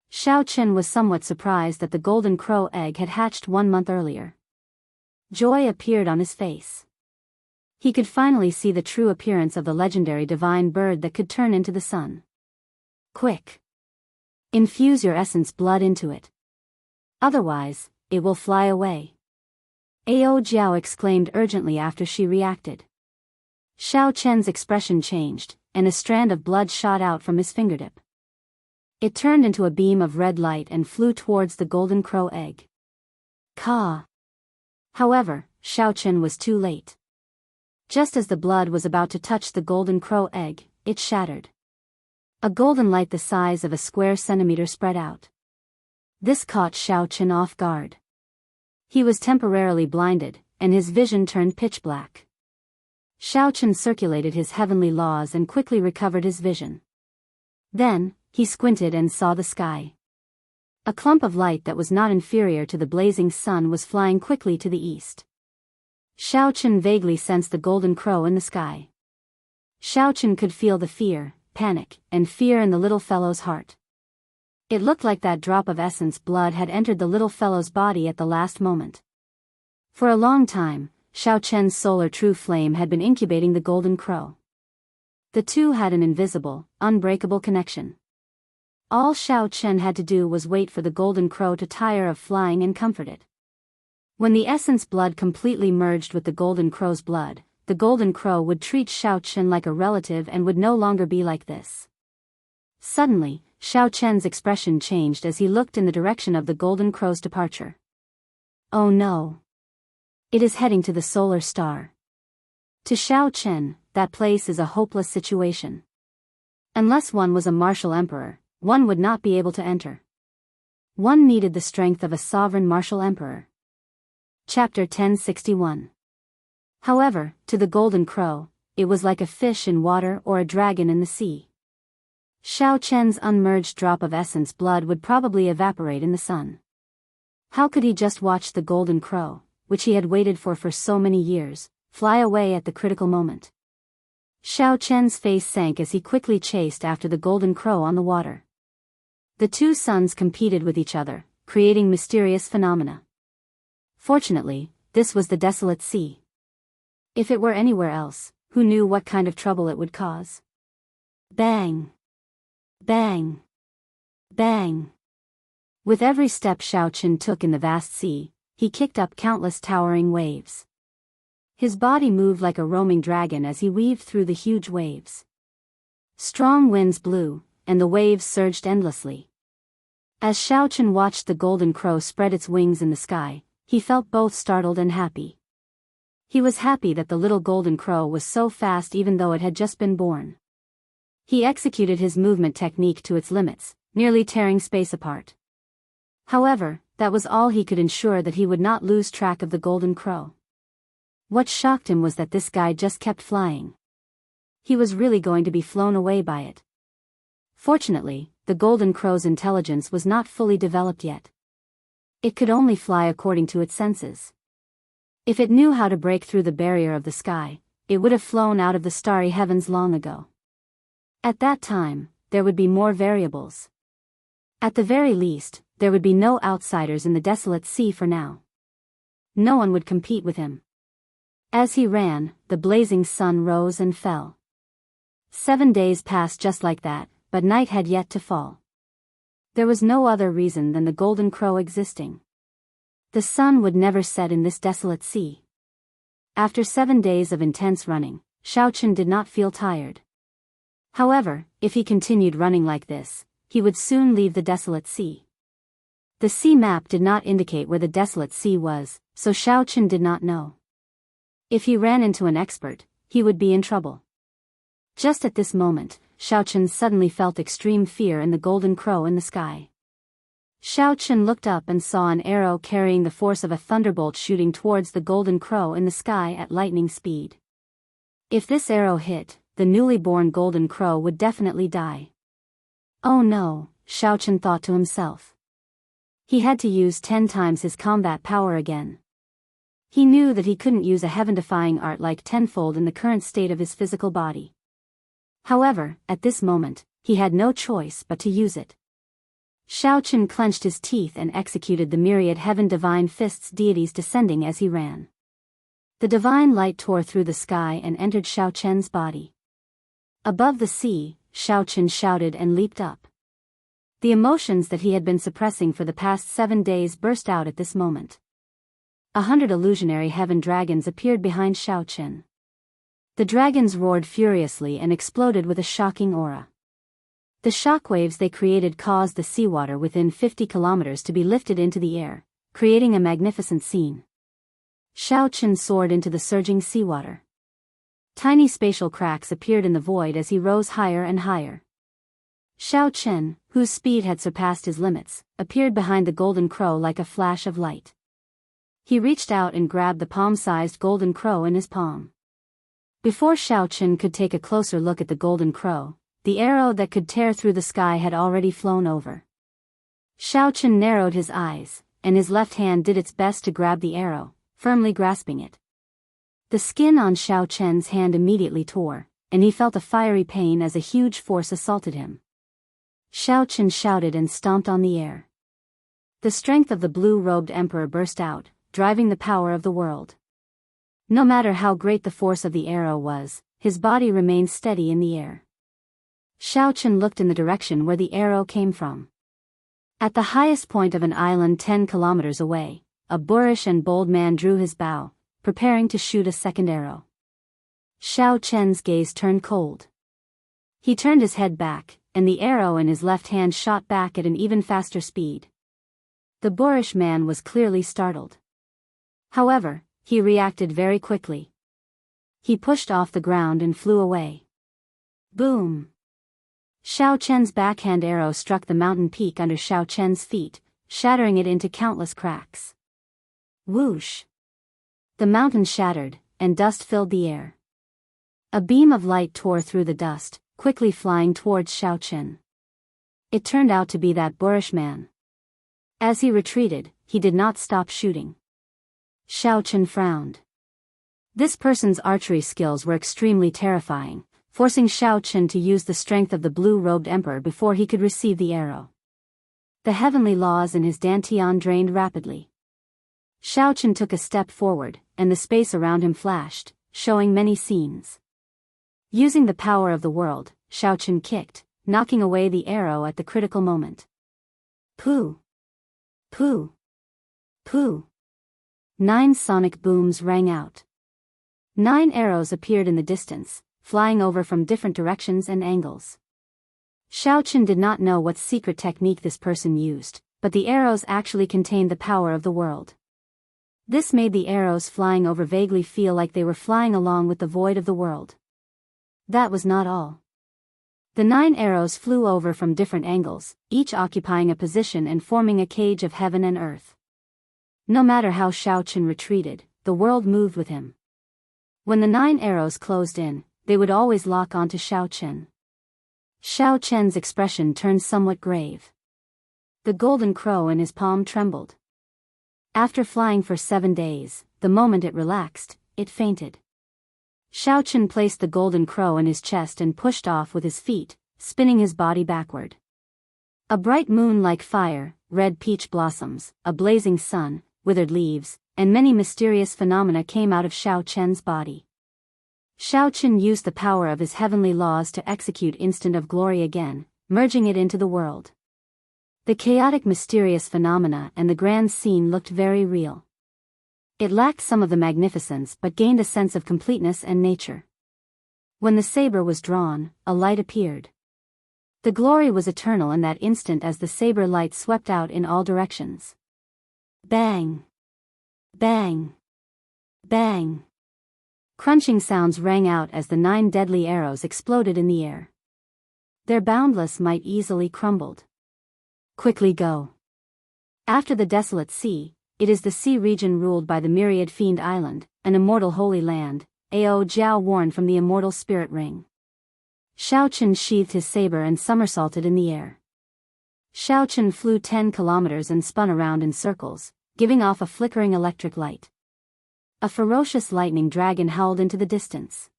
Xiao Chen was somewhat surprised that the golden crow egg had hatched 1 month earlier. Joy appeared on his face. He could finally see the true appearance of the legendary divine bird that could turn into the sun. Quick! Infuse your essence blood into it. Otherwise, it will fly away. Ao Jiao exclaimed urgently after she reacted. Xiao Chen's expression changed, and a strand of blood shot out from his fingertip. It turned into a beam of red light and flew towards the golden crow egg. Ka! However, Xiao Chen was too late. Just as the blood was about to touch the golden crow egg, it shattered. A golden light the size of a square centimeter spread out. This caught Xiao Chen off guard. He was temporarily blinded, and his vision turned pitch black. Xiao Chen circulated his heavenly laws and quickly recovered his vision. Then, he squinted and saw the sky. A clump of light that was not inferior to the blazing sun was flying quickly to the east. Xiao Chen vaguely sensed the golden crow in the sky. Xiao Chen could feel the fear, panic, and fear in the little fellow's heart. It looked like that drop of essence blood had entered the little fellow's body at the last moment. For a long time, Xiao Chen's solar true flame had been incubating the golden crow. The two had an invisible, unbreakable connection. All Xiao Chen had to do was wait for the golden crow to tire of flying and comfort it. When the essence blood completely merged with the golden crow's blood, the golden crow would treat Xiao Chen like a relative and would no longer be like this. Suddenly, Xiao Chen's expression changed as he looked in the direction of the golden crow's departure. Oh no! It is heading to the solar star. To Xiao Chen, that place is a hopeless situation. Unless one was a martial emperor, one would not be able to enter. One needed the strength of a sovereign martial emperor. Chapter 1061. However, to the golden crow, it was like a fish in water or a dragon in the sea. Xiao Chen's unmerged drop of essence blood would probably evaporate in the sun. How could he just watch the golden crow, which he had waited for so many years, fly away at the critical moment? Xiao Chen's face sank as he quickly chased after the golden crow on the water. The two suns competed with each other, creating mysterious phenomena. Fortunately, this was the desolate sea. If it were anywhere else, who knew what kind of trouble it would cause? Bang! Bang! Bang! With every step Xiao Chen took in the vast sea, he kicked up countless towering waves. His body moved like a roaming dragon as he weaved through the huge waves. Strong winds blew, and the waves surged endlessly. As Xiao Chen watched the golden crow spread its wings in the sky, he felt both startled and happy. He was happy that the little golden crow was so fast even though it had just been born. He executed his movement technique to its limits, nearly tearing space apart. However, that was all he could ensure that he would not lose track of the golden crow. What shocked him was that this guy just kept flying. He was really going to be flown away by it. Fortunately, the golden crow's intelligence was not fully developed yet. It could only fly according to its senses. If it knew how to break through the barrier of the sky, it would have flown out of the starry heavens long ago. At that time, there would be more variables. At the very least, there would be no outsiders in the desolate sea for now. No one would compete with him. As he ran, the blazing sun rose and fell. 7 days passed just like that, but night had yet to fall. There was no other reason than the golden crow existing. The sun would never set in this desolate sea. After 7 days of intense running, Xiao Chen did not feel tired. However, if he continued running like this, he would soon leave the desolate sea. The sea map did not indicate where the desolate sea was, so Xiao Chen did not know. If he ran into an expert, he would be in trouble. Just at this moment, Xiao Chen suddenly felt extreme fear in the golden crow in the sky. Xiao Chen looked up and saw an arrow carrying the force of a thunderbolt shooting towards the golden crow in the sky at lightning speed. If this arrow hit, the newly born golden crow would definitely die. Oh no, Xiao Chen thought to himself. He had to use 10 times his combat power again. He knew that he couldn't use a heaven-defying art like tenfold in the current state of his physical body. However, at this moment, he had no choice but to use it. Xiao Chen clenched his teeth and executed the myriad heaven-divine fists deities descending as he ran. The divine light tore through the sky and entered Xiao Chen's body. Above the sea, Xiao Chen shouted and leaped up. The emotions that he had been suppressing for the past 7 days burst out at this moment. 100 illusionary heaven dragons appeared behind Xiao Chen. The dragons roared furiously and exploded with a shocking aura. The shockwaves they created caused the seawater within 50 kilometers to be lifted into the air, creating a magnificent scene. Xiao Chen soared into the surging seawater. Tiny spatial cracks appeared in the void as he rose higher and higher. Xiao Chen, whose speed had surpassed his limits, appeared behind the golden crow like a flash of light. He reached out and grabbed the palm-sized golden crow in his palm. Before Xiao Chen could take a closer look at the golden crow, the arrow that could tear through the sky had already flown over. Xiao Chen narrowed his eyes, and his left hand did its best to grab the arrow, firmly grasping it. The skin on Xiao Chen's hand immediately tore, and he felt a fiery pain as a huge force assaulted him. Xiao Chen shouted and stomped on the air. The strength of the blue-robed emperor burst out, driving the power of the world. No matter how great the force of the arrow was, his body remained steady in the air. Xiao Chen looked in the direction where the arrow came from. At the highest point of an island 10 kilometers away, a boorish and bold man drew his bow, preparing to shoot a second arrow. Xiao Chen's gaze turned cold. He turned his head back, and the arrow in his left hand shot back at an even faster speed. The boorish man was clearly startled. However, he reacted very quickly. He pushed off the ground and flew away. Boom! Xiao Chen's backhand arrow struck the mountain peak under Xiao Chen's feet, shattering it into countless cracks. Whoosh! The mountain shattered, and dust filled the air. A beam of light tore through the dust, quickly flying towards Xiao Chen. It turned out to be that boorish man. As he retreated, he did not stop shooting. Xiao Chen frowned. This person's archery skills were extremely terrifying, forcing Xiao Chen to use the strength of the blue-robed emperor before he could receive the arrow. The heavenly laws in his dantian drained rapidly. Xiao Chen took a step forward, and the space around him flashed, showing many scenes. Using the power of the world, Xiao Chen kicked, knocking away the arrow at the critical moment. Pooh! Pooh! Pooh! 9 sonic booms rang out. 9 arrows appeared in the distance, flying over from different directions and angles. Xiao Chen did not know what secret technique this person used, but the arrows actually contained the power of the world. This made the arrows flying over vaguely feel like they were flying along with the void of the world. That was not all. The 9 arrows flew over from different angles, each occupying a position and forming a cage of heaven and earth. No matter how Xiao Chen retreated, the world moved with him. When the 9 arrows closed in, they would always lock onto Xiao Chen. Xiao Chen's expression turned somewhat grave. The golden crow in his palm trembled. After flying for 7 days, the moment it relaxed, it fainted. Xiao Chen placed the golden crow in his chest and pushed off with his feet, spinning his body backward. A bright moon like fire, red peach blossoms, a blazing sun, withered leaves, and many mysterious phenomena came out of Xiao Chen's body. Xiao Chen used the power of his heavenly laws to execute Instant of Glory again, merging it into the world. The chaotic mysterious phenomena and the grand scene looked very real. It lacked some of the magnificence but gained a sense of completeness and nature. When the saber was drawn, a light appeared. The glory was eternal in that instant as the saber light swept out in all directions. Bang! Bang! Bang! Crunching sounds rang out as the 9 deadly arrows exploded in the air. Their boundless might easily crumbled. Quickly go. After the desolate sea, it is the sea region ruled by the myriad fiend island, an immortal holy land, Ao Jiao warned from the immortal spirit ring. Xiaochen sheathed his saber and somersaulted in the air. Xiaochen flew 10 kilometers and spun around in circles, giving off a flickering electric light. A ferocious lightning dragon howled into the distance.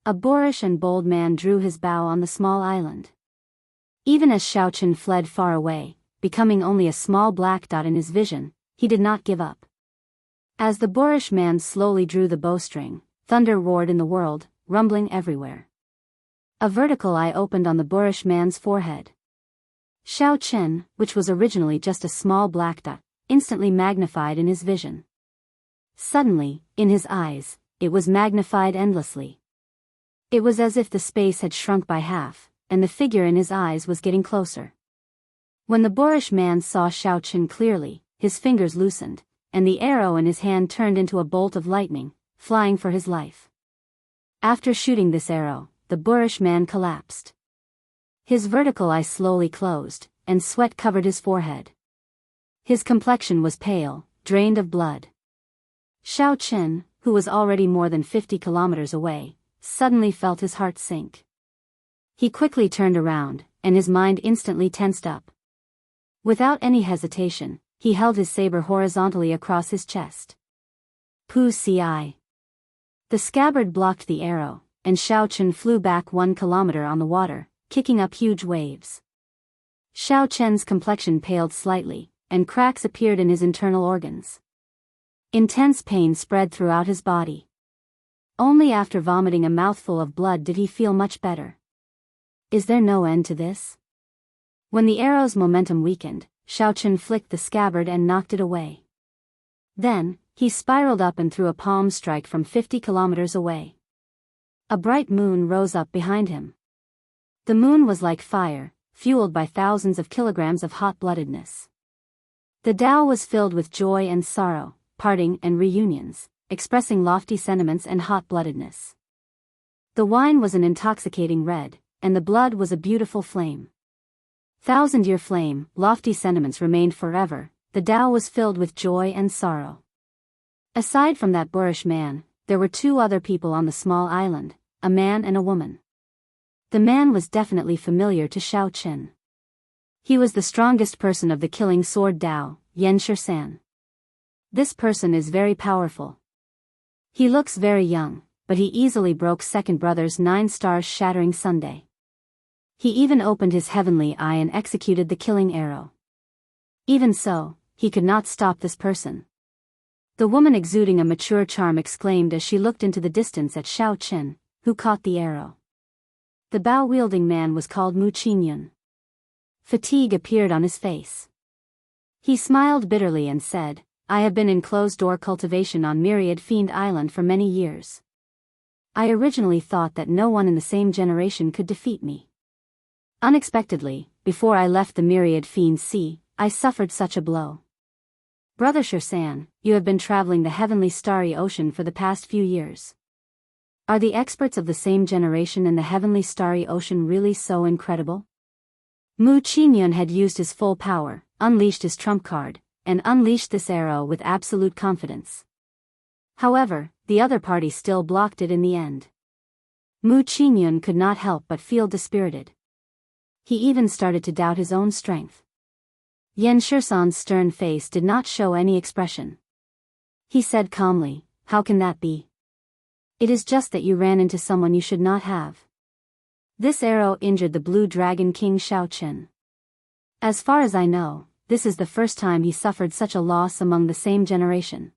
A boorish and bold man drew his bow on the small island. Even as Xiaochen fled far away, becoming only a small black dot in his vision, he did not give up. As the boorish man slowly drew the bowstring, thunder roared in the world, rumbling everywhere. A vertical eye opened on the boorish man's forehead. Xiaochen, which was originally just a small black dot, instantly magnified in his vision. Suddenly, in his eyes, it was magnified endlessly. It was as if the space had shrunk by half, and the figure in his eyes was getting closer. When the boorish man saw Xiaochen clearly, his fingers loosened, and the arrow in his hand turned into a bolt of lightning, flying for his life. After shooting this arrow, the boorish man collapsed. His vertical eye slowly closed, and sweat covered his forehead. His complexion was pale, drained of blood. Xiaochen, who was already more than 50 kilometers away, suddenly felt his heart sink. He quickly turned around, and his mind instantly tensed up. Without any hesitation, he held his saber horizontally across his chest. Pu Ci. The scabbard blocked the arrow, and Xiaochen flew back 1 kilometer on the water, kicking up huge waves. Xiaochen's complexion paled slightly, and cracks appeared in his internal organs. Intense pain spread throughout his body. Only after vomiting a mouthful of blood did he feel much better. Is there no end to this? When the arrow's momentum weakened, Xiaochen flicked the scabbard and knocked it away. Then, he spiraled up and threw a palm strike from 50 kilometers away. A bright moon rose up behind him. The moon was like fire, fueled by thousands of kilograms of hot-bloodedness. The Tao was filled with joy and sorrow, parting and reunions, expressing lofty sentiments and hot-bloodedness. The wine was an intoxicating red, and the blood was a beautiful flame. Thousand-year flame, lofty sentiments remained forever, the Tao was filled with joy and sorrow. Aside from that boorish man, there were 2 other people on the small island, a man and a woman. The man was definitely familiar to Xiaochen. He was the strongest person of the killing sword Tao, Yanshi. This person is very powerful. He looks very young, but he easily broke second brother's 9 stars shattering Sunday. He even opened his heavenly eye and executed the killing arrow. Even so, he could not stop this person. The woman exuding a mature charm exclaimed as she looked into the distance at Xiaochen, who caught the arrow. The bow-wielding man was called Mu Qingyun. Fatigue appeared on his face. He smiled bitterly and said, I have been in closed-door cultivation on Myriad Fiend Island for many years. I originally thought that no one in the same generation could defeat me. Unexpectedly, before I left the Myriad Fiend Sea, I suffered such a blow. Brother Shersan, you have been traveling the heavenly starry ocean for the past few years. Are the experts of the same generation in the heavenly starry ocean really so incredible? Mu Qingyun had used his full power, unleashed his trump card, and unleashed this arrow with absolute confidence. However, the other party still blocked it in the end. Mu Qingyun could not help but feel dispirited. He even started to doubt his own strength. Yan Shisan's stern face did not show any expression. He said calmly, How can that be? It is just that you ran into someone you should not have. This arrow injured the Blue Dragon King Xiaochen. As far as I know, this is the first time he suffered such a loss among the same generation.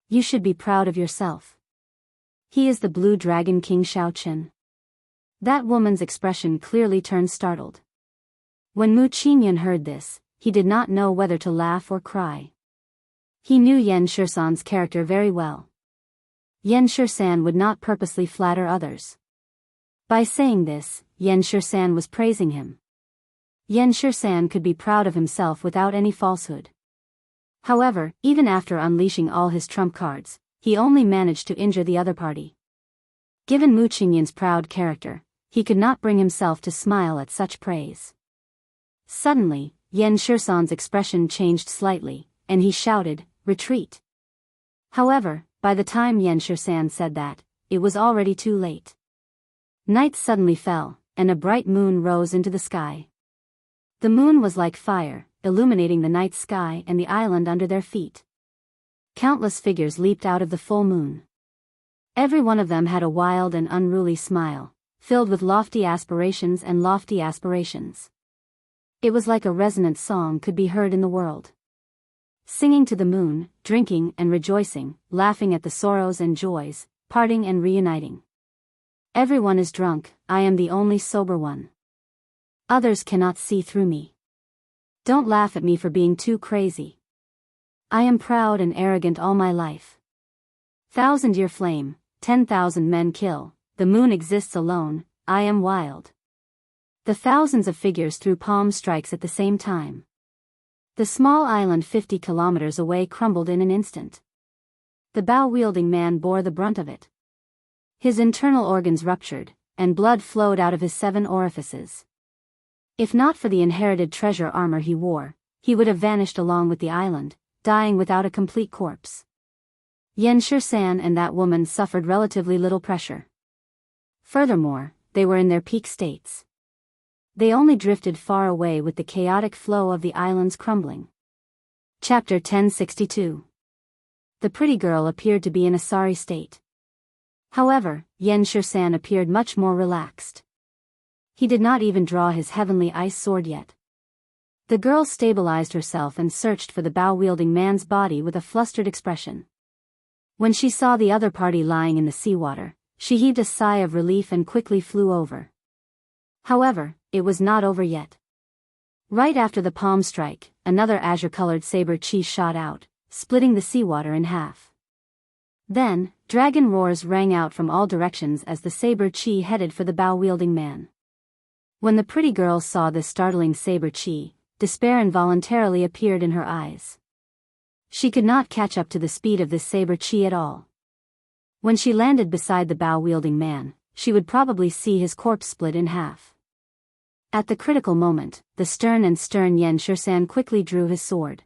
You should be proud of yourself. He is the Blue Dragon King Xiaochen. That woman's expression clearly turned startled. When Mu Qingyun heard this, he did not know whether to laugh or cry. He knew Yan Shisan's character very well. Yan Shisan would not purposely flatter others. By saying this, Yan Shisan was praising him. Yan Shisan could be proud of himself without any falsehood. However, even after unleashing all his trump cards, he only managed to injure the other party. Given Mu Qingyan's proud character, he could not bring himself to smile at such praise. Suddenly, Yan Shisan's expression changed slightly, and he shouted, "Retreat!" However, by the time Yan Shisan said that, it was already too late. Night suddenly fell, and a bright moon rose into the sky. The moon was like fire, illuminating the night sky and the island under their feet. Countless figures leaped out of the full moon. Every one of them had a wild and unruly smile, filled with lofty aspirations and lofty aspirations. It was like a resonant song could be heard in the world. Singing to the moon, drinking and rejoicing, laughing at the sorrows and joys, parting and reuniting. Everyone is drunk, I am the only sober one. Others cannot see through me. Don't laugh at me for being too crazy. I am proud and arrogant all my life. 1,000-year flame, 10,000 men kill, the moon exists alone, I am wild. The thousands of figures threw palm strikes at the same time. The small island 50 kilometers away crumbled in an instant. The bow-wielding man bore the brunt of it. His internal organs ruptured, and blood flowed out of his 7 orifices. If not for the inherited treasure armor he wore, he would have vanished along with the island, dying without a complete corpse. Yan Shisan and that woman suffered relatively little pressure. Furthermore, they were in their peak states. They only drifted far away with the chaotic flow of the island's crumbling. Chapter 1062. The pretty girl appeared to be in a sorry state. However, Yan Shisan appeared much more relaxed. He did not even draw his heavenly ice sword yet. The girl stabilized herself and searched for the bow-wielding man's body with a flustered expression. When she saw the other party lying in the seawater, she heaved a sigh of relief and quickly flew over. However, it was not over yet. Right after the palm strike, another azure-colored saber chi shot out, splitting the seawater in half. Then, dragon roars rang out from all directions as the saber chi headed for the bow-wielding man. When the pretty girl saw this startling saber chi, despair involuntarily appeared in her eyes. She could not catch up to the speed of this saber chi at all. When she landed beside the bow-wielding man, she would probably see his corpse split in half. At the critical moment, the stern Yan Shisan quickly drew his sword.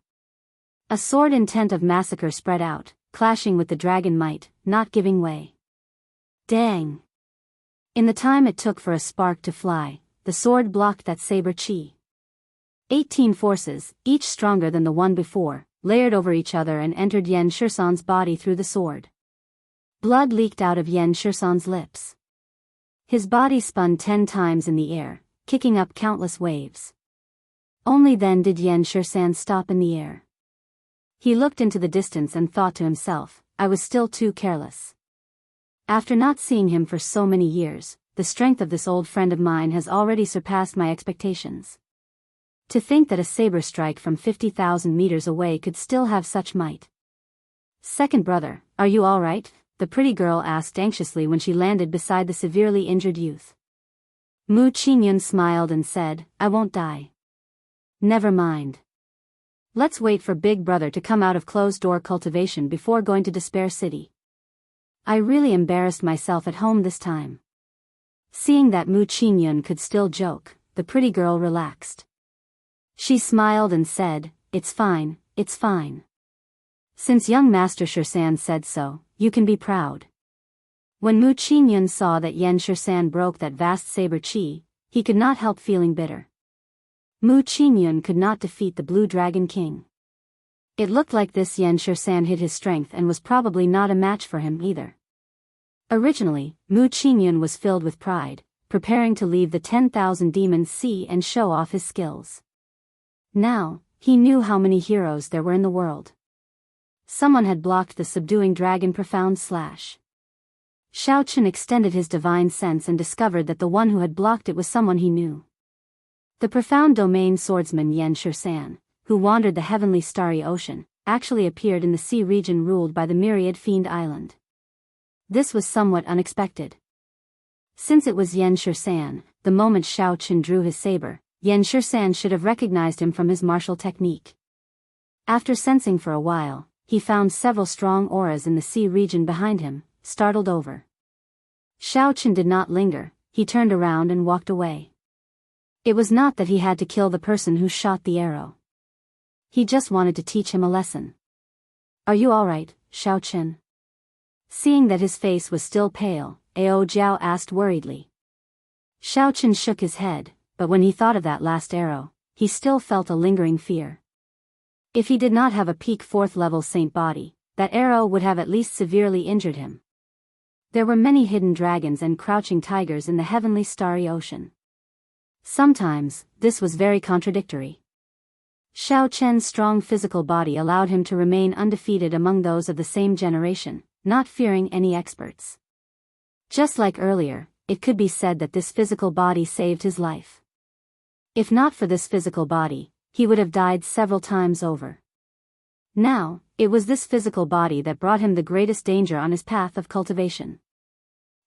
A sword intent of massacre spread out, clashing with the dragon might, not giving way. Dang! In the time it took for a spark to fly, the sword blocked that saber chi. 18 forces, each stronger than the one before, layered over each other and entered Yan Shisan's body through the sword. Blood leaked out of Yan Shisan's lips. His body spun 10 times in the air, kicking up countless waves. Only then did Yan Shisan stop in the air. He looked into the distance and thought to himself, I was still too careless. After not seeing him for so many years, the strength of this old friend of mine has already surpassed my expectations. To think that a saber strike from 50,000 meters away could still have such might. Second brother, are you all right? The pretty girl asked anxiously when she landed beside the severely injured youth. Mu Qingyan smiled and said, I won't die. Never mind. Let's wait for Big Brother to come out of closed-door cultivation before going to Despair City. I really embarrassed myself at home this time. Seeing that Mu Qingyan could still joke, the pretty girl relaxed. She smiled and said, it's fine, it's fine. Since young Master Shisan said so, you can be proud. When Mu Qingyan saw that Yan Shisan broke that vast saber chi, he could not help feeling bitter. Mu Qingyan could not defeat the Blue Dragon King. It looked like this Yan Shisan hid his strength and was probably not a match for him either. Originally, Mu Qingyan was filled with pride, preparing to leave the 10,000 demons see and show off his skills. Now, he knew how many heroes there were in the world. Someone had blocked the subduing dragon profound slash. Xiao Chen extended his divine sense and discovered that the one who had blocked it was someone he knew. The profound domain swordsman Yan Shisan, who wandered the heavenly starry ocean, actually appeared in the sea region ruled by the myriad fiend island. This was somewhat unexpected. Since it was Yan Shisan, the moment Xiao Chen drew his saber, Yan Shisan should have recognized him from his martial technique. After sensing for a while, he found several strong auras in the sea region behind him, startled over. Xiaochen did not linger, he turned around and walked away. It was not that he had to kill the person who shot the arrow. He just wanted to teach him a lesson. Are you alright, Xiaochen? Seeing that his face was still pale, Ao Jiao asked worriedly. Xiaochen shook his head, but when he thought of that last arrow, he still felt a lingering fear. If he did not have a peak 4th level saint body, that arrow would have at least severely injured him. There were many hidden dragons and crouching tigers in the heavenly starry ocean. Sometimes, this was very contradictory. Xiaochen's strong physical body allowed him to remain undefeated among those of the same generation, not fearing any experts. Just like earlier, it could be said that this physical body saved his life. If not for this physical body, he would have died several times over. Now, it was this physical body that brought him the greatest danger on his path of cultivation.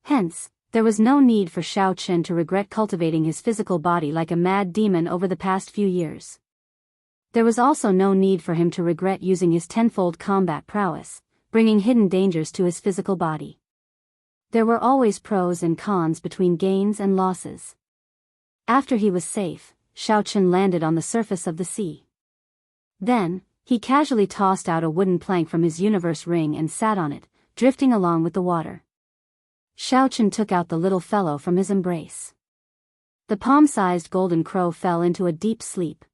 Hence, there was no need for Xiaochen to regret cultivating his physical body like a mad demon over the past few years. There was also no need for him to regret using his tenfold combat prowess, bringing hidden dangers to his physical body. There were always pros and cons between gains and losses. After he was safe, Xiaochen landed on the surface of the sea. Then, he casually tossed out a wooden plank from his universe ring and sat on it, drifting along with the water. Xiaochen took out the little fellow from his embrace. The palm-sized golden crow fell into a deep sleep.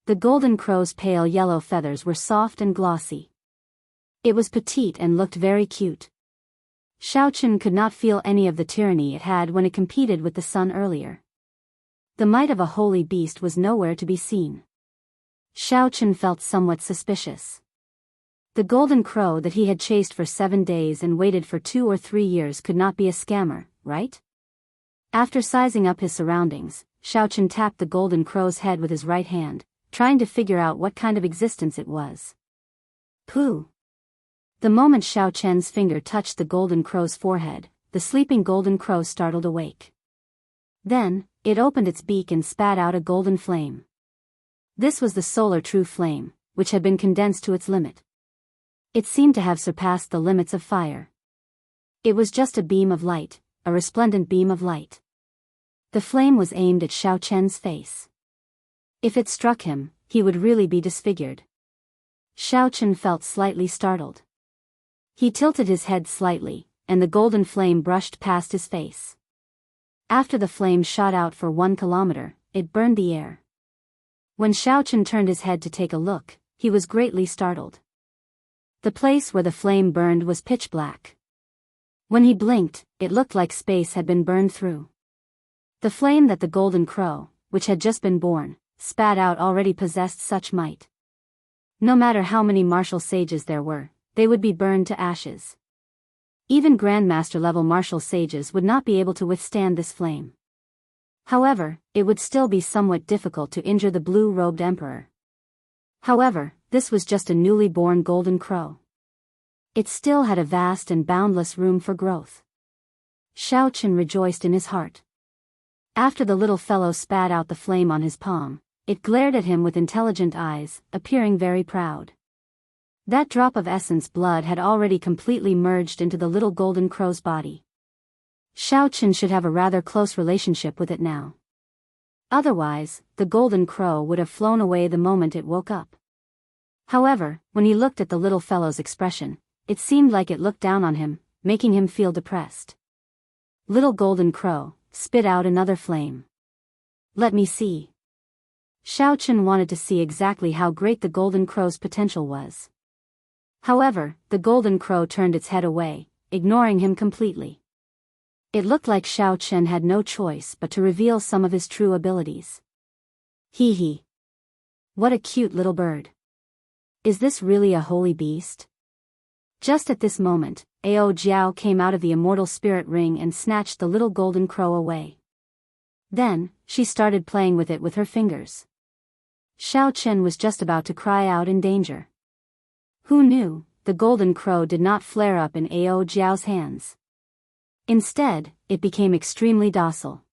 The golden crow's pale yellow feathers were soft and glossy. It was petite and looked very cute. Xiaochen could not feel any of the tyranny it had when it competed with the sun earlier. The might of a holy beast was nowhere to be seen. Xiaochen felt somewhat suspicious. The golden crow that he had chased for 7 days and waited for 2 or 3 years could not be a scammer, right? After sizing up his surroundings, Xiaochen tapped the golden crow's head with his right hand, trying to figure out what kind of existence it was. Pooh! The moment Xiaochen's finger touched the golden crow's forehead, the sleeping golden crow startled awake. Then, it opened its beak and spat out a golden flame. This was the solar true flame, which had been condensed to its limit. It seemed to have surpassed the limits of fire. It was just a beam of light, a resplendent beam of light. The flame was aimed at Xiaochen's face. If it struck him, he would really be disfigured. Xiaochen felt slightly startled. He tilted his head slightly, and the golden flame brushed past his face. After the flame shot out for 1 kilometer, it burned the air. When Xiaochen turned his head to take a look, he was greatly startled. The place where the flame burned was pitch black. When he blinked, it looked like space had been burned through. The flame that the golden crow, which had just been born, spat out already possessed such might. No matter how many martial sages there were, they would be burned to ashes. Even Grandmaster-level martial sages would not be able to withstand this flame. However, it would still be somewhat difficult to injure the blue-robed emperor. However, this was just a newly born golden crow. It still had a vast and boundless room for growth. Xiaochen rejoiced in his heart. After the little fellow spat out the flame on his palm, it glared at him with intelligent eyes, appearing very proud. That drop of essence blood had already completely merged into the little golden crow's body. Xiaochen should have a rather close relationship with it now. Otherwise, the golden crow would have flown away the moment it woke up. However, when he looked at the little fellow's expression, it seemed like it looked down on him, making him feel depressed. Little golden crow, spit out another flame. Let me see. Xiaochen wanted to see exactly how great the golden crow's potential was. However, the golden crow turned its head away, ignoring him completely. It looked like Xiaochen had no choice but to reveal some of his true abilities. Hee hee. What a cute little bird. Is this really a holy beast? Just at this moment, Ao Jiao came out of the immortal spirit ring and snatched the little golden crow away. Then, she started playing with it with her fingers. Xiaochen was just about to cry out in danger. Who knew, the golden crow did not flare up in Ao Jiao's hands. Instead, it became extremely docile.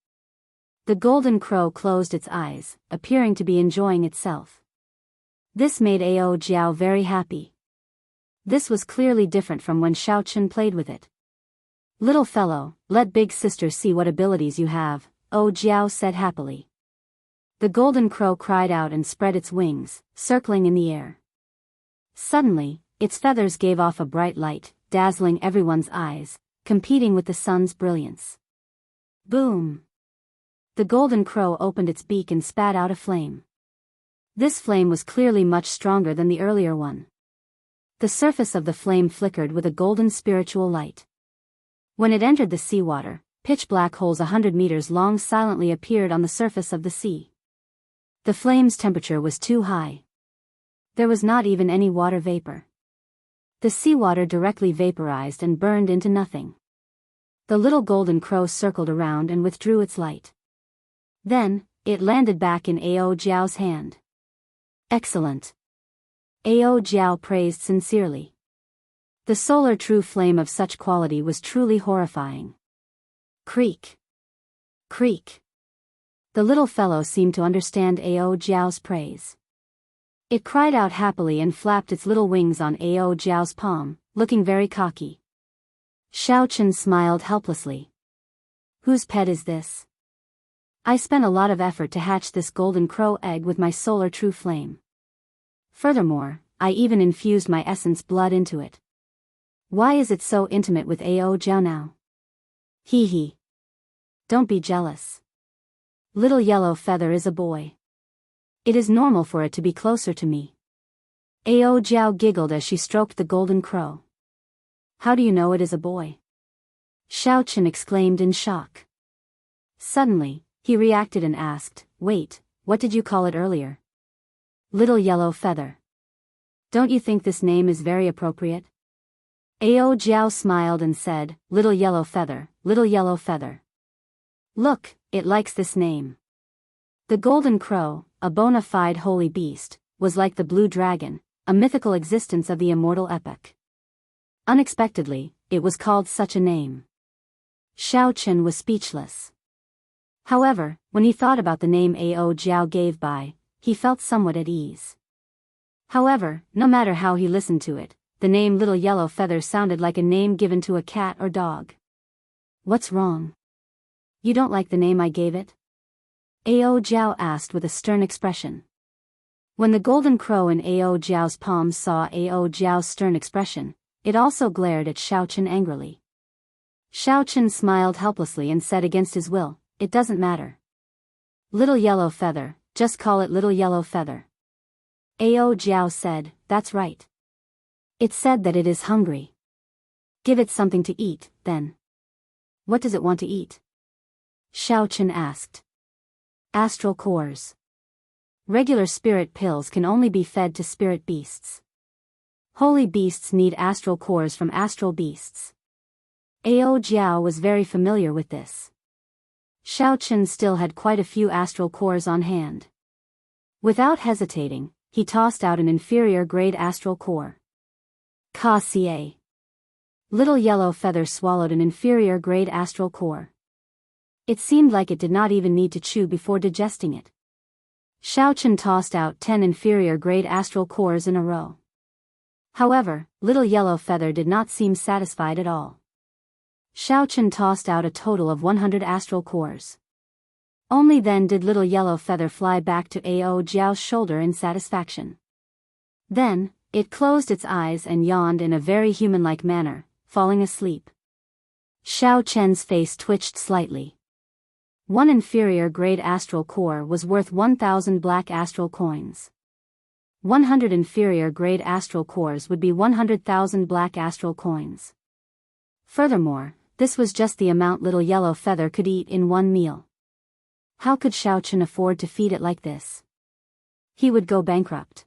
The golden crow closed its eyes, appearing to be enjoying itself. This made Ao Jiao very happy. This was clearly different from when Xiao Chen played with it. Little fellow, let big sister see what abilities you have, Ao Jiao said happily. The golden crow cried out and spread its wings, circling in the air. Suddenly, its feathers gave off a bright light, dazzling everyone's eyes, competing with the sun's brilliance. Boom! The golden crow opened its beak and spat out a flame. This flame was clearly much stronger than the earlier one. The surface of the flame flickered with a golden spiritual light. When it entered the seawater, pitch black holes 100 meters long silently appeared on the surface of the sea. The flame's temperature was too high. There was not even any water vapor. The seawater directly vaporized and burned into nothing. The little golden crow circled around and withdrew its light. Then, it landed back in Ao Jiao's hand. Excellent. Ao Jiao praised sincerely. The solar true flame of such quality was truly horrifying. Creak. Creak. The little fellow seemed to understand Ao Jiao's praise. It cried out happily and flapped its little wings on Ao Jiao's palm, looking very cocky. Xiao Chen smiled helplessly. Whose pet is this? I spent a lot of effort to hatch this golden crow egg with my solar true flame. Furthermore, I even infused my essence blood into it. Why is it so intimate with Ao Jiao now? Hee hee. Don't be jealous. Little Yellow Feather is a boy. It is normal for it to be closer to me. Ao Jiao giggled as she stroked the golden crow. How do you know it is a boy? Xiao Chen exclaimed in shock. Suddenly, he reacted and asked, wait, what did you call it earlier? Little Yellow Feather. Don't you think this name is very appropriate? Ao Jiao smiled and said, Little Yellow Feather, Little Yellow Feather. Look, it likes this name. The golden crow, a bona fide holy beast, was like the blue dragon, a mythical existence of the immortal epoch. Unexpectedly, it was called such a name. Xiao Chen was speechless. However, when he thought about the name Ao Jiao gave by, he felt somewhat at ease. However, no matter how he listened to it, the name Little Yellow Feather sounded like a name given to a cat or dog. What's wrong? You don't like the name I gave it? Ao Jiao asked with a stern expression. When the golden crow in Ao Jiao's palms saw Ao Jiao's stern expression, it also glared at Xiao Chen angrily. Xiao Chen smiled helplessly and said against his will, it doesn't matter. Little Yellow Feather, just call it Little Yellow Feather. Ao Jiao said, that's right. It said that it is hungry. Give it something to eat, then. What does it want to eat? Xiao Chen asked. Astral cores. Regular spirit pills can only be fed to spirit beasts. Holy beasts need astral cores from astral beasts. Ao Jiao was very familiar with this. Xiao Chen still had quite a few astral cores on hand. Without hesitating, he tossed out an inferior grade astral core. Ka-ca. Little Yellow Feather swallowed an inferior grade astral core. It seemed like it did not even need to chew before digesting it. Xiao Chen tossed out 10 inferior grade astral cores in a row. However, Little Yellow Feather did not seem satisfied at all. Xiao Chen tossed out a total of 100 astral cores. Only then did Little Yellow Feather fly back to Ao Jiao's shoulder in satisfaction. Then, it closed its eyes and yawned in a very human-like manner, falling asleep. Xiao Chen's face twitched slightly. One inferior grade astral core was worth 1,000 black astral coins. 100 inferior grade astral cores would be 100,000 black astral coins. Furthermore, this was just the amount Little Yellow Feather could eat in one meal. How could Xiao Chen afford to feed it like this? He would go bankrupt.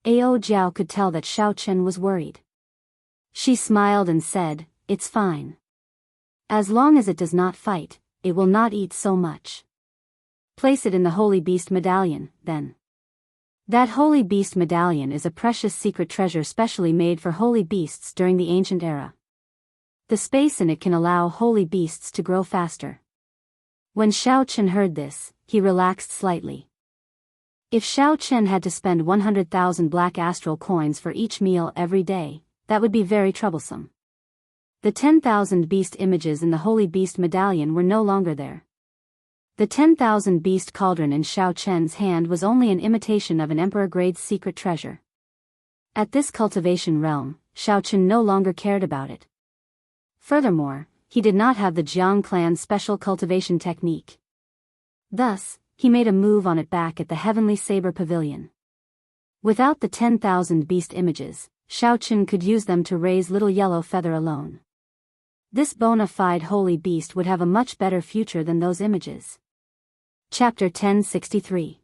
Ao Jiao could tell that Xiao Chen was worried. She smiled and said, it's fine. As long as it does not fight, it will not eat so much. Place it in the Holy Beast Medallion, then. That Holy Beast Medallion is a precious secret treasure specially made for holy beasts during the ancient era. The space in it can allow holy beasts to grow faster. When Xiao Chen heard this, he relaxed slightly. If Xiao Chen had to spend 100,000 black astral coins for each meal every day, that would be very troublesome. The 10,000 beast images in the Holy Beast Medallion were no longer there. The 10,000 beast cauldron in Xiao Chen's hand was only an imitation of an emperor-grade secret treasure. At this cultivation realm, Xiao Chen no longer cared about it. Furthermore, he did not have the Jiang clan's special cultivation technique. Thus, he made a move on it back at the Heavenly Saber Pavilion. Without the 10,000 beast images, Xiao Chen could use them to raise Little Yellow Feather alone. This bona fide holy beast would have a much better future than those images. Chapter 1063.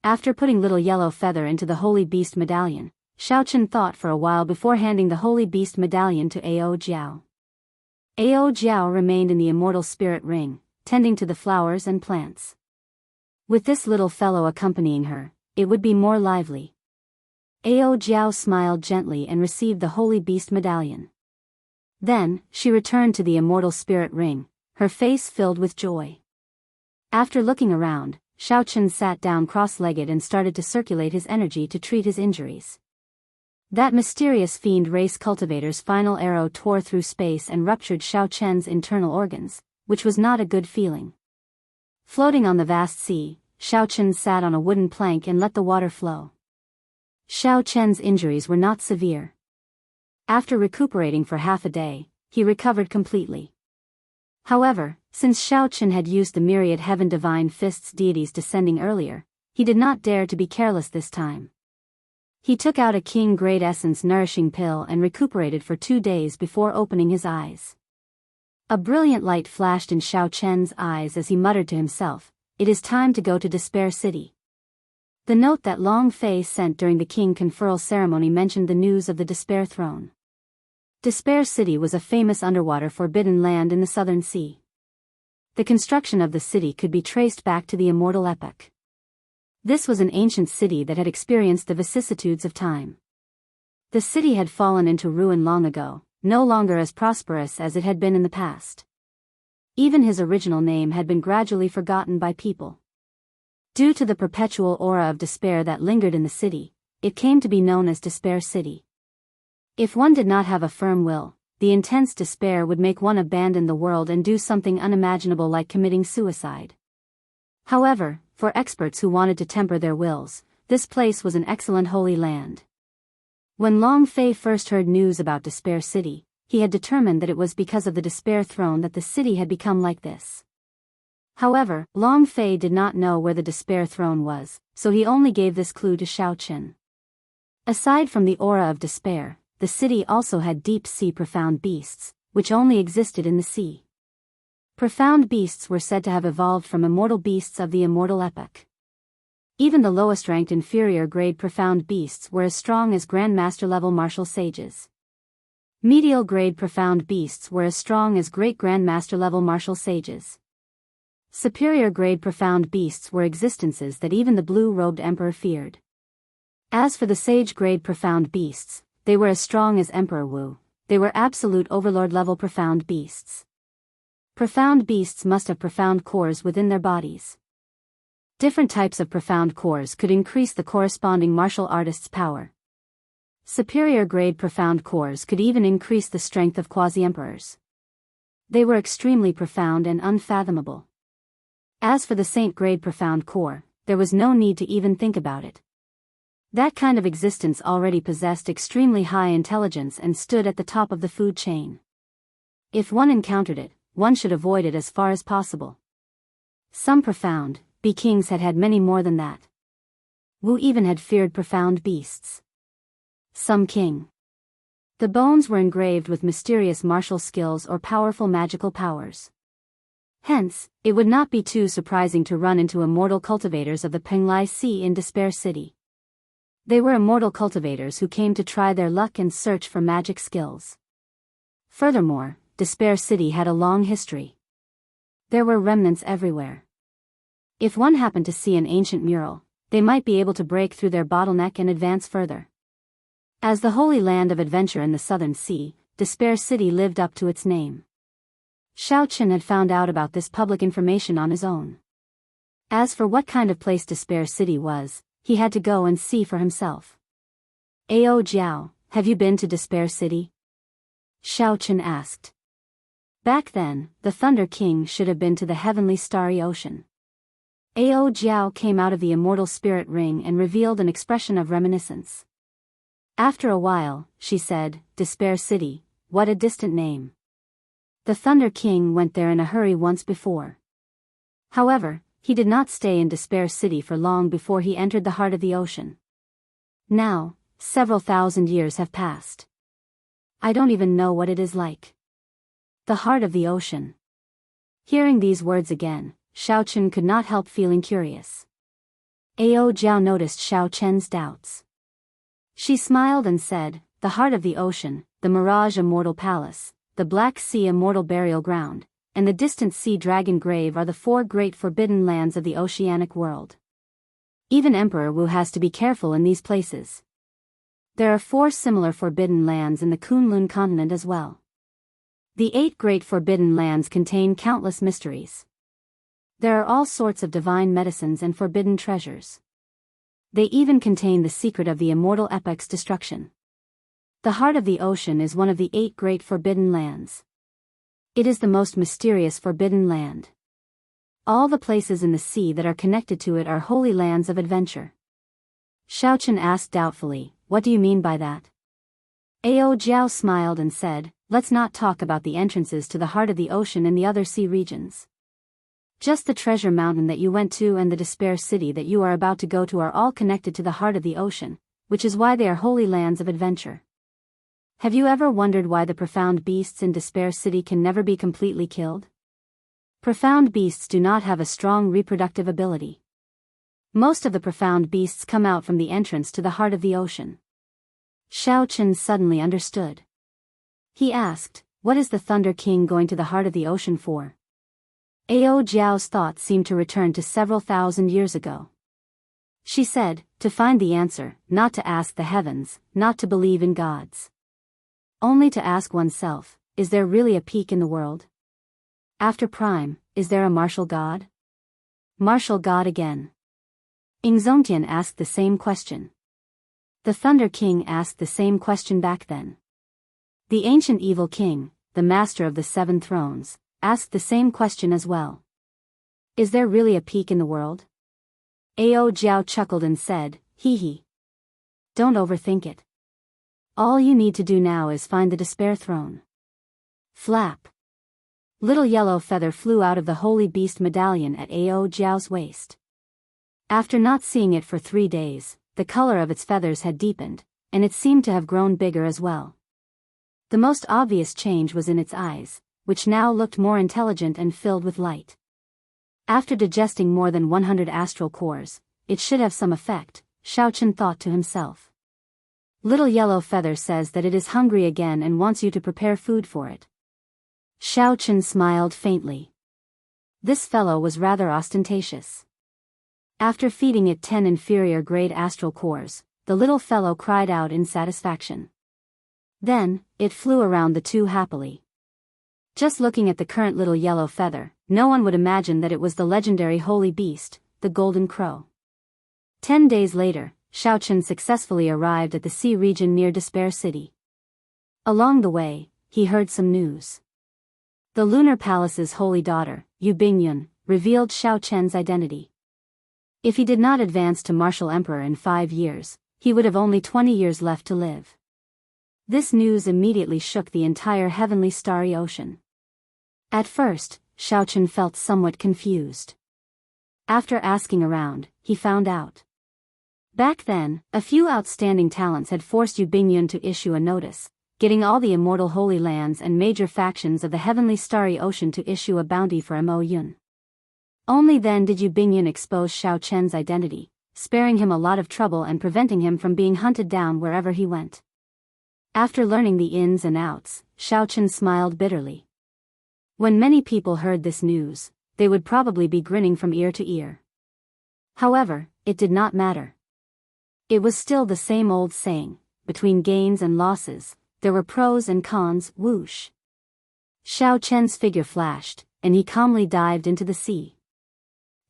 After putting Little Yellow Feather into the Holy Beast Medallion, Xiao Chen thought for a while before handing the Holy Beast Medallion to Ao Jiao. Ao Jiao remained in the Immortal Spirit Ring, tending to the flowers and plants. With this little fellow accompanying her, it would be more lively. Ao Jiao smiled gently and received the Holy Beast Medallion. Then, she returned to the Immortal Spirit Ring, her face filled with joy. After looking around, Xiao Chen sat down cross-legged and started to circulate his energy to treat his injuries. That mysterious fiend race cultivator's final arrow tore through space and ruptured Xiao Chen's internal organs, which was not a good feeling. Floating on the vast sea, Xiao Chen sat on a wooden plank and let the water flow. Xiao Chen's injuries were not severe. After recuperating for half a day, he recovered completely. However, since Xiao Chen had used the myriad heaven divine fists deities descending earlier, he did not dare to be careless this time. He took out a king-grade essence nourishing pill and recuperated for 2 days before opening his eyes. A brilliant light flashed in Xiao Chen's eyes as he muttered to himself, "It is time to go to Despair City." The note that Long Fei sent during the king conferral ceremony mentioned the news of the Despair Throne. Despair City was a famous underwater forbidden land in the Southern Sea. The construction of the city could be traced back to the immortal epoch. This was an ancient city that had experienced the vicissitudes of time. The city had fallen into ruin long ago, no longer as prosperous as it had been in the past. Even his original name had been gradually forgotten by people. Due to the perpetual aura of despair that lingered in the city, it came to be known as Despair City. If one did not have a firm will, the intense despair would make one abandon the world and do something unimaginable like committing suicide. However, for experts who wanted to temper their wills, this place was an excellent holy land. When Long Fei first heard news about Despair City, he had determined that it was because of the Despair Throne that the city had become like this. However, Long Fei did not know where the Despair Throne was, so he only gave this clue to Xiao Chen. Aside from the aura of despair, the city also had deep-sea profound beasts, which only existed in the sea. Profound beasts were said to have evolved from immortal beasts of the immortal epoch. Even the lowest-ranked inferior-grade profound beasts were as strong as Grandmaster-level martial sages. Medial-grade profound beasts were as strong as Great Grandmaster-level martial sages. Superior-grade profound beasts were existences that even the blue-robed emperor feared. As for the sage-grade profound beasts, they were as strong as Emperor Wu. They were absolute overlord-level profound beasts. Profound beasts must have profound cores within their bodies. Different types of profound cores could increase the corresponding martial artist's power. Superior-grade profound cores could even increase the strength of quasi-emperors. They were extremely profound and unfathomable. As for the saint-grade profound core, there was no need to even think about it. That kind of existence already possessed extremely high intelligence and stood at the top of the food chain. If one encountered it, one should avoid it as far as possible. Some profound kings had had many more than that. Wu even had feared profound beasts. Some king. The bones were engraved with mysterious martial skills or powerful magical powers. Hence, it would not be too surprising to run into immortal cultivators of the Penglai Sea in Despair City. They were immortal cultivators who came to try their luck and search for magic skills. Furthermore, Despair City had a long history. There were remnants everywhere. If one happened to see an ancient mural, they might be able to break through their bottleneck and advance further. As the holy land of adventure in the Southern Sea, Despair City lived up to its name. Xiao Chen had found out about this public information on his own. As for what kind of place Despair City was, he had to go and see for himself. "Ao Jiao, have you been to Despair City?" Xiao Chen asked. Back then, the Thunder King should have been to the heavenly starry ocean. Ao Jiao came out of the immortal spirit ring and revealed an expression of reminiscence. After a while, she said, "Despair City, what a distant name. The Thunder King went there in a hurry once before. However, he did not stay in Despair City for long before he entered the heart of the ocean. Now, several thousand years have passed. I don't even know what it is like. The heart of the ocean." Hearing these words again, Xiao Chen could not help feeling curious. Ao Jiao noticed Xiao Chen's doubts. She smiled and said, "The heart of the ocean, the Mirage Immortal Palace, the Black Sea Immortal Burial Ground, and the distant Sea Dragon Grave are the 4 great forbidden lands of the oceanic world. Even Emperor Wu has to be careful in these places. There are 4 similar forbidden lands in the Kunlun continent as well. The 8 great forbidden lands contain countless mysteries. There are all sorts of divine medicines and forbidden treasures. They even contain the secret of the immortal epic's destruction. The heart of the ocean is one of the 8 great forbidden lands. It is the most mysterious forbidden land. All the places in the sea that are connected to it are holy lands of adventure." Xiao Chen asked doubtfully, "What do you mean by that?" Ao Jiao smiled and said, "Let's not talk about the entrances to the heart of the ocean and the other sea regions. Just the treasure mountain that you went to and the Despair City that you are about to go to are all connected to the heart of the ocean, which is why they are holy lands of adventure. Have you ever wondered why the profound beasts in Despair City can never be completely killed? Profound beasts do not have a strong reproductive ability. Most of the profound beasts come out from the entrance to the heart of the ocean." Xiao Chen suddenly understood. He asked, "What is the Thunder King going to the heart of the ocean for?" Ao Jiao's thoughts seemed to return to several thousand years ago. She said, "To find the answer, not to ask the heavens, not to believe in gods. Only to ask oneself, is there really a peak in the world? After Prime, is there a martial god? Martial god again." Ingzongtian asked the same question. The Thunder King asked the same question back then. The ancient evil king, the master of the 7 thrones, asked the same question as well. "Is there really a peak in the world?" Ao Jiao chuckled and said, "Hee hee. Don't overthink it. All you need to do now is find the Despair Throne." Flap. Little yellow feather flew out of the holy beast medallion at Ao Jiao's waist. After not seeing it for 3 days, the color of its feathers had deepened, and it seemed to have grown bigger as well. The most obvious change was in its eyes, which now looked more intelligent and filled with light. After digesting more than 100 astral cores, it should have some effect, Xiao Chen thought to himself. Little yellow feather says that it is hungry again and wants you to prepare food for it. Xiao Chen smiled faintly. This fellow was rather ostentatious. After feeding it 10 inferior grade astral cores, the little fellow cried out in satisfaction. Then, it flew around the 2 happily. Just looking at the current little yellow feather, no one would imagine that it was the legendary holy beast, the golden crow. 10 days later, Xiao Chen successfully arrived at the sea region near Despair City. Along the way, he heard some news. The Lunar Palace's holy daughter, Yu Bingyun, revealed Xiao Chen's identity. If he did not advance to Martial Emperor in 5 years, he would have only 20 years left to live. This news immediately shook the entire heavenly starry ocean. At first, Xiao Chen felt somewhat confused. After asking around, he found out. Back then, a few outstanding talents had forced Yu Bingyun to issue a notice, getting all the immortal holy lands and major factions of the heavenly starry ocean to issue a bounty for Mo Yun. Only then did Yu Bingyun expose Xiao Chen's identity, sparing him a lot of trouble and preventing him from being hunted down wherever he went. After learning the ins and outs, Xiao Chen smiled bitterly. When many people heard this news, they would probably be grinning from ear to ear. However, it did not matter. It was still the same old saying, between gains and losses, there were pros and cons, whoosh. Xiao Chen's figure flashed, and he calmly dived into the sea.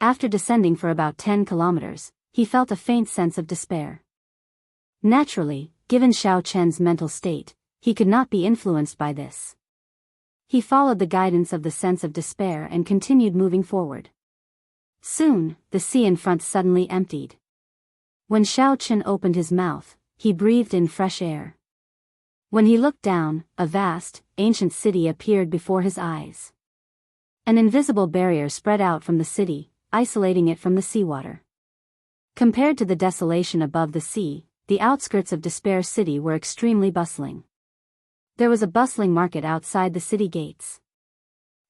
After descending for about 10 kilometers, he felt a faint sense of despair. Naturally, given Xiao Chen's mental state, he could not be influenced by this. He followed the guidance of the sense of despair and continued moving forward. Soon, the sea in front suddenly emptied. When Xiao Chen opened his mouth, he breathed in fresh air. When he looked down, a vast, ancient city appeared before his eyes. An invisible barrier spread out from the city, isolating it from the seawater. Compared to the desolation above the sea, the outskirts of Despair City were extremely bustling. There was a bustling market outside the city gates.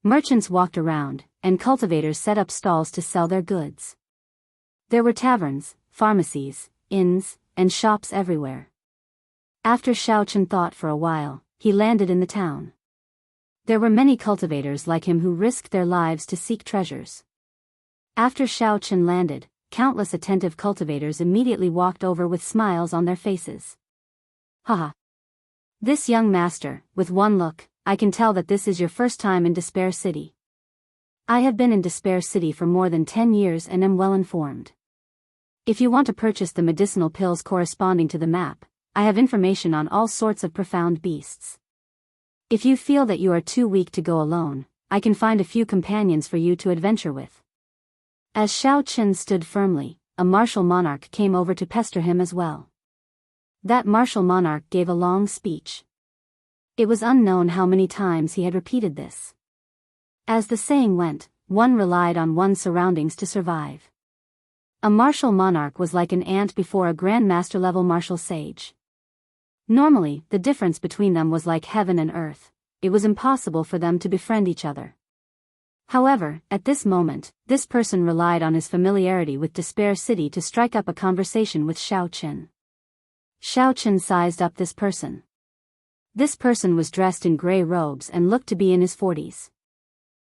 Merchants walked around, and cultivators set up stalls to sell their goods. There were taverns, pharmacies, inns, and shops everywhere. After Xiao Chen thought for a while, he landed in the town. There were many cultivators like him who risked their lives to seek treasures. After Xiao Chen landed, countless attentive cultivators immediately walked over with smiles on their faces. Haha. This young master, with one look, I can tell that this is your first time in Despair City. I have been in Despair City for more than 10 years and am well informed. If you want to purchase the medicinal pills corresponding to the map, I have information on all sorts of profound beasts. If you feel that you are too weak to go alone, I can find a few companions for you to adventure with. As Xiao Chen stood firmly, a martial monarch came over to pester him as well. That martial monarch gave a long speech. It was unknown how many times he had repeated this. As the saying went, one relied on one's surroundings to survive. A martial monarch was like an ant before a grandmaster level martial sage. Normally, the difference between them was like heaven and earth. It was impossible for them to befriend each other. However, at this moment, this person relied on his familiarity with Despair City to strike up a conversation with Xiao Chen. Xiao Chen sized up this person. This person was dressed in gray robes and looked to be in his 40s.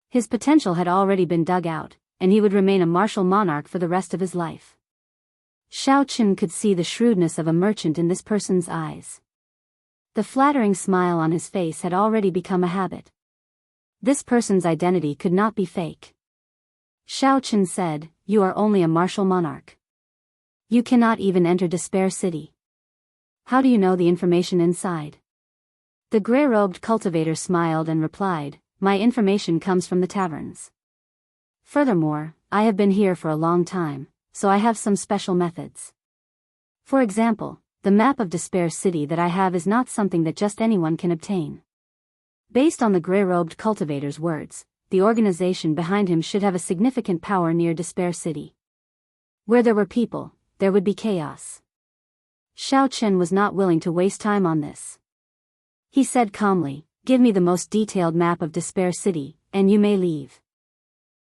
His potential had already been dug out, and he would remain a martial monarch for the rest of his life. Xiao Chen could see the shrewdness of a merchant in this person's eyes. The flattering smile on his face had already become a habit. This person's identity could not be fake. Xiao Chen said, "You are only a martial monarch. You cannot even enter Despair City. How do you know the information inside?" The gray-robed cultivator smiled and replied, "My information comes from the taverns. Furthermore, I have been here for a long time, so I have some special methods. For example, the map of Despair City that I have is not something that just anyone can obtain." Based on the gray-robed cultivator's words, the organization behind him should have a significant power near Despair City. Where there were people, there would be chaos. Xiao Chen was not willing to waste time on this. He said calmly, "Give me the most detailed map of Despair City, and you may leave."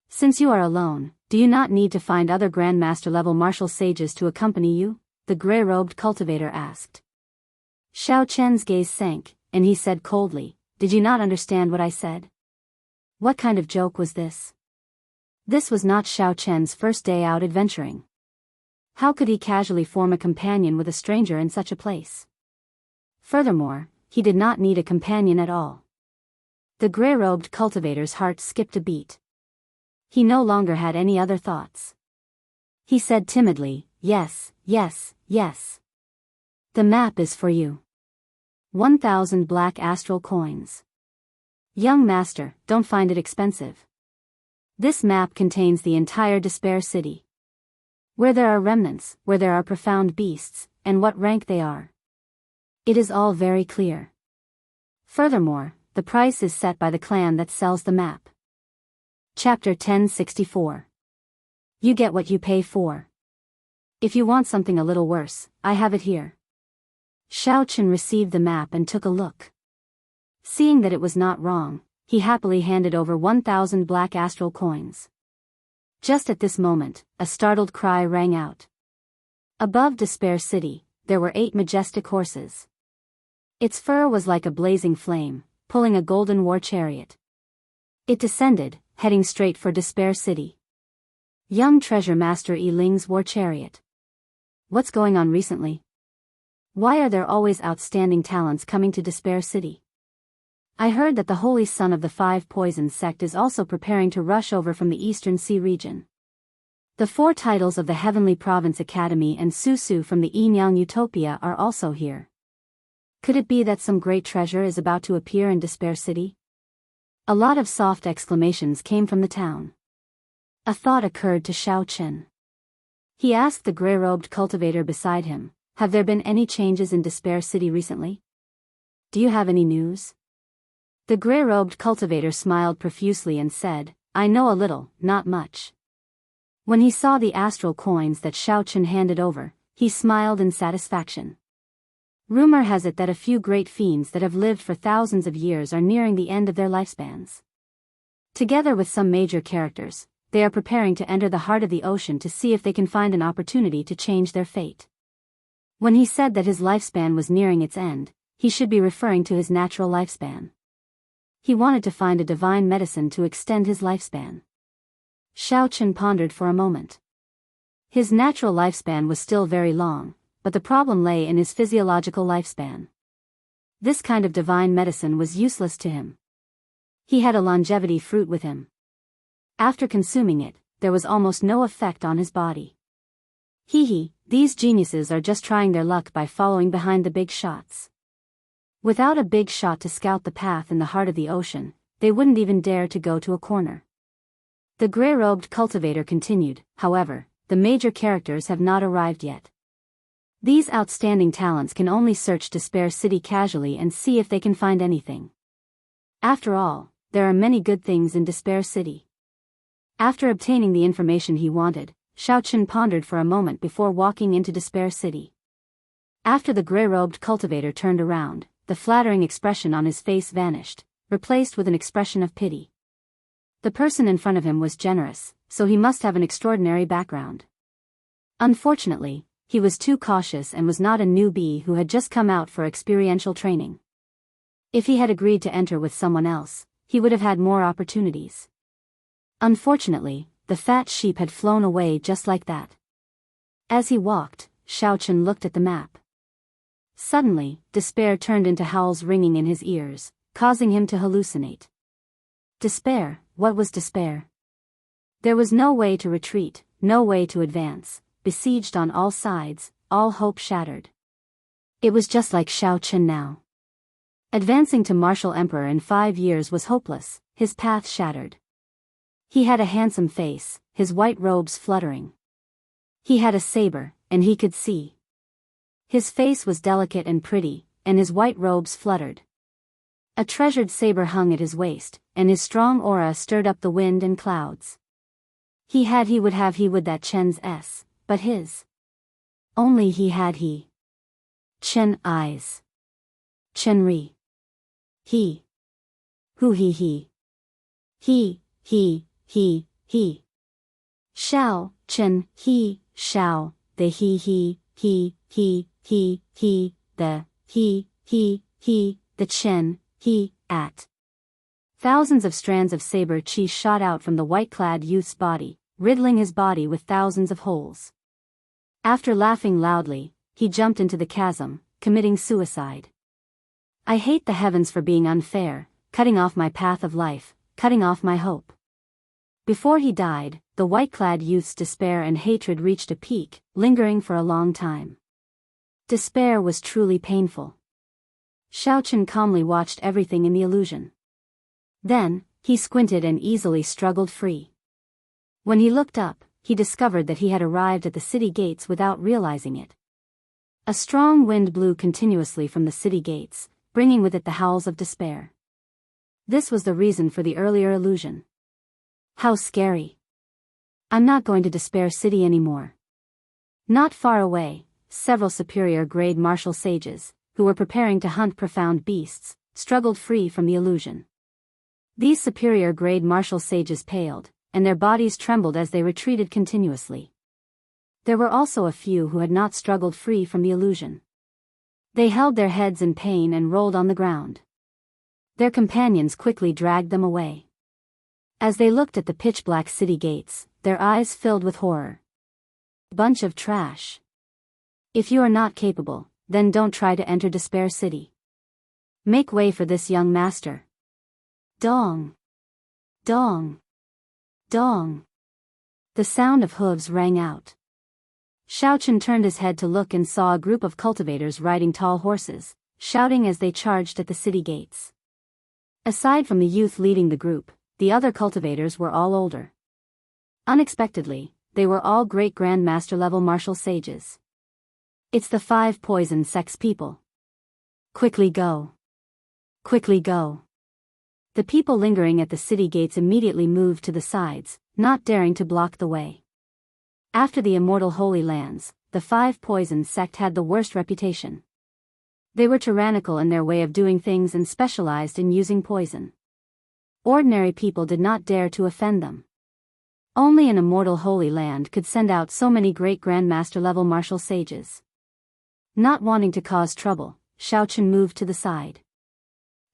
"Since you are alone, do you not need to find other Grandmaster-level martial sages to accompany you?" the gray-robed cultivator asked. Xiao Chen's gaze sank, and he said coldly, "Did you not understand what I said? What kind of joke was this?" This was not Xiao Chen's first day out adventuring. How could he casually form a companion with a stranger in such a place? Furthermore, he did not need a companion at all. The gray-robed cultivator's heart skipped a beat. He no longer had any other thoughts. He said timidly, "Yes, yes, yes. The map is for you. 1,000 black astral coins. Young master, don't find it expensive. This map contains the entire Despair City. Where there are remnants, where there are profound beasts, and what rank they are. It is all very clear. Furthermore, the price is set by the clan that sells the map." Chapter 1064. You get what you pay for. If you want something a little worse, I have it here. Xiao Chen received the map and took a look. Seeing that it was not wrong, he happily handed over 1,000 black astral coins. Just at this moment, a startled cry rang out. Above Despair City, there were 8 majestic horses. Its fur was like a blazing flame, pulling a golden war chariot. It descended, heading straight for Despair City. Young Treasure Master Yi Ling's war chariot. What's going on recently? Why are there always outstanding talents coming to Despair City? I heard that the Holy Son of the 5 Poisons sect is also preparing to rush over from the Eastern Sea region. The 4 titles of the Heavenly Province Academy and Susu from the Yinyang Utopia are also here. Could it be that some great treasure is about to appear in Despair City? A lot of soft exclamations came from the town. A thought occurred to Xiao Chen. He asked the gray-robed cultivator beside him, "Have there been any changes in Despair City recently? Do you have any news?" The gray-robed cultivator smiled profusely and said, "I know a little, not much." When he saw the astral coins that Xiao Chen handed over, he smiled in satisfaction. Rumor has it that a few great fiends that have lived for thousands of years are nearing the end of their lifespans. Together with some major characters, they are preparing to enter the heart of the ocean to see if they can find an opportunity to change their fate. When he said that his lifespan was nearing its end, he should be referring to his natural lifespan. He wanted to find a divine medicine to extend his lifespan. Xiao Chen pondered for a moment. His natural lifespan was still very long, but the problem lay in his physiological lifespan. This kind of divine medicine was useless to him. He had a longevity fruit with him. After consuming it, there was almost no effect on his body. These geniuses are just trying their luck by following behind the big shots. Without a big shot to scout the path in the heart of the ocean, they wouldn't even dare to go to a corner. The gray-robed cultivator continued, "However, the major characters have not arrived yet. These outstanding talents can only search Despair City casually and see if they can find anything. After all, there are many good things in Despair City." After obtaining the information he wanted, Xiao Chen pondered for a moment before walking into Despair City. After the gray-robed cultivator turned around, the flattering expression on his face vanished, replaced with an expression of pity. The person in front of him was generous, so he must have an extraordinary background. Unfortunately, he was too cautious and was not a newbie who had just come out for experiential training. If he had agreed to enter with someone else, he would have had more opportunities. Unfortunately, the fat sheep had flown away just like that. As he walked, Xiao Chen looked at the map. Suddenly, despair turned into howls ringing in his ears, causing him to hallucinate. Despair, what was despair? There was no way to retreat, no way to advance, besieged on all sides, all hope shattered. It was just like Xiao Chen now. Advancing to martial emperor in 5 years was hopeless, his path shattered. He had a handsome face, his white robes fluttering. He had a saber, and he could see. His face was delicate and pretty, and his white robes fluttered. A treasured saber hung at his waist, and his strong aura stirred up the wind and clouds. He would that Chen's s, but his. Only he had Chen eyes. Chen ri. He. Who he. Xiao, Chen, Xiao, the the Chen, at. Thousands of strands of saber chi shot out from the white-clad youth's body, riddling his body with thousands of holes. After laughing loudly, he jumped into the chasm, committing suicide. I hate the heavens for being unfair, cutting off my path of life, cutting off my hope. Before he died, the white-clad youth's despair and hatred reached a peak, lingering for a long time. Despair was truly painful. Xiao Chen calmly watched everything in the illusion. Then, he squinted and easily struggled free. When he looked up, he discovered that he had arrived at the city gates without realizing it. A strong wind blew continuously from the city gates, bringing with it the howls of despair. This was the reason for the earlier illusion. How scary. I'm not going to Despair City anymore. Not far away, several superior-grade martial sages, who were preparing to hunt profound beasts, struggled free from the illusion. These superior-grade martial sages paled, and their bodies trembled as they retreated continuously. There were also a few who had not struggled free from the illusion. They held their heads in pain and rolled on the ground. Their companions quickly dragged them away. As they looked at the pitch-black city gates, their eyes filled with horror. Bunch of trash. If you are not capable, then don't try to enter Despair City. Make way for this young master. Dong. Dong. Dong. The sound of hooves rang out. Xiaochen turned his head to look and saw a group of cultivators riding tall horses, shouting as they charged at the city gates. Aside from the youth leading the group, the other cultivators were all older. Unexpectedly, they were all great Grand Master level martial sages. It's the 5 poison sex people. Quickly go. Quickly go. The people lingering at the city gates immediately moved to the sides, not daring to block the way. After the immortal Holy Lands, the 5 poison sect had the worst reputation. They were tyrannical in their way of doing things and specialized in using poison. Ordinary people did not dare to offend them. Only an immortal Holy Land could send out so many great Grandmaster level martial sages. Not wanting to cause trouble, Xiaochen moved to the side.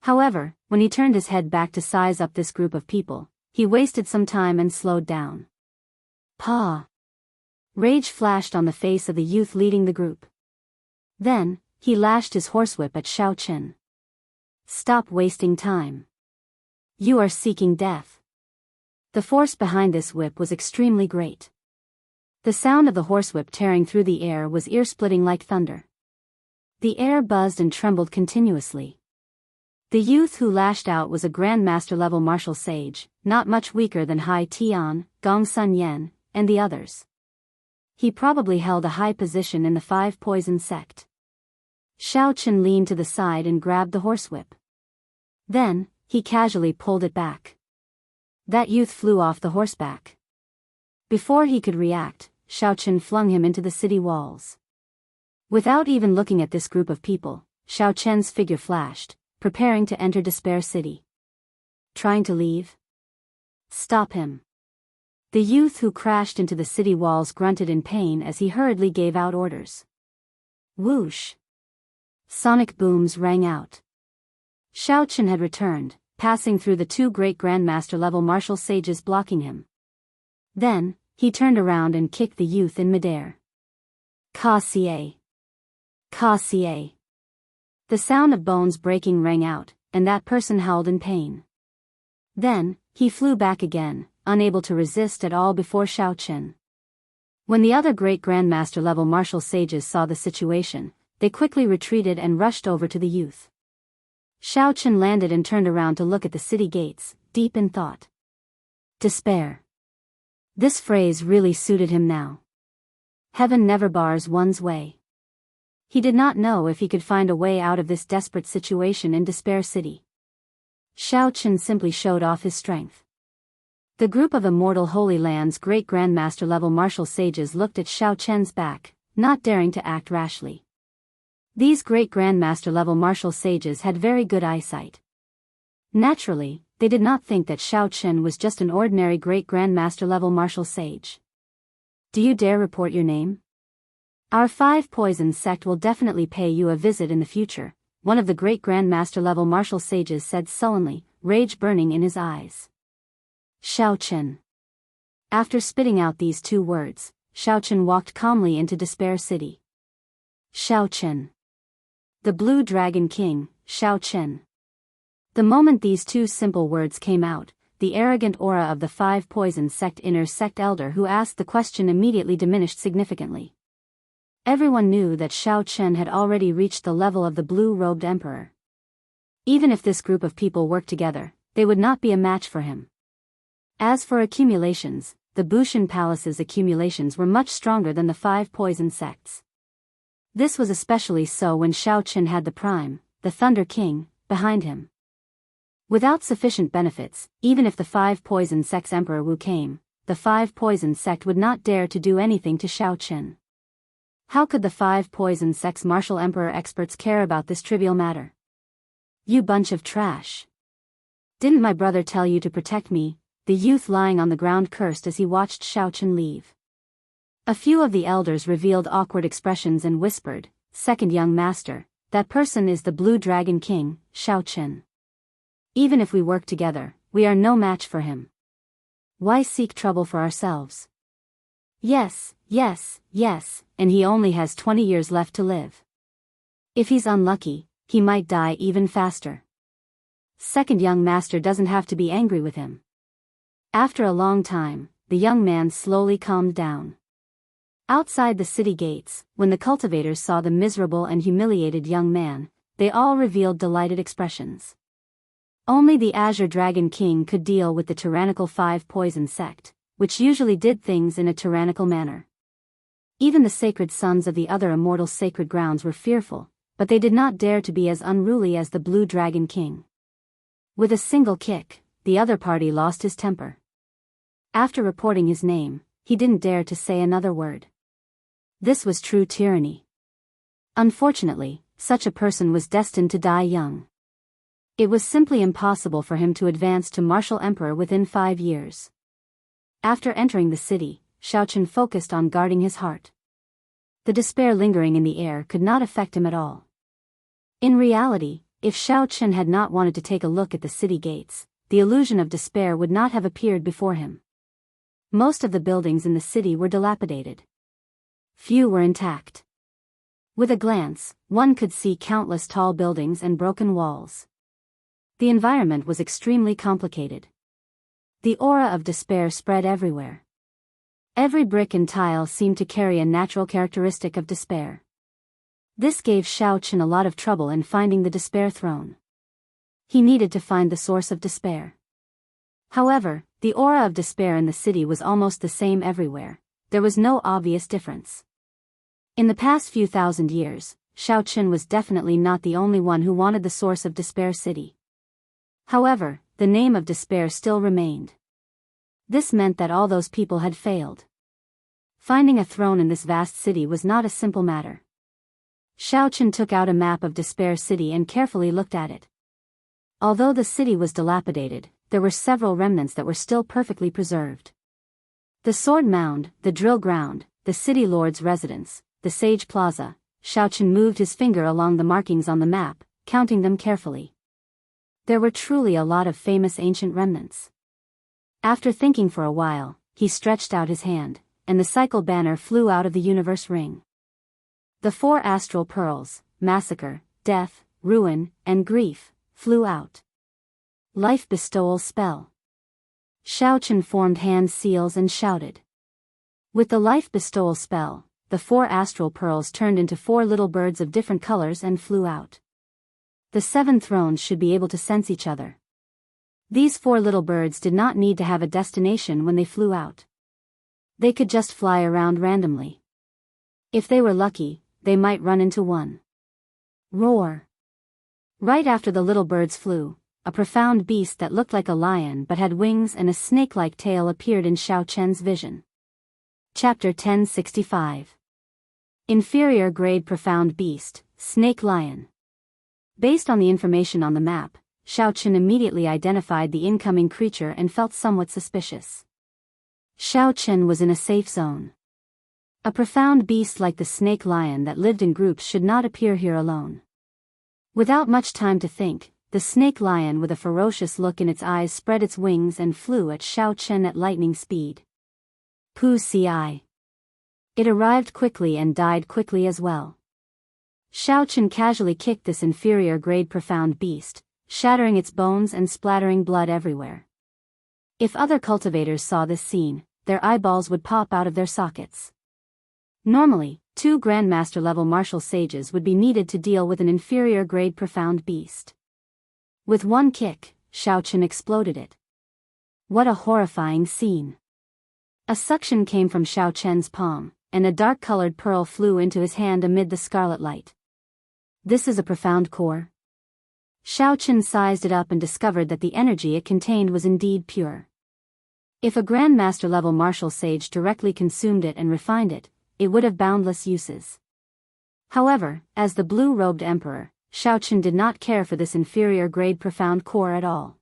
However, when he turned his head back to size up this group of people, he wasted some time and slowed down. Pa! Rage flashed on the face of the youth leading the group. Then, he lashed his horsewhip at Xiaochen. Stop wasting time. You are seeking death. The force behind this whip was extremely great. The sound of the horsewhip tearing through the air was ear-splitting like thunder. The air buzzed and trembled continuously. The youth who lashed out was a Grandmaster level martial sage, not much weaker than Hai Tian, Gong Sun Yen, and the others. He probably held a high position in the 5 poison sect. Xiaochen leaned to the side and grabbed the horsewhip. Then, he casually pulled it back. That youth flew off the horseback. Before he could react, Xiaochen flung him into the city walls. Without even looking at this group of people, Xiaochen's figure flashed, preparing to enter Despair City. Trying to leave? Stop him. The youth who crashed into the city walls grunted in pain as he hurriedly gave out orders. Whoosh! Sonic booms rang out. Xiaochen had returned, passing through the 2 great Grandmaster level martial sages blocking him. Then, he turned around and kicked the youth in midair. Ka Xie! Ka Xie! The sound of bones breaking rang out, and that person howled in pain. Then, he flew back again, unable to resist at all before Xiaochen. When the other great Grandmaster level martial sages saw the situation, they quickly retreated and rushed over to the youth. Xiaochen landed and turned around to look at the city gates, deep in thought. Despair. This phrase really suited him now. Heaven never bars one's way. He did not know if he could find a way out of this desperate situation in Despair City. Xiaochen simply showed off his strength. The group of Immortal Holy Land's great Grandmaster level martial sages looked at Xiaochen's back, not daring to act rashly. These great Grandmaster level martial sages had very good eyesight. Naturally, they did not think that Xiaochen was just an ordinary great Grandmaster level martial sage. Do you dare report your name? Our 5 poison sect will definitely pay you a visit in the future, one of the great Grandmaster level martial sages said sullenly, rage burning in his eyes. Xiaochen. After spitting out these 2 words, Xiaochen walked calmly into Despair City. Xiaochen. The Blue Dragon King, Xiaochen. The moment these 2 simple words came out, the arrogant aura of the 5 poison sect inner sect elder who asked the question immediately diminished significantly. Everyone knew that Xiaochen had already reached the level of the blue-robed emperor. Even if this group of people worked together, they would not be a match for him. As for accumulations, the Bushan Palace's accumulations were much stronger than the 5 poison sects. This was especially so when Xiaochen had the Prime, the Thunder King, behind him. Without sufficient benefits, even if the 5 poison sect's Emperor Wu came, the 5 poison sect would not dare to do anything to Xiaochen. How could the 5 poison sect's martial emperor experts care about this trivial matter? You bunch of trash. Didn't my brother tell you to protect me? The youth lying on the ground cursed as he watched Xiaochen leave. A few of the elders revealed awkward expressions and whispered, "Second young master, that person is the Blue Dragon King, Xiaochen. Even if we work together, we are no match for him. Why seek trouble for ourselves? Yes, and he only has 20 years left to live. If he's unlucky, he might die even faster. Second young master doesn't have to be angry with him." After a long time, the young man slowly calmed down. Outside the city gates, when the cultivators saw the miserable and humiliated young man, they all revealed delighted expressions. Only the Azure Dragon King could deal with the tyrannical Five Poison sect, which usually did things in a tyrannical manner. Even the sacred sons of the other immortal sacred grounds were fearful, but they did not dare to be as unruly as the Blue Dragon King. With a single kick, the other party lost his temper. After reporting his name, he didn't dare to say another word. This was true tyranny. Unfortunately, such a person was destined to die young. It was simply impossible for him to advance to martial emperor within 5 years. After entering the city, Xiaochen focused on guarding his heart. The despair lingering in the air could not affect him at all. In reality, if Xiaochen had not wanted to take a look at the city gates, the illusion of despair would not have appeared before him. Most of the buildings in the city were dilapidated. Few were intact. With a glance, one could see countless tall buildings and broken walls. The environment was extremely complicated. The aura of despair spread everywhere. Every brick and tile seemed to carry a natural characteristic of despair. This gave Xiaochen a lot of trouble in finding the despair throne. He needed to find the source of despair. However, the aura of despair in the city was almost the same everywhere. There was no obvious difference. In the past few thousand years, Xiaochen was definitely not the only one who wanted the source of Despair City. However, the name of despair still remained. This meant that all those people had failed. Finding a throne in this vast city was not a simple matter. Xiaochen took out a map of Despair City and carefully looked at it. Although the city was dilapidated, there were several remnants that were still perfectly preserved. The Sword Mound, the Drill Ground, the City Lord's Residence, the Sage Plaza. Xiaochen moved his finger along the markings on the map, counting them carefully. There were truly a lot of famous ancient remnants. After thinking for a while, he stretched out his hand, and the cycle banner flew out of the universe ring. The 4 astral pearls, massacre, death, ruin, and grief, flew out. Life bestowal spell. Xiaochen formed hand seals and shouted. With the life bestowal spell, the 4 astral pearls turned into 4 little birds of different colors and flew out. The 7 thrones should be able to sense each other. These 4 little birds did not need to have a destination when they flew out. They could just fly around randomly. If they were lucky, they might run into one. Roar. Right after the little birds flew, a profound beast that looked like a lion but had wings and a snake-like tail appeared in Xiaochen's vision. Chapter 1065. Inferior Grade Profound Beast, Snake Lion. Based on the information on the map, Xiaochen immediately identified the incoming creature and felt somewhat suspicious. Xiaochen was in a safe zone. A profound beast like the snake lion that lived in groups should not appear here alone. Without much time to think, the snake lion with a ferocious look in its eyes spread its wings and flew at Xiaochen at lightning speed. Pu Ci. It arrived quickly and died quickly as well. Xiaochen casually kicked this inferior grade profound beast, shattering its bones and splattering blood everywhere. If other cultivators saw this scene, their eyeballs would pop out of their sockets. Normally, 2 Grandmaster level martial sages would be needed to deal with an inferior grade profound beast. With one kick, Xiaochen exploded it. What a horrifying scene. A suction came from Xiaochen's palm, and a dark-colored pearl flew into his hand amid the scarlet light. This is a profound core. Xiaochen sized it up and discovered that the energy it contained was indeed pure. If a Grandmaster level martial sage directly consumed it and refined it, it would have boundless uses. However, as the blue-robed emperor, Xiaochen did not care for this inferior grade profound core at all.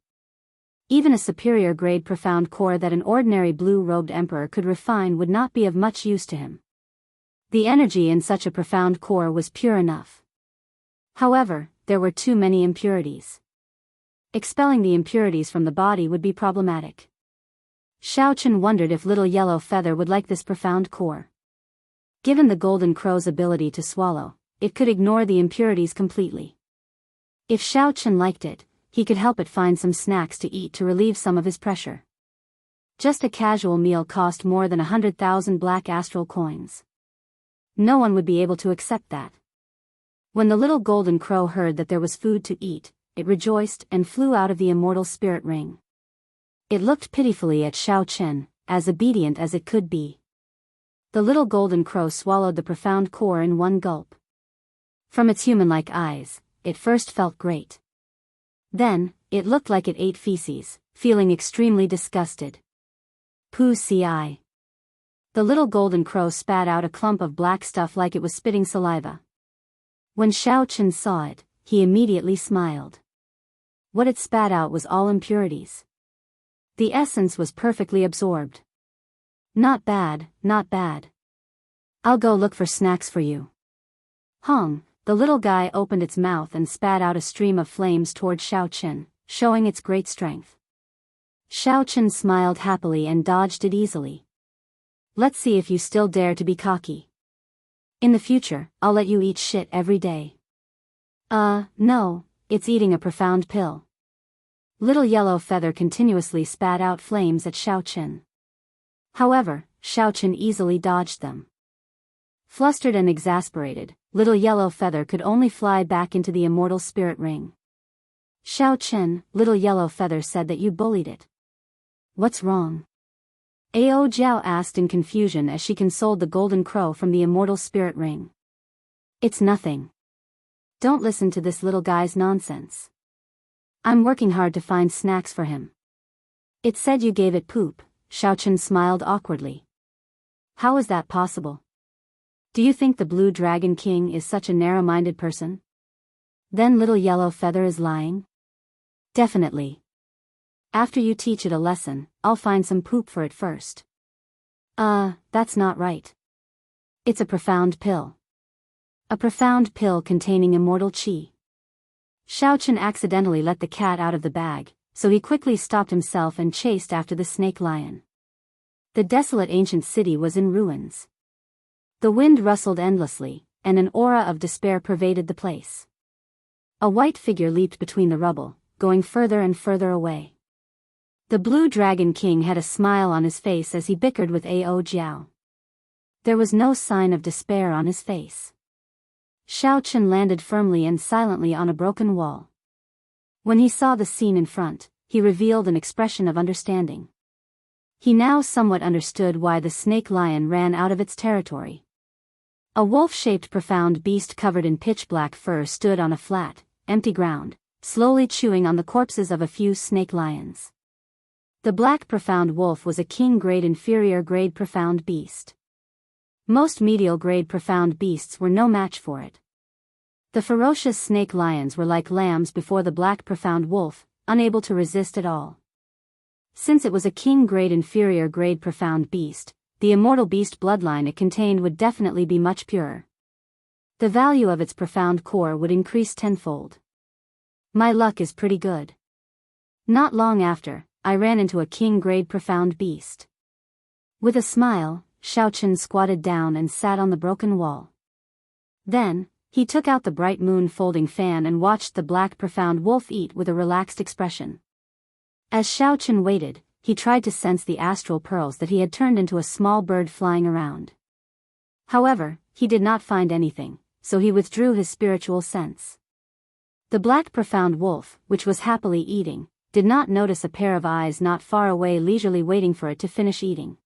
Even a superior grade profound core that an ordinary blue-robed emperor could refine would not be of much use to him. The energy in such a profound core was pure enough. However, there were too many impurities. Expelling the impurities from the body would be problematic. Xiaochen wondered if Little Yellow Feather would like this profound core. Given the Golden Crow's ability to swallow, it could ignore the impurities completely. If Xiaochen liked it, he could help it find some snacks to eat to relieve some of his pressure. Just a casual meal cost more than 100,000 black astral coins. No one would be able to accept that. When the little golden crow heard that there was food to eat, it rejoiced and flew out of the immortal spirit ring. It looked pitifully at Xiao Chen, as obedient as it could be. The little golden crow swallowed the profound core in one gulp. From its human-like eyes, it first felt great. Then, it looked like it ate feces, feeling extremely disgusted. Pooh ci. The little golden crow spat out a clump of black stuff like it was spitting saliva. When Xiao Chen saw it, he immediately smiled. What it spat out was all impurities. The essence was perfectly absorbed. Not bad, not bad. I'll go look for snacks for you. Hong, the little guy opened its mouth and spat out a stream of flames toward Xiao Chen, showing its great strength. Xiao Chen smiled happily and dodged it easily. Let's see if you still dare to be cocky. In the future, I'll let you eat shit every day. No, it's eating a profound pill. Little Yellow Feather continuously spat out flames at Xiao Chen. However, Xiao Chen easily dodged them. Flustered and exasperated, Little Yellow Feather could only fly back into the immortal spirit ring. Xiao Chen, Little Yellow Feather said that you bullied it. What's wrong? Ao Jiao asked in confusion as she consoled the golden crow from the immortal spirit ring. It's nothing. Don't listen to this little guy's nonsense. I'm working hard to find snacks for him. It said you gave it poop. Xiao Chen smiled awkwardly. How is that possible? Do you think the Blue Dragon King is such a narrow-minded person? Then Little Yellow Feather is lying? Definitely. After you teach it a lesson, I'll find some poop for it first. That's not right. It's a profound pill. A profound pill containing immortal qi. Xiao Chen accidentally let the cat out of the bag, so he quickly stopped himself and chased after the snake lion. The desolate ancient city was in ruins. The wind rustled endlessly, and an aura of despair pervaded the place. A white figure leaped between the rubble, going further and further away. The Blue Dragon King had a smile on his face as he bickered with Ao Jiao. There was no sign of despair on his face. Xiao Chen landed firmly and silently on a broken wall. When he saw the scene in front, he revealed an expression of understanding. He now somewhat understood why the snake lion ran out of its territory. A wolf-shaped profound beast covered in pitch-black fur stood on a flat, empty ground, slowly chewing on the corpses of a few snake lions. The black profound wolf was a king-grade inferior-grade profound beast. Most medial-grade profound beasts were no match for it. The ferocious snake lions were like lambs before the black profound wolf, unable to resist at all. Since it was a king-grade inferior-grade profound beast, the immortal beast bloodline it contained would definitely be much purer. The value of its profound core would increase tenfold. My luck is pretty good. Not long after, I ran into a king-grade profound beast. With a smile, Xiao Chen squatted down and sat on the broken wall. Then, he took out the bright moon folding fan and watched the black profound wolf eat with a relaxed expression. As Xiao Chen waited, he tried to sense the astral pearls that he had turned into a small bird flying around. However, he did not find anything, so he withdrew his spiritual sense. The black profound wolf, which was happily eating, did not notice a pair of eyes not far away leisurely waiting for it to finish eating.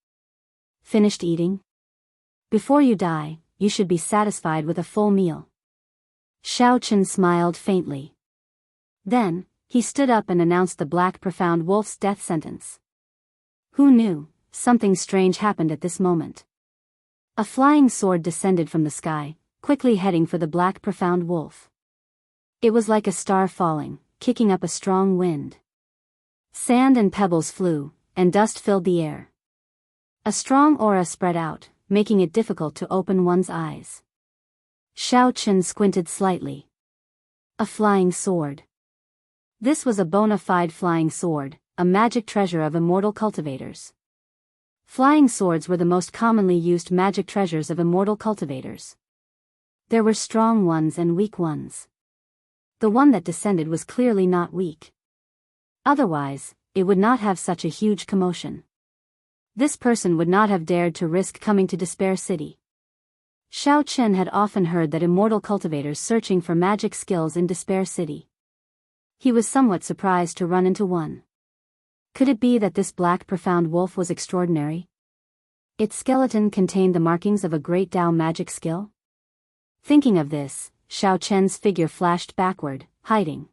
Finished eating? Before you die, you should be satisfied with a full meal. Xiao Chen smiled faintly. Then, he stood up and announced the black profound wolf's death sentence. Who knew? Something strange happened at this moment. A flying sword descended from the sky, quickly heading for the black profound wolf. It was like a star falling, kicking up a strong wind. Sand and pebbles flew, and dust filled the air. A strong aura spread out, making it difficult to open one's eyes. Xiao Chen squinted slightly. A flying sword. This was a bona fide flying sword, a magic treasure of immortal cultivators. Flying swords were the most commonly used magic treasures of immortal cultivators. There were strong ones and weak ones. The one that descended was clearly not weak. Otherwise, it would not have such a huge commotion. This person would not have dared to risk coming to Despair City. Xiao Chen had often heard that immortal cultivators searching for magic skills in Despair City. He was somewhat surprised to run into one. Could it be that this black profound wolf was extraordinary? Its skeleton contained the markings of a great Dao magic skill? Thinking of this, Xiao Chen's figure flashed backward, hiding.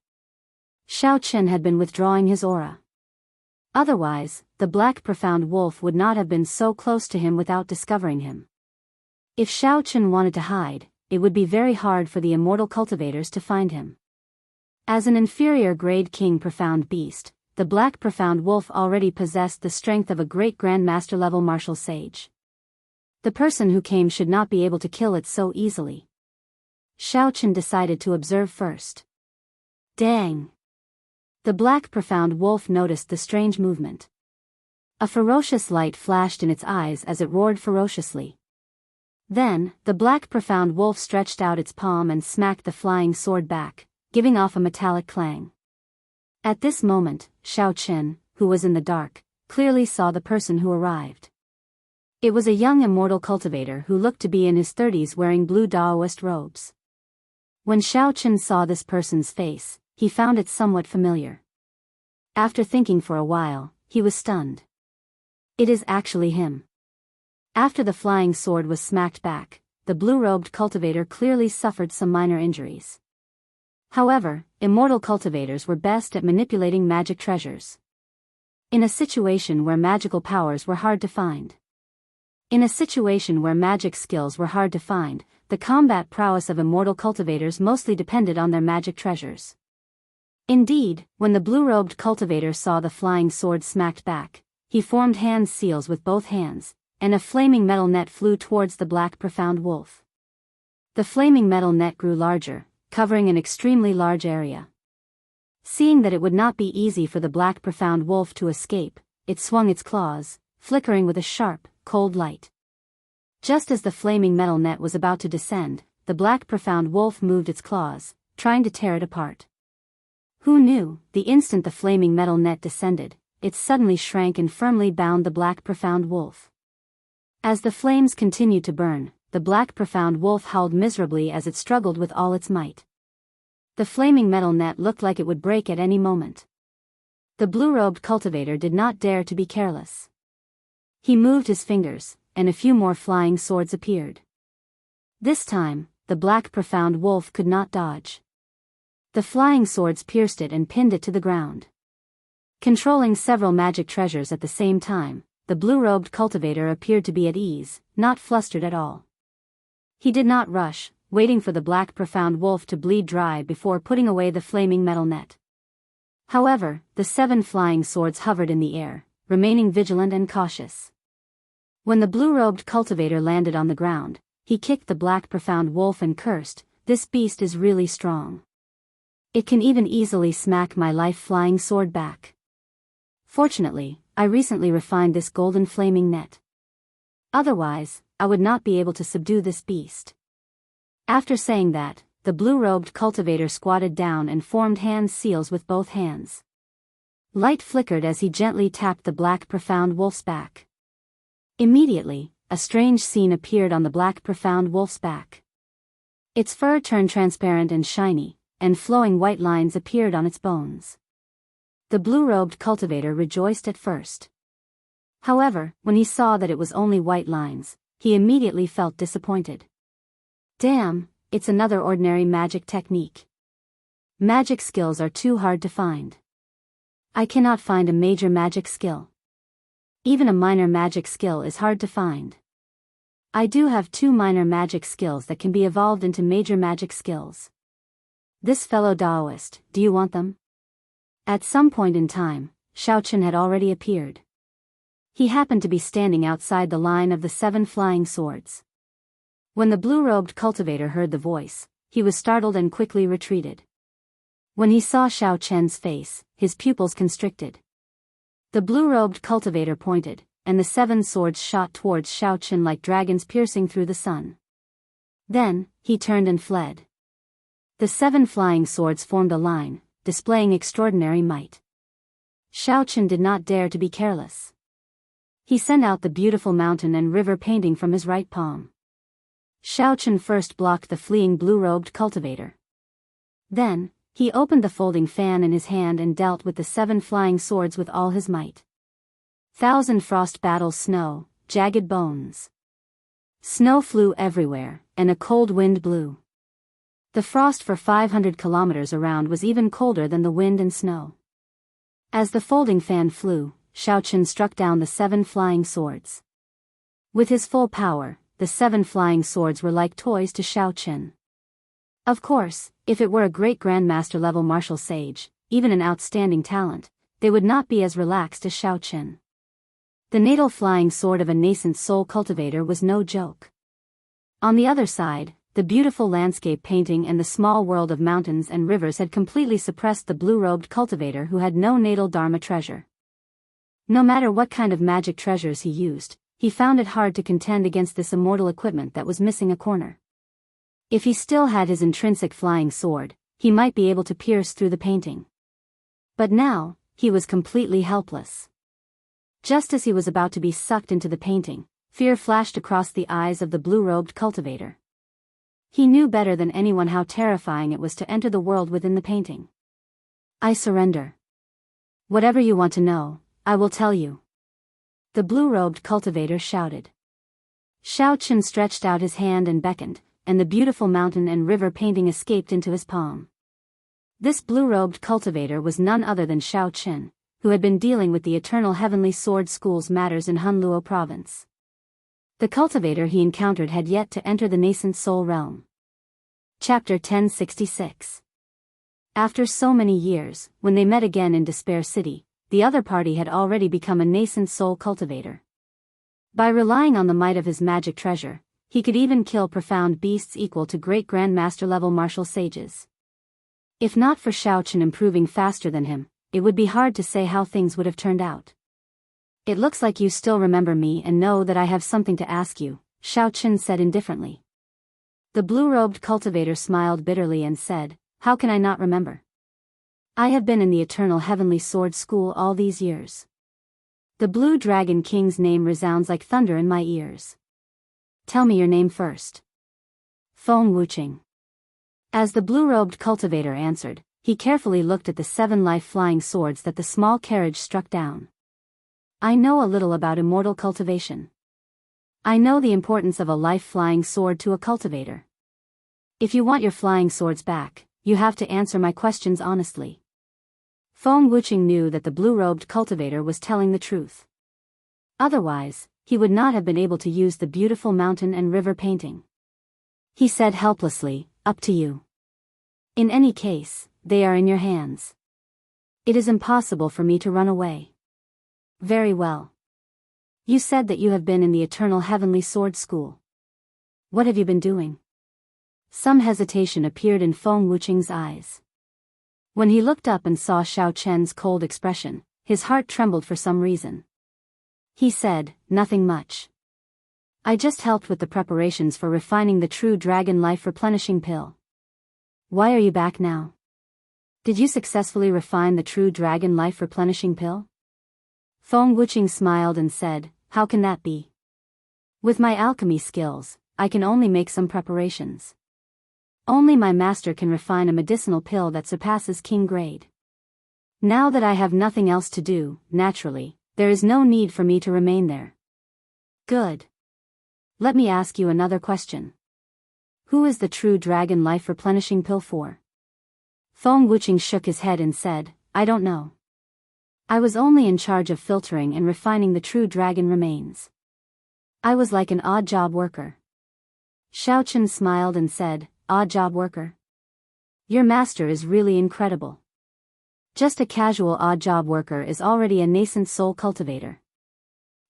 Xiao Chen had been withdrawing his aura. Otherwise, the black profound wolf would not have been so close to him without discovering him. If Xiao Chen wanted to hide, it would be very hard for the immortal cultivators to find him. As an inferior grade king profound beast, the black profound wolf already possessed the strength of a great grandmaster level martial sage. The person who came should not be able to kill it so easily. Xiao Chen decided to observe first. Dang! The black profound wolf noticed the strange movement. A ferocious light flashed in its eyes as it roared ferociously. Then, the black profound wolf stretched out its palm and smacked the flying sword back, giving off a metallic clang. At this moment, Xiao Chen, who was in the dark, clearly saw the person who arrived. It was a young immortal cultivator who looked to be in his 30s wearing blue Daoist robes. When Xiao Chen saw this person's face, he found it somewhat familiar. After thinking for a while, he was stunned. It is actually him. After the flying sword was smacked back, the blue-robed cultivator clearly suffered some minor injuries. However, immortal cultivators were best at manipulating magic treasures. In a situation where magical powers were hard to find. In a situation where magic skills were hard to find, the combat prowess of immortal cultivators mostly depended on their magic treasures. Indeed, when the blue-robed cultivator saw the flying sword smacked back, he formed hand seals with both hands, and a flaming metal net flew towards the black profound wolf. The flaming metal net grew larger, covering an extremely large area. Seeing that it would not be easy for the black profound wolf to escape, it swung its claws, flickering with a sharp, cold light. Just as the flaming metal net was about to descend, the black profound wolf moved its claws, trying to tear it apart. Who knew, the instant the flaming metal net descended, it suddenly shrank and firmly bound the black profound wolf. As the flames continued to burn, the black profound wolf howled miserably as it struggled with all its might. The flaming metal net looked like it would break at any moment. The blue-robed cultivator did not dare to be careless. He moved his fingers, and a few more flying swords appeared. This time, the black profound wolf could not dodge. The flying swords pierced it and pinned it to the ground. Controlling several magic treasures at the same time, the blue-robed cultivator appeared to be at ease, not flustered at all. He did not rush, waiting for the black profound wolf to bleed dry before putting away the flaming metal net. However, the 7 flying swords hovered in the air, remaining vigilant and cautious. When the blue-robed cultivator landed on the ground, he kicked the black profound wolf and cursed, "This beast is really strong. It can even easily smack my life-flying sword back. Fortunately, I recently refined this golden flaming net. Otherwise, I would not be able to subdue this beast." After saying that, the blue-robed cultivator squatted down and formed hand seals with both hands. Light flickered as he gently tapped the black profound wolf's back. Immediately, a strange scene appeared on the black profound wolf's back. Its fur turned transparent and shiny, and flowing white lines appeared on its bones. The blue-robed cultivator rejoiced at first. However, when he saw that it was only white lines, he immediately felt disappointed. Damn, it's another ordinary magic technique. Magic skills are too hard to find. I cannot find a major magic skill. Even a minor magic skill is hard to find. I do have 2 minor magic skills that can be evolved into major magic skills. This fellow Daoist, do you want them? At some point in time, Xiao Chen had already appeared. He happened to be standing outside the line of the 7 flying swords. When the blue-robed cultivator heard the voice, he was startled and quickly retreated. When he saw Xiao Chen's face, his pupils constricted. The blue-robed cultivator pointed, and the 7 swords shot towards Xiao Chen like dragons piercing through the sun. Then, he turned and fled. The 7 flying swords formed a line, displaying extraordinary might. Xiao Chen did not dare to be careless. He sent out the beautiful mountain and river painting from his right palm. Xiaochen first blocked the fleeing blue-robed cultivator. Then, he opened the folding fan in his hand and dealt with the 7 flying swords with all his might. 1,000 frost battles snow, jagged bones. Snow flew everywhere, and a cold wind blew. The frost for 500 kilometers around was even colder than the wind and snow. As the folding fan flew, Xiaochen struck down the 7 flying swords. With his full power, the 7 flying swords were like toys to Xiaochen. Of course, if it were a great grandmaster level martial sage, even an outstanding talent, they would not be as relaxed as Xiaochen. The natal flying sword of a nascent soul cultivator was no joke. On the other side, the beautiful landscape painting and the small world of mountains and rivers had completely suppressed the blue-robed cultivator who had no natal dharma treasure. No matter what kind of magic treasures he used, he found it hard to contend against this immortal equipment that was missing a corner. If he still had his intrinsic flying sword, he might be able to pierce through the painting. But now, he was completely helpless. Just as he was about to be sucked into the painting, fear flashed across the eyes of the blue-robed cultivator. He knew better than anyone how terrifying it was to enter the world within the painting. I surrender. Whatever you want to know, I will tell you. The blue-robed cultivator shouted. Xiaochen stretched out his hand and beckoned, and the beautiful mountain and river painting escaped into his palm. This blue-robed cultivator was none other than Xiaochen, who had been dealing with the Eternal Heavenly Sword School's matters in Hunluo province. The cultivator he encountered had yet to enter the nascent soul realm. Chapter 1066. After so many years, when they met again in Despair City, the other party had already become a nascent soul cultivator. By relying on the might of his magic treasure, he could even kill profound beasts equal to great grandmaster level martial sages. If not for Xiaochen improving faster than him, it would be hard to say how things would have turned out. It looks like you still remember me and know that I have something to ask you, Xiaochen said indifferently. The blue-robed cultivator smiled bitterly and said, how can I not remember? I have been in the Eternal Heavenly Sword School all these years. The Blue Dragon King's name resounds like thunder in my ears. Tell me your name first. Feng Wuqing. As the blue-robed cultivator answered, he carefully looked at the 7 life-flying swords that the small carriage struck down. I know a little about immortal cultivation. I know the importance of a life-flying sword to a cultivator. If you want your flying swords back, you have to answer my questions honestly. Feng Wuqing knew that the blue-robed cultivator was telling the truth. Otherwise, he would not have been able to use the beautiful mountain and river painting. He said helplessly, up to you. In any case, they are in your hands. It is impossible for me to run away. Very well. You said that you have been in the Eternal Heavenly Sword School. What have you been doing? Some hesitation appeared in Feng Wuqing's eyes. When he looked up and saw Xiaochen's cold expression, his heart trembled for some reason. He said, nothing much. I just helped with the preparations for refining the true dragon life replenishing pill. Why are you back now? Did you successfully refine the true dragon life replenishing pill? Feng Wuqing smiled and said, how can that be? With my alchemy skills, I can only make some preparations. Only my master can refine a medicinal pill that surpasses king grade. Now that I have nothing else to do, naturally, there is no need for me to remain there. Good. Let me ask you another question. Who is the true dragon life replenishing pill for? Feng Wuqing shook his head and said, I don't know. I was only in charge of filtering and refining the true dragon remains. I was like an odd job worker. Xiaochen smiled and said, odd job worker? Your master is really incredible. Just a casual odd job worker is already a nascent soul cultivator.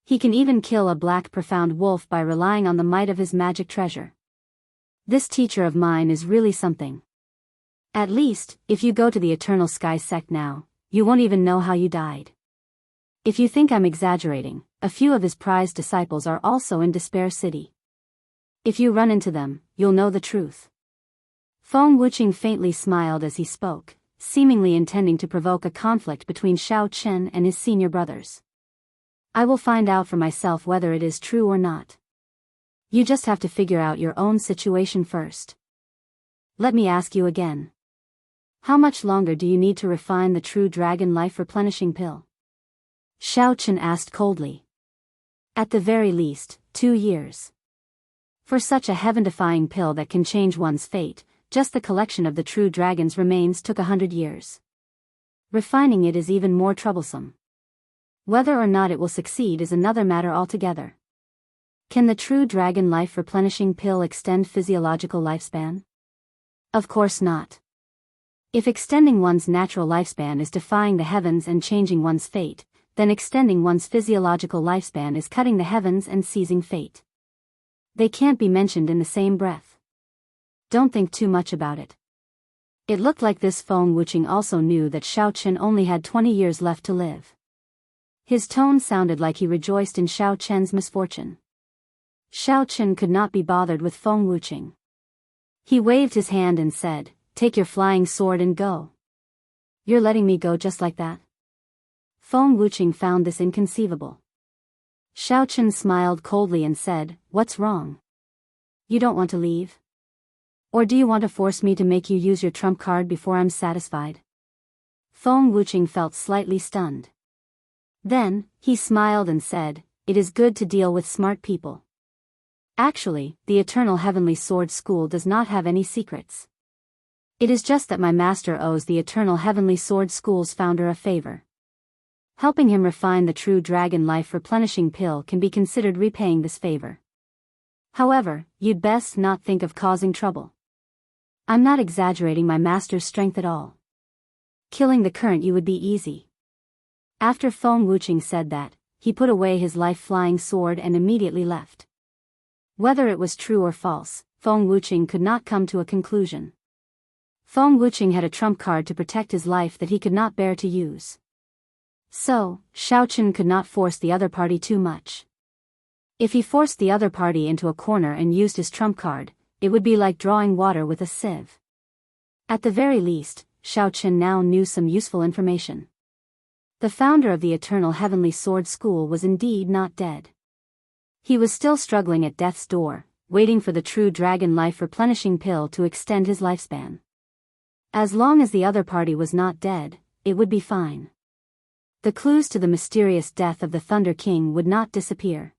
He can even kill a black profound wolf by relying on the might of his magic treasure. This teacher of mine is really something. At least, if you go to the Eternal Sky sect now, you won't even know how you died. If you think I'm exaggerating, a few of his prized disciples are also in Despair City. If you run into them, you'll know the truth. Feng Wuqing faintly smiled as he spoke, seemingly intending to provoke a conflict between Xiaochen and his senior brothers. I will find out for myself whether it is true or not. You just have to figure out your own situation first. Let me ask you again. How much longer do you need to refine the true dragon life replenishing pill? Xiao asked coldly. At the very least, 2 years. For such a heaven-defying pill that can change one's fate, just the collection of the true dragon's remains took 100 years. Refining it is even more troublesome. Whether or not it will succeed is another matter altogether. Can the true dragon life replenishing pill extend physiological lifespan? Of course not. If extending one's natural lifespan is defying the heavens and changing one's fate, then extending one's physiological lifespan is cutting the heavens and seizing fate. They can't be mentioned in the same breath. Don't think too much about it. It looked like this Feng Wuqing also knew that Xiao only had 20 years left to live. His tone sounded like he rejoiced in Xiao misfortune. Xiao could not be bothered with Feng Wuqing. He waved his hand and said, "Take your flying sword and go." "You're letting me go just like that?" Feng Wuqing found this inconceivable. Xiao smiled coldly and said, "What's wrong? You don't want to leave? Or do you want to force me to make you use your trump card before I'm satisfied?" Feng Wuqing felt slightly stunned. Then, he smiled and said, "It is good to deal with smart people. Actually, the Eternal Heavenly Sword School does not have any secrets. It is just that my master owes the Eternal Heavenly Sword School's founder a favor. Helping him refine the true dragon life replenishing pill can be considered repaying this favor. However, you'd best not think of causing trouble. I'm not exaggerating my master's strength at all. Killing the current you would be easy." After Feng Wuqing said that, he put away his life-flying sword and immediately left. Whether it was true or false, Feng Wuqing could not come to a conclusion. Feng Wuqing had a trump card to protect his life that he could not bear to use. So, Xiao could not force the other party too much. If he forced the other party into a corner and used his trump card, it would be like drawing water with a sieve. At the very least, Xiao now knew some useful information. The founder of the Eternal Heavenly Sword School was indeed not dead. He was still struggling at death's door, waiting for the true dragon life replenishing pill to extend his lifespan. As long as the other party was not dead, it would be fine. The clues to the mysterious death of the Thunder King would not disappear.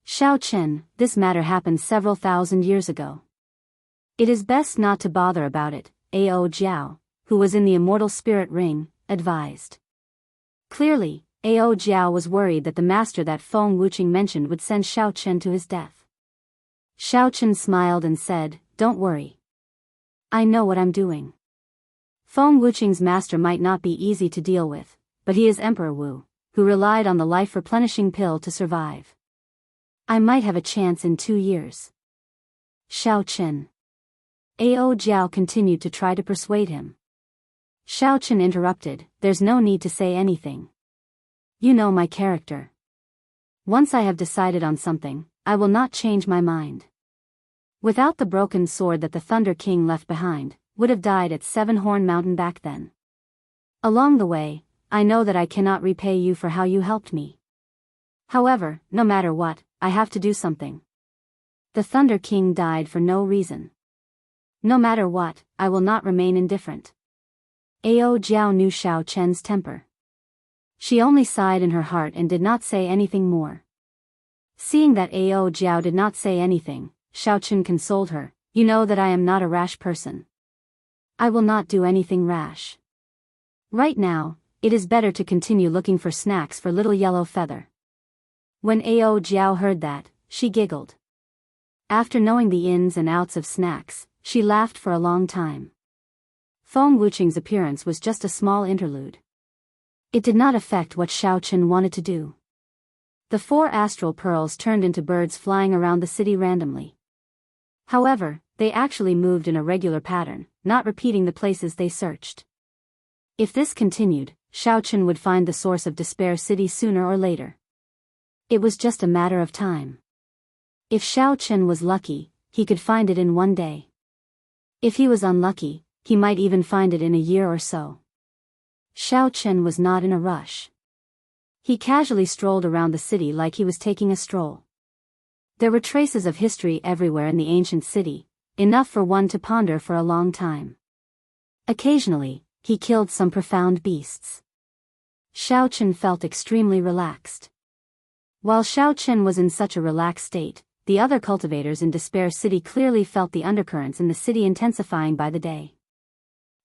"Xiao, this matter happened several thousand years ago. It is best not to bother about it," Ao Jiao, who was in the immortal spirit ring, advised. Clearly, Ao Jiao was worried that the master that Feng Wuqing mentioned would send Xiao to his death. Xiao smiled and said, "Don't worry. I know what I'm doing. Feng Wuqing's master might not be easy to deal with, but he is Emperor Wu, who relied on the life-replenishing pill to survive. I might have a chance in 2 years." Xiao Ao Jiao continued to try to persuade him. Xiao interrupted, "There's no need to say anything. You know my character. Once I have decided on something, I will not change my mind." Without the broken sword that the Thunder King left behind, would have died at Seven-Horn Mountain back then. Along the way, I know that I cannot repay you for how you helped me. However, no matter what, I have to do something. The Thunder King died for no reason. No matter what, I will not remain indifferent. Ao Jiao knew Xiao temper. She only sighed in her heart and did not say anything more. Seeing that Ao Jiao did not say anything, Xiao consoled her, "You know that I am not a rash person. I will not do anything rash. Right now, it is better to continue looking for snacks for little yellow feather." When Ao Jiao heard that, she giggled. After knowing the ins and outs of snacks, she laughed for a long time. Feng Wuqing's appearance was just a small interlude. It did not affect what Xiao wanted to do. The 4 astral pearls turned into birds flying around the city randomly. However, they actually moved in a regular pattern, not repeating the places they searched. If this continued, Xiao would find the source of Despair City sooner or later. It was just a matter of time. If Xiao was lucky, he could find it in 1 day. If he was unlucky, he might even find it in a year or so. Xiao was not in a rush. He casually strolled around the city like he was taking a stroll. There were traces of history everywhere in the ancient city, enough for one to ponder for a long time. Occasionally, he killed some profound beasts. Xiaochen felt extremely relaxed. While Xiaochen was in such a relaxed state, the other cultivators in Despair City clearly felt the undercurrents in the city intensifying by the day.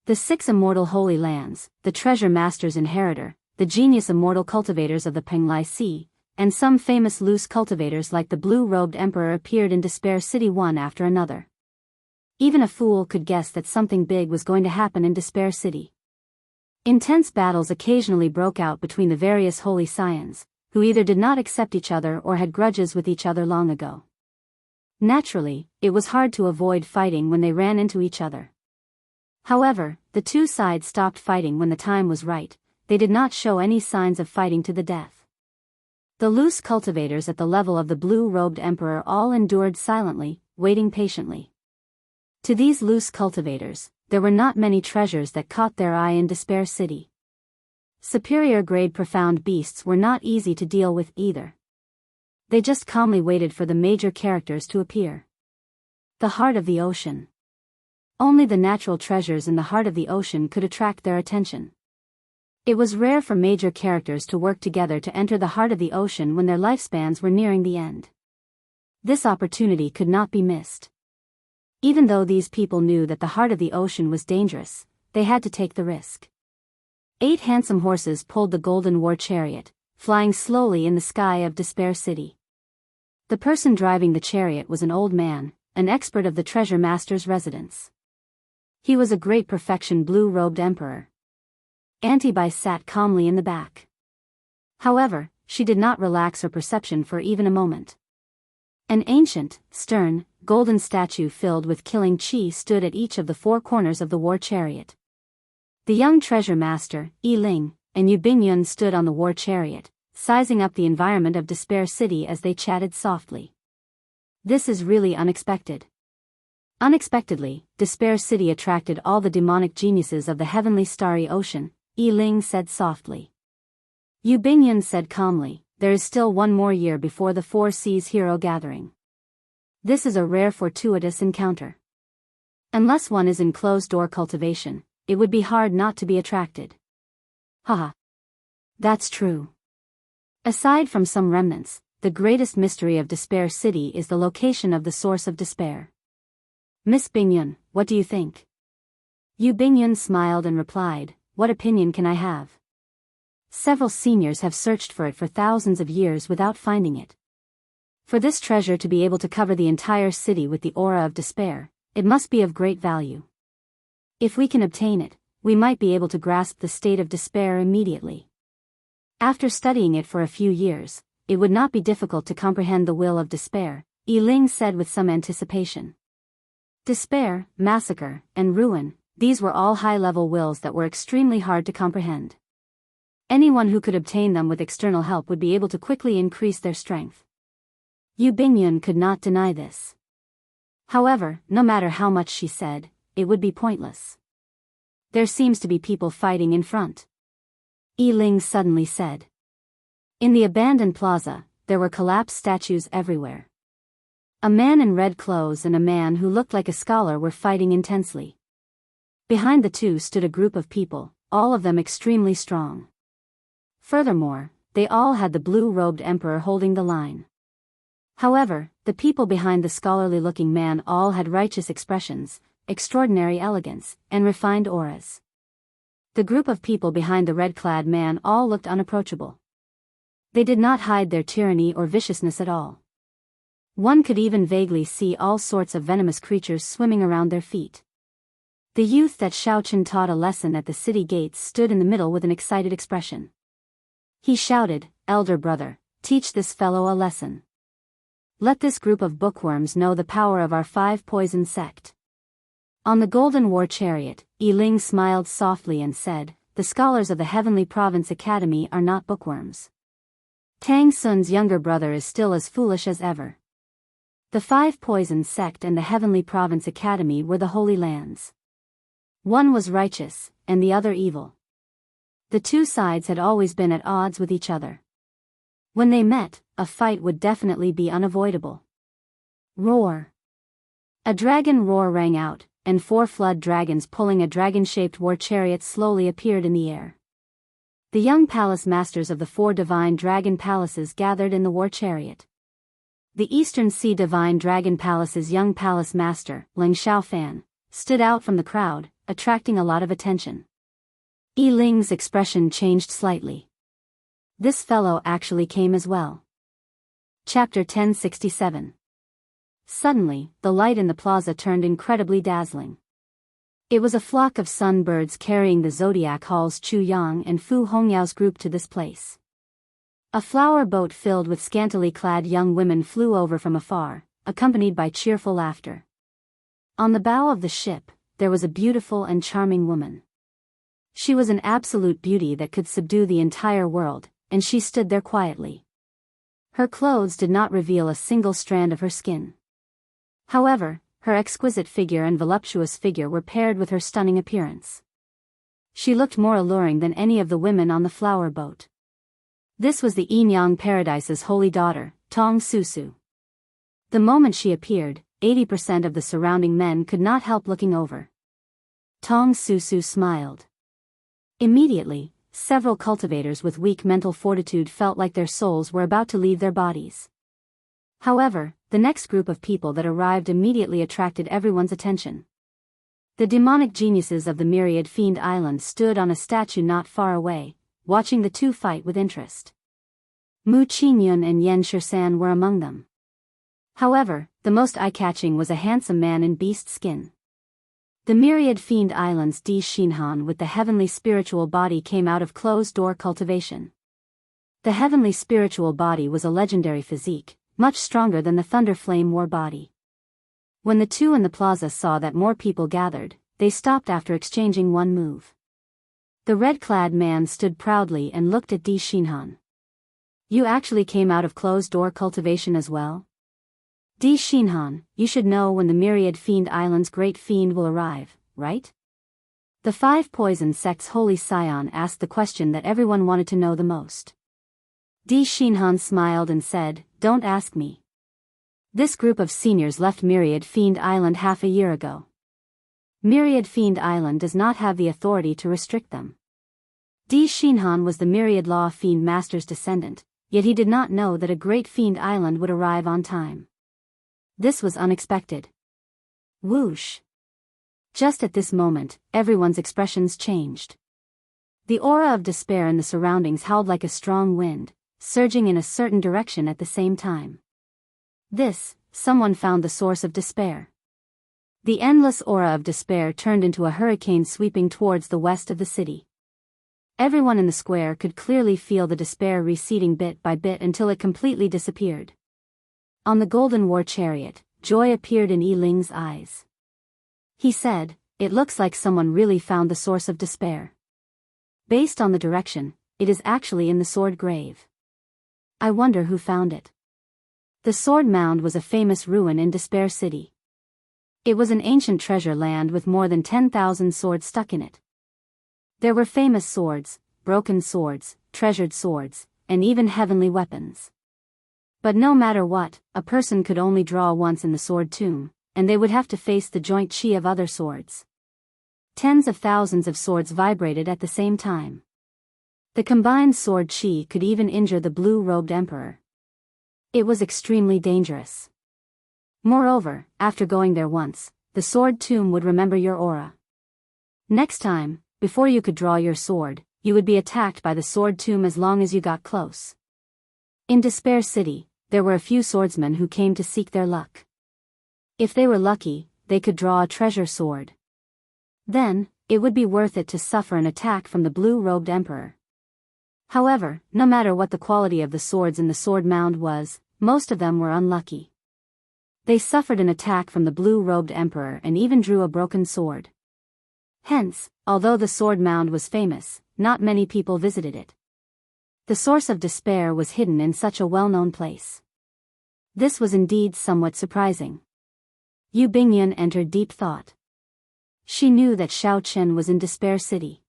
The 6 immortal holy lands, the treasure master's inheritor, the genius immortal cultivators of the Penglai Sea, and some famous loose cultivators like the blue-robed emperor appeared in Despair City one after another. Even a fool could guess that something big was going to happen in Despair City. Intense battles occasionally broke out between the various holy scions, who either did not accept each other or had grudges with each other long ago. Naturally, it was hard to avoid fighting when they ran into each other. However, the two sides stopped fighting when the time was right. They did not show any signs of fighting to the death. The loose cultivators at the level of the blue-robed emperor all endured silently, waiting patiently. To these loose cultivators, there were not many treasures that caught their eye in Despair City. Superior-grade profound beasts were not easy to deal with either. They just calmly waited for the major characters to appear. The heart of the ocean. Only the natural treasures in the heart of the ocean could attract their attention. It was rare for major characters to work together to enter the heart of the ocean when their lifespans were nearing the end. This opportunity could not be missed. Even though these people knew that the heart of the ocean was dangerous, they had to take the risk. 8 handsome horses pulled the golden war chariot, flying slowly in the sky of Despair City. The person driving the chariot was an old man, an expert of the treasure master's residence. He was a great perfection blue-robed emperor. Auntie Bai sat calmly in the back. However, she did not relax her perception for even a moment. An ancient, stern, golden statue filled with killing qi stood at each of the 4 corners of the war chariot. The young treasure master, Yi Ling, and Yu Bingyun stood on the war chariot, sizing up the environment of Despair City as they chatted softly. This is really unexpected. Unexpectedly, Despair City attracted all the demonic geniuses of the heavenly starry ocean, Yi Ling said softly. Yu Bingyun said calmly, there is still 1 more year before the 4 Seas Hero Gathering. This is a rare fortuitous encounter. Unless one is in closed-door cultivation, it would be hard not to be attracted. Haha. That's true. Aside from some remnants, the greatest mystery of Despair City is the location of the source of despair. Miss Bingyun, what do you think? Yu Bingyun smiled and replied, what opinion can I have? Several seniors have searched for it for thousands of years without finding it. For this treasure to be able to cover the entire city with the aura of despair, it must be of great value. If we can obtain it, we might be able to grasp the state of despair immediately. After studying it for a few years, it would not be difficult to comprehend the will of despair, Yi Ling said with some anticipation. Despair, massacre, and ruin, these were all high-level wills that were extremely hard to comprehend. Anyone who could obtain them with external help would be able to quickly increase their strength. Yu Bingyun could not deny this. However, no matter how much she said, it would be pointless. There seems to be people fighting in front. Yi Ling suddenly said. In the abandoned plaza, there were collapsed statues everywhere. A man in red clothes and a man who looked like a scholar were fighting intensely. Behind the two stood a group of people, all of them extremely strong. Furthermore, they all had the blue-robed emperor holding the line. However, the people behind the scholarly-looking man all had righteous expressions, extraordinary elegance, and refined auras. The group of people behind the red-clad man all looked unapproachable. They did not hide their tyranny or viciousness at all. One could even vaguely see all sorts of venomous creatures swimming around their feet. The youth that Xiaochen taught a lesson at the city gates stood in the middle with an excited expression. He shouted, "Elder brother, teach this fellow a lesson. Let this group of bookworms know the power of our 5 poison sect." On the golden war chariot, Yi Ling smiled softly and said, "The scholars of the Heavenly Province Academy are not bookworms. Tang Sun's younger brother is still as foolish as ever." The 5 poison sect and the Heavenly Province Academy were the Holy Lands. One was righteous, and the other evil. The two sides had always been at odds with each other. When they met, a fight would definitely be unavoidable. Roar. A dragon roar rang out, and 4 flood dragons pulling a dragon-shaped war chariot slowly appeared in the air. The young palace masters of the 4 divine dragon palaces gathered in the war chariot. The Eastern Sea Divine Dragon Palace's young palace master, Ling Xiaofan, stood out from the crowd, attracting a lot of attention. Yi Ling's expression changed slightly. This fellow actually came as well. Chapter 1067. Suddenly, the light in the plaza turned incredibly dazzling. It was a flock of sunbirds carrying the Zodiac Hall's Chu Yang and Fu Hongyao's group to this place. A flower boat filled with scantily clad young women flew over from afar, accompanied by cheerful laughter. On the bow of the ship, there was a beautiful and charming woman. She was an absolute beauty that could subdue the entire world, and she stood there quietly. Her clothes did not reveal a single strand of her skin. However, her exquisite figure and voluptuous figure were paired with her stunning appearance. She looked more alluring than any of the women on the flower boat. This was the Yinyang Paradise's holy daughter, Tong Susu. The moment she appeared, 80% of the surrounding men could not help looking over. Tong Susu smiled. Immediately, several cultivators with weak mental fortitude felt like their souls were about to leave their bodies. However, the next group of people that arrived immediately attracted everyone's attention. The demonic geniuses of the Myriad Fiend Island stood on a statue not far away, watching the two fight with interest. Mu Qingyun and Yan Shisan were among them. However, the most eye-catching was a handsome man in beast skin. The Myriad Fiend Island's Di Xinhan with the heavenly spiritual body came out of closed-door cultivation. The heavenly spiritual body was a legendary physique, much stronger than the Thunder Flame War body. When the two in the plaza saw that more people gathered, they stopped after exchanging one move. The red-clad man stood proudly and looked at Di Xinhan. You actually came out of closed-door cultivation as well? Di Xinhan, you should know when the Myriad Fiend Island's great fiend will arrive, right? The 5 poison sect's holy scion asked the question that everyone wanted to know the most. Di Xinhan smiled and said, "Don't ask me. This group of seniors left Myriad Fiend Island half a year ago. Myriad Fiend Island does not have the authority to restrict them." Di Xinhan was the Myriad Law Fiend Master's descendant, yet he did not know that a great Fiend Island would arrive on time. This was unexpected. Whoosh! Just at this moment, everyone's expressions changed. The aura of despair in the surroundings howled like a strong wind, surging in a certain direction at the same time. Someone found the source of despair. The endless aura of despair turned into a hurricane sweeping towards the west of the city. Everyone in the square could clearly feel the despair receding bit by bit until it completely disappeared. On the golden war chariot, joy appeared in Yi Ling's eyes. He said, "It looks like someone really found the source of despair. Based on the direction, it is actually in the sword grave. I wonder who found it." The sword mound was a famous ruin in Despair City. It was an ancient treasure land with more than 10,000 swords stuck in it. There were famous swords, broken swords, treasured swords, and even heavenly weapons. But no matter what, a person could only draw once in the sword tomb, and they would have to face the joint chi of other swords. Tens of thousands of swords vibrated at the same time. The combined sword chi could even injure the blue-robed emperor. It was extremely dangerous. Moreover, after going there once, the sword tomb would remember your aura. Next time, before you could draw your sword, you would be attacked by the sword tomb as long as you got close. In Despair City, there were a few swordsmen who came to seek their luck. If they were lucky, they could draw a treasure sword. Then, it would be worth it to suffer an attack from the blue-robed emperor. However, no matter what the quality of the swords in the sword mound was, most of them were unlucky. They suffered an attack from the blue-robed emperor and even drew a broken sword. Hence, although the sword mound was famous, not many people visited it. The source of despair was hidden in such a well-known place. This was indeed somewhat surprising. Yu Bingyun entered deep thought. She knew that Xiao Chen was in Despair City.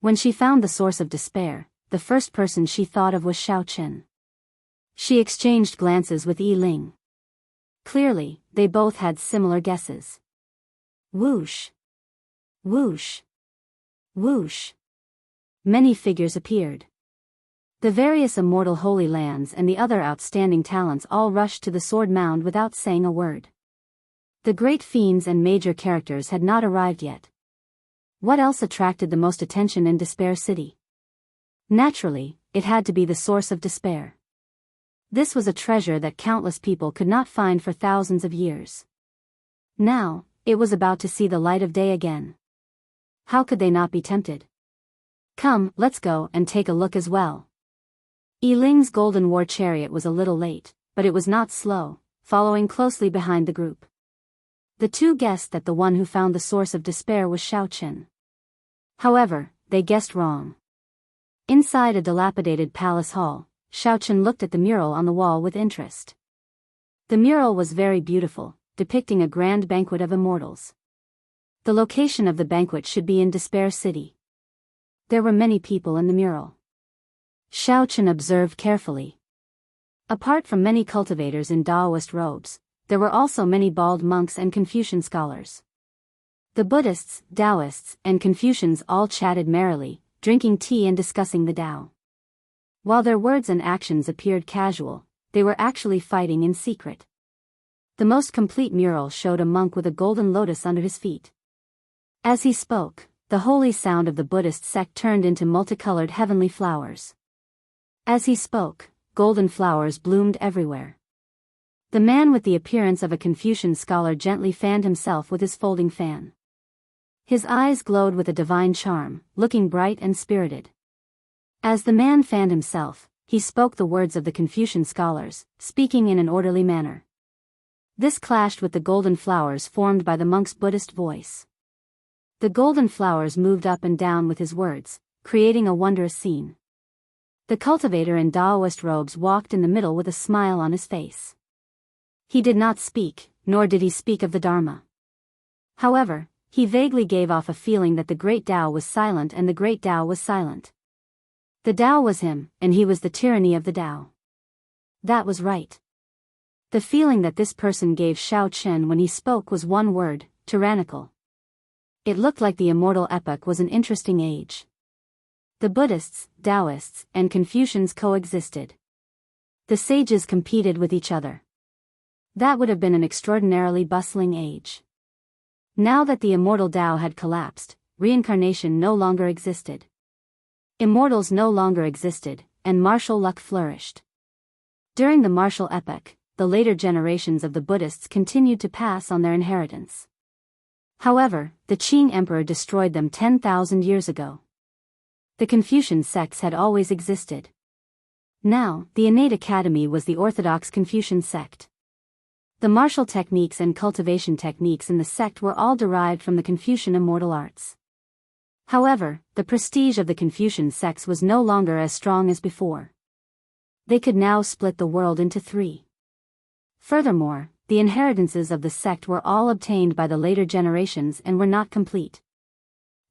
When she found the source of despair, the first person she thought of was Xiao Chen. She exchanged glances with Yi Ling. Clearly, they both had similar guesses. Whoosh! Whoosh! Whoosh! Many figures appeared. The various immortal holy lands and the other outstanding talents all rushed to the sword mound without saying a word. The great fiends and major characters had not arrived yet. What else attracted the most attention in Despair City? Naturally, it had to be the source of despair. This was a treasure that countless people could not find for thousands of years. Now, it was about to see the light of day again. How could they not be tempted? Come, let's go and take a look as well. Yi Ling's golden war chariot was a little late, but it was not slow, following closely behind the group. The two guessed that the one who found the source of despair was Xiaochen. However, they guessed wrong. Inside a dilapidated palace hall, Xiaochen looked at the mural on the wall with interest. The mural was very beautiful, depicting a grand banquet of immortals. The location of the banquet should be in Despair City. There were many people in the mural. Xiaochen observed carefully. Apart from many cultivators in Daoist robes, there were also many bald monks and Confucian scholars. The Buddhists, Daoists, and Confucians all chatted merrily, drinking tea and discussing the Tao. While their words and actions appeared casual, they were actually fighting in secret. The most complete mural showed a monk with a golden lotus under his feet. As he spoke, the holy sound of the Buddhist sect turned into multicolored heavenly flowers. As he spoke, golden flowers bloomed everywhere. The man with the appearance of a Confucian scholar gently fanned himself with his folding fan. His eyes glowed with a divine charm, looking bright and spirited. As the man fanned himself, he spoke the words of the Confucian scholars, speaking in an orderly manner. This clashed with the golden flowers formed by the monk's Buddhist voice. The golden flowers moved up and down with his words, creating a wondrous scene. The cultivator in Daoist robes walked in the middle with a smile on his face. He did not speak, nor did he speak of the Dharma. However, he vaguely gave off a feeling that the great Tao was silent and the great Tao was silent. The Tao was him, and he was the tyranny of the Tao. That was right. The feeling that this person gave Xiaochen when he spoke was one word: tyrannical. It looked like the immortal epoch was an interesting age. The Buddhists, Daoists, and Confucians coexisted. The sages competed with each other. That would have been an extraordinarily bustling age. Now that the immortal Tao had collapsed, reincarnation no longer existed. Immortals no longer existed, and martial luck flourished. During the martial epoch, the later generations of the Buddhists continued to pass on their inheritance. However, the Qing Emperor destroyed them 10,000 years ago. The Confucian sects had always existed. Now, the innate academy was the orthodox Confucian sect. The martial techniques and cultivation techniques in the sect were all derived from the Confucian immortal arts. However, the prestige of the Confucian sects was no longer as strong as before. They could now split the world into three. Furthermore, the inheritances of the sect were all obtained by the later generations and were not complete.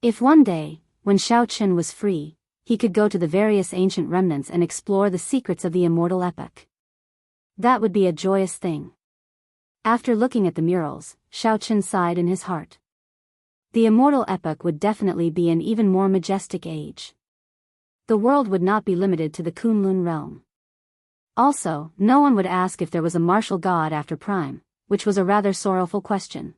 If one day, when Xiaochen was free, he could go to the various ancient remnants and explore the secrets of the immortal epoch. That would be a joyous thing. After looking at the murals, Xiaochen sighed in his heart. The immortal epoch would definitely be an even more majestic age. The world would not be limited to the Kunlun realm. Also, no one would ask if there was a martial god after Prime, which was a rather sorrowful question.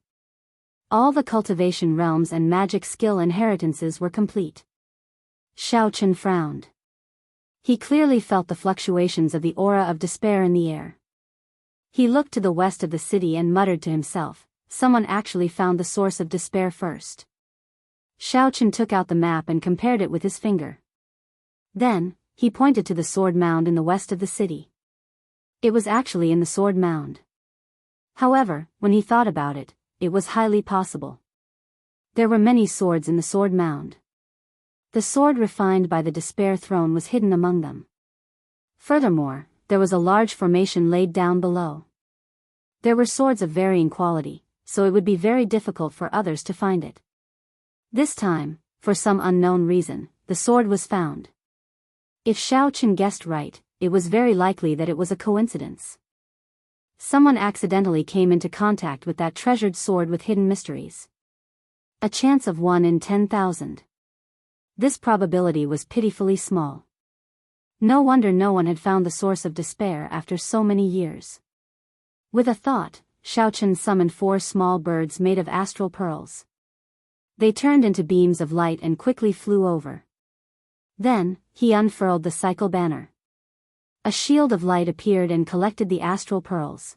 All the cultivation realms and magic skill inheritances were complete. Xiaochen frowned. He clearly felt the fluctuations of the aura of despair in the air. He looked to the west of the city and muttered to himself, someone actually found the source of despair first. Xiaochen took out the map and compared it with his finger. Then, he pointed to the sword mound in the west of the city. It was actually in the sword mound. However, when he thought about it, it was highly possible. There were many swords in the sword mound. The sword refined by the despair throne was hidden among them. Furthermore, there was a large formation laid down below. There were swords of varying quality, so it would be very difficult for others to find it. This time, for some unknown reason, the sword was found. If Xiaochen guessed right, it was very likely that it was a coincidence. Someone accidentally came into contact with that treasured sword with hidden mysteries. A chance of 1 in 10,000. This probability was pitifully small. No wonder no one had found the source of despair after so many years. With a thought, Xiaochen summoned 4 small birds made of astral pearls. They turned into beams of light and quickly flew over. Then, he unfurled the cycle banner. A shield of light appeared and collected the astral pearls.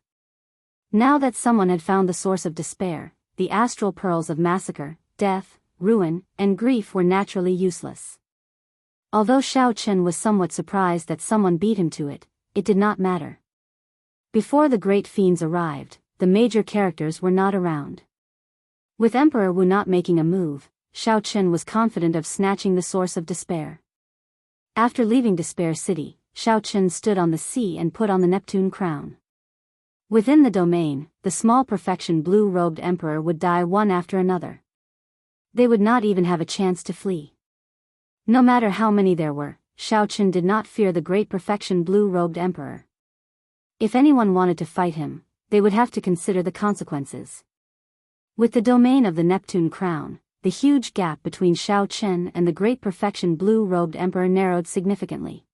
Now that someone had found the source of despair, the astral pearls of massacre, death, ruin, and grief were naturally useless. Although Xiaochen was somewhat surprised that someone beat him to it, it did not matter. Before the great fiends arrived, the major characters were not around. With Emperor Wu not making a move, Xiaochen was confident of snatching the source of despair. After leaving Despair City, Xiaochen stood on the sea and put on the Neptune crown. Within the domain, the small perfection blue-robed emperor would die one after another. They would not even have a chance to flee. No matter how many there were, Xiaochen did not fear the great perfection blue-robed emperor. If anyone wanted to fight him, they would have to consider the consequences. With the domain of the Neptune crown, the huge gap between Xiaochen and the great perfection blue-robed emperor narrowed significantly.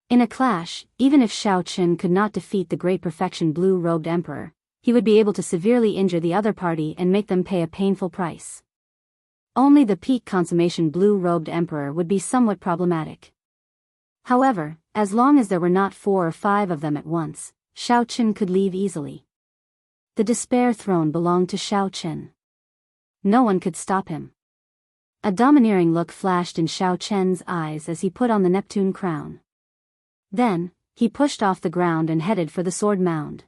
In a clash, even if Xiaochen could not defeat the great perfection blue-robed emperor, he would be able to severely injure the other party and make them pay a painful price. Only the peak consummation blue-robed emperor would be somewhat problematic. However, as long as there were not 4 or 5 of them at once, Xiaochen could leave easily. The despair throne belonged to Xiaochen. No one could stop him. A domineering look flashed in Xiaochen's eyes as he put on the Neptune crown. Then, he pushed off the ground and headed for the sword mound.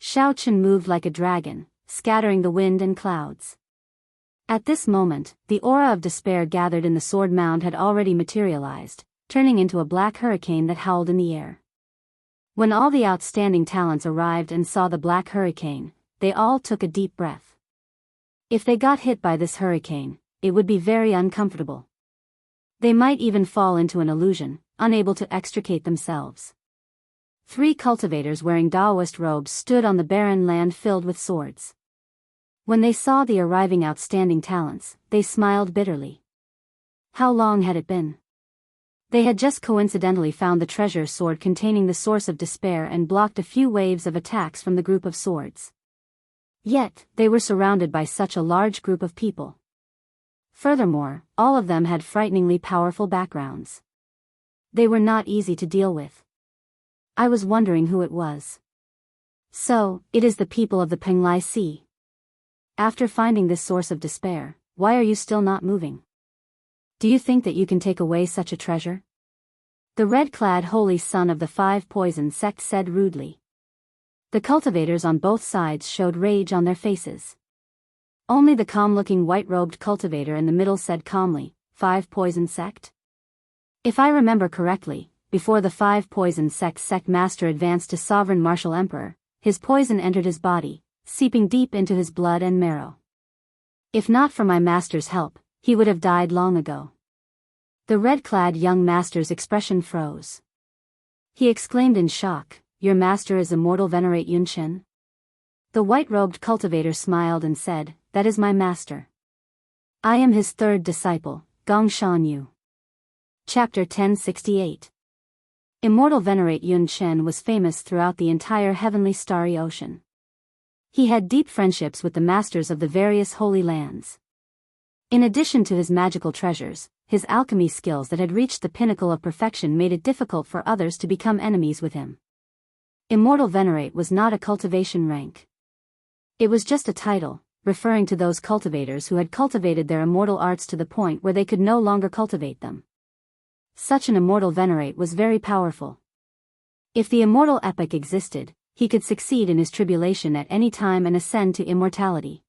Xiaochen moved like a dragon, scattering the wind and clouds. At this moment, the aura of despair gathered in the sword mound had already materialized, turning into a black hurricane that howled in the air. When all the outstanding talents arrived and saw the black hurricane, they all took a deep breath. If they got hit by this hurricane, it would be very uncomfortable. They might even fall into an illusion, unable to extricate themselves. 3 cultivators wearing Daoist robes stood on the barren land filled with swords. When they saw the arriving outstanding talents, they smiled bitterly. How long had it been? They had just coincidentally found the treasure sword containing the source of despair and blocked a few waves of attacks from the group of swords. Yet, they were surrounded by such a large group of people. Furthermore, all of them had frighteningly powerful backgrounds. They were not easy to deal with. I was wondering who it was. So, it is the people of the Penglai Sea. After finding this source of despair, why are you still not moving? Do you think that you can take away such a treasure? The red-clad holy son of the 5 poison sect said rudely. The cultivators on both sides showed rage on their faces. Only the calm-looking white-robed cultivator in the middle said calmly, 5 poison sect? If I remember correctly, before the 5 poison sect master advanced to sovereign martial emperor, his poison entered his body, seeping deep into his blood and marrow. If not for my master's help, he would have died long ago. The red-clad young master's expression froze. He exclaimed in shock, "Your master is Immortal Venerate Yunchen?" The white-robed cultivator smiled and said, "That is my master. I am his 3rd disciple, Gongshan Yu." Chapter 1068. Immortal Venerate Yunchen was famous throughout the entire heavenly starry ocean. He had deep friendships with the masters of the various holy lands. In addition to his magical treasures, his alchemy skills that had reached the pinnacle of perfection made it difficult for others to become enemies with him. Immortal Venerate was not a cultivation rank. It was just a title, referring to those cultivators who had cultivated their immortal arts to the point where they could no longer cultivate them. Such an Immortal Venerate was very powerful. If the immortal epoch existed, he could succeed in his tribulation at any time and ascend to immortality.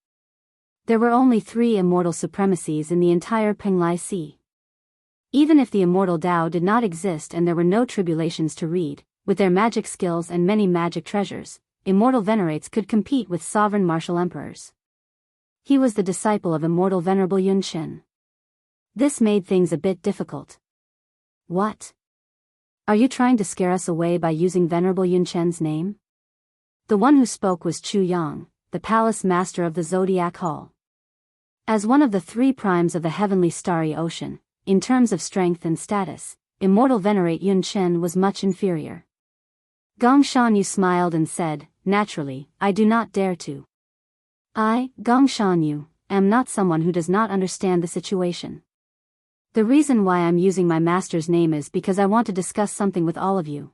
There were only 3 immortal supremacies in the entire Penglai Sea. Even if the immortal Tao did not exist and there were no tribulations to read, with their magic skills and many magic treasures, immortal venerates could compete with sovereign martial emperors. He was the disciple of Immortal Venerable Yunchen. This made things a bit difficult. What? Are you trying to scare us away by using Venerable Yun Chen's name? The one who spoke was Chu Yang, the palace master of the Zodiac Hall. As one of the three primes of the heavenly starry ocean, in terms of strength and status, immortal venerate Yun Chen was much inferior. Gong Shanyu smiled and said, "Naturally, I do not dare to. I, Gong Shanyu, am not someone who does not understand the situation. The reason why I'm using my master's name is because I want to discuss something with all of you.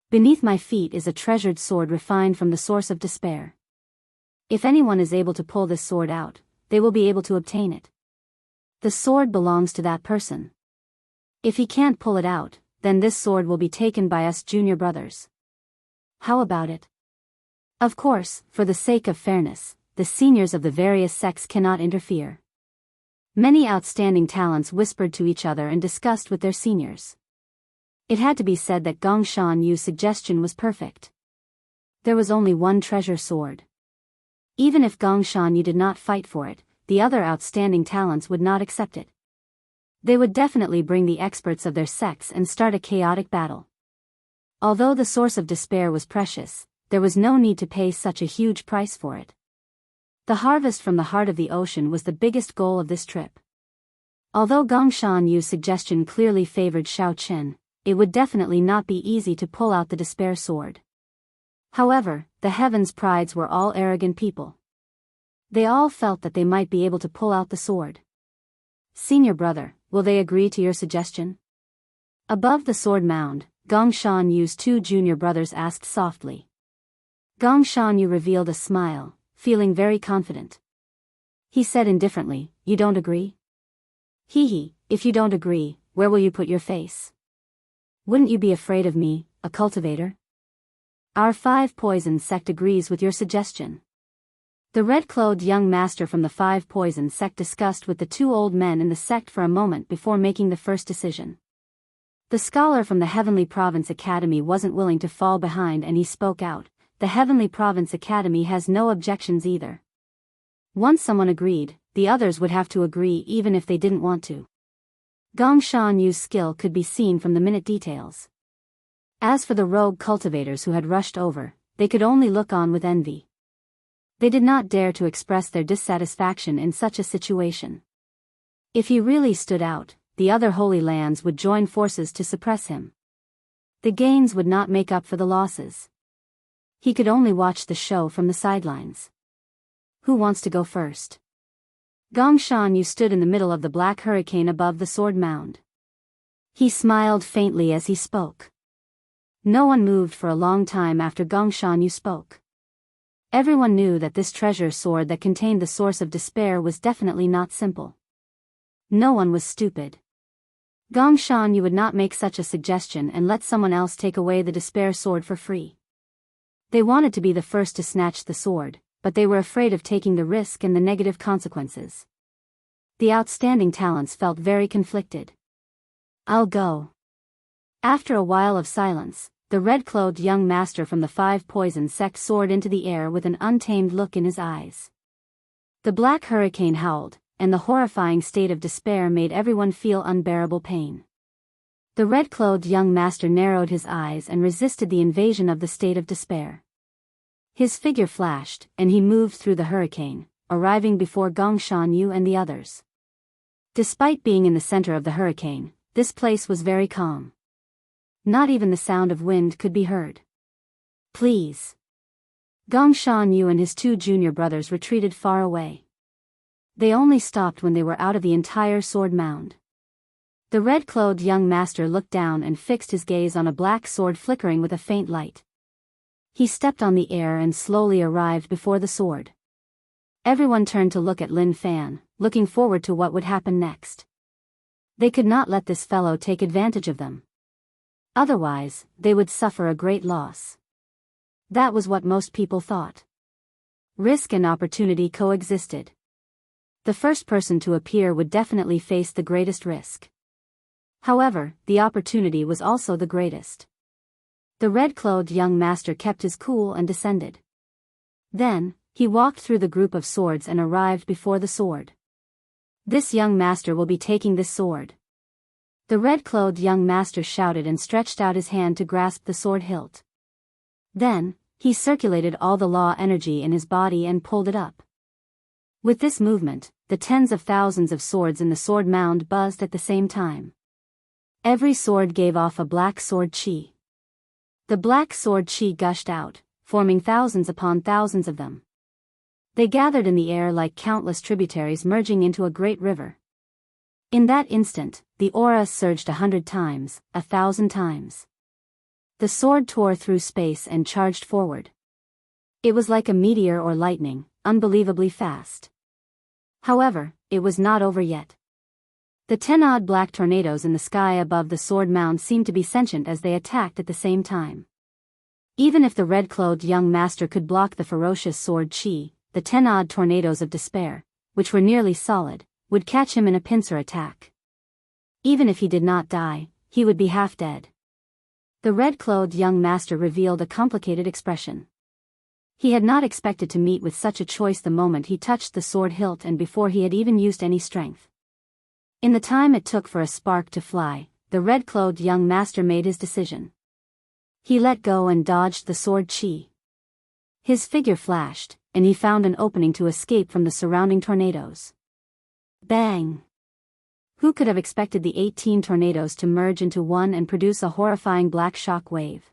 Beneath my feet is a treasured sword refined from the source of despair. If anyone is able to pull this sword out, they will be able to obtain it. The sword belongs to that person. If he can't pull it out, then this sword will be taken by us junior brothers. How about it? Of course, for the sake of fairness, the seniors of the various sects cannot interfere." Many outstanding talents whispered to each other and discussed with their seniors. It had to be said that Gong Shanyu's suggestion was perfect. There was only one treasure sword. Even if Gong Shanyu did not fight for it, the other outstanding talents would not accept it. They would definitely bring the experts of their sects and start a chaotic battle. Although the source of despair was precious, there was no need to pay such a huge price for it. The harvest from the heart of the ocean was the biggest goal of this trip. Although Gong Shanyu's suggestion clearly favored Xiao Chen, it would definitely not be easy to pull out the despair sword. However, the heavens' prides were all arrogant people. They all felt that they might be able to pull out the sword. "Senior brother, will they agree to your suggestion?" Above the sword mound, Gong Shanyu's two junior brothers asked softly. Gong Shanyu revealed a smile, feeling very confident. He said indifferently, "You don't agree? Hee, if you don't agree, where will you put your face? Wouldn't you be afraid of me, a cultivator? Our Five Poison sect agrees with your suggestion." The red-clothed young master from the Five Poison sect discussed with the two old men in the sect for a moment before making the first decision. The scholar from the Heavenly Province Academy wasn't willing to fall behind and he spoke out. "The Heavenly Province Academy has no objections either." Once someone agreed, the others would have to agree even if they didn't want to. Gong Shanyu's skill could be seen from the minute details. As for the rogue cultivators who had rushed over, they could only look on with envy. They did not dare to express their dissatisfaction in such a situation. If he really stood out, the other Holy Lands would join forces to suppress him. The gains would not make up for the losses. He could only watch the show from the sidelines. Who wants to go first? Gong Shanyu stood in the middle of the black hurricane above the sword mound. He smiled faintly as he spoke. No one moved for a long time after Gong Shanyu spoke. Everyone knew that this treasure sword that contained the source of despair was definitely not simple. No one was stupid. Gong Shanyu would not make such a suggestion and let someone else take away the despair sword for free. They wanted to be the first to snatch the sword, but they were afraid of taking the risk and the negative consequences. The outstanding talents felt very conflicted. "I'll go." After a while of silence, the red-clothed young master from the Five Poison sect soared into the air with an untamed look in his eyes. The black hurricane howled, and the horrifying state of despair made everyone feel unbearable pain. The red-clothed young master narrowed his eyes and resisted the invasion of the state of despair. His figure flashed, and he moved through the hurricane, arriving before Gong Shanyu and the others. Despite being in the center of the hurricane, this place was very calm. Not even the sound of wind could be heard. "Please." Gong Shanyu and his two junior brothers retreated far away. They only stopped when they were out of the entire sword mound. The red-clothed young master looked down and fixed his gaze on a black sword flickering with a faint light. He stepped on the air and slowly arrived before the sword. Everyone turned to look at Lin Fan, looking forward to what would happen next. They could not let this fellow take advantage of them. Otherwise, they would suffer a great loss. That was what most people thought. Risk and opportunity coexisted. The first person to appear would definitely face the greatest risk. However, the opportunity was also the greatest. The red-clothed young master kept his cool and descended. Then, he walked through the group of swords and arrived before the sword. "This young master will be taking this sword." The red-clothed young master shouted and stretched out his hand to grasp the sword hilt. Then, he circulated all the law energy in his body and pulled it up. With this movement, the tens of thousands of swords in the sword mound buzzed at the same time. Every sword gave off a black sword chi. The black sword chi gushed out, forming thousands upon thousands of them. They gathered in the air like countless tributaries merging into a great river. In that instant, the aura surged 100 times, 1,000 times. The sword tore through space and charged forward. It was like a meteor or lightning, unbelievably fast. However, it was not over yet. The 10-odd black tornadoes in the sky above the sword mound seemed to be sentient as they attacked at the same time. Even if the red-clothed young master could block the ferocious sword chi, the 10-odd tornadoes of despair, which were nearly solid, would catch him in a pincer attack. Even if he did not die, he would be half dead. The red-clothed young master revealed a complicated expression. He had not expected to meet with such a choice the moment he touched the sword hilt and before he had even used any strength. In the time it took for a spark to fly, the red-clothed young master made his decision. He let go and dodged the sword chi. His figure flashed, and he found an opening to escape from the surrounding tornadoes. Bang! Who could have expected the 18 tornadoes to merge into one and produce a horrifying black shock wave?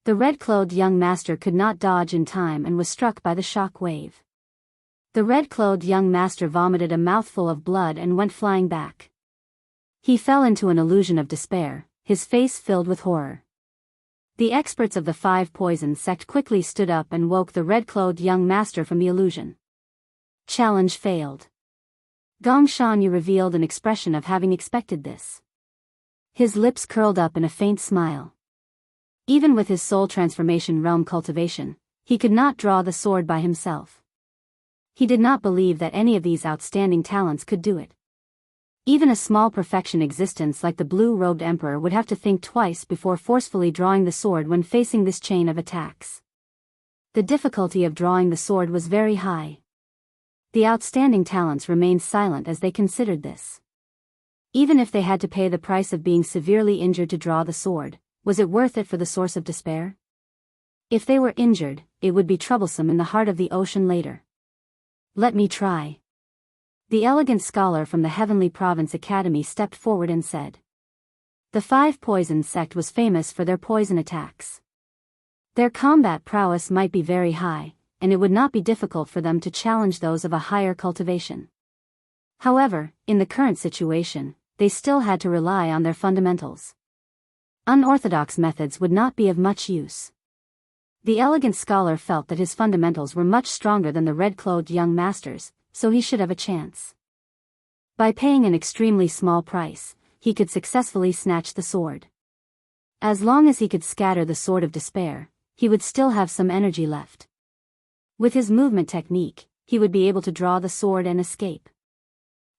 The red-clothed young master could not dodge in time and was struck by the shock wave. The red-clothed young master vomited a mouthful of blood and went flying back. He fell into an illusion of despair, his face filled with horror. The experts of the 5 poison sect quickly stood up and woke the red-clothed young master from the illusion. Challenge failed. Gong Shanyu revealed an expression of having expected this. His lips curled up in a faint smile. Even with his soul transformation realm cultivation, he could not draw the sword by himself. He did not believe that any of these outstanding talents could do it. Even a small perfection existence like the blue-robed emperor would have to think twice before forcefully drawing the sword when facing this chain of attacks. The difficulty of drawing the sword was very high. The outstanding talents remained silent as they considered this. Even if they had to pay the price of being severely injured to draw the sword, was it worth it for the source of despair? If they were injured, it would be troublesome in the heart of the ocean later. Let me try. The elegant scholar from the Heavenly Province Academy stepped forward and said. The 5 poison sect was famous for their poison attacks. Their combat prowess might be very high, and it would not be difficult for them to challenge those of a higher cultivation. However, in the current situation, they still had to rely on their fundamentals. Unorthodox methods would not be of much use. The elegant scholar felt that his fundamentals were much stronger than the red-clothed young masters, so he should have a chance. By paying an extremely small price, he could successfully snatch the sword. As long as he could scatter the sword of despair, he would still have some energy left. With his movement technique, he would be able to draw the sword and escape.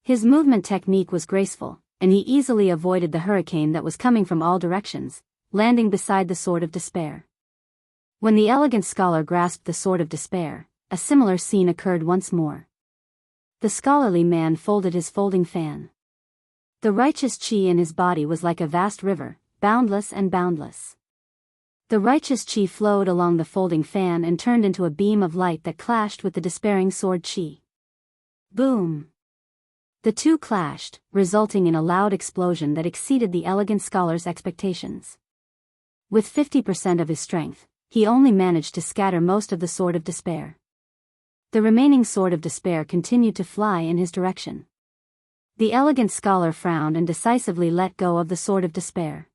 His movement technique was graceful, and he easily avoided the hurricane that was coming from all directions, landing beside the sword of despair. When the elegant scholar grasped the sword of despair, a similar scene occurred once more. The scholarly man folded his folding fan. The righteous chi in his body was like a vast river, boundless and boundless. The righteous chi flowed along the folding fan and turned into a beam of light that clashed with the despairing sword chi. Boom! The two clashed, resulting in a loud explosion that exceeded the elegant scholar's expectations. With 50% of his strength, he only managed to scatter most of the sword of despair. The remaining sword of despair continued to fly in his direction. The elegant scholar frowned and decisively let go of the sword of despair.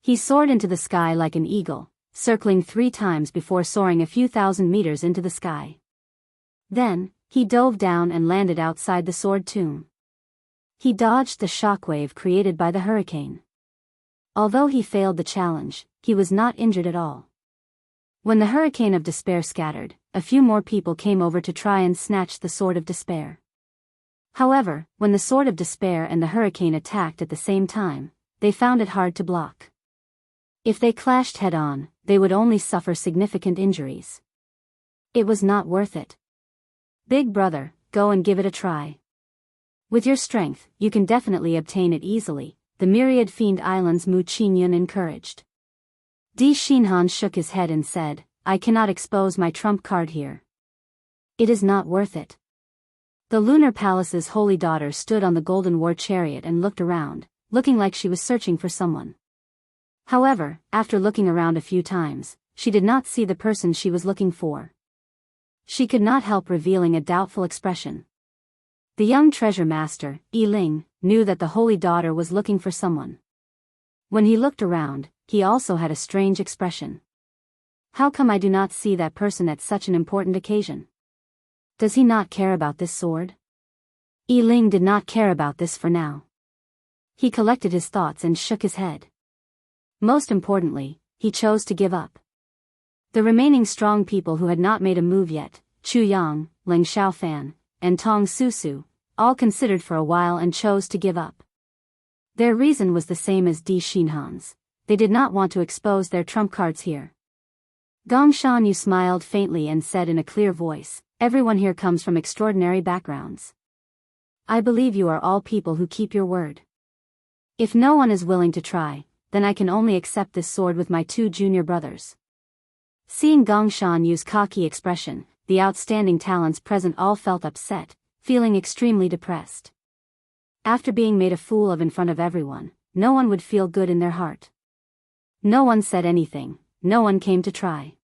He soared into the sky like an eagle, circling 3 times before soaring a few thousand meters into the sky. Then, he dove down and landed outside the sword tomb. He dodged the shockwave created by the hurricane. Although he failed the challenge, he was not injured at all. When the hurricane of despair scattered, a few more people came over to try and snatch the sword of despair. However, when the sword of despair and the hurricane attacked at the same time, they found it hard to block. If they clashed head-on, they would only suffer significant injuries. It was not worth it. Big brother, go and give it a try. With your strength, you can definitely obtain it easily, the myriad fiend islands Mu Qingyun encouraged. Di Xinhan shook his head and said, I cannot expose my trump card here. It is not worth it. The Lunar Palace's holy daughter stood on the golden war chariot and looked around, looking like she was searching for someone. However, after looking around a few times, she did not see the person she was looking for. She could not help revealing a doubtful expression. The young treasure master, Yi Ling, knew that the holy daughter was looking for someone. When he looked around, he also had a strange expression. How come I do not see that person at such an important occasion? Does he not care about this sword? Yi Ling did not care about this for now. He collected his thoughts and shook his head. Most importantly, he chose to give up. The remaining strong people who had not made a move yet, Chu Yang, Ling Xiaofan, and Tong Susu, all considered for a while and chose to give up. Their reason was the same as Di Xinhan's. They did not want to expose their trump cards here. Gong Shanyu smiled faintly and said in a clear voice, everyone here comes from extraordinary backgrounds. I believe you are all people who keep your word. If no one is willing to try, then I can only accept this sword with my 2 junior brothers. Seeing Gong Shanyu's cocky expression, the outstanding talents present all felt upset, feeling extremely depressed. After being made a fool of in front of everyone, no one would feel good in their heart. No one said anything, no one came to try.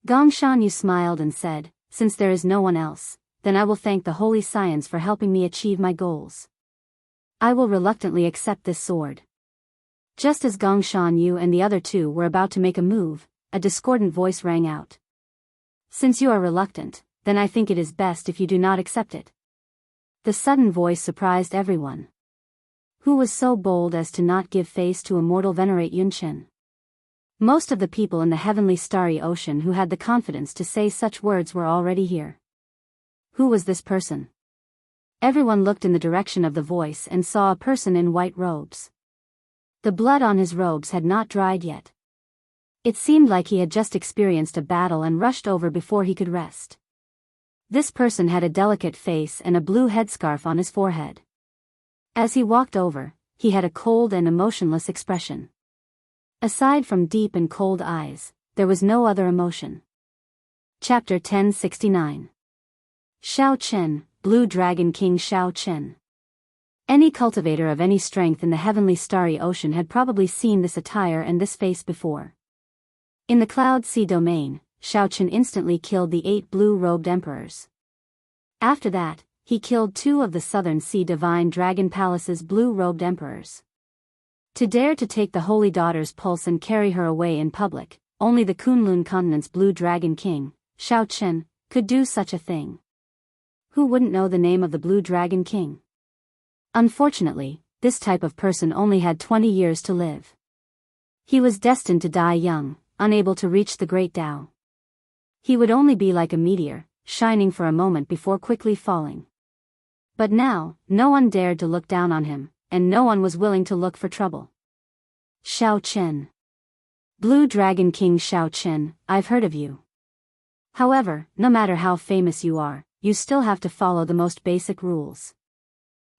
Gong Shanyu smiled and said, since there is no one else, then I will thank the holy science for helping me achieve my goals. I will reluctantly accept this sword. Just as Gong Shanyu and the other 2 were about to make a move, a discordant voice rang out. Since you are reluctant, then I think it is best if you do not accept it. The sudden voice surprised everyone. Who was so bold as to not give face to immortal venerate Yunchen? Most of the people in the heavenly starry ocean who had the confidence to say such words were already here. Who was this person? Everyone looked in the direction of the voice and saw a person in white robes. The blood on his robes had not dried yet. It seemed like he had just experienced a battle and rushed over before he could rest. This person had a delicate face and a blue headscarf on his forehead. As he walked over, he had a cold and emotionless expression. Aside from deep and cold eyes, there was no other emotion. Chapter 1069. Xiao Chen, Blue Dragon King Xiao Chen. Any cultivator of any strength in the heavenly starry ocean had probably seen this attire and this face before. In the Cloud Sea domain, Xiao Chen instantly killed the 8 blue-robed emperors. After that, he killed 2 of the Southern Sea Divine Dragon Palace's blue-robed emperors. To dare to take the Holy Daughter's pulse and carry her away in public, only the Kunlun continent's Blue Dragon King, Xiao Chen, could do such a thing. Who wouldn't know the name of the Blue Dragon King? Unfortunately, this type of person only had 20 years to live. He was destined to die young, unable to reach the Great Tao. He would only be like a meteor, shining for a moment before quickly falling. But now, no one dared to look down on him, and no one was willing to look for trouble. Xiao Chen. Blue Dragon King Xiao Chen, I've heard of you. However, no matter how famous you are, you still have to follow the most basic rules.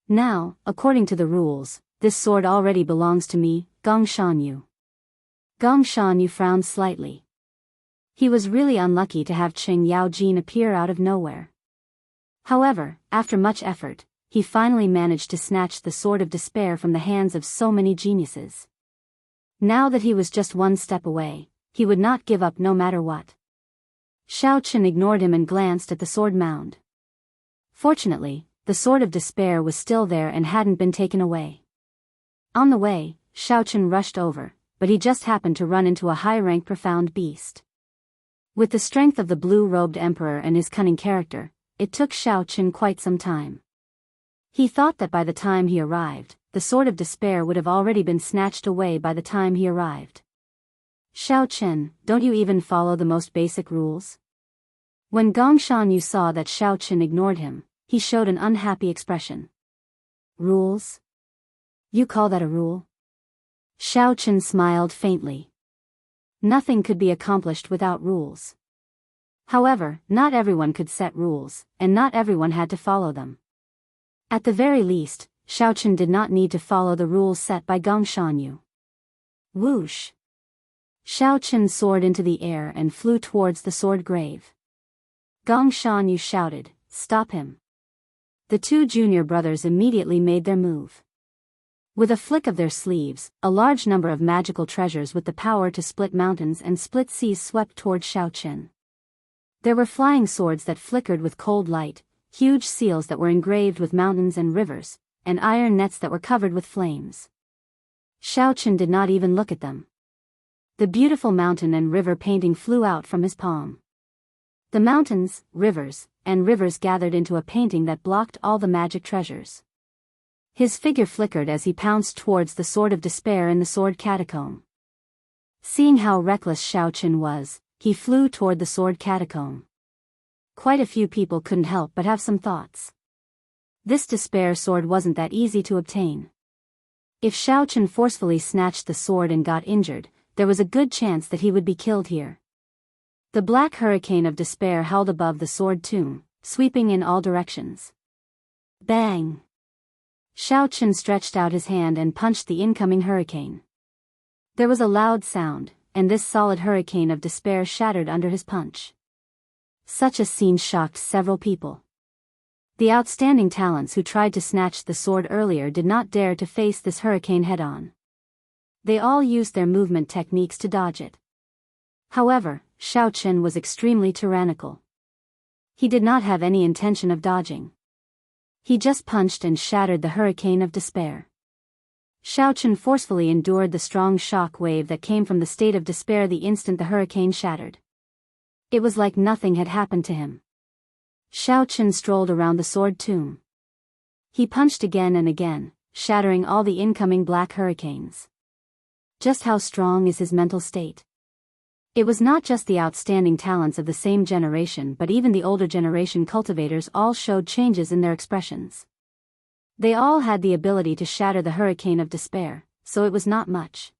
Now, according to the rules, this sword already belongs to me, Gong Shanyu. Gong Shanyu frowned slightly. He was really unlucky to have Cheng Yaojin appear out of nowhere. However, after much effort, he finally managed to snatch the Sword of Despair from the hands of so many geniuses. Now that he was just one step away, he would not give up no matter what. Xiao Chen ignored him and glanced at the sword mound. Fortunately, the Sword of Despair was still there and hadn't been taken away. On the way, Xiao Chen rushed over, but he just happened to run into a high-ranked profound beast. With the strength of the blue-robed emperor and his cunning character, it took Xiao Chen quite some time. He thought that by the time he arrived, the Sword of Despair would have already been snatched away by the time he arrived. Xiao Chen, don't you even follow the most basic rules? When Gong Shanyu saw that Xiao Chen ignored him, he showed an unhappy expression. Rules? You call that a rule? Xiao Chen smiled faintly. Nothing could be accomplished without rules. However, not everyone could set rules, and not everyone had to follow them. At the very least, Xiaochen did not need to follow the rules set by Gong Shanyu. Whoosh! Xiaochen soared into the air and flew towards the sword grave. Gong Shanyu shouted, "Stop him!" The two junior brothers immediately made their move. With a flick of their sleeves, a large number of magical treasures with the power to split mountains and split seas swept toward Xiaochen. There were flying swords that flickered with cold light, huge seals that were engraved with mountains and rivers, and iron nets that were covered with flames. Xiaochen did not even look at them. The beautiful mountain and river painting flew out from his palm. The mountains, rivers, and rivers gathered into a painting that blocked all the magic treasures. His figure flickered as he pounced towards the Sword of Despair in the Sword Catacomb. Seeing how reckless Xiaochen was, he flew toward the Sword Catacomb. Quite a few people couldn't help but have some thoughts. This despair sword wasn't that easy to obtain. If Xiaochen forcefully snatched the sword and got injured, there was a good chance that he would be killed here. The black hurricane of despair howled above the sword tomb, sweeping in all directions. Bang! Xiaochen stretched out his hand and punched the incoming hurricane. There was a loud sound, and this solid hurricane of despair shattered under his punch. Such a scene shocked several people. The outstanding talents who tried to snatch the sword earlier did not dare to face this hurricane head-on. They all used their movement techniques to dodge it. However, Xiaochen was extremely tyrannical. He did not have any intention of dodging. He just punched and shattered the hurricane of despair. Xiaochen forcefully endured the strong shock wave that came from the state of despair the instant the hurricane shattered. It was like nothing had happened to him. Xiaochen strolled around the sword tomb. He punched again and again, shattering all the incoming black hurricanes. Just how strong is his mental state? It was not just the outstanding talents of the same generation but even the older generation cultivators all showed changes in their expressions. They all had the ability to shatter the hurricane of despair, so it was not much.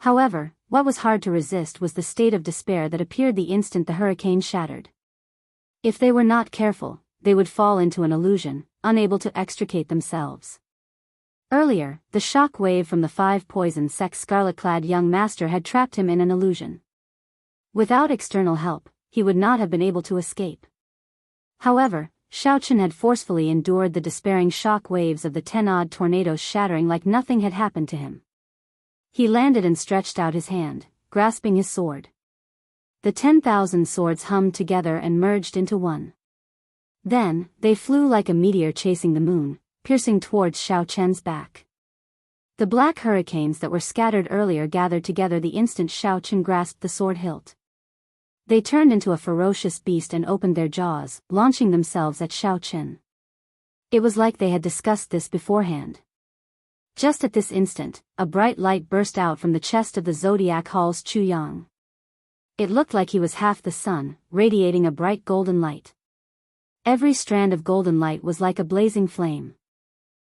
However, what was hard to resist was the state of despair that appeared the instant the hurricane shattered. If they were not careful, they would fall into an illusion, unable to extricate themselves. Earlier, the shock wave from the 5 poison sects scarlet-clad young master had trapped him in an illusion. Without external help, he would not have been able to escape. However, Xiaochen had forcefully endured the despairing shock waves of the 10-odd tornadoes shattering like nothing had happened to him. He landed and stretched out his hand, grasping his sword. The 10,000 swords hummed together and merged into one. Then, they flew like a meteor chasing the moon, piercing towards Xiaochen's back. The black hurricanes that were scattered earlier gathered together the instant Xiaochen grasped the sword hilt. They turned into a ferocious beast and opened their jaws, launching themselves at Xiaochen. It was like they had discussed this beforehand. Just at this instant, a bright light burst out from the chest of the Zodiac Hall's Chu Yang. It looked like he was half the sun, radiating a bright golden light. Every strand of golden light was like a blazing flame.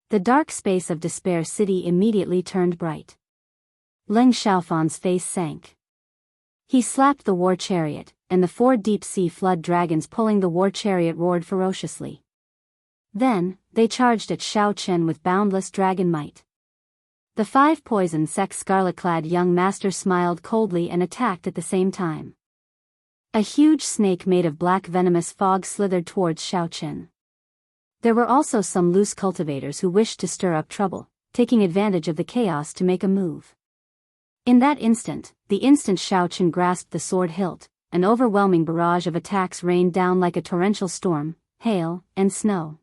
The dark space of Despair City immediately turned bright. Leng Xiaofan's face sank. He slapped the war chariot, and the 4 deep-sea flood dragons pulling the war chariot roared ferociously. Then, they charged at Xiaochen with boundless dragon might. The 5 poison sects scarlet-clad young master smiled coldly and attacked at the same time. A huge snake made of black venomous fog slithered towards Xiaochen. There were also some loose cultivators who wished to stir up trouble, taking advantage of the chaos to make a move. In that instant, the instant Xiaochen grasped the sword hilt, an overwhelming barrage of attacks rained down like a torrential storm, hail, and snow.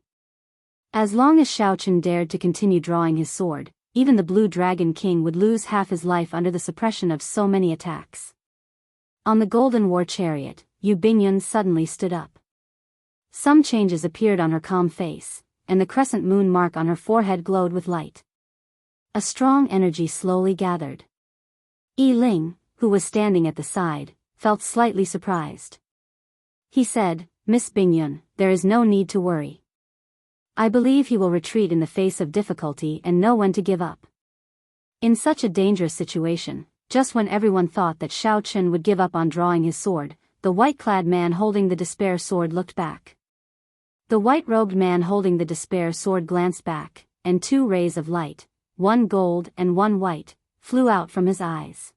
As long as Xiaochen dared to continue drawing his sword, even the Blue Dragon King would lose half his life under the suppression of so many attacks. On the golden war chariot, Yu Bingyun suddenly stood up. Some changes appeared on her calm face, and the crescent moon mark on her forehead glowed with light. A strong energy slowly gathered. Yi Ling, who was standing at the side, felt slightly surprised. He said, "Miss Bingyun, there is no need to worry. I believe he will retreat in the face of difficulty and know when to give up." In such a dangerous situation, just when everyone thought that Xiaochen would give up on drawing his sword, the white-clad man holding the despair sword looked back. The white-robed man holding the despair sword glanced back, and 2 rays of light, one gold and one white, flew out from his eyes.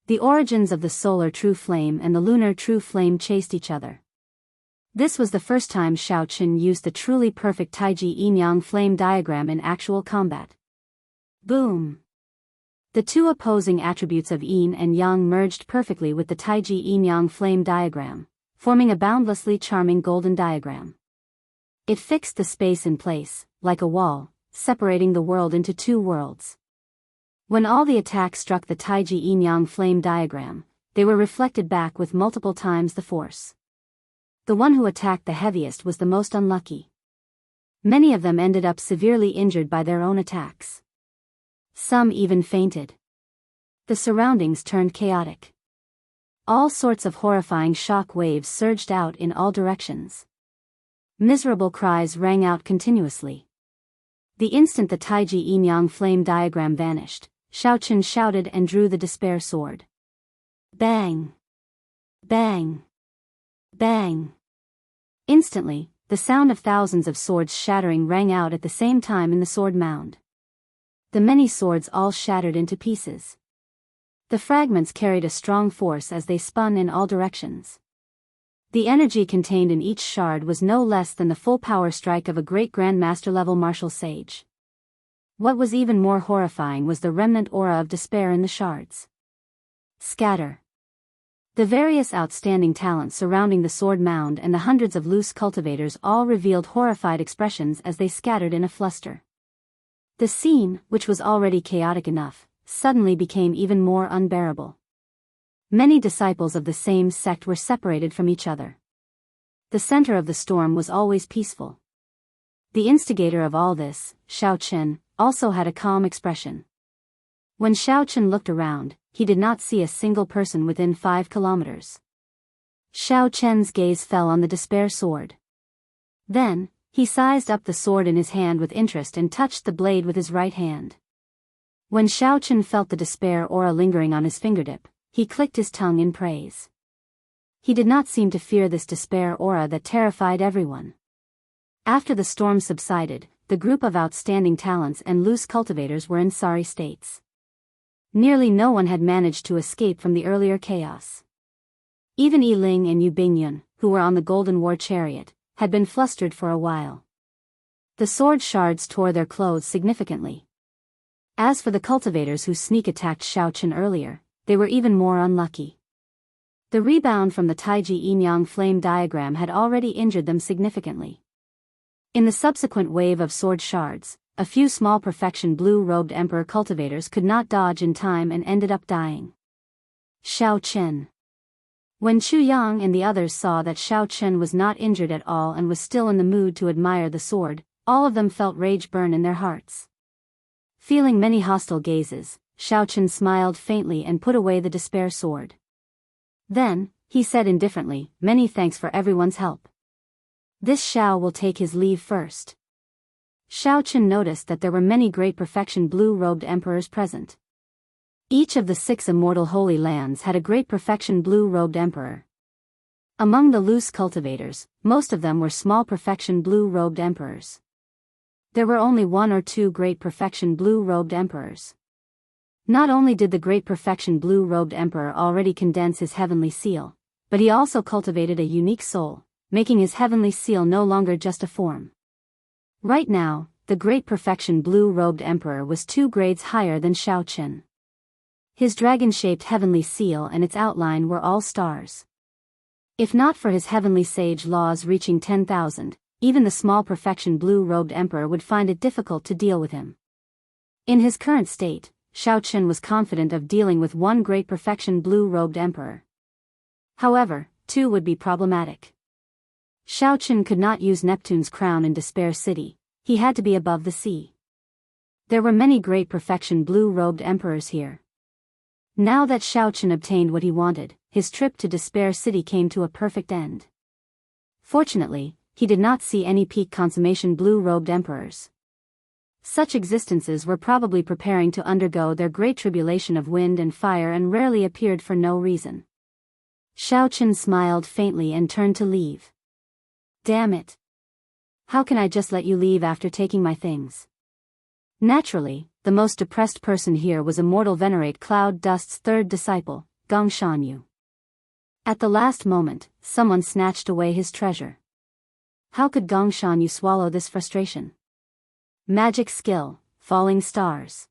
The origins of the solar true flame and the lunar true flame chased each other. This was the first time Xiaochen used the truly perfect Taiji yin-yang flame diagram in actual combat. Boom! The 2 opposing attributes of yin and yang merged perfectly with the Taiji yin-yang flame diagram, forming a boundlessly charming golden diagram. It fixed the space in place, like a wall, separating the world into 2 worlds. When all the attacks struck the Taiji yin-yang flame diagram, they were reflected back with multiple times the force. The one who attacked the heaviest was the most unlucky. Many of them ended up severely injured by their own attacks. Some even fainted. The surroundings turned chaotic. All sorts of horrifying shock waves surged out in all directions. Miserable cries rang out continuously. The instant the Taiji yin-yang flame diagram vanished, Xiaochen shouted and drew the despair sword. Bang! Bang! Bang! Instantly, the sound of thousands of swords shattering rang out at the same time in the sword mound. The many swords all shattered into pieces. The fragments carried a strong force as they spun in all directions. The energy contained in each shard was no less than the full power strike of a great grandmaster-level martial sage. What was even more horrifying was the remnant aura of despair in the shards. Scatter. The various outstanding talents surrounding the sword mound and the hundreds of loose cultivators all revealed horrified expressions as they scattered in a fluster. The scene, which was already chaotic enough, suddenly became even more unbearable. Many disciples of the same sect were separated from each other. The center of the storm was always peaceful. The instigator of all this, Xiaochen, also had a calm expression. When Xiaochen looked around, he did not see a single person within 5 kilometers. Xiaochen's gaze fell on the despair sword. Then, he sized up the sword in his hand with interest and touched the blade with his right hand. When Xiaochen felt the despair aura lingering on his fingertip, he clicked his tongue in praise. He did not seem to fear this despair aura that terrified everyone. After the storm subsided, the group of outstanding talents and loose cultivators were in sorry states. Nearly no one had managed to escape from the earlier chaos. Even Yi Ling and Yu Bingyun, who were on the Golden War Chariot, had been flustered for a while. The sword shards tore their clothes significantly. As for the cultivators who sneak attacked Xiaochen earlier, they were even more unlucky. The rebound from the Taiji yin-yang flame diagram had already injured them significantly. In the subsequent wave of sword shards, a few small perfection blue-robed emperor cultivators could not dodge in time and ended up dying. Xiaochen. When Chu Yang and the others saw that Xiaochen was not injured at all and was still in the mood to admire the sword, all of them felt rage burn in their hearts. Feeling many hostile gazes, Xiaochen smiled faintly and put away the despair sword. Then, he said indifferently, "Many thanks for everyone's help. This Xiao will take his leave first." Xiaochen noticed that there were many great perfection blue-robed emperors present. Each of the 6 immortal holy lands had a great perfection blue-robed emperor. Among the loose cultivators, most of them were small perfection blue-robed emperors. There were only 1 or 2 great perfection blue-robed emperors. Not only did the great perfection blue-robed emperor already condense his heavenly seal, but he also cultivated a unique soul, making his heavenly seal no longer just a form. Right now, the great perfection blue-robed emperor was 2 grades higher than Xiaochen. His dragon-shaped heavenly seal and its outline were all stars. If not for his heavenly sage laws reaching 10,000, even the small perfection blue-robed emperor would find it difficult to deal with him. In his current state, Xiaochen was confident of dealing with 1 great perfection blue-robed emperor. However, 2 would be problematic. Xiaochen could not use Neptune's crown in Despair City, he had to be above the sea. There were many great perfection blue-robed emperors here. Now that Xiaochen obtained what he wanted, his trip to Despair City came to a perfect end. Fortunately, he did not see any peak consummation blue-robed emperors. Such existences were probably preparing to undergo their great tribulation of wind and fire and rarely appeared for no reason. Xiaochen smiled faintly and turned to leave. "Damn it. How can I just let you leave after taking my things?" Naturally, the most depressed person here was Immortal Venerate Cloud Dust's third disciple, Gong Shanyu. At the last moment, someone snatched away his treasure. How could Gong Shanyu swallow this frustration? Magic skill, falling stars.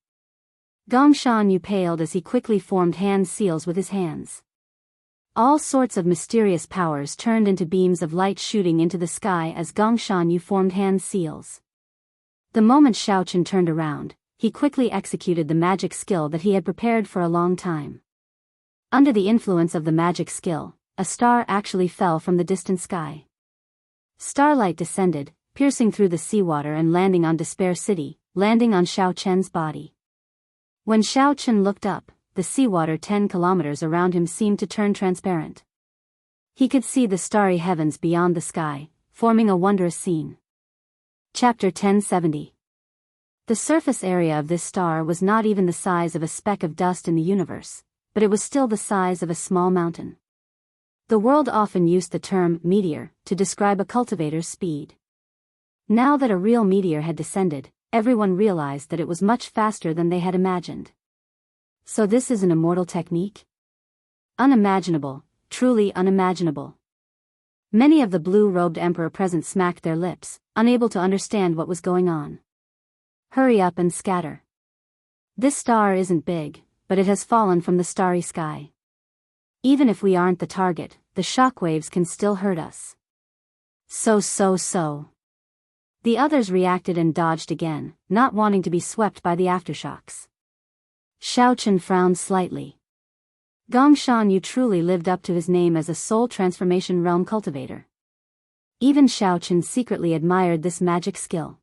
Gong Shanyu paled as he quickly formed hand seals with his hands. All sorts of mysterious powers turned into beams of light shooting into the sky as Gong Shanyu formed hand seals. The moment Xiaochen turned around, he quickly executed the magic skill that he had prepared for a long time. Under the influence of the magic skill, a star actually fell from the distant sky. Starlight descended, piercing through the seawater and landing on Despair City, landing on Xiaochen's body. When Xiaochen looked up, the seawater 10 kilometers around him seemed to turn transparent. He could see the starry heavens beyond the sky, forming a wondrous scene. Chapter 1070. The surface area of this star was not even the size of a speck of dust in the universe, but it was still the size of a small mountain. The world often used the term meteor to describe a cultivator's speed. Now that a real meteor had descended, everyone realized that it was much faster than they had imagined. So this is an immortal technique? Unimaginable, truly unimaginable. Many of the blue-robed emperor present smacked their lips, unable to understand what was going on. Hurry up and scatter. This star isn't big, but it has fallen from the starry sky. Even if we aren't the target, the shockwaves can still hurt us. So. The others reacted and dodged again, not wanting to be swept by the aftershocks. Xiaochen frowned slightly. Gong Shanyu truly lived up to his name as a soul transformation realm cultivator. Even Xiaochen secretly admired this magic skill.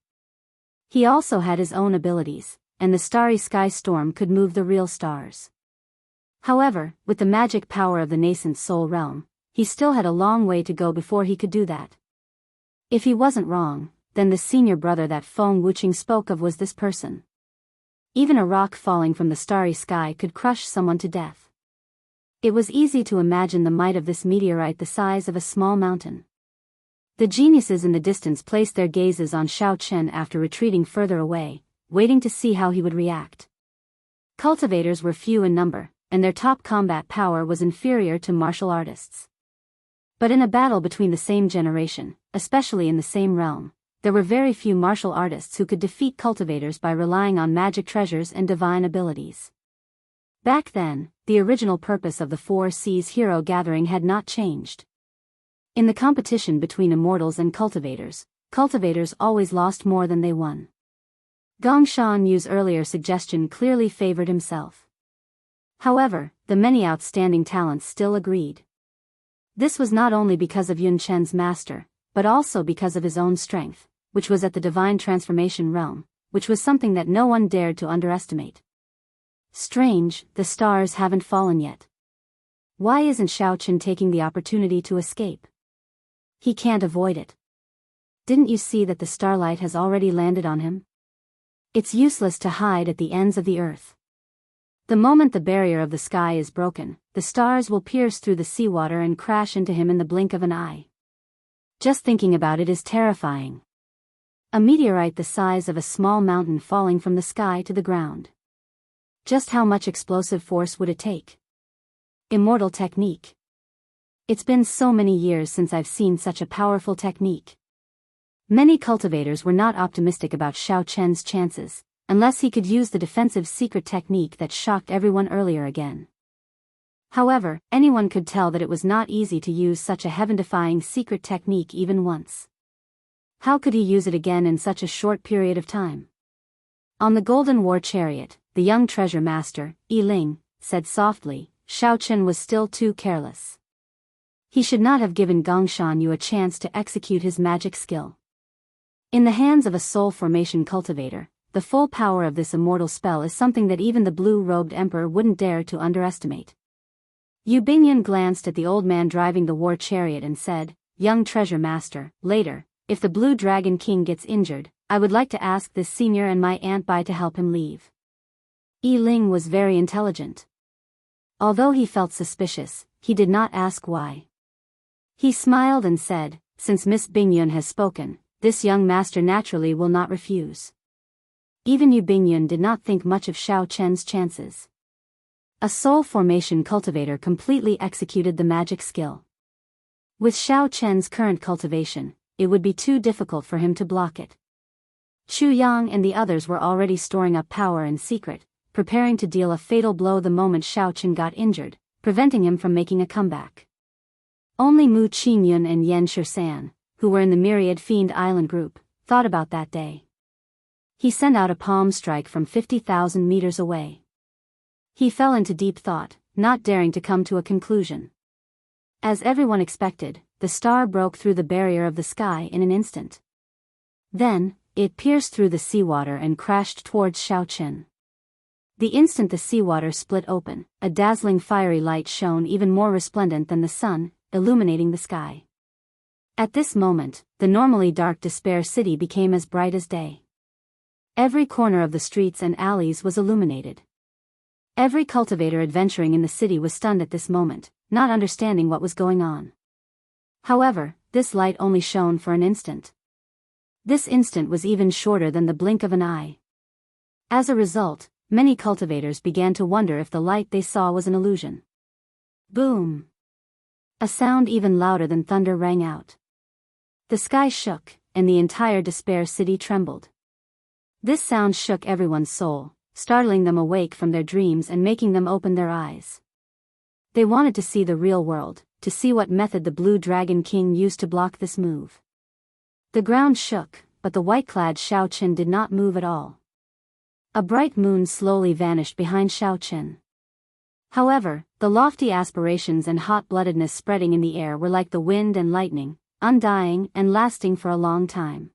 He also had his own abilities, and the starry sky storm could move the real stars. However, with the magic power of the nascent soul realm, he still had a long way to go before he could do that. If he wasn't wrong, then the senior brother that Feng Wuqing spoke of was this person. Even a rock falling from the starry sky could crush someone to death. It was easy to imagine the might of this meteorite the size of a small mountain. The geniuses in the distance placed their gazes on Xiaochen after retreating further away, waiting to see how he would react. Cultivators were few in number, and their top combat power was inferior to martial artists. But in a battle between the same generation, especially in the same realm, there were very few martial artists who could defeat cultivators by relying on magic treasures and divine abilities. Back then, the original purpose of the Four Seas hero gathering had not changed. In the competition between immortals and cultivators, cultivators always lost more than they won. Gong Shanyu's earlier suggestion clearly favored himself. However, the many outstanding talents still agreed. This was not only because of Yun Chen's master, but also because of his own strength, which was at the divine transformation realm, which was something that no one dared to underestimate. Strange, the stars haven't fallen yet. Why isn't Xiaochen taking the opportunity to escape? He can't avoid it. Didn't you see that the starlight has already landed on him? It's useless to hide at the ends of the earth. The moment the barrier of the sky is broken, the stars will pierce through the seawater and crash into him in the blink of an eye. Just thinking about it is terrifying. A meteorite the size of a small mountain falling from the sky to the ground. Just how much explosive force would it take? Immortal technique. It's been so many years since I've seen such a powerful technique. Many cultivators were not optimistic about Xiaochen's chances, unless he could use the defensive secret technique that shocked everyone earlier again. However, anyone could tell that it was not easy to use such a heaven-defying secret technique even once. How could he use it again in such a short period of time? On the golden war chariot, the young treasure master, Yi Ling, said softly, Xiaochen was still too careless. He should not have given Gong Shanyu a chance to execute his magic skill. In the hands of a soul formation cultivator, the full power of this immortal spell is something that even the blue-robed emperor wouldn't dare to underestimate. Yu Bingyun glanced at the old man driving the war chariot and said, Young treasure master, later, if the Blue Dragon King gets injured, I would like to ask this senior and my Aunt Bai to help him leave. Yi Ling was very intelligent. Although he felt suspicious, he did not ask why. He smiled and said, since Miss Bingyun has spoken, this young master naturally will not refuse. Even Yu Bingyun did not think much of Xiao Chen's chances. A soul formation cultivator completely executed the magic skill. With Xiao Chen's current cultivation, it would be too difficult for him to block it. Chu Yang and the others were already storing up power in secret, preparing to deal a fatal blow the moment Xiao Chen got injured, preventing him from making a comeback. Only Mu Qingyun and Yan Shisan, who were in the Myriad Fiend Island group, thought about that day. He sent out a palm strike from 50,000 meters away. He fell into deep thought, not daring to come to a conclusion. As everyone expected, the star broke through the barrier of the sky in an instant. Then, it pierced through the seawater and crashed towards Xiao Chen. The instant the seawater split open, a dazzling fiery light shone even more resplendent than the sun, illuminating the sky. At this moment, the normally dark Despair City became as bright as day. Every corner of the streets and alleys was illuminated. Every cultivator adventuring in the city was stunned at this moment, not understanding what was going on. However, this light only shone for an instant. This instant was even shorter than the blink of an eye. As a result, many cultivators began to wonder if the light they saw was an illusion. Boom! A sound even louder than thunder rang out. The sky shook, and the entire Despair City trembled. This sound shook everyone's soul, startling them awake from their dreams and making them open their eyes. They wanted to see the real world, to see what method the Blue Dragon King used to block this move. The ground shook, but the white-clad Xiao Chen did not move at all. A bright moon slowly vanished behind Xiao Chen. However, the lofty aspirations and hot-bloodedness spreading in the air were like the wind and lightning, undying and lasting for a long time.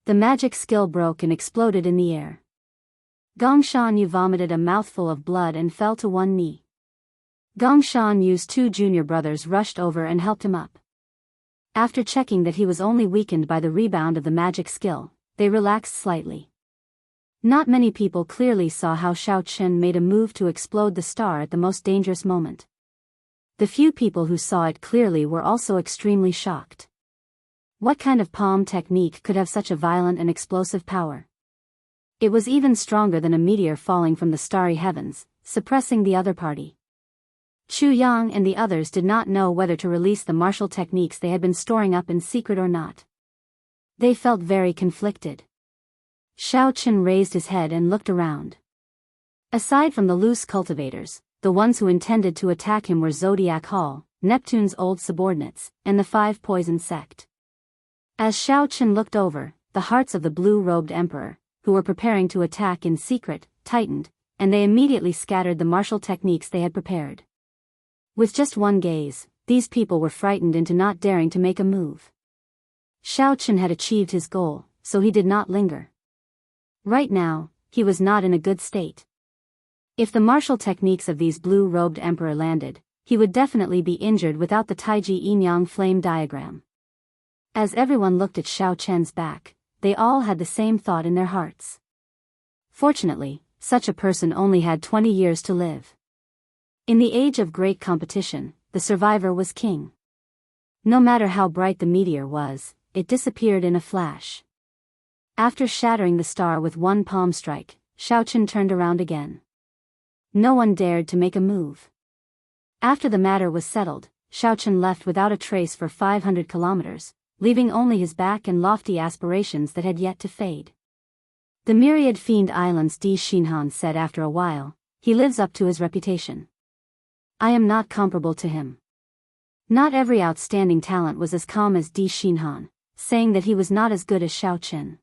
The magic skill broke and exploded in the air. Gongshan Yu vomited a mouthful of blood and fell to one knee. Gongshan Yu's two junior brothers rushed over and helped him up. After checking that he was only weakened by the rebound of the magic skill, they relaxed slightly. Not many people clearly saw how Xiao Chen made a move to explode the star at the most dangerous moment. The few people who saw it clearly were also extremely shocked. What kind of palm technique could have such a violent and explosive power? It was even stronger than a meteor falling from the starry heavens, suppressing the other party. Chu Yang and the others did not know whether to release the martial techniques they had been storing up in secret or not. They felt very conflicted. Xiao Chen raised his head and looked around. Aside from the loose cultivators, the ones who intended to attack him were Zodiac Hall, Neptune's old subordinates, and the Five Poison Sect. As Xiao Chen looked over, the hearts of the blue-robed emperor, who were preparing to attack in secret, tightened, and they immediately scattered the martial techniques they had prepared. With just one gaze, these people were frightened into not daring to make a move. Xiao Chen had achieved his goal, so he did not linger. Right now, he was not in a good state. If the martial techniques of these blue-robed emperor landed, he would definitely be injured without the Taiji Yin-Yang flame diagram. As everyone looked at Xiao Chen's back, they all had the same thought in their hearts. Fortunately, such a person only had 20 years to live. In the age of great competition, the survivor was king. No matter how bright the meteor was, it disappeared in a flash. After shattering the star with one palm strike, Xiao Chen turned around again. No one dared to make a move. After the matter was settled, Xiao Chen left without a trace for 500 kilometers, leaving only his back and lofty aspirations that had yet to fade. The Myriad Fiend Islands Di Xinhan said after a while, he lives up to his reputation. I am not comparable to him. Not every outstanding talent was as calm as Di Xinhan, saying that he was not as good as Xiao Chen.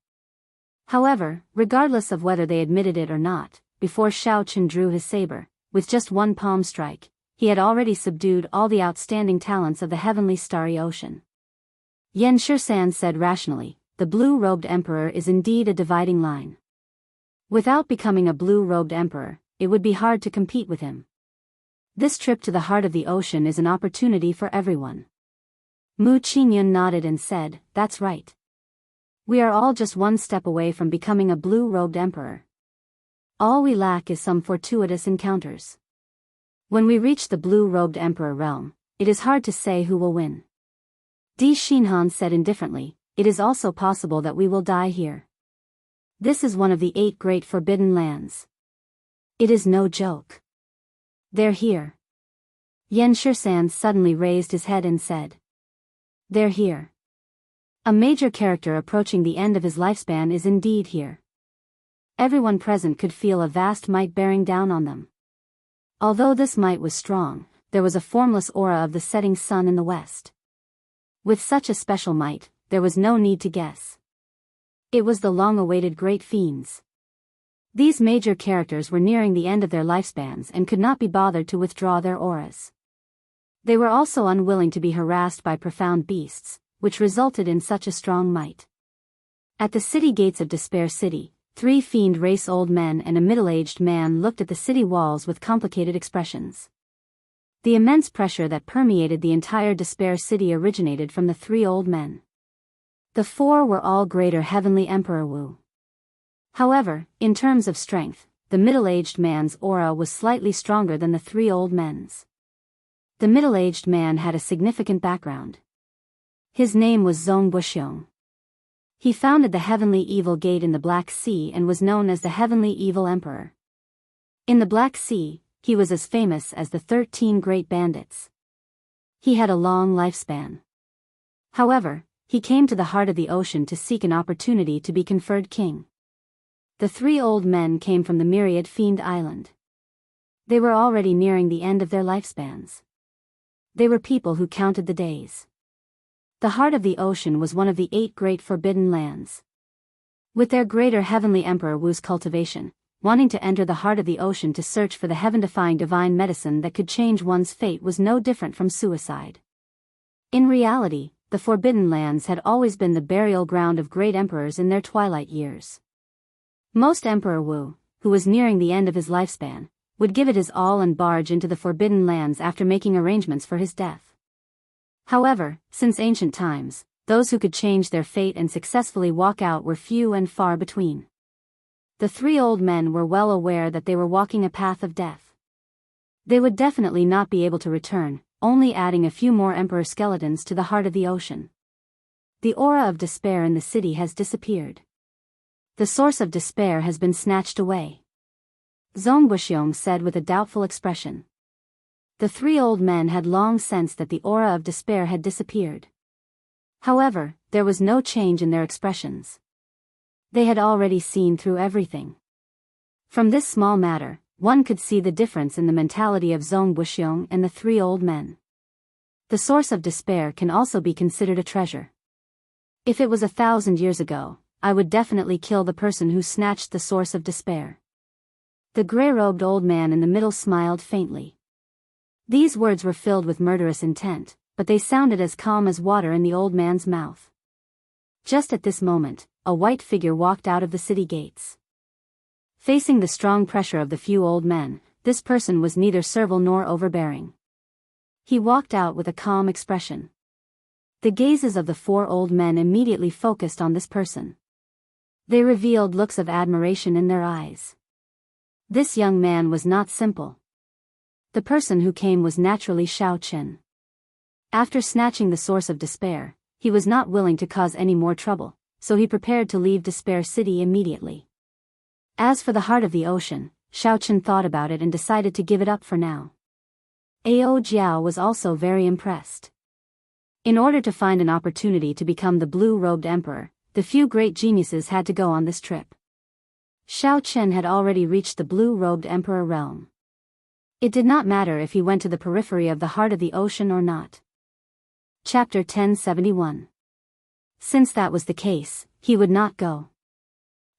However, regardless of whether they admitted it or not, before Xiao Chen drew his saber, with just one palm strike, he had already subdued all the outstanding talents of the heavenly starry ocean. Yan Shisan said rationally, the blue-robed emperor is indeed a dividing line. Without becoming a blue-robed emperor, it would be hard to compete with him. This trip to the heart of the ocean is an opportunity for everyone. Mu Qingyun nodded and said, that's right. We are all just one step away from becoming a blue-robed emperor. All we lack is some fortuitous encounters. When we reach the blue-robed emperor realm, it is hard to say who will win. Di Xinhan said indifferently, it is also possible that we will die here. This is one of the 8 great forbidden lands. It is no joke. They're here. Xianxia suddenly raised his head and said. They're here. A major character approaching the end of his lifespan is indeed here. Everyone present could feel a vast might bearing down on them. Although this might was strong, there was a formless aura of the setting sun in the west. With such a special might, there was no need to guess. It was the long-awaited great fiends. These major characters were nearing the end of their lifespans and could not be bothered to withdraw their auras. They were also unwilling to be harassed by profound beasts, which resulted in such a strong might. At the city gates of Despair City, 3 fiend race old men and a middle-aged man looked at the city walls with complicated expressions. The immense pressure that permeated the entire Despair City originated from the 3 old men. The 4 were all greater heavenly Emperor Wu. However, in terms of strength, the middle-aged man's aura was slightly stronger than the 3 old men's. The middle-aged man had a significant background. His name was Zhong Buxiong. He founded the Heavenly Evil Gate in the Black Sea and was known as the Heavenly Evil Emperor. In the Black Sea, he was as famous as the 13 Great Bandits. He had a long lifespan. However, he came to the heart of the ocean to seek an opportunity to be conferred king. The 3 old men came from the Myriad Fiend Island. They were already nearing the end of their lifespans. They were people who counted the days. The heart of the ocean was one of the 8 great forbidden lands. With their greater heavenly emperor Wu's cultivation, wanting to enter the heart of the ocean to search for the heaven-defying divine medicine that could change one's fate was no different from suicide. In reality, the forbidden lands had always been the burial ground of great emperors in their twilight years. Most Emperor Wu, who was nearing the end of his lifespan, would give it his all and barge into the forbidden lands after making arrangements for his death. However, since ancient times, those who could change their fate and successfully walk out were few and far between. The 3 old men were well aware that they were walking a path of death. They would definitely not be able to return, only adding a few more emperor skeletons to the heart of the ocean. The aura of despair in the city has disappeared. The source of despair has been snatched away. Zhong Buxiong said with a doubtful expression. The 3 old men had long sensed that the aura of despair had disappeared. However, there was no change in their expressions. They had already seen through everything. From this small matter, one could see the difference in the mentality of Zhong Buxiong and the 3 old men. The source of despair can also be considered a treasure. If it was 1,000 years ago, I would definitely kill the person who snatched the source of despair. The gray-robed old man in the middle smiled faintly. These words were filled with murderous intent, but they sounded as calm as water in the old man's mouth. Just at this moment, a white figure walked out of the city gates. Facing the strong pressure of the few old men, this person was neither servile nor overbearing. He walked out with a calm expression. The gazes of the 4 old men immediately focused on this person. They revealed looks of admiration in their eyes. This young man was not simple. The person who came was naturally Xiao Qin. After snatching the source of despair, he was not willing to cause any more trouble, so he prepared to leave Despair City immediately. As for the heart of the ocean, Xiao Qin thought about it and decided to give it up for now. Ao Jiao was also very impressed. In order to find an opportunity to become the blue-robed emperor, the few great geniuses had to go on this trip. Xiao Qin had already reached the blue-robed emperor realm. It did not matter if he went to the periphery of the heart of the ocean or not. Chapter 1071. Since that was the case, he would not go.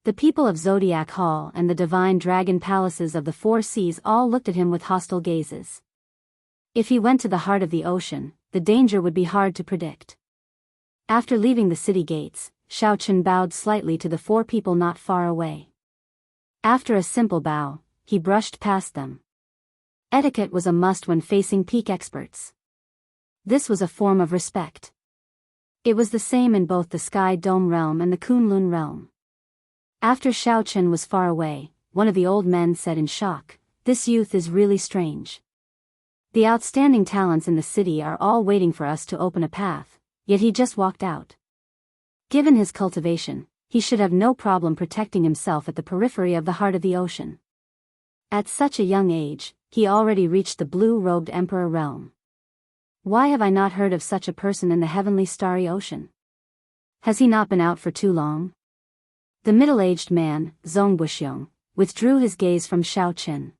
The people of Zodiac Hall and the divine dragon palaces of the 4 seas all looked at him with hostile gazes. If he went to the heart of the ocean, the danger would be hard to predict. After leaving the city gates, Xiao Qin bowed slightly to the 4 people not far away. After a simple bow, he brushed past them. Etiquette was a must when facing peak experts. This was a form of respect. It was the same in both the Sky Dome realm and the Kunlun realm. After Xiao Qin was far away, one of the old men said in shock, "This youth is really strange. The outstanding talents in the city are all waiting for us to open a path, yet he just walked out." Given his cultivation, he should have no problem protecting himself at the periphery of the heart of the ocean. At such a young age, he already reached the blue-robed emperor realm. Why have I not heard of such a person in the heavenly starry ocean? Has he not been out for too long? The middle-aged man, Zongbuxiong, withdrew his gaze from Xiao Chen.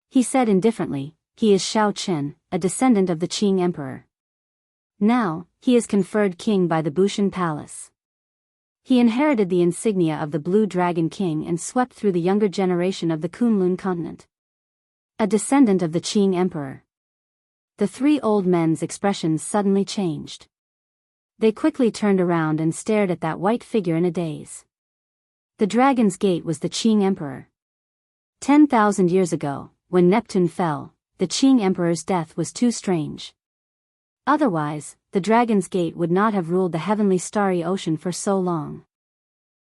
He said indifferently, he is Xiao Chen, a descendant of the Qing emperor. Now, he is conferred king by the Bushan Palace. He inherited the insignia of the Blue Dragon King and swept through the younger generation of the Kunlun continent. A descendant of the Qing emperor. The three old men's expressions suddenly changed. They quickly turned around and stared at that white figure in a daze. The Dragon's Gate was the Qing emperor. 10,000 years ago, when Neptune fell, the Qing emperor's death was too strange. Otherwise, the Dragon's Gate would not have ruled the heavenly starry ocean for so long.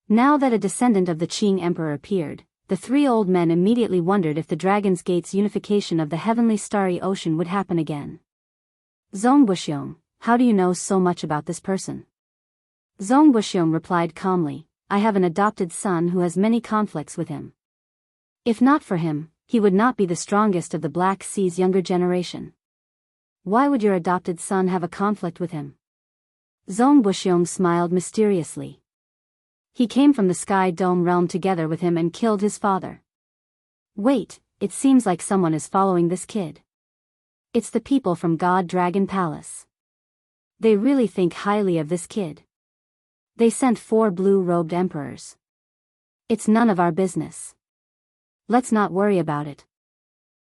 Now that a descendant of the Qing emperor appeared, the three old men immediately wondered if the Dragon's Gate's unification of the heavenly starry ocean would happen again. Zongbuxiong, how do you know so much about this person? Zongbuxiong replied calmly, I have an adopted son who has many conflicts with him. If not for him, he would not be the strongest of the Black Sea's younger generation. Why would your adopted son have a conflict with him? Zongbuxiong smiled mysteriously. He came from the Sky Dome realm together with him and killed his father. Wait, it seems like someone is following this kid. It's the people from God Dragon Palace. They really think highly of this kid. They sent 4 blue-robed emperors. It's none of our business. Let's not worry about it.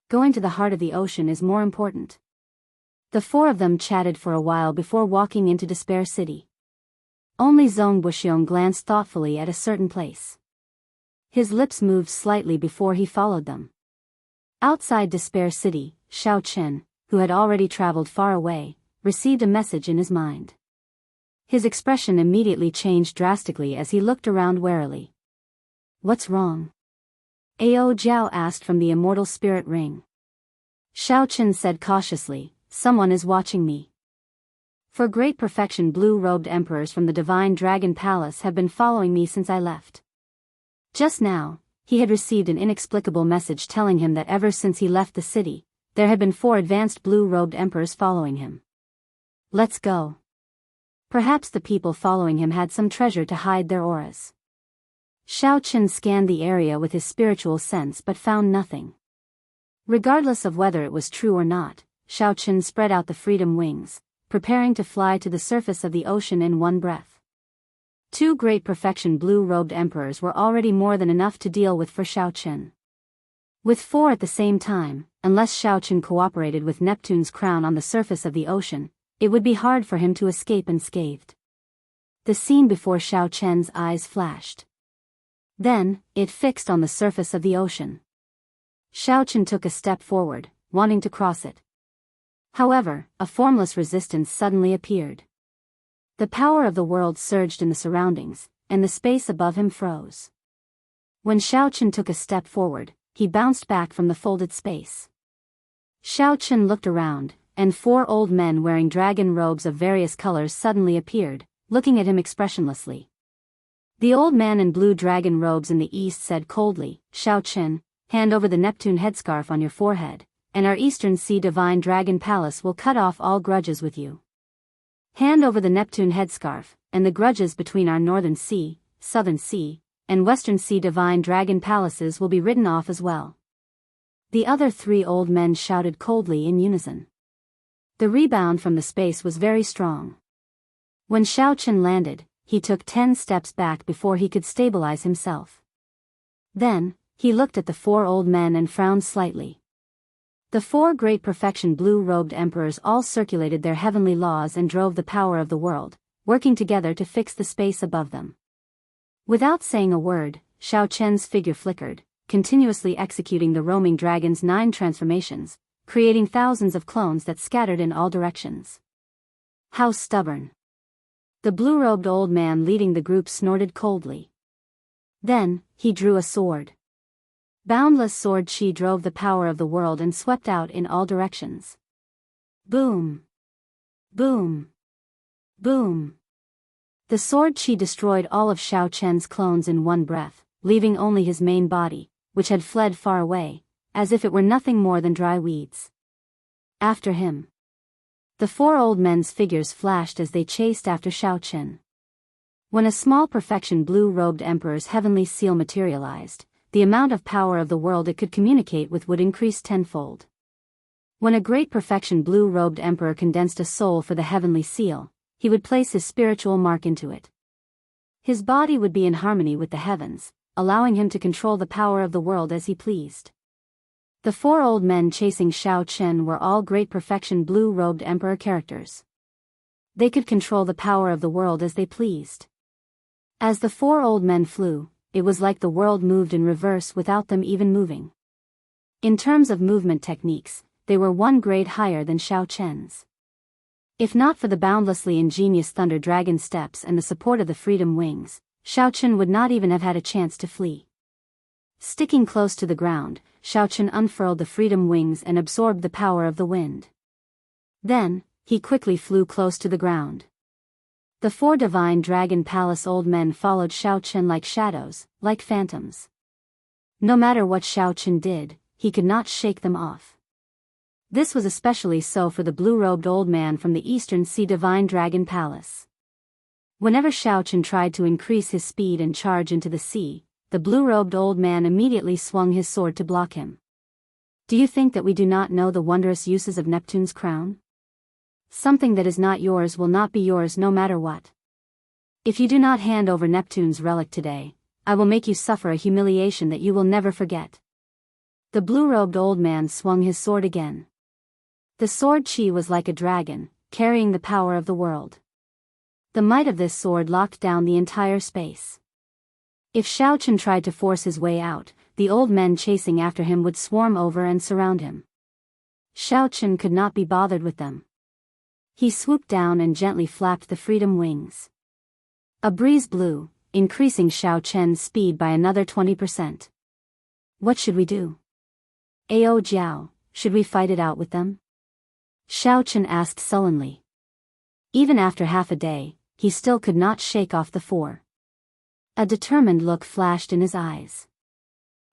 Going to the heart of the ocean is more important. The 4 of them chatted for a while before walking into Despair City. Only Zongbuxiong glanced thoughtfully at a certain place. His lips moved slightly before he followed them. Outside Despair City, Xiao Chen, who had already traveled far away, received a message in his mind. His expression immediately changed drastically as he looked around warily. What's wrong? Ao Jiao asked from the immortal spirit ring. Xiao Chen said cautiously, someone is watching me. For great perfection, blue-robed emperors from the Divine Dragon Palace have been following me since I left. Just now, he had received an inexplicable message telling him that ever since he left the city, there had been 4 advanced blue-robed emperors following him. Let's go. Perhaps the people following him had some treasure to hide their auras. Xiao Chen scanned the area with his spiritual sense but found nothing. Regardless of whether it was true or not, Xiao Chen spread out the freedom wings, preparing to fly to the surface of the ocean in one breath. 2 great perfection blue-robed emperors were already more than enough to deal with for Xiao Chen. With 4 at the same time, unless Xiao Chen cooperated with Neptune's crown on the surface of the ocean, it would be hard for him to escape unscathed. The scene before Xiao Chen's eyes flashed. Then, it fixed on the surface of the ocean. Xiao Chen took a step forward, wanting to cross it. However, a formless resistance suddenly appeared. The power of the world surged in the surroundings, and the space above him froze. When Xiao Chen took a step forward, he bounced back from the folded space. Xiao Chen looked around, and 4 old men wearing dragon robes of various colors suddenly appeared, looking at him expressionlessly. The old man in blue dragon robes in the east said coldly, Xiao Chen, hand over the Neptune headscarf on your forehead, and our Eastern Sea Divine Dragon Palace will cut off all grudges with you. Hand over the Neptune headscarf, and the grudges between our Northern Sea, Southern Sea, and Western Sea Divine Dragon Palaces will be written off as well. The other 3 old men shouted coldly in unison. The rebound from the space was very strong. When Xiao Chen landed, he took 10 steps back before he could stabilize himself. Then, he looked at the 4 old men and frowned slightly. The 4 great perfection blue-robed emperors all circulated their heavenly laws and drove the power of the world, working together to fix the space above them. Without saying a word, Xiao Chen's figure flickered, continuously executing the roaming dragon's 9 transformations, creating thousands of clones that scattered in all directions. How stubborn! The blue-robed old man leading the group snorted coldly. Then, he drew a sword. Boundless sword chi drove the power of the world and swept out in all directions. Boom! Boom! Boom! The sword qi destroyed all of Xiao Chen's clones in one breath, leaving only his main body, which had fled far away, as if it were nothing more than dry weeds. After him, the four old men's figures flashed as they chased after Xiao Chen. When a small perfection blue-robed emperor's heavenly seal materialized, the amount of power of the world it could communicate with would increase tenfold. When a great perfection blue-robed emperor condensed a soul for the heavenly seal, he would place his spiritual mark into it. His body would be in harmony with the heavens, allowing him to control the power of the world as he pleased. The four old men chasing Xiao Chen were all great perfection blue-robed emperor characters. They could control the power of the world as they pleased. As the four old men flew, it was like the world moved in reverse without them even moving. In terms of movement techniques, they were one grade higher than Xiao Chen's. If not for the boundlessly ingenious thunder dragon steps and the support of the freedom wings, Xiao Chen would not even have had a chance to flee. Sticking close to the ground, Xiao Chen unfurled the freedom wings and absorbed the power of the wind. Then, he quickly flew close to the ground. The four divine dragon palace old men followed Xiao Chen like shadows, like phantoms. No matter what Xiao Chen did, he could not shake them off. This was especially so for the blue-robed old man from the Eastern Sea Divine Dragon Palace. Whenever Xiao Chen tried to increase his speed and charge into the sea, the blue-robed old man immediately swung his sword to block him. Do you think that we do not know the wondrous uses of Neptune's crown? Something that is not yours will not be yours no matter what. If you do not hand over Neptune's relic today, I will make you suffer a humiliation that you will never forget. The blue-robed old man swung his sword again. The sword qi was like a dragon, carrying the power of the world. The might of this sword locked down the entire space. If Xiao Chen tried to force his way out, the old men chasing after him would swarm over and surround him. Xiao Chen could not be bothered with them. He swooped down and gently flapped the freedom wings. A breeze blew, increasing Xiao Chen's speed by another 20%. What should we do? Ao Jiao, should we fight it out with them? Xiao Chen asked sullenly. Even after half a day, he still could not shake off the four. A determined look flashed in his eyes.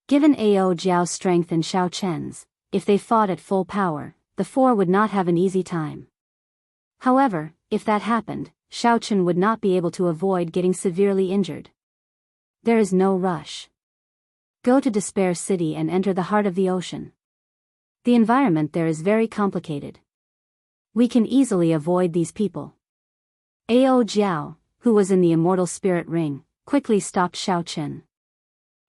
Given Ao Jiao's strength and Xiao Chen's, if they fought at full power, the four would not have an easy time. However, if that happened, Xiao Chen would not be able to avoid getting severely injured. There is no rush. Go to Despair City and enter the heart of the ocean. The environment there is very complicated. We can easily avoid these people. Ao Jiao, who was in the immortal spirit ring, quickly stopped Xiao Chen.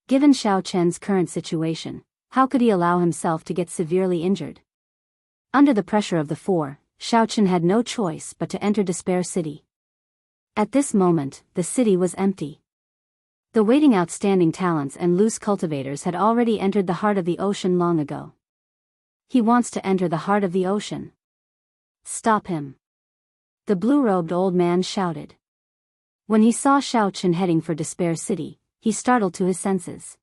Given Xiao Chen's current situation, how could he allow himself to get severely injured? Under the pressure of the four, Xiao Chen had no choice but to enter Despair City. At this moment, the city was empty. The waiting outstanding talents and loose cultivators had already entered the heart of the ocean long ago. He wants to enter the heart of the ocean. Stop him. The blue-robed old man shouted. When he saw Xiao Chen heading for Despair City, he startled to his senses.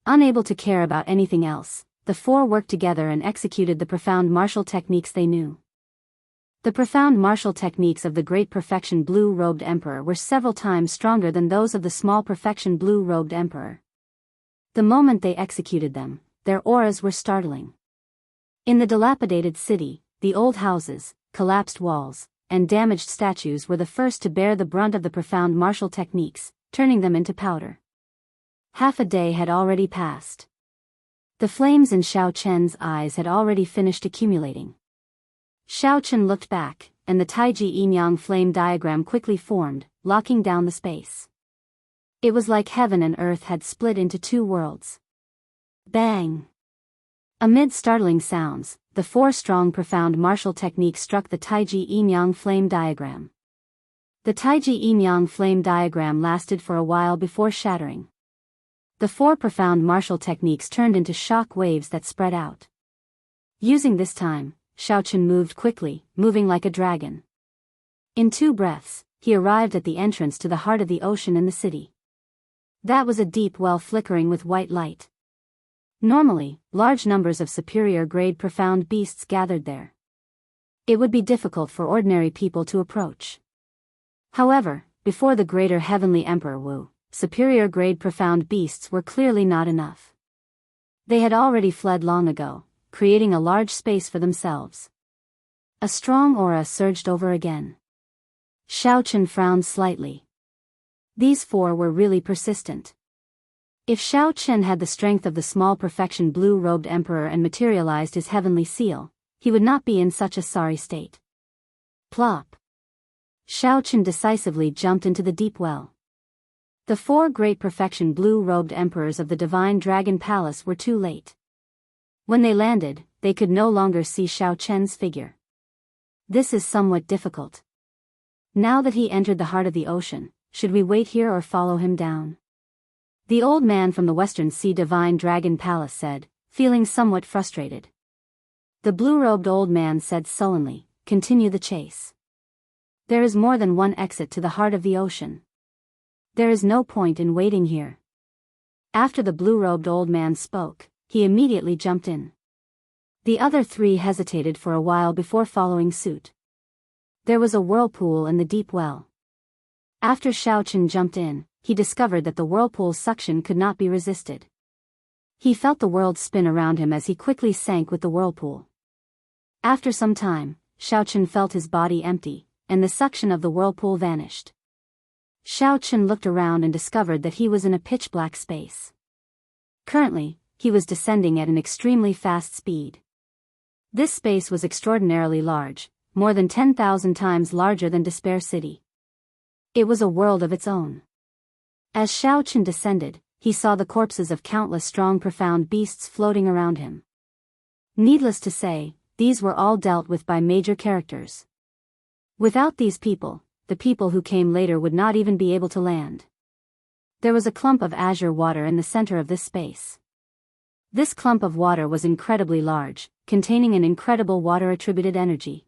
Unable to care about anything else, the four worked together and executed the profound martial techniques they knew. The profound martial techniques of the great perfection blue-robed emperor were several times stronger than those of the small perfection blue-robed emperor. The moment they executed them, their auras were startling. In the dilapidated city, the old houses, collapsed walls, and damaged statues were the first to bear the brunt of the profound martial techniques, turning them into powder. Half a day had already passed. The flames in Xiao Chen's eyes had already finished accumulating. Xiao Chen looked back, and the Taiji yin-yang flame diagram quickly formed, locking down the space. It was like heaven and earth had split into two worlds. Bang! Amid startling sounds, the four strong profound martial techniques struck the Taiji yin-yang flame diagram. The Taiji yin-yang flame diagram lasted for a while before shattering. The four profound martial techniques turned into shock waves that spread out. Using this time, Xiao Chen moved quickly, moving like a dragon. In 2 breaths, he arrived at the entrance to the heart of the ocean in the city. That was a deep well flickering with white light. Normally, large numbers of superior-grade profound beasts gathered there. It would be difficult for ordinary people to approach. However, before the greater heavenly Emperor Wu, superior grade profound beasts were clearly not enough. They had already fled long ago, creating a large space for themselves. A strong aura surged over again. Xiaochen frowned slightly. These four were really persistent. If Xiaochen had the strength of the small perfection blue-robed emperor and materialized his heavenly seal, he would not be in such a sorry state. Plop. Xiaochen decisively jumped into the deep well. The four great perfection blue-robed emperors of the divine dragon palace were too late. When they landed, they could no longer see Xiaochen's figure. This is somewhat difficult. Now that he entered the heart of the ocean, should we wait here or follow him down? The old man from the Western Sea Divine Dragon Palace said, feeling somewhat frustrated. The blue-robed old man said sullenly, continue the chase. There is more than one exit to the heart of the ocean. There is no point in waiting here. After the blue-robed old man spoke, he immediately jumped in. The other three hesitated for a while before following suit. There was a whirlpool in the deep well. After Xiaochen jumped in, he discovered that the whirlpool's suction could not be resisted. He felt the world spin around him as he quickly sank with the whirlpool. After some time, Xiaochen felt his body empty, and the suction of the whirlpool vanished. Xiaochen looked around and discovered that he was in a pitch-black space. Currently, he was descending at an extremely fast speed. This space was extraordinarily large, more than 10,000 times larger than Despair City. It was a world of its own. As Xiaochen descended, he saw the corpses of countless strong profound beasts floating around him. Needless to say, these were all dealt with by major characters. Without these people, the people who came later would not even be able to land. There was a clump of azure water in the center of this space. This clump of water was incredibly large, containing an incredible water-attributed energy.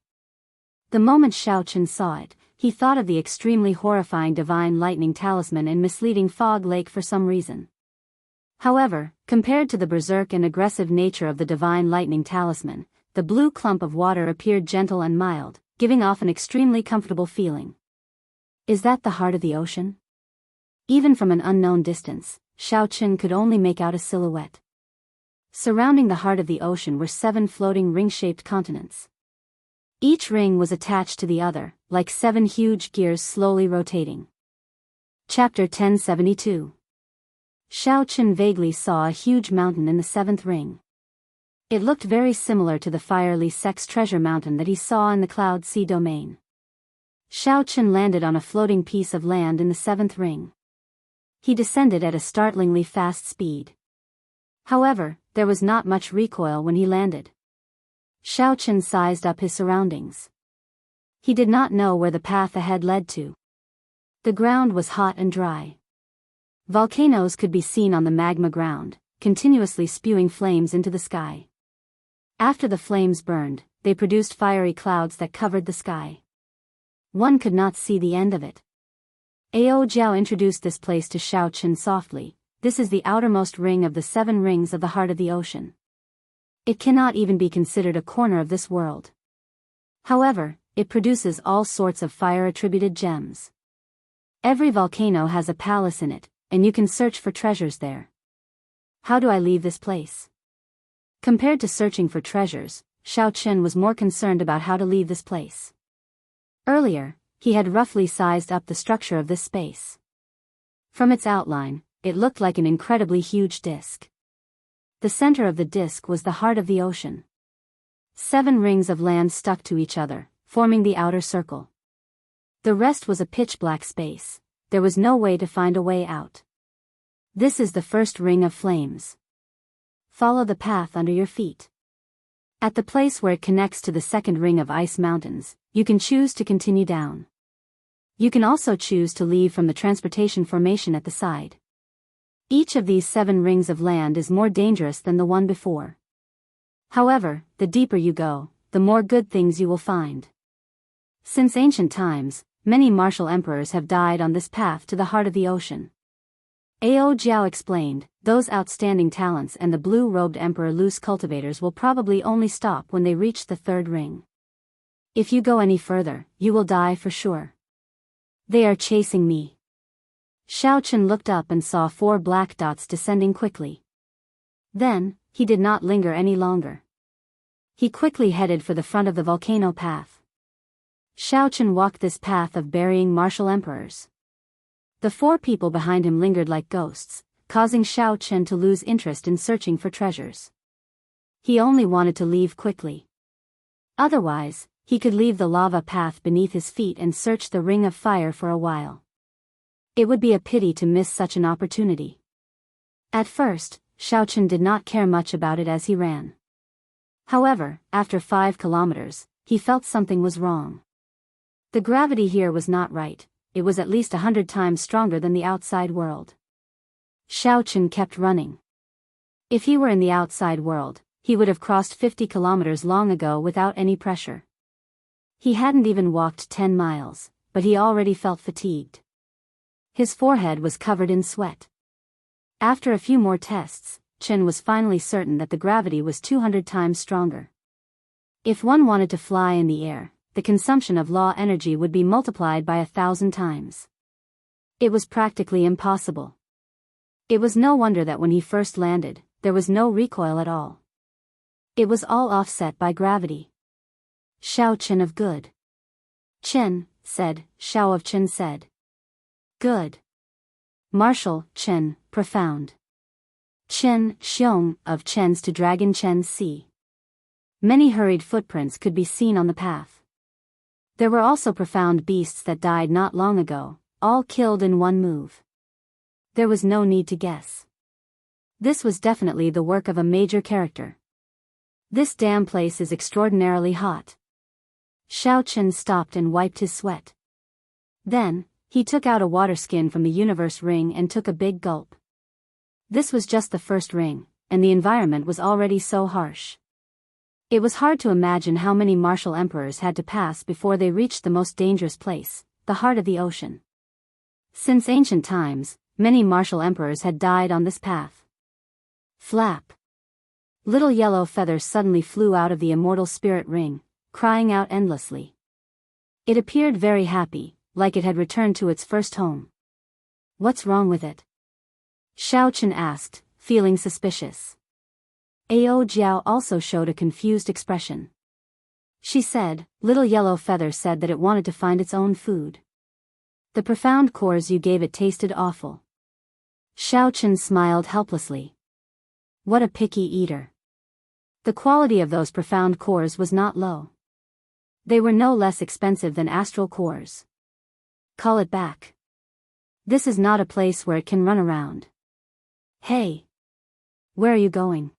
The moment Xiaochen saw it, he thought of the extremely horrifying divine lightning talisman in misleading Fog Lake for some reason. However, compared to the berserk and aggressive nature of the divine lightning talisman, the blue clump of water appeared gentle and mild, giving off an extremely comfortable feeling. Is that the heart of the ocean? Even from an unknown distance, Xiaochen could only make out a silhouette. Surrounding the heart of the ocean were 7 floating ring-shaped continents. Each ring was attached to the other, like 7 huge gears slowly rotating. Chapter 1072. Xiaochen vaguely saw a huge mountain in the 7th ring. It looked very similar to the fiery Sex Treasure Mountain that he saw in the Cloud Sea domain. Xiaochen landed on a floating piece of land in the 7th ring. He descended at a startlingly fast speed. However, there was not much recoil when he landed. Xiaochen sized up his surroundings. He did not know where the path ahead led to. The ground was hot and dry. Volcanoes could be seen on the magma ground, continuously spewing flames into the sky. After the flames burned, they produced fiery clouds that covered the sky. One could not see the end of it. Ao Jiao introduced this place to Xiaochen softly. This is the outermost ring of the 7 rings of the heart of the ocean. It cannot even be considered a corner of this world. However, it produces all sorts of fire-attributed gems. Every volcano has a palace in it, and you can search for treasures there. How do I leave this place? Compared to searching for treasures, Xiaochen was more concerned about how to leave this place. Earlier, he had roughly sized up the structure of this space. From its outline, it looked like an incredibly huge disk. The center of the disk was the heart of the ocean. 7 rings of land stuck to each other, forming the outer circle. The rest was a pitch-black space. There was no way to find a way out. This is the first ring of flames. Follow the path under your feet. At the place where it connects to the second ring of ice mountains, you can choose to continue down. You can also choose to leave from the transportation formation at the side. Each of these 7 rings of land is more dangerous than the one before. However, the deeper you go, the more good things you will find. Since ancient times, many martial emperors have died on this path to the heart of the ocean. Ao Jiao explained, those outstanding talents and the blue-robed emperor loose cultivators will probably only stop when they reach the 3rd ring. If you go any further, you will die for sure. They are chasing me. Xiao Chen looked up and saw 4 black dots descending quickly. Then, he did not linger any longer. He quickly headed for the front of the volcano path. Xiao Chen walked this path of burying martial emperors. The 4 people behind him lingered like ghosts, causing Xiao Chen to lose interest in searching for treasures. He only wanted to leave quickly. Otherwise, he could leave the lava path beneath his feet and search the ring of fire for a while. It would be a pity to miss such an opportunity. At first, Xiao Chen did not care much about it as he ran. However, after 5 kilometers, he felt something was wrong. The gravity here was not right. It was at least 100 times stronger than the outside world. Xiao Chen kept running. If he were in the outside world, he would have crossed 50 kilometers long ago without any pressure. He hadn't even walked 10 miles, but he already felt fatigued. His forehead was covered in sweat. After a few more tests, Chen was finally certain that the gravity was 200 times stronger. If one wanted to fly in the air, the consumption of law energy would be multiplied by 1,000 times. It was practically impossible. It was no wonder that when he first landed, there was no recoil at all. It was all offset by gravity. Xiao Chen of good. Chen, said, Xiao of Chen said. Good. Martial, Chen, profound. Chen, Xiong, of Chen's to Dragon Chen C. Many hurried footprints could be seen on the path. There were also profound beasts that died not long ago, all killed in one move. There was no need to guess. This was definitely the work of a major character. This damn place is extraordinarily hot. Xiao Chen stopped and wiped his sweat. Then, he took out a water skin from the universe ring and took a big gulp. This was just the first ring, and the environment was already so harsh. It was hard to imagine how many martial emperors had to pass before they reached the most dangerous place, the heart of the ocean. Since ancient times, many martial emperors had died on this path. Flap. Little yellow feathers suddenly flew out of the immortal spirit ring, crying out endlessly. It appeared very happy, like it had returned to its first home. What's wrong with it? Xiao Chen asked, feeling suspicious. Ao Jiao also showed a confused expression. She said, Little yellow feather said that it wanted to find its own food. The profound cores you gave it tasted awful. Xiao Chen smiled helplessly. What a picky eater. The quality of those profound cores was not low. They were no less expensive than astral cores. Call it back. This is not a place where it can run around. Hey! Where are you going?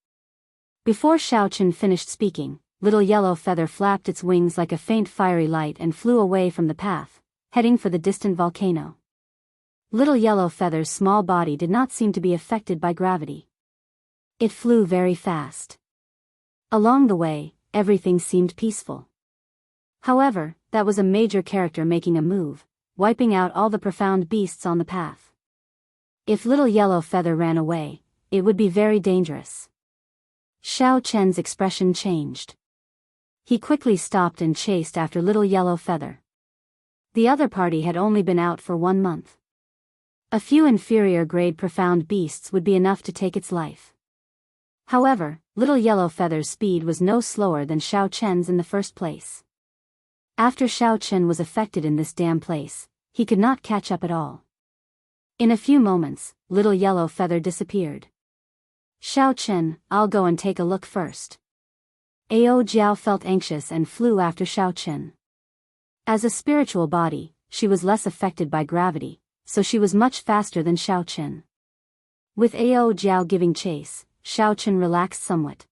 Before Xiao Chen finished speaking, Little yellow feather flapped its wings like a faint fiery light and flew away from the path, heading for the distant volcano. Little yellow feather's small body did not seem to be affected by gravity. It flew very fast. Along the way, everything seemed peaceful. However, that was a major character making a move, wiping out all the profound beasts on the path. If Little yellow feather ran away, it would be very dangerous. Xiao Chen's expression changed. He quickly stopped and chased after Little yellow feather. The other party had only been out for 1 month. A few inferior grade profound beasts would be enough to take its life. However, Little yellow feather's speed was no slower than Xiao Chen's in the first place. After Xiao Chen was affected in this damn place, he could not catch up at all. In a few moments, Little yellow feather disappeared. Xiao Chen, I'll go and take a look first. Ao Jiao felt anxious and flew after Xiao Chen. As a spiritual body, she was less affected by gravity, so she was much faster than Xiao Chen. With Ao Jiao giving chase, Xiao Chen relaxed somewhat.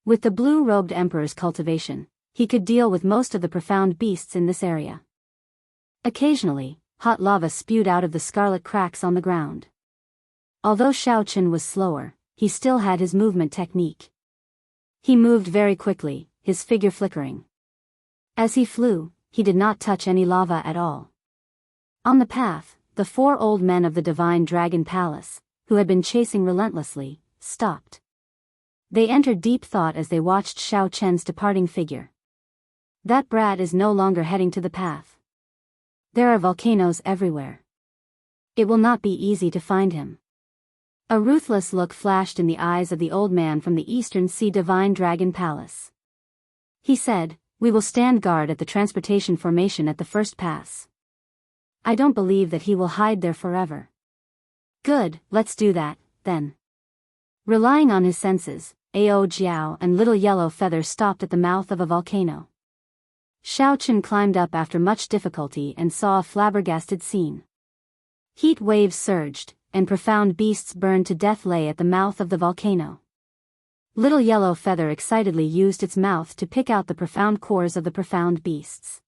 With the blue-robed emperor's cultivation, he could deal with most of the profound beasts in this area. Occasionally, hot lava spewed out of the scarlet cracks on the ground. Although Xiao Chen was slower, he still had his movement technique. He moved very quickly, his figure flickering. As he flew, he did not touch any lava at all. On the path, the 4 old men of the Divine Dragon Palace, who had been chasing relentlessly, stopped. They entered deep thought as they watched Xiao Chen's departing figure. That brat is no longer heading to the path. There are volcanoes everywhere. It will not be easy to find him. A ruthless look flashed in the eyes of the old man from the Eastern Sea Divine Dragon Palace. He said, "We will stand guard at the transportation formation at the first pass. I don't believe that he will hide there forever." "Good, let's do that, then." Relying on his senses, Ao Jiao and Little Yellow Feather stopped at the mouth of a volcano. Xiaochen climbed up after much difficulty and saw a flabbergasted scene. Heat waves surged, and profound beasts burned to death lay at the mouth of the volcano. Little Yellow Feather excitedly used its mouth to pick out the profound cores of the profound beasts.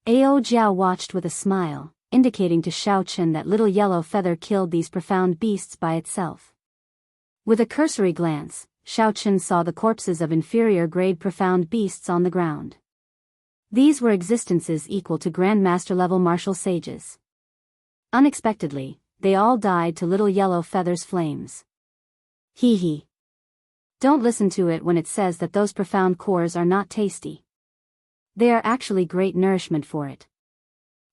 Ao Jiao watched with a smile, indicating to Xiaochen that Little Yellow Feather killed these profound beasts by itself. With a cursory glance, Xiaochen saw the corpses of inferior-grade profound beasts on the ground. These were existences equal to Grandmaster-level martial sages. Unexpectedly, they all died to Little Yellow Feather's flames. Hee hee. Don't listen to it when it says that those profound cores are not tasty. They are actually great nourishment for it.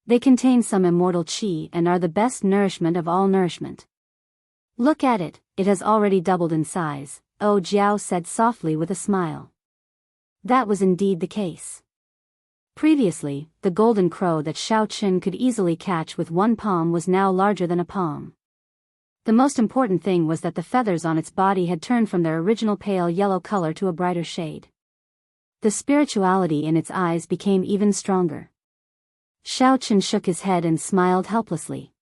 They contain some immortal qi and are the best nourishment of all nourishment. Look at it, it has already doubled in size, Oh Jiao said softly with a smile. That was indeed the case. Previously, the golden crow that Xiaochen could easily catch with one palm was now larger than a palm. The most important thing was that the feathers on its body had turned from their original pale yellow color to a brighter shade. The spirituality in its eyes became even stronger. Xiaochen shook his head and smiled helplessly.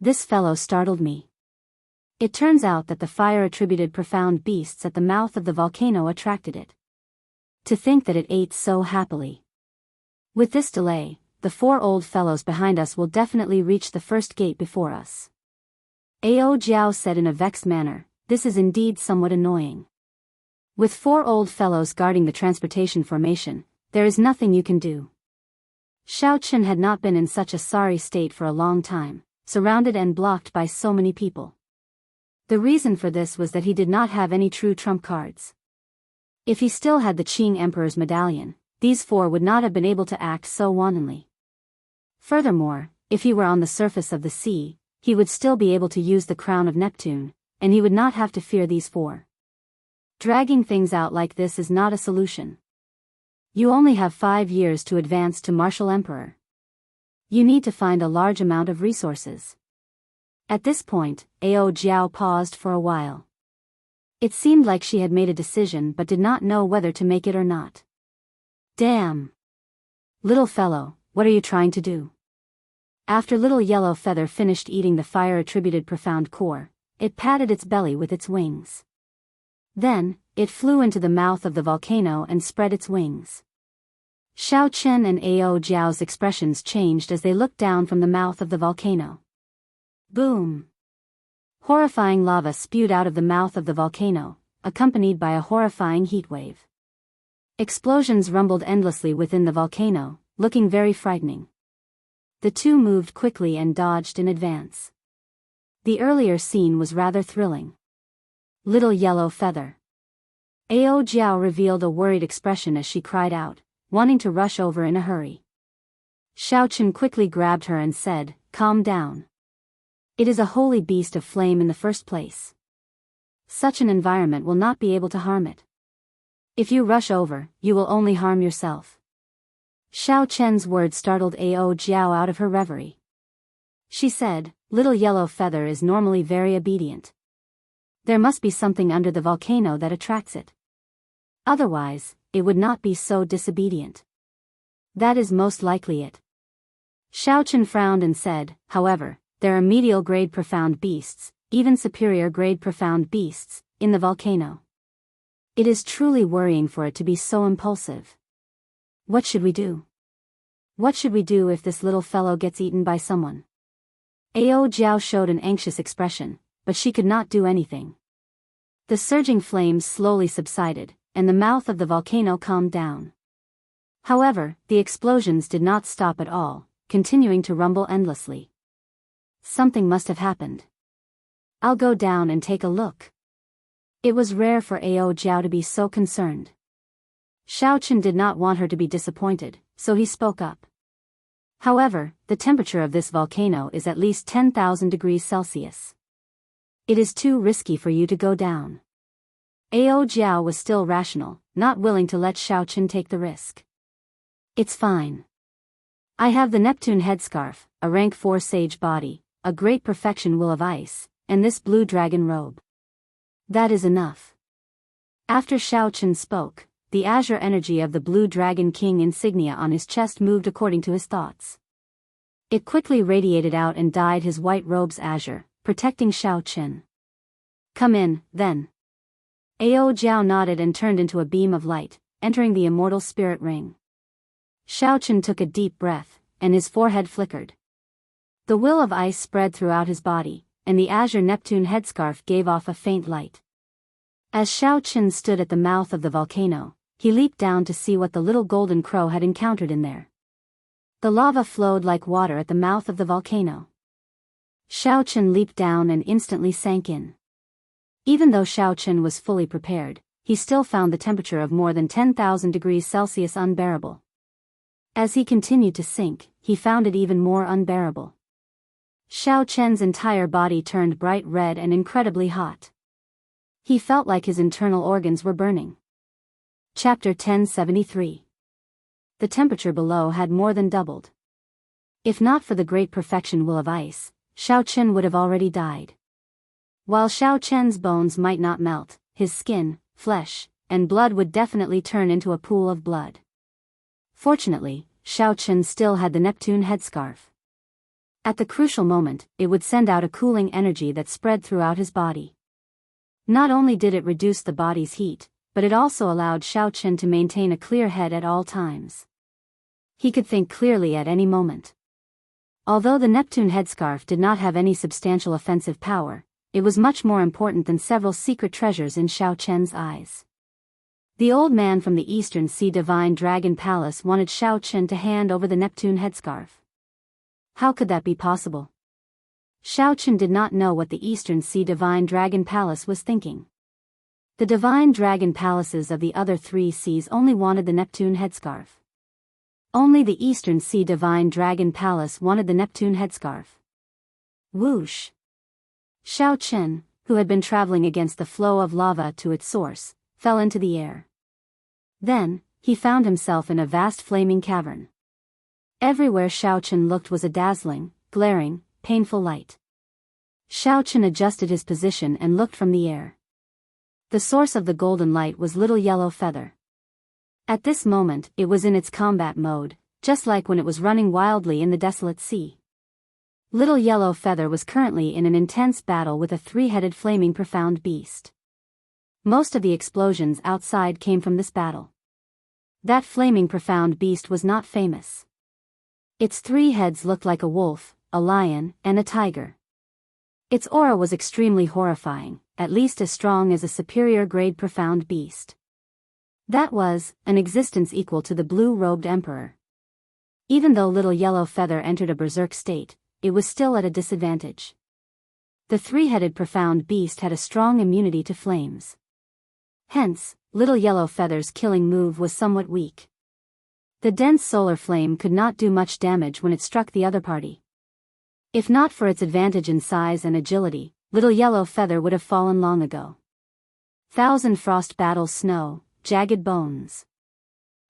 This fellow startled me. It turns out that the fire-attributed profound beasts at the mouth of the volcano attracted it. To think that it ate so happily. With this delay, the 4 old fellows behind us will definitely reach the first gate before us. Ao Jiao said in a vexed manner, this is indeed somewhat annoying. With 4 old fellows guarding the transportation formation, there is nothing you can do. Xiaochen had not been in such a sorry state for a long time, surrounded and blocked by so many people. The reason for this was that he did not have any true trump cards. If he still had the Qing Emperor's medallion, these 4 would not have been able to act so wantonly. Furthermore, if he were on the surface of the sea, he would still be able to use the crown of Neptune, and he would not have to fear these 4. Dragging things out like this is not a solution. You only have 5 years to advance to Martial Emperor. You need to find a large amount of resources. At this point, Ao Jiao paused for a while. It seemed like she had made a decision but did not know whether to make it or not. Damn! Little fellow, what are you trying to do? After Little Yellow Feather finished eating the fire-attributed profound core, it patted its belly with its wings. Then, it flew into the mouth of the volcano and spread its wings. Xiaochen and Ao Jiao's expressions changed as they looked down from the mouth of the volcano. Boom! Horrifying lava spewed out of the mouth of the volcano, accompanied by a horrifying heatwave. Explosions rumbled endlessly within the volcano, looking very frightening. The 2 moved quickly and dodged in advance. The earlier scene was rather thrilling. Little Yellow Feather. Ao Jiao revealed a worried expression as she cried out, wanting to rush over in a hurry. Xiaochen quickly grabbed her and said, calm down. It is a holy beast of flame in the first place. Such an environment will not be able to harm it. If you rush over, you will only harm yourself. Xiaochen's words startled Ao Jiao out of her reverie. She said, Little Yellow Feather is normally very obedient. There must be something under the volcano that attracts it. Otherwise, it would not be so disobedient. That is most likely it. Xiaochen frowned and said, however, there are medial-grade profound beasts, even superior-grade profound beasts, in the volcano. It is truly worrying for it to be so impulsive. What should we do? What should we do if this little fellow gets eaten by someone? Ao Jiao showed an anxious expression, but she could not do anything. The surging flames slowly subsided, and the mouth of the volcano calmed down. However, the explosions did not stop at all, continuing to rumble endlessly. Something must have happened. I'll go down and take a look. It was rare for Ao Jiao to be so concerned. Xiaochen did not want her to be disappointed, so he spoke up. However, the temperature of this volcano is at least 10,000 degrees Celsius. It is too risky for you to go down. Ao Jiao was still rational, not willing to let Xiao Chen take the risk. It's fine. I have the Neptune headscarf, a rank 4 sage body, a great perfection will of ice, and this blue dragon robe. That is enough. After Xiao Chen spoke, the azure energy of the blue dragon king insignia on his chest moved according to his thoughts. It quickly radiated out and dyed his white robe's azure, protecting Xiao Chen. Come in, then. Ao Jiao nodded and turned into a beam of light, entering the immortal spirit ring. Xiao Chen took a deep breath, and his forehead flickered. The will of ice spread throughout his body, and the azure Neptune headscarf gave off a faint light. As Xiao Chen stood at the mouth of the volcano, he leaped down to see what the little golden crow had encountered in there. The lava flowed like water at the mouth of the volcano. Xiao Chen leaped down and instantly sank in. Even though Xiao Chen was fully prepared, he still found the temperature of more than 10,000 degrees Celsius unbearable. As he continued to sink, he found it even more unbearable. Xiao Chen's entire body turned bright red and incredibly hot. He felt like his internal organs were burning. Chapter 1073. The temperature below had more than doubled. If not for the great perfection will of ice, Xiao Chen would have already died. While Xiao Chen's bones might not melt, his skin, flesh, and blood would definitely turn into a pool of blood. Fortunately, Xiao Chen still had the Neptune headscarf. At the crucial moment, it would send out a cooling energy that spread throughout his body. Not only did it reduce the body's heat, but it also allowed Xiao Chen to maintain a clear head at all times. He could think clearly at any moment. Although the Neptune headscarf did not have any substantial offensive power, it was much more important than several secret treasures in Xiao Chen's eyes. The old man from the Eastern Sea Divine Dragon Palace wanted Xiao Chen to hand over the Neptune headscarf. How could that be possible? Xiao Chen did not know what the Eastern Sea Divine Dragon Palace was thinking. The Divine Dragon Palaces of the other 3 seas only wanted the Neptune headscarf. Only the Eastern Sea Divine Dragon Palace wanted the Neptune headscarf. Whoosh! Xiao Chen, who had been traveling against the flow of lava to its source, fell into the air. Then, he found himself in a vast flaming cavern. Everywhere Xiao Chen looked was a dazzling, glaring, painful light. Xiao Chen adjusted his position and looked from the air. The source of the golden light was Little Yellow Feather. At this moment, it was in its combat mode, just like when it was running wildly in the desolate sea. Little Yellow Feather was currently in an intense battle with a 3-headed flaming profound beast. Most of the explosions outside came from this battle. That flaming profound beast was not famous. Its 3 heads looked like a wolf, a lion, and a tiger. Its aura was extremely horrifying, at least as strong as a superior grade profound beast. That was, an existence equal to the blue-robed emperor. Even though Little Yellow Feather entered a berserk state, it was still at a disadvantage. The 3-headed profound beast had a strong immunity to flames. Hence, Little Yellow Feather's killing move was somewhat weak. The dense solar flame could not do much damage when it struck the other party. If not for its advantage in size and agility, Little Yellow Feather would have fallen long ago. Thousand Frost battles snow, jagged bones.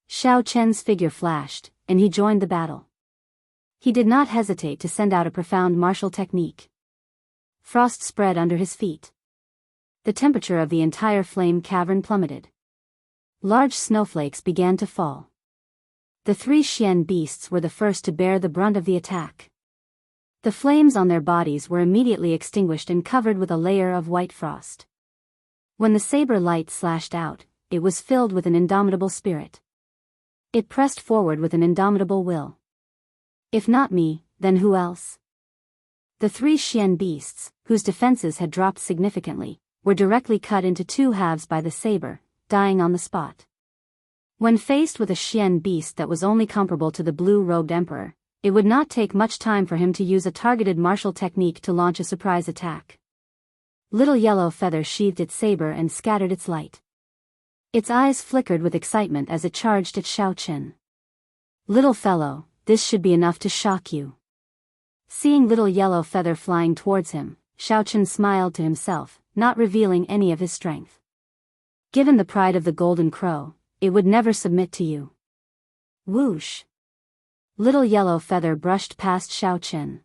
Xiao Chen's figure flashed, and he joined the battle. He did not hesitate to send out a profound martial technique. Frost spread under his feet. The temperature of the entire flame cavern plummeted. Large snowflakes began to fall. The 3 Xian beasts were the first to bear the brunt of the attack. The flames on their bodies were immediately extinguished and covered with a layer of white frost. When the saber light slashed out, it was filled with an indomitable spirit. It pressed forward with an indomitable will. If not me, then who else? The 3 Xian beasts, whose defenses had dropped significantly, were directly cut into 2 halves by the saber, dying on the spot. When faced with a Xian beast that was only comparable to the blue-robed emperor, it would not take much time for him to use a targeted martial technique to launch a surprise attack. Little Yellow Feather sheathed its saber and scattered its light. Its eyes flickered with excitement as it charged at Xiao Chen. Little fellow, this should be enough to shock you." Seeing little yellow feather flying towards him, Xiaochen smiled to himself, not revealing any of his strength. Given the pride of the golden crow, it would never submit to you. Whoosh! Little yellow feather brushed past Xiaochen.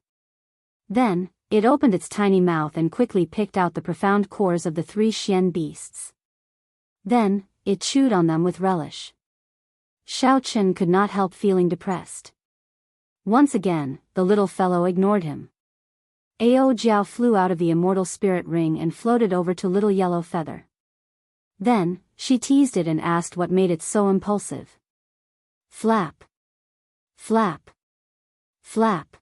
Then, it opened its tiny mouth and quickly picked out the profound cores of the 3 Xian beasts. Then, it chewed on them with relish. Xiaochen could not help feeling depressed. Once again, the little fellow ignored him. Ao Jiao flew out of the immortal spirit ring and floated over to little yellow feather. Then, she teased it and asked what made it so impulsive. Flap. Flap. Flap.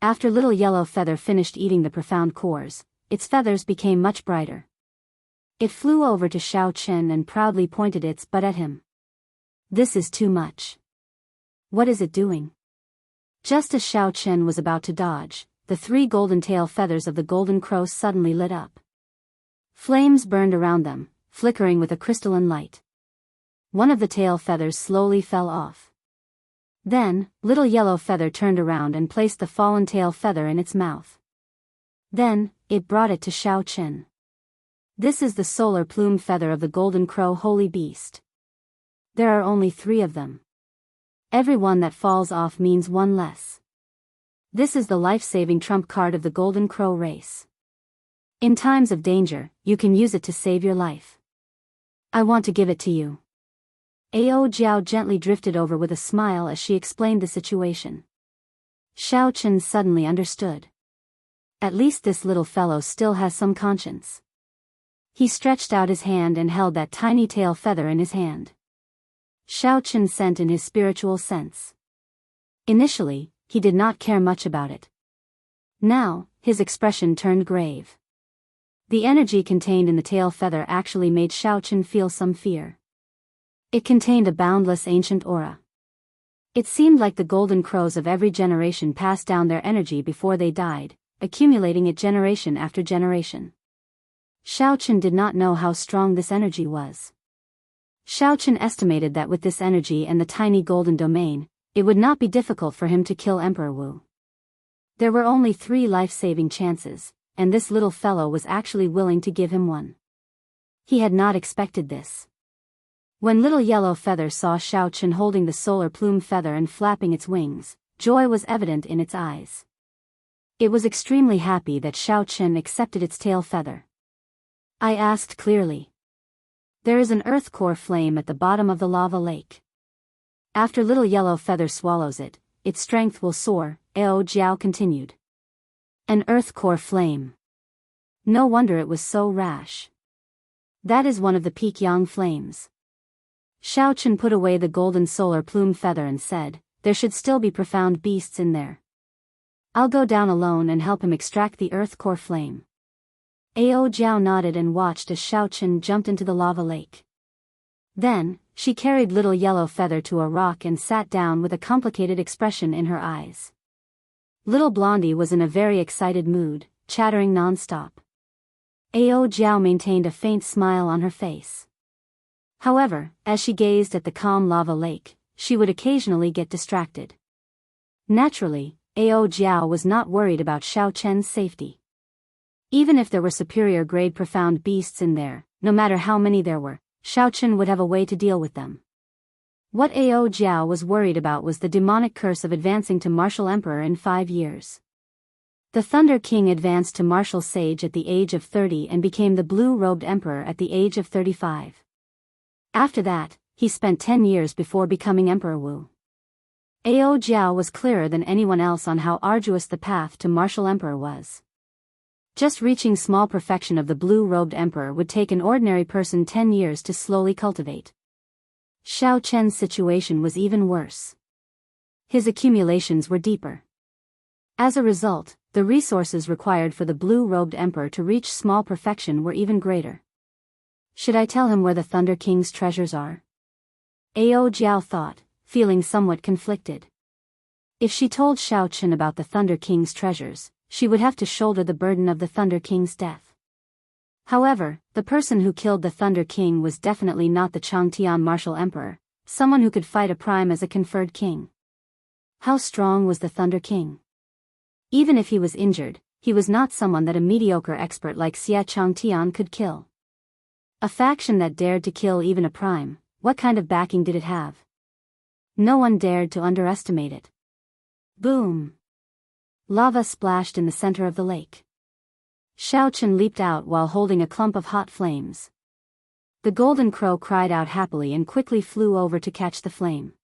After little yellow feather finished eating the profound cores, its feathers became much brighter. It flew over to Xiaochen and proudly pointed its butt at him. "This is too much. What is it doing?" Just as Xiaochen was about to dodge, the 3 golden tail feathers of the golden crow suddenly lit up. Flames burned around them, flickering with a crystalline light. One of the tail feathers slowly fell off. Then, little yellow feather turned around and placed the fallen tail feather in its mouth. Then, it brought it to Xiaochen. "This is the solar plume feather of the golden crow holy beast. There are only 3 of them. Every one that falls off means 1 less. This is the life-saving trump card of the golden crow race. In times of danger, you can use it to save your life. I want to give it to you." Ao Jiao gently drifted over with a smile as she explained the situation. Xiaochen suddenly understood. At least this little fellow still has some conscience. He stretched out his hand and held that tiny tail feather in his hand. Xiaochen sent in his spiritual sense. Initially, he did not care much about it. Now, his expression turned grave. The energy contained in the tail feather actually made Xiaochen feel some fear. It contained a boundless ancient aura. It seemed like the golden crows of every generation passed down their energy before they died, accumulating it generation after generation. Xiaochen did not know how strong this energy was. Xiaochen estimated that with this energy and the tiny golden domain, it would not be difficult for him to kill Emperor Wu. There were only 3 life-saving chances, and this little fellow was actually willing to give him one. He had not expected this. When little yellow feather saw Xiaochen holding the solar plume feather and flapping its wings, joy was evident in its eyes. It was extremely happy that Xiaochen accepted its tail feather. I asked clearly. There is an earth core flame at the bottom of the lava lake. After little yellow feather swallows it, its strength will soar, Ao Jiao continued. An earth core flame. No wonder it was so rash. That is one of the Pekyang flames. Xiaochen put away the golden solar plume feather and said, "There should still be profound beasts in there. I'll go down alone and help him extract the earth core flame." Ao Jiao nodded and watched as Xiaochen jumped into the lava lake. Then, she carried little yellow feather to a rock and sat down with a complicated expression in her eyes. Little Blondie was in a very excited mood, chattering non-stop. Ao Jiao maintained a faint smile on her face. However, as she gazed at the calm lava lake, she would occasionally get distracted. Naturally, Ao Jiao was not worried about Xiaochen's safety. Even if there were superior grade profound beasts in there, no matter how many there were, Xiaochen would have a way to deal with them. What Ao Jiao was worried about was the demonic curse of advancing to martial emperor in 5 years. The Thunder King advanced to martial sage at the age of 30 and became the blue-robed emperor at the age of 35. After that, he spent 10 years before becoming Emperor Wu. Ao Jiao was clearer than anyone else on how arduous the path to martial emperor was. Just reaching small perfection of the blue-robed emperor would take an ordinary person 10 years to slowly cultivate. Xiaochen's situation was even worse. His accumulations were deeper. As a result, the resources required for the blue-robed emperor to reach small perfection were even greater. Should I tell him where the Thunder King's treasures are? Ao Jiao thought, feeling somewhat conflicted. If she told Xiaochen about the Thunder King's treasures, she would have to shoulder the burden of the Thunder King's death. However, the person who killed the Thunder King was definitely not the Changtian martial emperor, someone who could fight a prime as a conferred king. How strong was the Thunder King? Even if he was injured, he was not someone that a mediocre expert like Xia Changtian could kill. A faction that dared to kill even a prime, what kind of backing did it have? No one dared to underestimate it. Boom! Lava splashed in the center of the lake. Xiaochen leaped out while holding a clump of hot flames. The golden crow cried out happily and quickly flew over to catch the flame.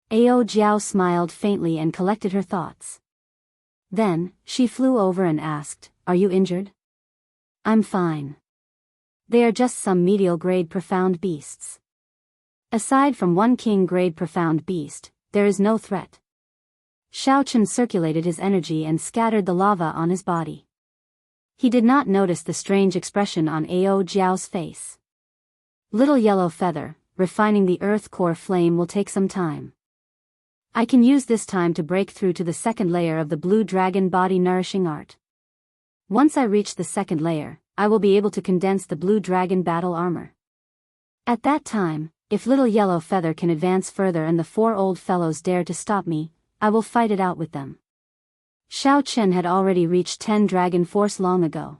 Ao Jiao smiled faintly and collected her thoughts. Then, she flew over and asked, "Are you injured?" "I'm fine. They are just some medial-grade profound beasts. Aside from one king-grade profound beast, there is no threat." Xiaochen circulated his energy and scattered the lava on his body. He did not notice the strange expression on Ao Jiao's face. "Little yellow feather, refining the earth core flame will take some time. I can use this time to break through to the second layer of the blue dragon body nourishing art. Once I reach the second layer, I will be able to condense the blue dragon battle armor. At that time, if little yellow feather can advance further and the 4 old fellows dare to stop me, I will fight it out with them." Xiao Chen had already reached 10 dragon force long ago.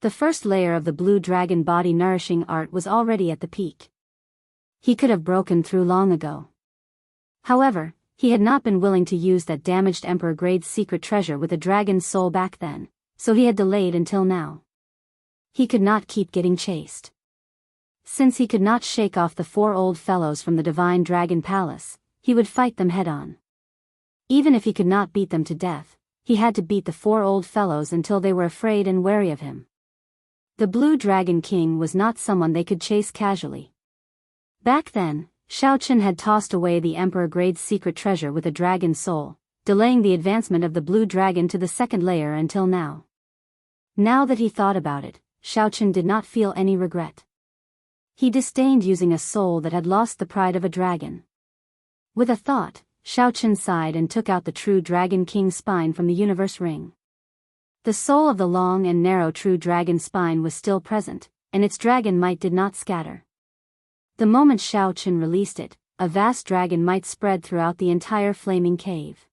The first layer of the blue dragon body nourishing art was already at the peak. He could have broken through long ago. However, he had not been willing to use that damaged Emperor-grade secret treasure with a dragon's soul back then, so he had delayed until now. He could not keep getting chased. Since he could not shake off the 4 old fellows from the Divine Dragon Palace, he would fight them head-on. Even if he could not beat them to death, he had to beat the 4 old fellows until they were afraid and wary of him. The Blue Dragon King was not someone they could chase casually. Back then, Xiaochen had tossed away the Emperor-grade secret treasure with a dragon soul, delaying the advancement of the blue dragon to the second layer until now. Now that he thought about it, Xiaochen did not feel any regret. He disdained using a soul that had lost the pride of a dragon. With a thought, Xiaochen sighed and took out the true Dragon King's spine from the universe ring. The soul of the long and narrow true dragon spine was still present, and its dragon might did not scatter. The moment Xiaochen released it, a vast dragon might spread throughout the entire flaming cave.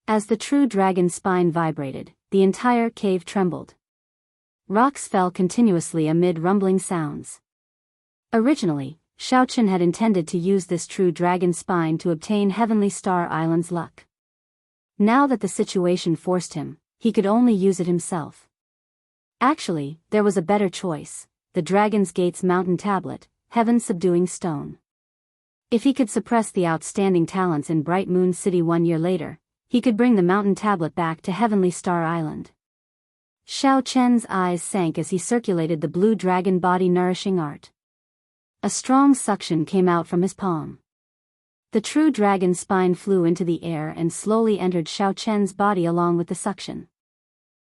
As the true dragon spine vibrated, the entire cave trembled. Rocks fell continuously amid rumbling sounds. Originally, Xiaochen had intended to use this true dragon spine to obtain Heavenly Star Island's luck. Now that the situation forced him, he could only use it himself. Actually, there was a better choice, the Dragon's Gate's mountain tablet, heaven-subduing stone. If he could suppress the outstanding talents in Bright Moon City 1 year later, he could bring the mountain tablet back to Heavenly Star Island. Xiao Chen's eyes sank as he circulated the blue dragon body nourishing art. A strong suction came out from his palm. The true dragon spine flew into the air and slowly entered Xiao Chen's body along with the suction.